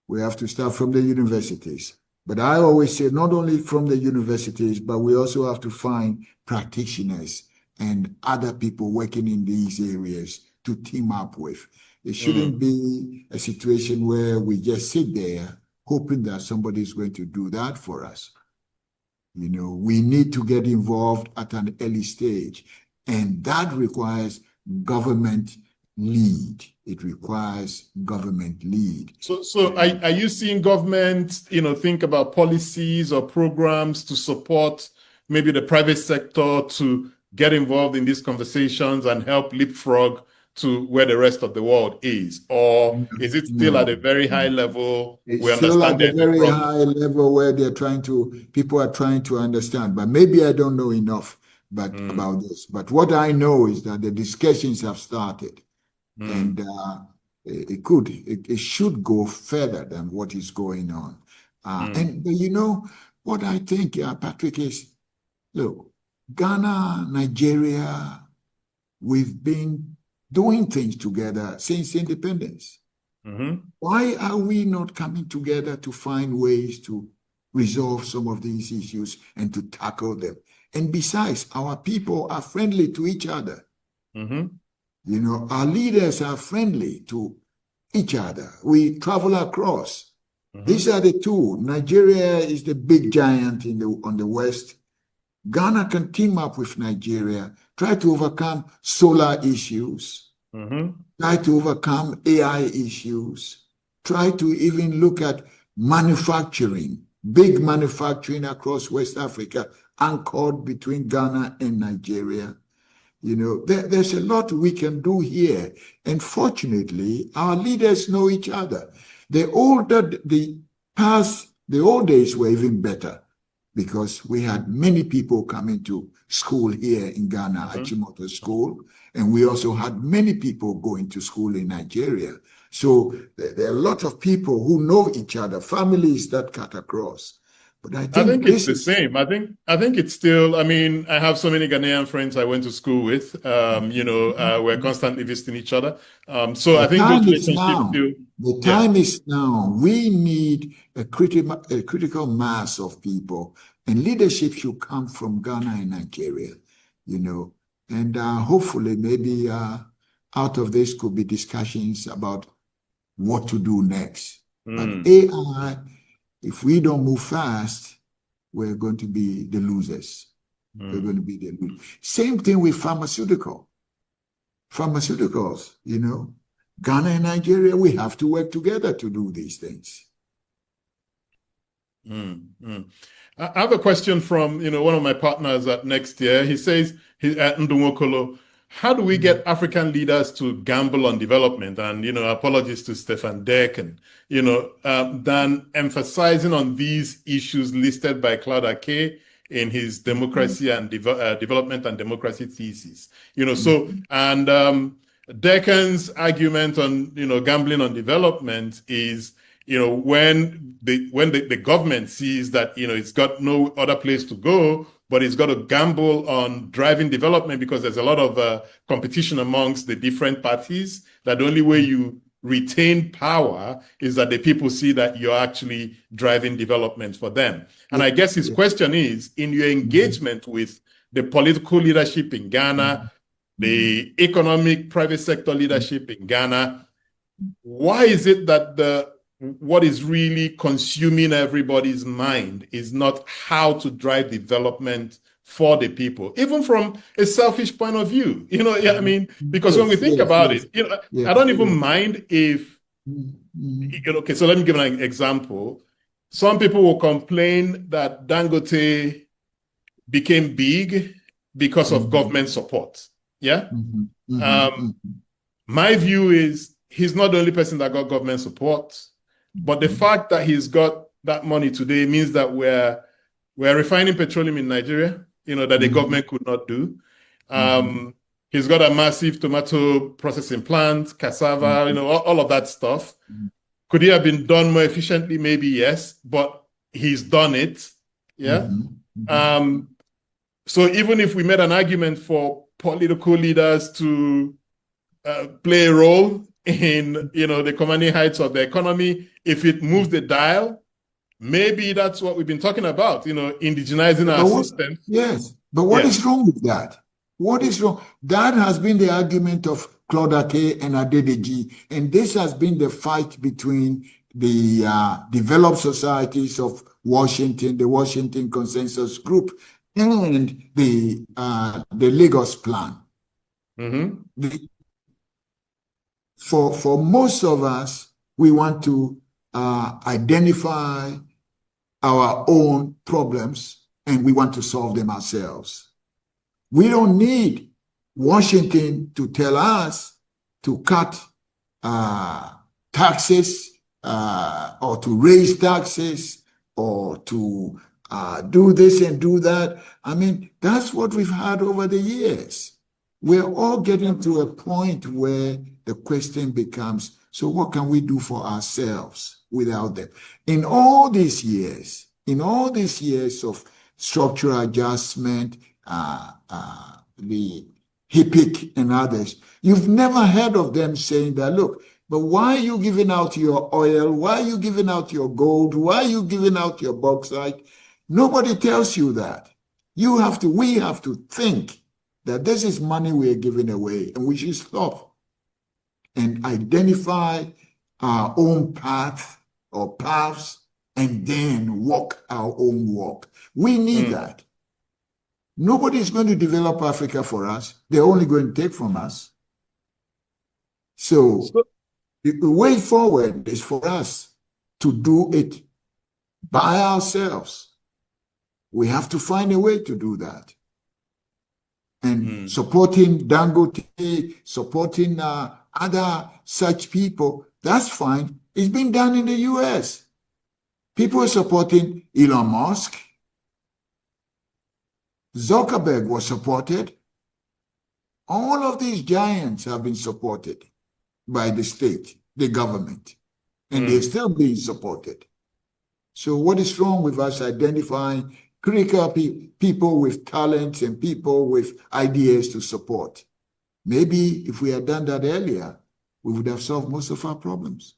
We have to start from the universities. But I always say not only from the universities, but we also have to find practitioners and other people working in these areas to team up with. It shouldn't be a situation where we just sit there hoping that somebody is going to do that for us. You know, we need to get involved at an early stage, and that requires government lead. It requires government lead. So are you seeing government, you know, think about policies or programs to support maybe the private sector to get involved in these conversations and help leapfrog to where the rest of the world is? Or is it still at a very high level? It's still at a very high level where people are trying to understand, but maybe I don't know enough about this. But what I know is that the discussions have started. And it should go further than what is going on. And you know, what I think, Patrick, is, look, Ghana, Nigeria, we've been doing things together since independence. Why are we not coming together to find ways to resolve some of these issues and to tackle them. And besides, our people are friendly to each other. You know, our leaders are friendly to each other. We travel across. These are the two. Nigeria is the big giant on the West. Ghana can team up with Nigeria, try to overcome solar issues, try to overcome AI issues, try to even look at manufacturing, big manufacturing across West Africa, anchored between Ghana and Nigeria. You know, there's a lot we can do here. And fortunately, our leaders know each other. The old days were even better because we had many people coming to school here in Ghana, Achimota School, and we also had many people going to school in Nigeria. So there are a lot of people who know each other, families that cut across. But I think it's the same. I think it's still, I mean, I have so many Ghanaian friends I went to school with, you know, we're constantly visiting each other. So I think those relationships still. The time is now. We need a critical mass of people, and leadership should come from Ghana and Nigeria, you know, and hopefully maybe out of this could be discussions about what to do next. But AI, if we don't move fast, we're going to be the losers. We're going to be the losers. Same thing with pharmaceuticals, you know. Ghana and Nigeria, we have to work together to do these things. I have a question from, you know, one of my partners at Next Year. He says, Ndumokolo, how do we get African leaders to gamble on development? And, you know, apologies to Stefan Deck, and, you know, than emphasizing on these issues listed by Claude Ake in his democracy and development and democracy thesis. You know, so, and Deccan's argument on, you know, gambling on development is, you know, when the government sees that, you know, it's got no other place to go, but it's got to gamble on driving development because there's a lot of competition amongst the different parties, that the only way you retain power is that the people see that you're actually driving development for them. And I guess his question is, in your engagement with the political leadership in Ghana, the economic private sector leadership in Ghana, why is it that what is really consuming everybody's mind is not how to drive development for the people, even from a selfish point of view? You know, I mean, because when we think about it, you know, I don't even mind if, okay, so let me give an example. Some people will complain that Dangote became big because of government support. Yeah. My view is he's not the only person that got government support, but the fact that he's got that money today means that we're refining petroleum in Nigeria, you know, that the government could not do. He's got a massive tomato processing plant, cassava, you know, all of that stuff. Could it have been done more efficiently? Maybe yes, but he's done it. Yeah. So even if we made an argument for political leaders to play a role in, you know, the commanding heights of the economy, if it moves the dial, maybe that's what we've been talking about, you know, indigenizing our system. Yes, but what is wrong with that? What is wrong? That has been the argument of Claude Ake and Adedeji, and this has been the fight between the developed societies of Washington, the Washington Consensus Group, and the Lagos Plan. For most of us, we want to identify our own problems and we want to solve them ourselves. We don't need Washington to tell us to cut taxes or to raise taxes or to do this and do that. I mean, that's what we've had over the years. We're all getting to a point where the question becomes, so what can we do for ourselves without them? In all these years of structural adjustment, the HIPIC and others, you've never heard of them saying that, look, But why are you giving out your oil? Why are you giving out your gold? Why are you giving out your bauxite? Nobody tells you that. We have to think that this is money we are giving away, and we should stop and identify our own path or paths and then walk our own walk. We need that. Nobody is going to develop Africa for us. They're only going to take from us. So the way forward is for us to do it by ourselves. We have to find a way to do that. And supporting Dangote, supporting other such people, that's fine. It's been done in the US. People are supporting Elon Musk. Zuckerberg was supported. All of these giants have been supported by the state, the government, and they're still being supported. So what is wrong with us identifying critical people with talents and people with ideas to support? Maybe if we had done that earlier, we would have solved most of our problems.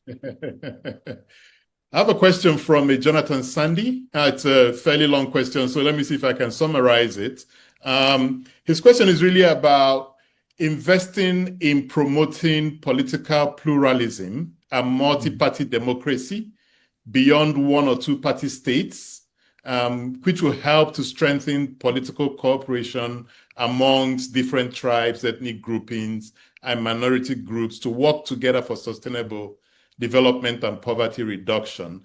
I have a question from Jonathan Sandy. It's a fairly long question, so let me see if I can summarize it. His question is really about investing in promoting political pluralism and multi-party democracy beyond one or two party states, which will help to strengthen political cooperation amongst different tribes, ethnic groupings, and minority groups to work together for sustainable development and poverty reduction.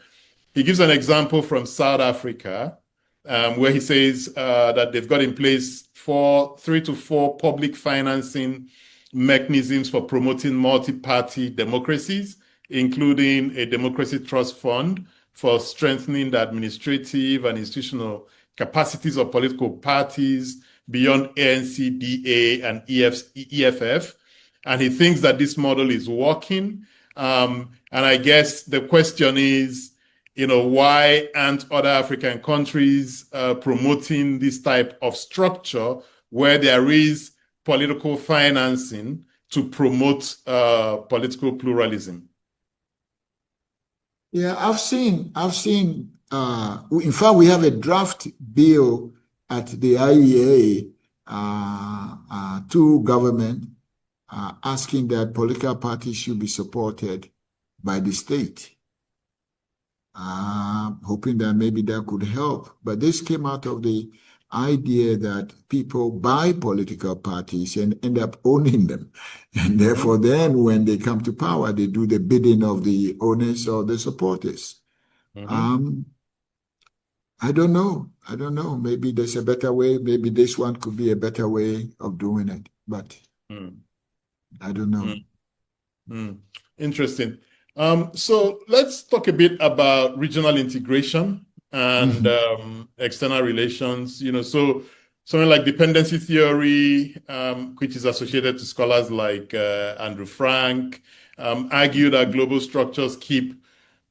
He gives an example from South Africa, where he says that they've got in place 3 to 4 public financing mechanisms for promoting multi-party democracies, including a democracy trust fund for strengthening the administrative and institutional capacities of political parties beyond ANC, DA, and EFF. And he thinks that this model is working. And I guess the question is, why aren't other African countries promoting this type of structure where there is political financing to promote political pluralism? Yeah, I've seen, in fact, we have a draft bill at the IEA to government asking that political parties should be supported by the state. Hoping that maybe that could help. But this came out of the idea that people buy political parties and end up owning them. And therefore then when they come to power, they do the bidding of the owners or the supporters. I don't know. Maybe there's a better way. Maybe this one could be a better way of doing it. But I don't know. Interesting. So let's talk a bit about regional integration and external relations. So something like dependency theory, which is associated to scholars like Andrew Frank, argue that global structures keep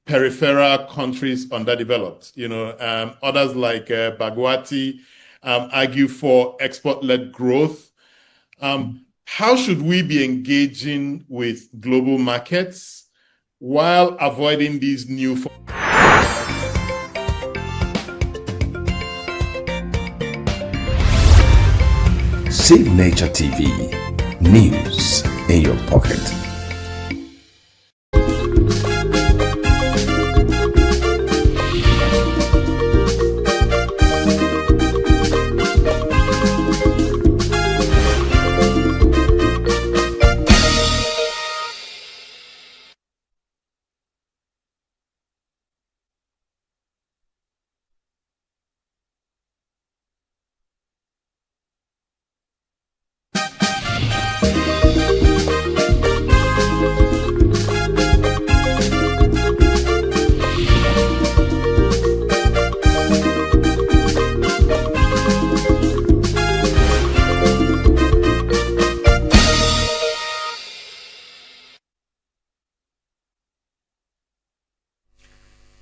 peripheral countries underdeveloped. Others like Bagwati argue for export-led growth. How should we be engaging with global markets while avoiding these new Signature TV, news in your pocket.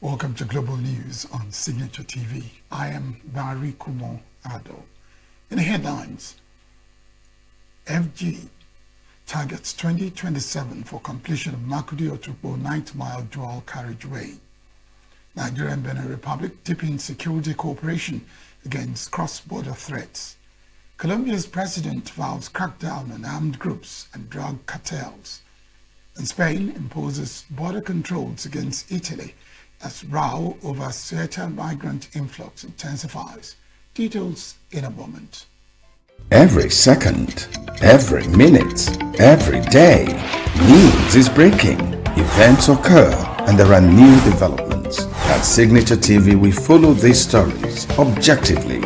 Welcome to Global News on Signature TV. I am Barry Kumon Ado. In the headlines, FG targets 2027 for completion of Makurdi-Otukpo 9th Mile Dual Carriageway. Nigeria and Benin Republic deepen security cooperation against cross-border threats. Colombia's president vows crackdown on armed groups and drug cartels. And Spain imposes border controls against Italy as row over Ceuta migrant influx intensifies. Details in a moment. Every second, every minute, every day, news is breaking, events occur, and there are new developments. At Signature TV, we follow these stories objectively,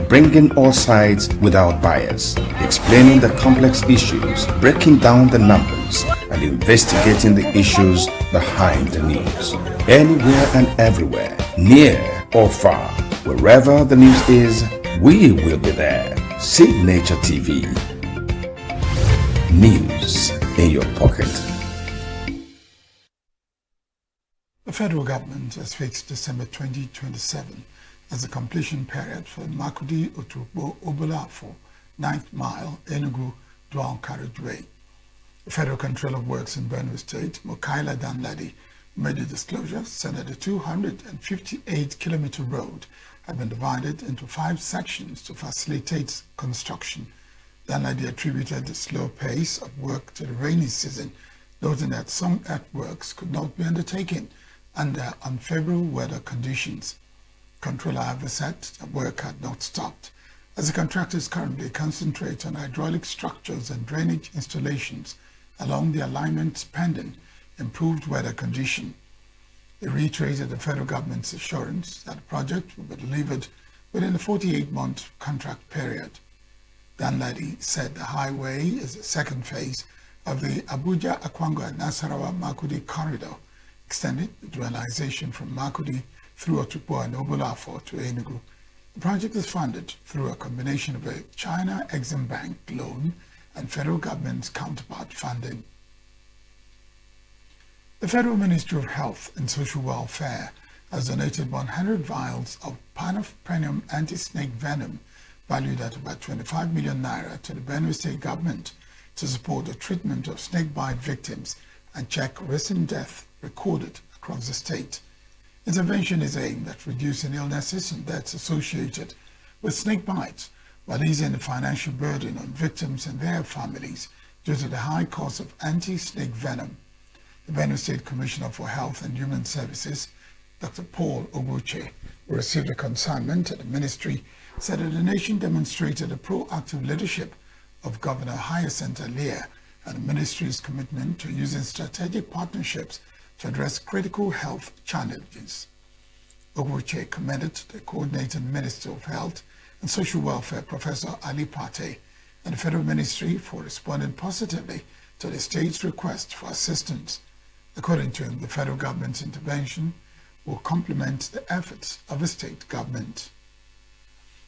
bringing all sides without bias, explaining the complex issues, breaking down the numbers, and investigating the issues behind the news. Anywhere and everywhere, near or far, wherever the news is, we will be there. Signature TV. News in your pocket. The federal government has fixed December 2027 as the completion period for Makurdi-Otukpo Obolafo 9th Mile ENUGU Dual Carriageway. The Federal Controller of Works in Benue State, Mukaila Danladi, made the disclosure, said that the 258-kilometer road had been divided into 5 sections to facilitate construction. Danladi attributed the slow pace of work to the rainy season, noting that some earthworks could not be undertaken under unfavorable weather conditions. Controller however said that work had not stopped, as the contractors currently concentrate on hydraulic structures and drainage installations along the alignment pending improved weather condition. He reiterated the federal government's assurance that the project will be delivered within the 48-month contract period. Danladi said the highway is the second phase of the Abuja-Akwanga-Nasarawa-Makurdi corridor, extending the dualization from Makurdi through Otukpo and Obolafo to Enugu. The project is funded through a combination of a China Exim Bank loan and federal government's counterpart funding. The Federal Ministry of Health and Social Welfare has donated 100 vials of Panaprenium anti-snake venom valued at about 25 million naira to the Benue State government to support the treatment of snakebite victims and check recent deaths recorded across the state. Intervention is aimed at reducing illnesses and deaths associated with snake bites while easing the financial burden on victims and their families due to the high cost of anti-snake venom. The Benue State Commissioner for Health and Human Services, Dr. Paul Oguche, who received a consignment at the ministry, said that the nation demonstrated the proactive leadership of Governor Hyacinth Alia and the ministry's commitment to using strategic partnerships to address critical health challenges. Oguche commended the Coordinating Minister of Health and Social Welfare, Professor Ali Pate, and the Federal Ministry for responding positively to the state's request for assistance. According to him, the federal government's intervention will complement the efforts of the state government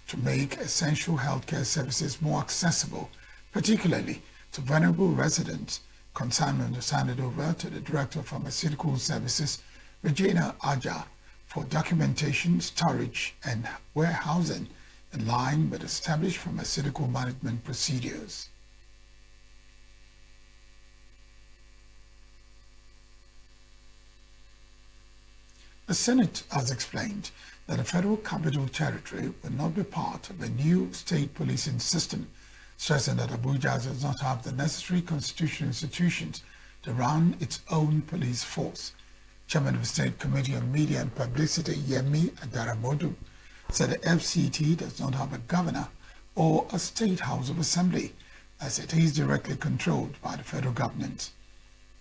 to make essential healthcare services more accessible, particularly to vulnerable residents. Consignment was handed over to the Director of Pharmaceutical Services, Regina Aja, for documentation, storage, and warehousing in line with established pharmaceutical management procedures. The Senate has explained that the Federal Capital Territory will not be part of a new state policing system, stressing that Abuja does not have the necessary constitutional institutions to run its own police force. Chairman of the State Committee on Media and Publicity, Yemi Adaramodu, said the FCT does not have a governor or a state house of assembly, as it is directly controlled by the federal government.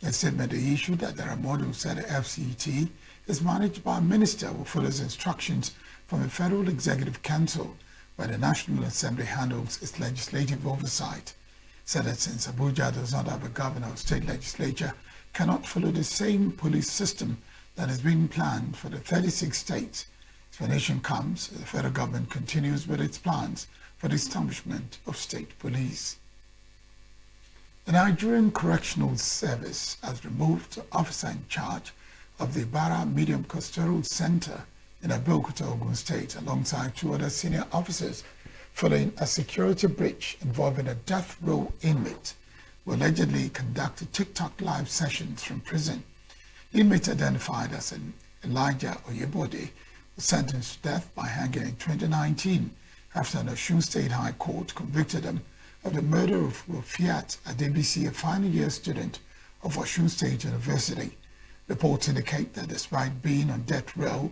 A statement he issued, Adaramodu said the FCT is managed by a minister who follows instructions from the Federal Executive Council, where the National Assembly handles its legislative oversight. Said that since Abuja does not have a governor or state legislature, cannot follow the same police system that has been planned for the 36 states. Explanation comes as the federal government continues with its plans for the establishment of state police. The Nigerian Correctional Service has removed the officer in charge of the Bara Medium Custodial Center in Abeokuta, Ogun State, alongside 2 other senior officers, following a security breach involving a death row inmate. who allegedly conducted TikTok live sessions from prison. The inmate, identified as Elijah Oyebode, was sentenced to death by hanging in 2019 after an Osun State High Court convicted him of the murder of Rufiat Adebisi, a final year student of Osun State University. Reports indicate that despite being on death row,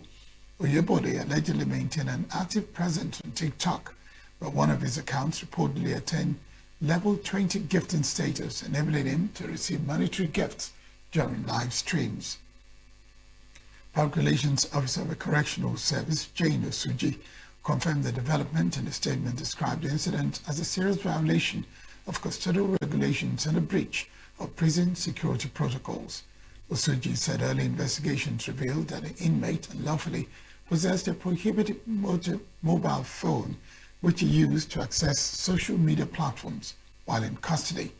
Oyebode allegedly maintained an active presence on TikTok, where one of his accounts reportedly attained level 20 gifting status, enabling him to receive monetary gifts during live streams. Public Relations Officer of the Correctional Service, Jane Osuji, confirmed the development in a statement described the incident as a serious violation of custodial regulations and a breach of prison security protocols. Osuji said early investigations revealed that the inmate unlawfully possessed a prohibited mobile phone which he used to access social media platforms while in custody.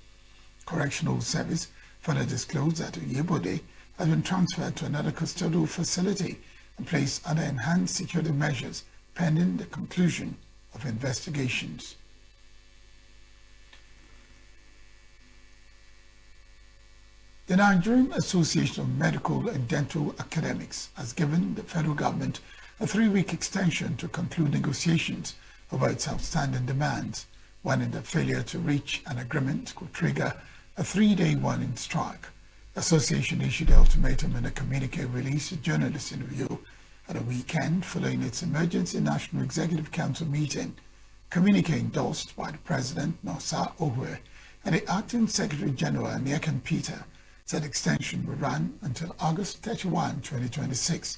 Correctional Service further disclosed that Oyebode has been transferred to another custodial facility and placed under enhanced security measures pending the conclusion of investigations. The Nigerian Association of Medical and Dental Academics has given the federal government a 3-week extension to conclude negotiations over its outstanding demands, warning that failure to reach an agreement could trigger a 3-day warning strike. The association issued an ultimatum in a communique released to journalists in Review at a weekend following its emergency National Executive Council meeting. Communique endorsed by the President, Nosa Ohwe, and the Acting Secretary General, Niekan Peter, said extension will run until August 31, 2026.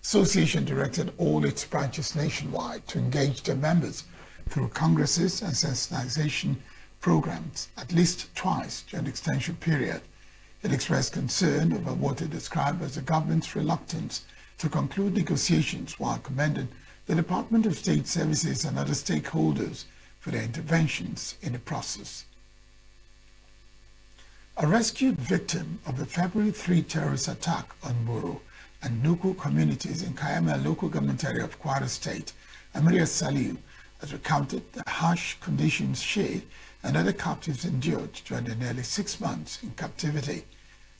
Association directed all its branches nationwide to engage their members through congresses and sensitization programs at least twice during the extension period. It expressed concern over what it described as the government's reluctance to conclude negotiations, while commending the Department of State Services and other stakeholders for their interventions in the process. A rescued victim of the February 3 terrorist attack on Muro and ENUGU communities in Kayama local government area of Kwara State, Amaria Saliu, has recounted the harsh conditions she and other captives endured during their nearly 6 months in captivity.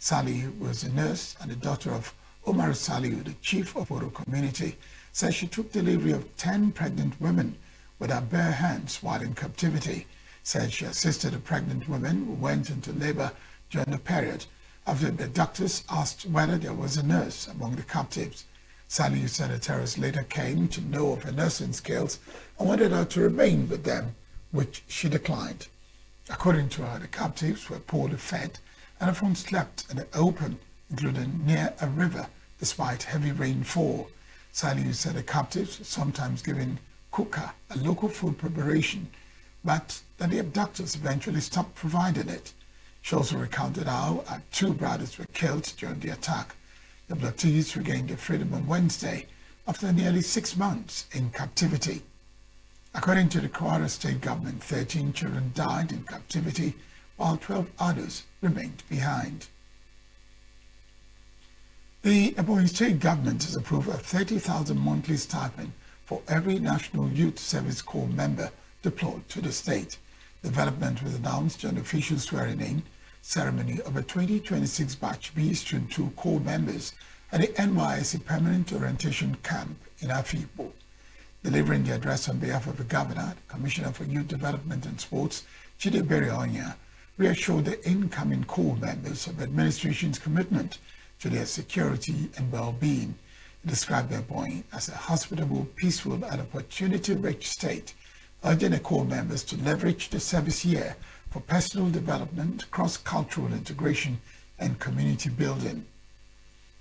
Saliu was a nurse and the daughter of Omar Saliu, the chief of Muro community, says she took delivery of 10 pregnant women with her bare hands while in captivity. Said she assisted the pregnant women who went into labor during the period after the doctors asked whether there was a nurse among the captives. Saliu said the terrorists later came to know of her nursing skills and wanted her to remain with them, which she declined. According to her, the captives were poorly fed and often slept in the open, including near a river, despite heavy rainfall. Saliu said the captives were sometimes given kuka, a local food preparation, but that the abductors eventually stopped providing it. She also recounted how her 2 brothers were killed during the attack. The abductees regained their freedom on Wednesday after nearly 6 months in captivity. According to the Kwara State government, 13 children died in captivity, while 12 others remained behind. The Ebonyi State government has approved a 30,000 monthly stipend for every National Youth Service Corps member deployed to the state. The development was announced during the official swearing-in ceremony of a 2026 Batch B Student 2 Corps members at the NYSC Permanent Orientation Camp in Afikpo. Delivering the address on behalf of the Governor, the Commissioner for Youth Development and Sports, Chide Berionya, reassured the incoming Corps members of the administration's commitment to their security and well-being. He described Ebonyi as a hospitable, peaceful, and opportunity-rich state, urging the Corps members to leverage the service year for personal development, cross-cultural integration, and community building.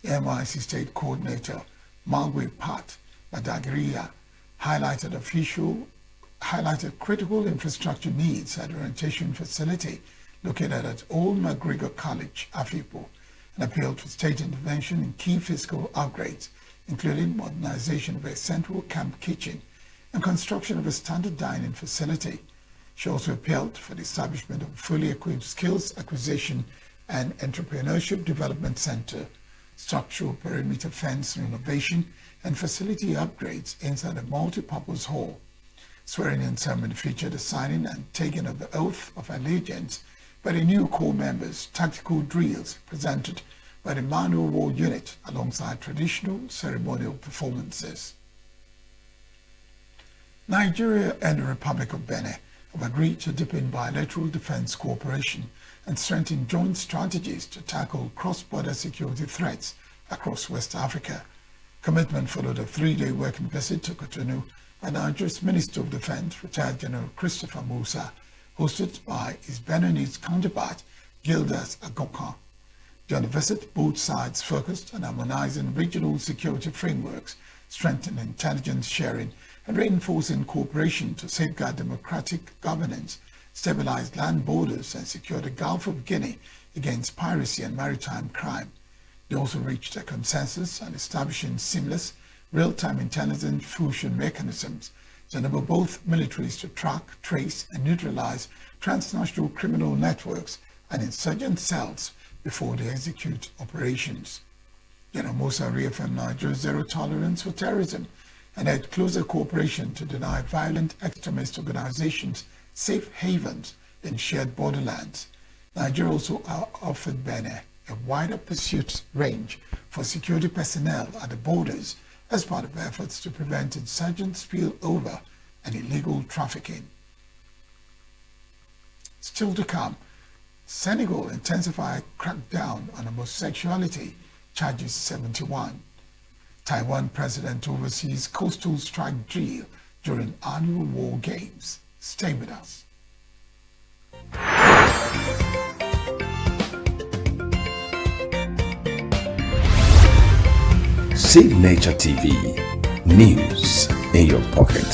The NYSC State Coordinator, Margwe Pat Badagria, highlighted critical infrastructure needs at the orientation facility located at Old McGregor College, Afikpo, and appealed for state intervention in key fiscal upgrades, including modernization of a central camp kitchen and construction of a standard dining facility. She also appealed for the establishment of a fully equipped skills acquisition and entrepreneurship development center, structural perimeter fence renovation, and facility upgrades inside a multi-purpose hall. Swearing-in ceremony featured the signing and taking of the oath of allegiance by the new Corps members, tactical drills presented by the Manual War Unit alongside traditional ceremonial performances. Nigeria and the Republic of Benin have agreed to deepen bilateral defense cooperation and strengthen joint strategies to tackle cross-border security threats across West Africa. Commitment followed a 3-day working visit to Cotonou by Nigeria's Minister of Defense, retired General Christopher Musa, hosted by his Beninese counterpart, Gildas Agokan. During the visit, both sides focused on harmonizing regional security frameworks, strengthening intelligence sharing, and reinforcing cooperation to safeguard democratic governance, stabilize land borders, and secure the Gulf of Guinea against piracy and maritime crime. They also reached a consensus on establishing seamless, real-time intelligence fusion mechanisms to enable both militaries to track, trace, and neutralize transnational criminal networks and insurgent cells before they execute operations. General Musa reaffirmed Nigeria's zero tolerance for terrorism and had closer cooperation to deny violent extremist organizations safe havens in shared borderlands. Nigeria also offered Benin a wider pursuit range for security personnel at the borders as part of efforts to prevent insurgent spillover and illegal trafficking. Still to come, Senegal intensified crackdown on homosexuality, charges 71. Taiwan president oversees coastal strike drill during annual war games. Stay with us. Signature TV, news in your pocket.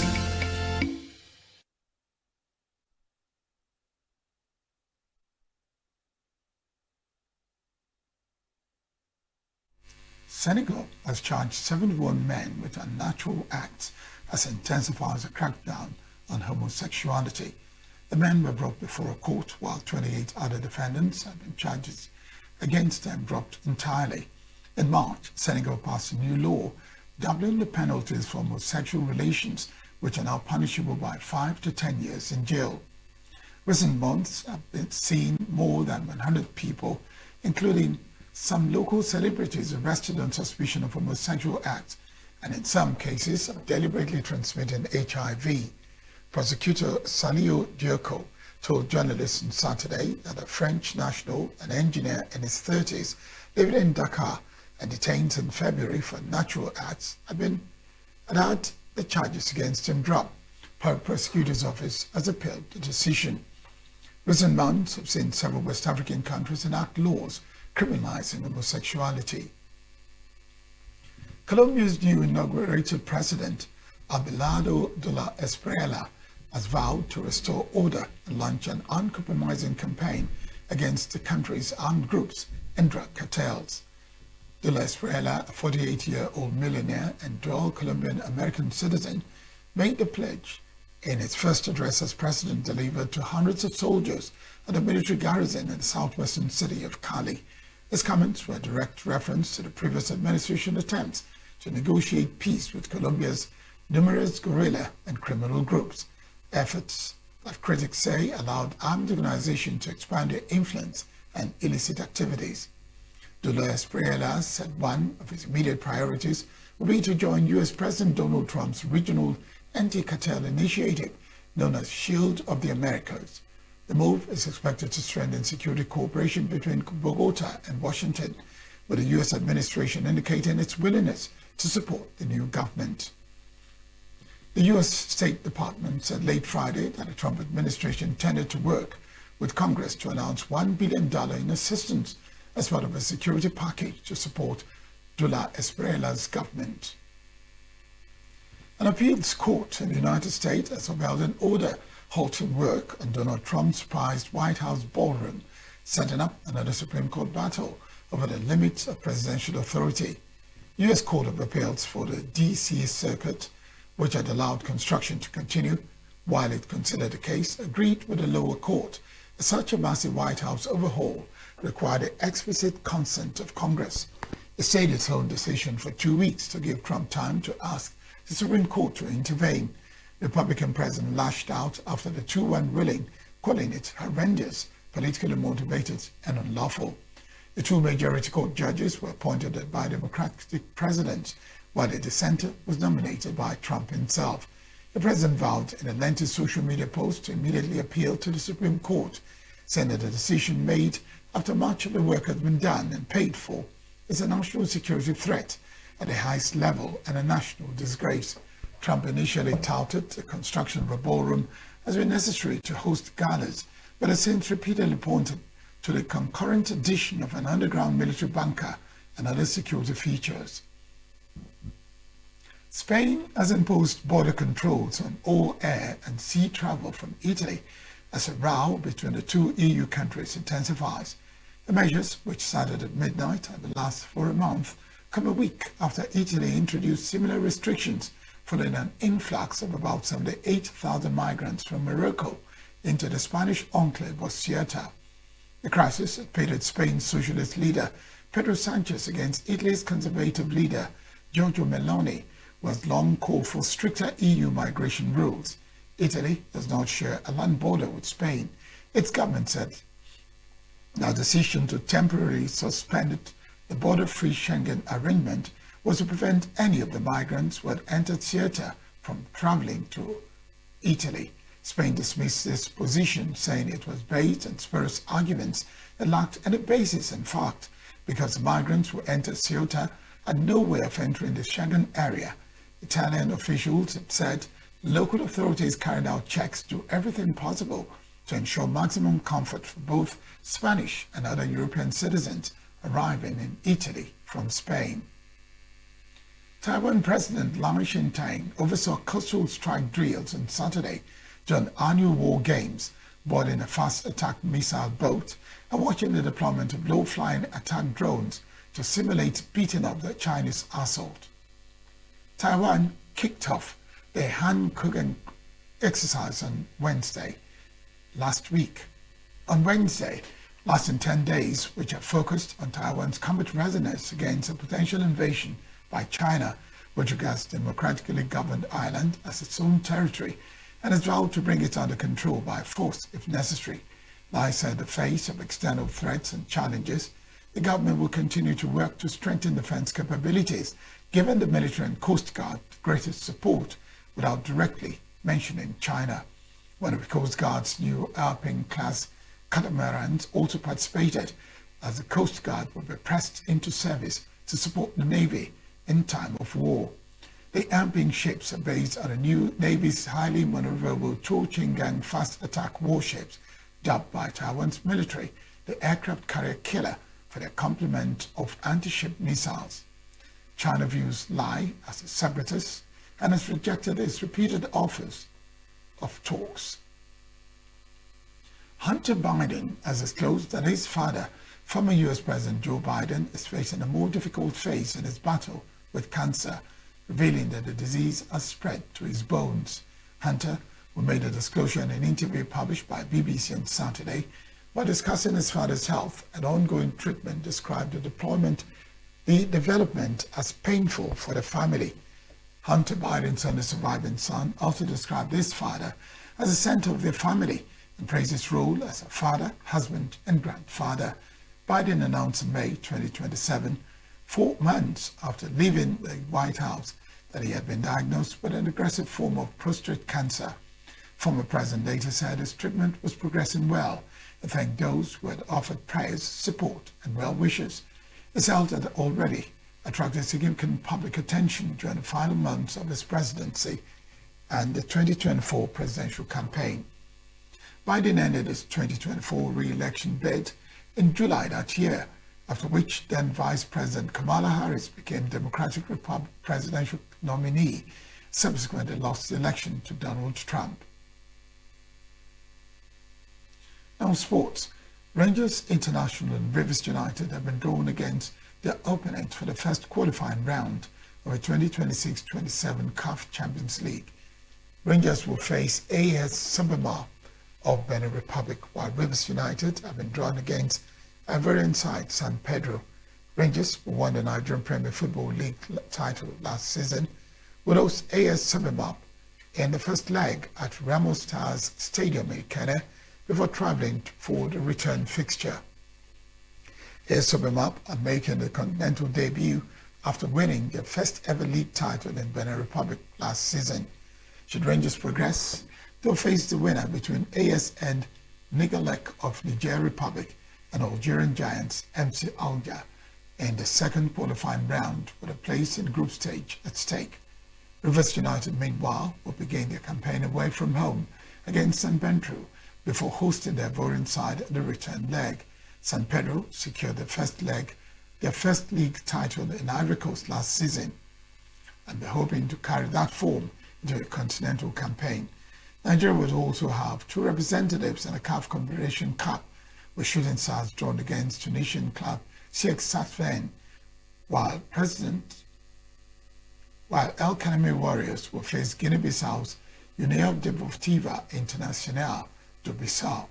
Senegal has charged 71 men with unnatural acts as it intensifies a crackdown on homosexuality. The men were brought before a court while 28 other defendants have been charges against them dropped entirely. In March, Senegal passed a new law doubling the penalties for homosexual relations, which are now punishable by 5 to 10 years in jail. Recent months have been seen more than 100 people, including some local celebrities, arrested on suspicion of homosexual acts and in some cases of deliberately transmitting HIV. Prosecutor Salio Dioko told journalists on Saturday that a French national, an engineer in his 30s, living in Dakar and detained in February for natural acts, had the charges against him dropped. Public Prosecutor's Office has appealed the decision. Recent months have seen several West African countries enact laws criminalizing homosexuality. Colombia's new inaugurated president, Abelardo de la Espriella, has vowed to restore order and launch an uncompromising campaign against the country's armed groups and drug cartels. De la Espriella, a 48-year-old millionaire and dual Colombian-American citizen, made the pledge in its first address as president delivered to hundreds of soldiers at a military garrison in the southwestern city of Cali. His comments were a direct reference to the previous administration attempts to negotiate peace with Colombia's numerous guerrilla and criminal groups, efforts that critics say allowed armed organizations to expand their influence and illicit activities. De la Espriella said one of his immediate priorities would be to join U.S. President Donald Trump's regional anti-cartel initiative known as Shield of the Americas. The move is expected to strengthen security cooperation between Bogota and Washington, with the U.S. administration indicating its willingness to support the new government. The U.S. State Department said late Friday that the Trump administration intended to work with Congress to announce $1 billion in assistance as part of a security package to support De la Espriella's government. An appeals court in the United States has upheld an order halting work on Donald Trump's prized White House ballroom, setting up another Supreme Court battle over the limits of presidential authority. U.S. Court of Appeals for the D.C. Circuit, which had allowed construction to continue while it considered the case, agreed with the lower court that such a massive White House overhaul required the explicit consent of Congress. It stayed its own decision for 2 weeks to give Trump time to ask the Supreme Court to intervene. The Republican president lashed out after the 2-1 ruling, calling it horrendous politically motivated and unlawful. The two majority court judges were appointed by Democratic presidents, while the dissenter was nominated by Trump himself. The president vowed in a lengthy social media post to immediately appeal to the Supreme Court, saying that the decision made after much of the work has been done and paid for is a national security threat at the highest level and a national disgrace. Trump initially touted the construction of a ballroom as being necessary to host galas, but has since repeatedly pointed to the concurrent addition of an underground military bunker and other security features. Spain has imposed border controls on all air and sea travel from Italy as a row between the two EU countries intensifies. The measures, which started at midnight and will last for a month, come a week after Italy introduced similar restrictions following an influx of about 78,000 migrants from Morocco into the Spanish enclave of Ceuta. The crisis had pitted Spain's socialist leader Pedro Sanchez against Italy's conservative leader Giorgia Meloni, who has long called for stricter EU migration rules. Italy does not share a land border with Spain. Its government said the decision to temporarily suspend the border-free Schengen arrangement was to prevent any of the migrants who had entered Ceuta from traveling to Italy. Spain dismissed this position, saying it was based on spurious arguments that lacked any basis in fact, because the migrants who entered Ceuta had no way of entering the Schengen area. Italian officials have said local authorities carried out checks to do everything possible to ensure maximum comfort for both Spanish and other European citizens arriving in Italy from Spain. Taiwan President Lai Ching-te oversaw coastal strike drills on Saturday during annual war games, boarding a fast attack missile boat and watching the deployment of low-flying attack drones to simulate beating up the Chinese assault. Taiwan kicked off the hand cooking exercise on Wednesday, lasting 10 days, which are focused on Taiwan's combat readiness against a potential invasion by China, which regards the democratically governed island as its own territory and has vowed to bring it under control by force if necessary. Lai said in the face of external threats and challenges, the government will continue to work to strengthen defense capabilities, given the military and Coast Guard the greatest support, without directly mentioning China. One of the Coast Guard's new Alpine-class catamarans also participated, as the Coast Guard will be pressed into service to support the Navy in time of war. The Alpine ships are based on the new Navy's highly maneuverable Cho-Ching-gang fast attack warships, dubbed by Taiwan's military the aircraft carrier killer for their complement of anti-ship missiles. China views Lai as a separatist and has rejected his repeated offers of talks. Hunter Biden has disclosed that his father, former U.S. President Joe Biden, is facing a more difficult phase in his battle with cancer, revealing that the disease has spread to his bones. Hunter, who made a disclosure in an interview published by BBC on Saturday, while discussing his father's health and ongoing treatment, described the development as painful for the family. Hunter Biden's only surviving son also described his father as the center of their family and praised his role as a father, husband, and grandfather. Biden announced in May 2027, 4 months after leaving the White House, that he had been diagnosed with an aggressive form of prostate cancer. Former President later said his treatment was progressing well and thanked those who had offered prayers, support, and well wishes. His health had already attracted significant public attention during the final months of his presidency and the 2024 presidential campaign. Biden ended his 2024 re-election bid in July that year, after which then Vice President Kamala Harris became Democratic presidential nominee, subsequently lost the election to Donald Trump. Now sports. Rangers International and Rivers United have been drawn against their opponent for the first qualifying round of the 2026-27 CAF Champions League. Rangers will face AS Sabah of Benin Republic, while Rivers United have been drawn against Ivorian side San Pedro. Rangers, who won the Nigerian Premier Football League title last season, will host AS Sabah in the first leg at Ramos Stars Stadium in Kenya before traveling for the return fixture. AS Sobemap are making the continental debut after winning their first ever league title in Benin Republic last season. Should Rangers progress, they'll face the winner between AS and Nigalek of Niger Republic and Algerian giants MC Alger in the second qualifying round with a place in the group stage at stake. Rivers United, meanwhile, will begin their campaign away from home against San Pedro before hosting their Ivorian side at the return leg. San Pedro secured their first league title in Ivory Coast last season, and they're hoping to carry that form into a continental campaign. Nigeria will also have two representatives in the CAF Confederation Cup, with Shooting Stars drawn against Tunisian club CX Sfaxien, while El Kaname Warriors will face Guinea-Bissau's União Deportiva Internacional do Bissau.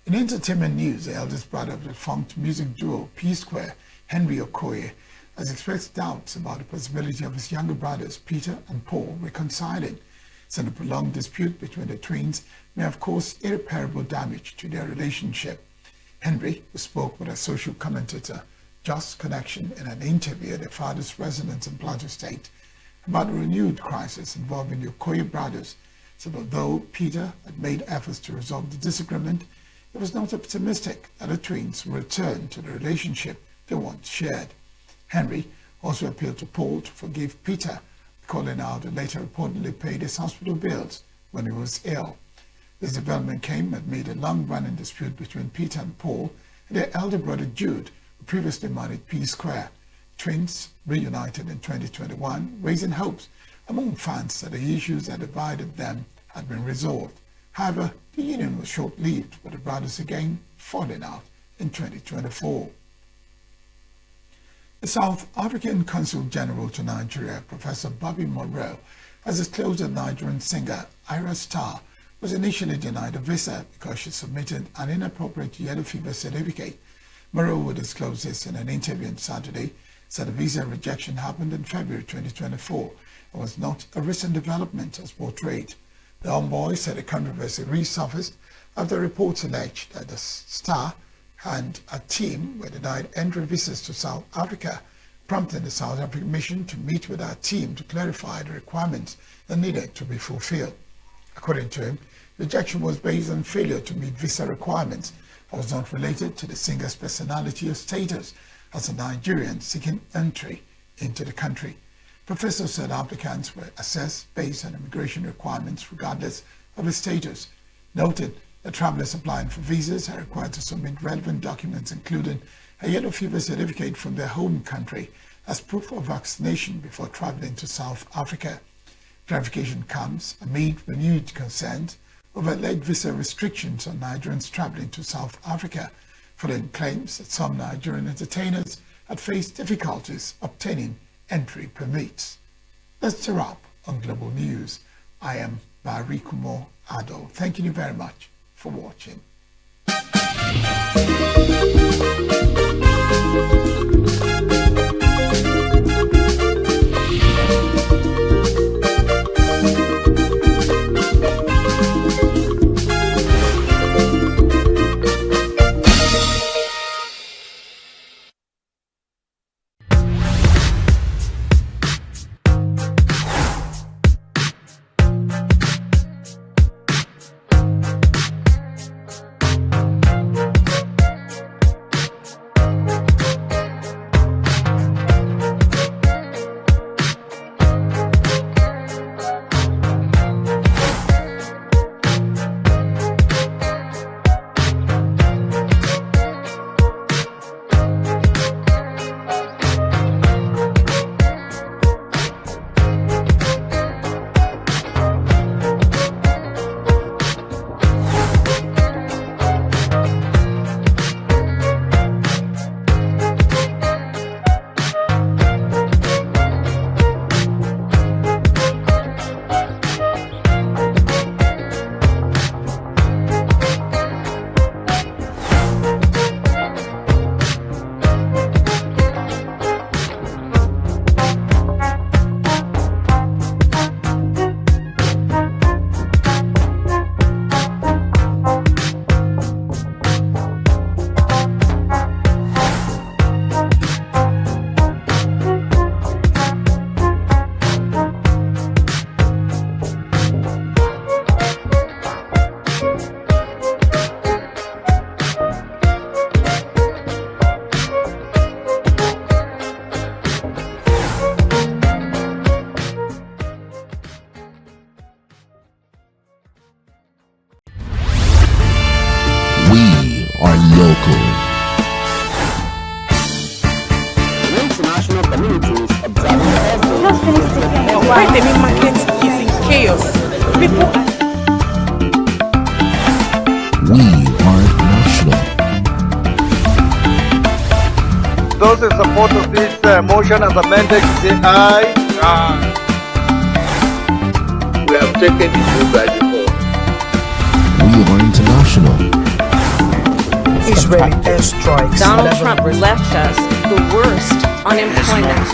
In entertainment news, the eldest brother of the defunct music duo P-Square, Henry Okoye, has expressed doubts about the possibility of his younger brothers Peter and Paul reconciling, saying a prolonged dispute between the twins may have caused irreparable damage to their relationship. Henry, who spoke with a social commentator, Just Connection, in an interview at their father's residence in Plateau State about a renewed crisis involving the Okoye brothers, said although Peter had made efforts to resolve the disagreement, he was not optimistic that the twins would return to the relationship they once shared. Henry also appealed to Paul to forgive Peter, calling out the later reportedly paid his hospital bills when he was ill. This development came amid a long-running dispute between Peter and Paul and their elder brother Jude, who previously married P-Square. Twins reunited in 2021, raising hopes among fans that the issues that divided them had been resolved. However, the union was short-lived, with the brothers again falling out in 2024. The South African Consul General to Nigeria, Professor Bobby Monroe, has disclosed that Nigerian singer Ira Star was initially denied a visa because she submitted an inappropriate yellow fever certificate. Monroe will disclose this in an interview on Saturday, said the visa rejection happened in February 2024 and was not a recent development as portrayed. The envoy said the controversy resurfaced after reports alleged that the Star and a team were denied entry visas to South Africa, prompting the South African mission to meet with our team to clarify the requirements that needed to be fulfilled. According to him, rejection was based on failure to meet visa requirements and was not related to the singer's personality or status as a Nigerian seeking entry into the country. Professor said applicants were assessed based on immigration requirements regardless of his status, noted that travelers applying for visas are required to submit relevant documents including a yellow fever certificate from their home country as proof of vaccination before traveling to South Africa. Clarification comes amid renewed concerns over alleged visa restrictions on Nigerians traveling to South Africa, following claims that some Nigerian entertainers had faced difficulties obtaining entry permits. That's a wrap on Global News. I am Barikumo Ado. Thank you very much for watching. are local. International communities observing every Why the main market is in chaos. People We are national. Those in support of this motion as amended, say aye. Aye. We have taken the move by default. We are international. Israeli airstrikes. Donald Trump left us the worst unemployment.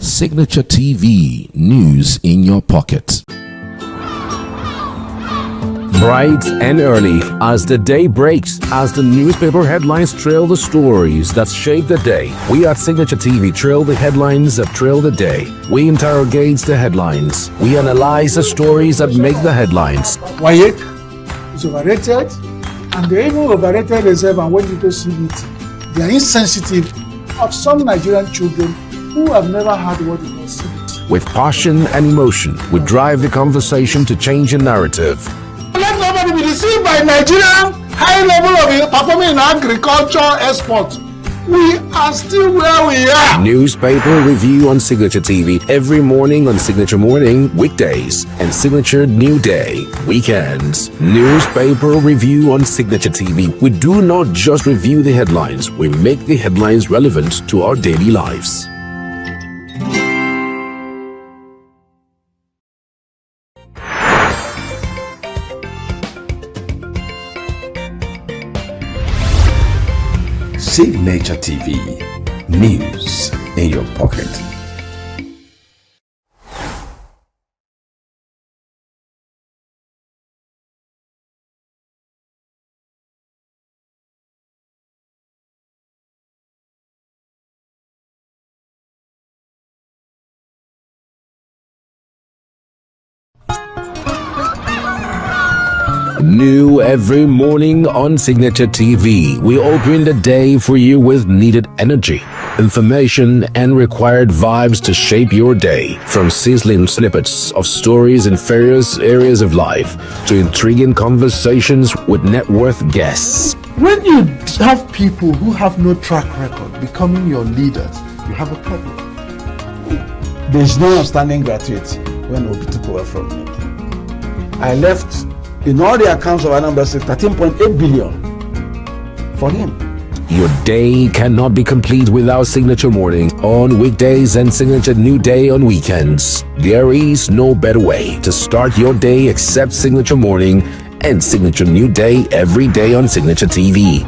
Signature TV, news in your pocket. Bright and early as the day breaks, as the newspaper headlines trail the stories that shape the day, we at Signature TV trail the headlines that trail the day. We interrogate the headlines. We analyze the stories that make the headlines. WAEC is overrated, and they even overrated themselves and went into CBT. They are insensitive of some Nigerian children who have never had what they call CBT. With passion and emotion, we drive the conversation to change the narrative. Let nobody be deceived by Nigerian high level of performing in agriculture export. We are still where we are. Newspaper review on Signature TV every morning on Signature Morning, weekdays, and Signature New Day, weekends. Newspaper review on Signature TV. We do not just review the headlines, we make the headlines relevant to our daily lives. Signature TV, news in your pocket. New every morning on Signature TV, we open the day for you with needed energy, information, and required vibes to shape your day. From sizzling snippets of stories in various areas of life to intriguing conversations with net worth guests. When you have people who have no track record becoming your leaders, you have a problem. There is no outstanding gratuity when Obi took over from me. I left in all the accounts of Anambra State 13.8 billion for him. Your day cannot be complete without Signature Morning on weekdays and Signature New Day on weekends. There is no better way to start your day except Signature Morning and Signature New Day every day on Signature TV.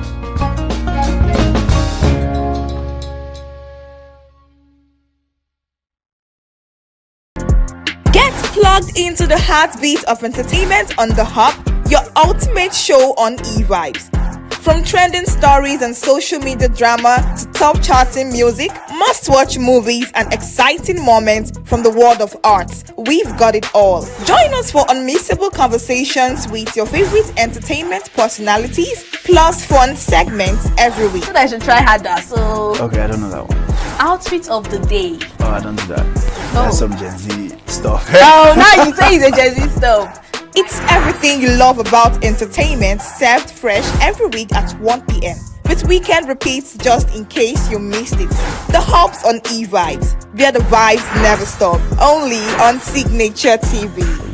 Get plugged into the heartbeat of entertainment on The Hub, your ultimate show on E-Vibes. From trending stories and social media drama to top charting music, must-watch movies and exciting moments from the world of arts, we've got it all. Join us for unmissable conversations with your favorite entertainment personalities, plus fun segments every week. I should try harder, so... Okay, I don't know that one. Outfit of the day. Oh, I don't do that. No. That's some Gen Z stuff. Oh, now you say it's a Gen Z stuff. It's everything you love about entertainment, served fresh every week at 1 p.m. with weekend repeats just in case you missed it. The Hub's on E-Vibes, where the vibes never stop. Only on Signature TV.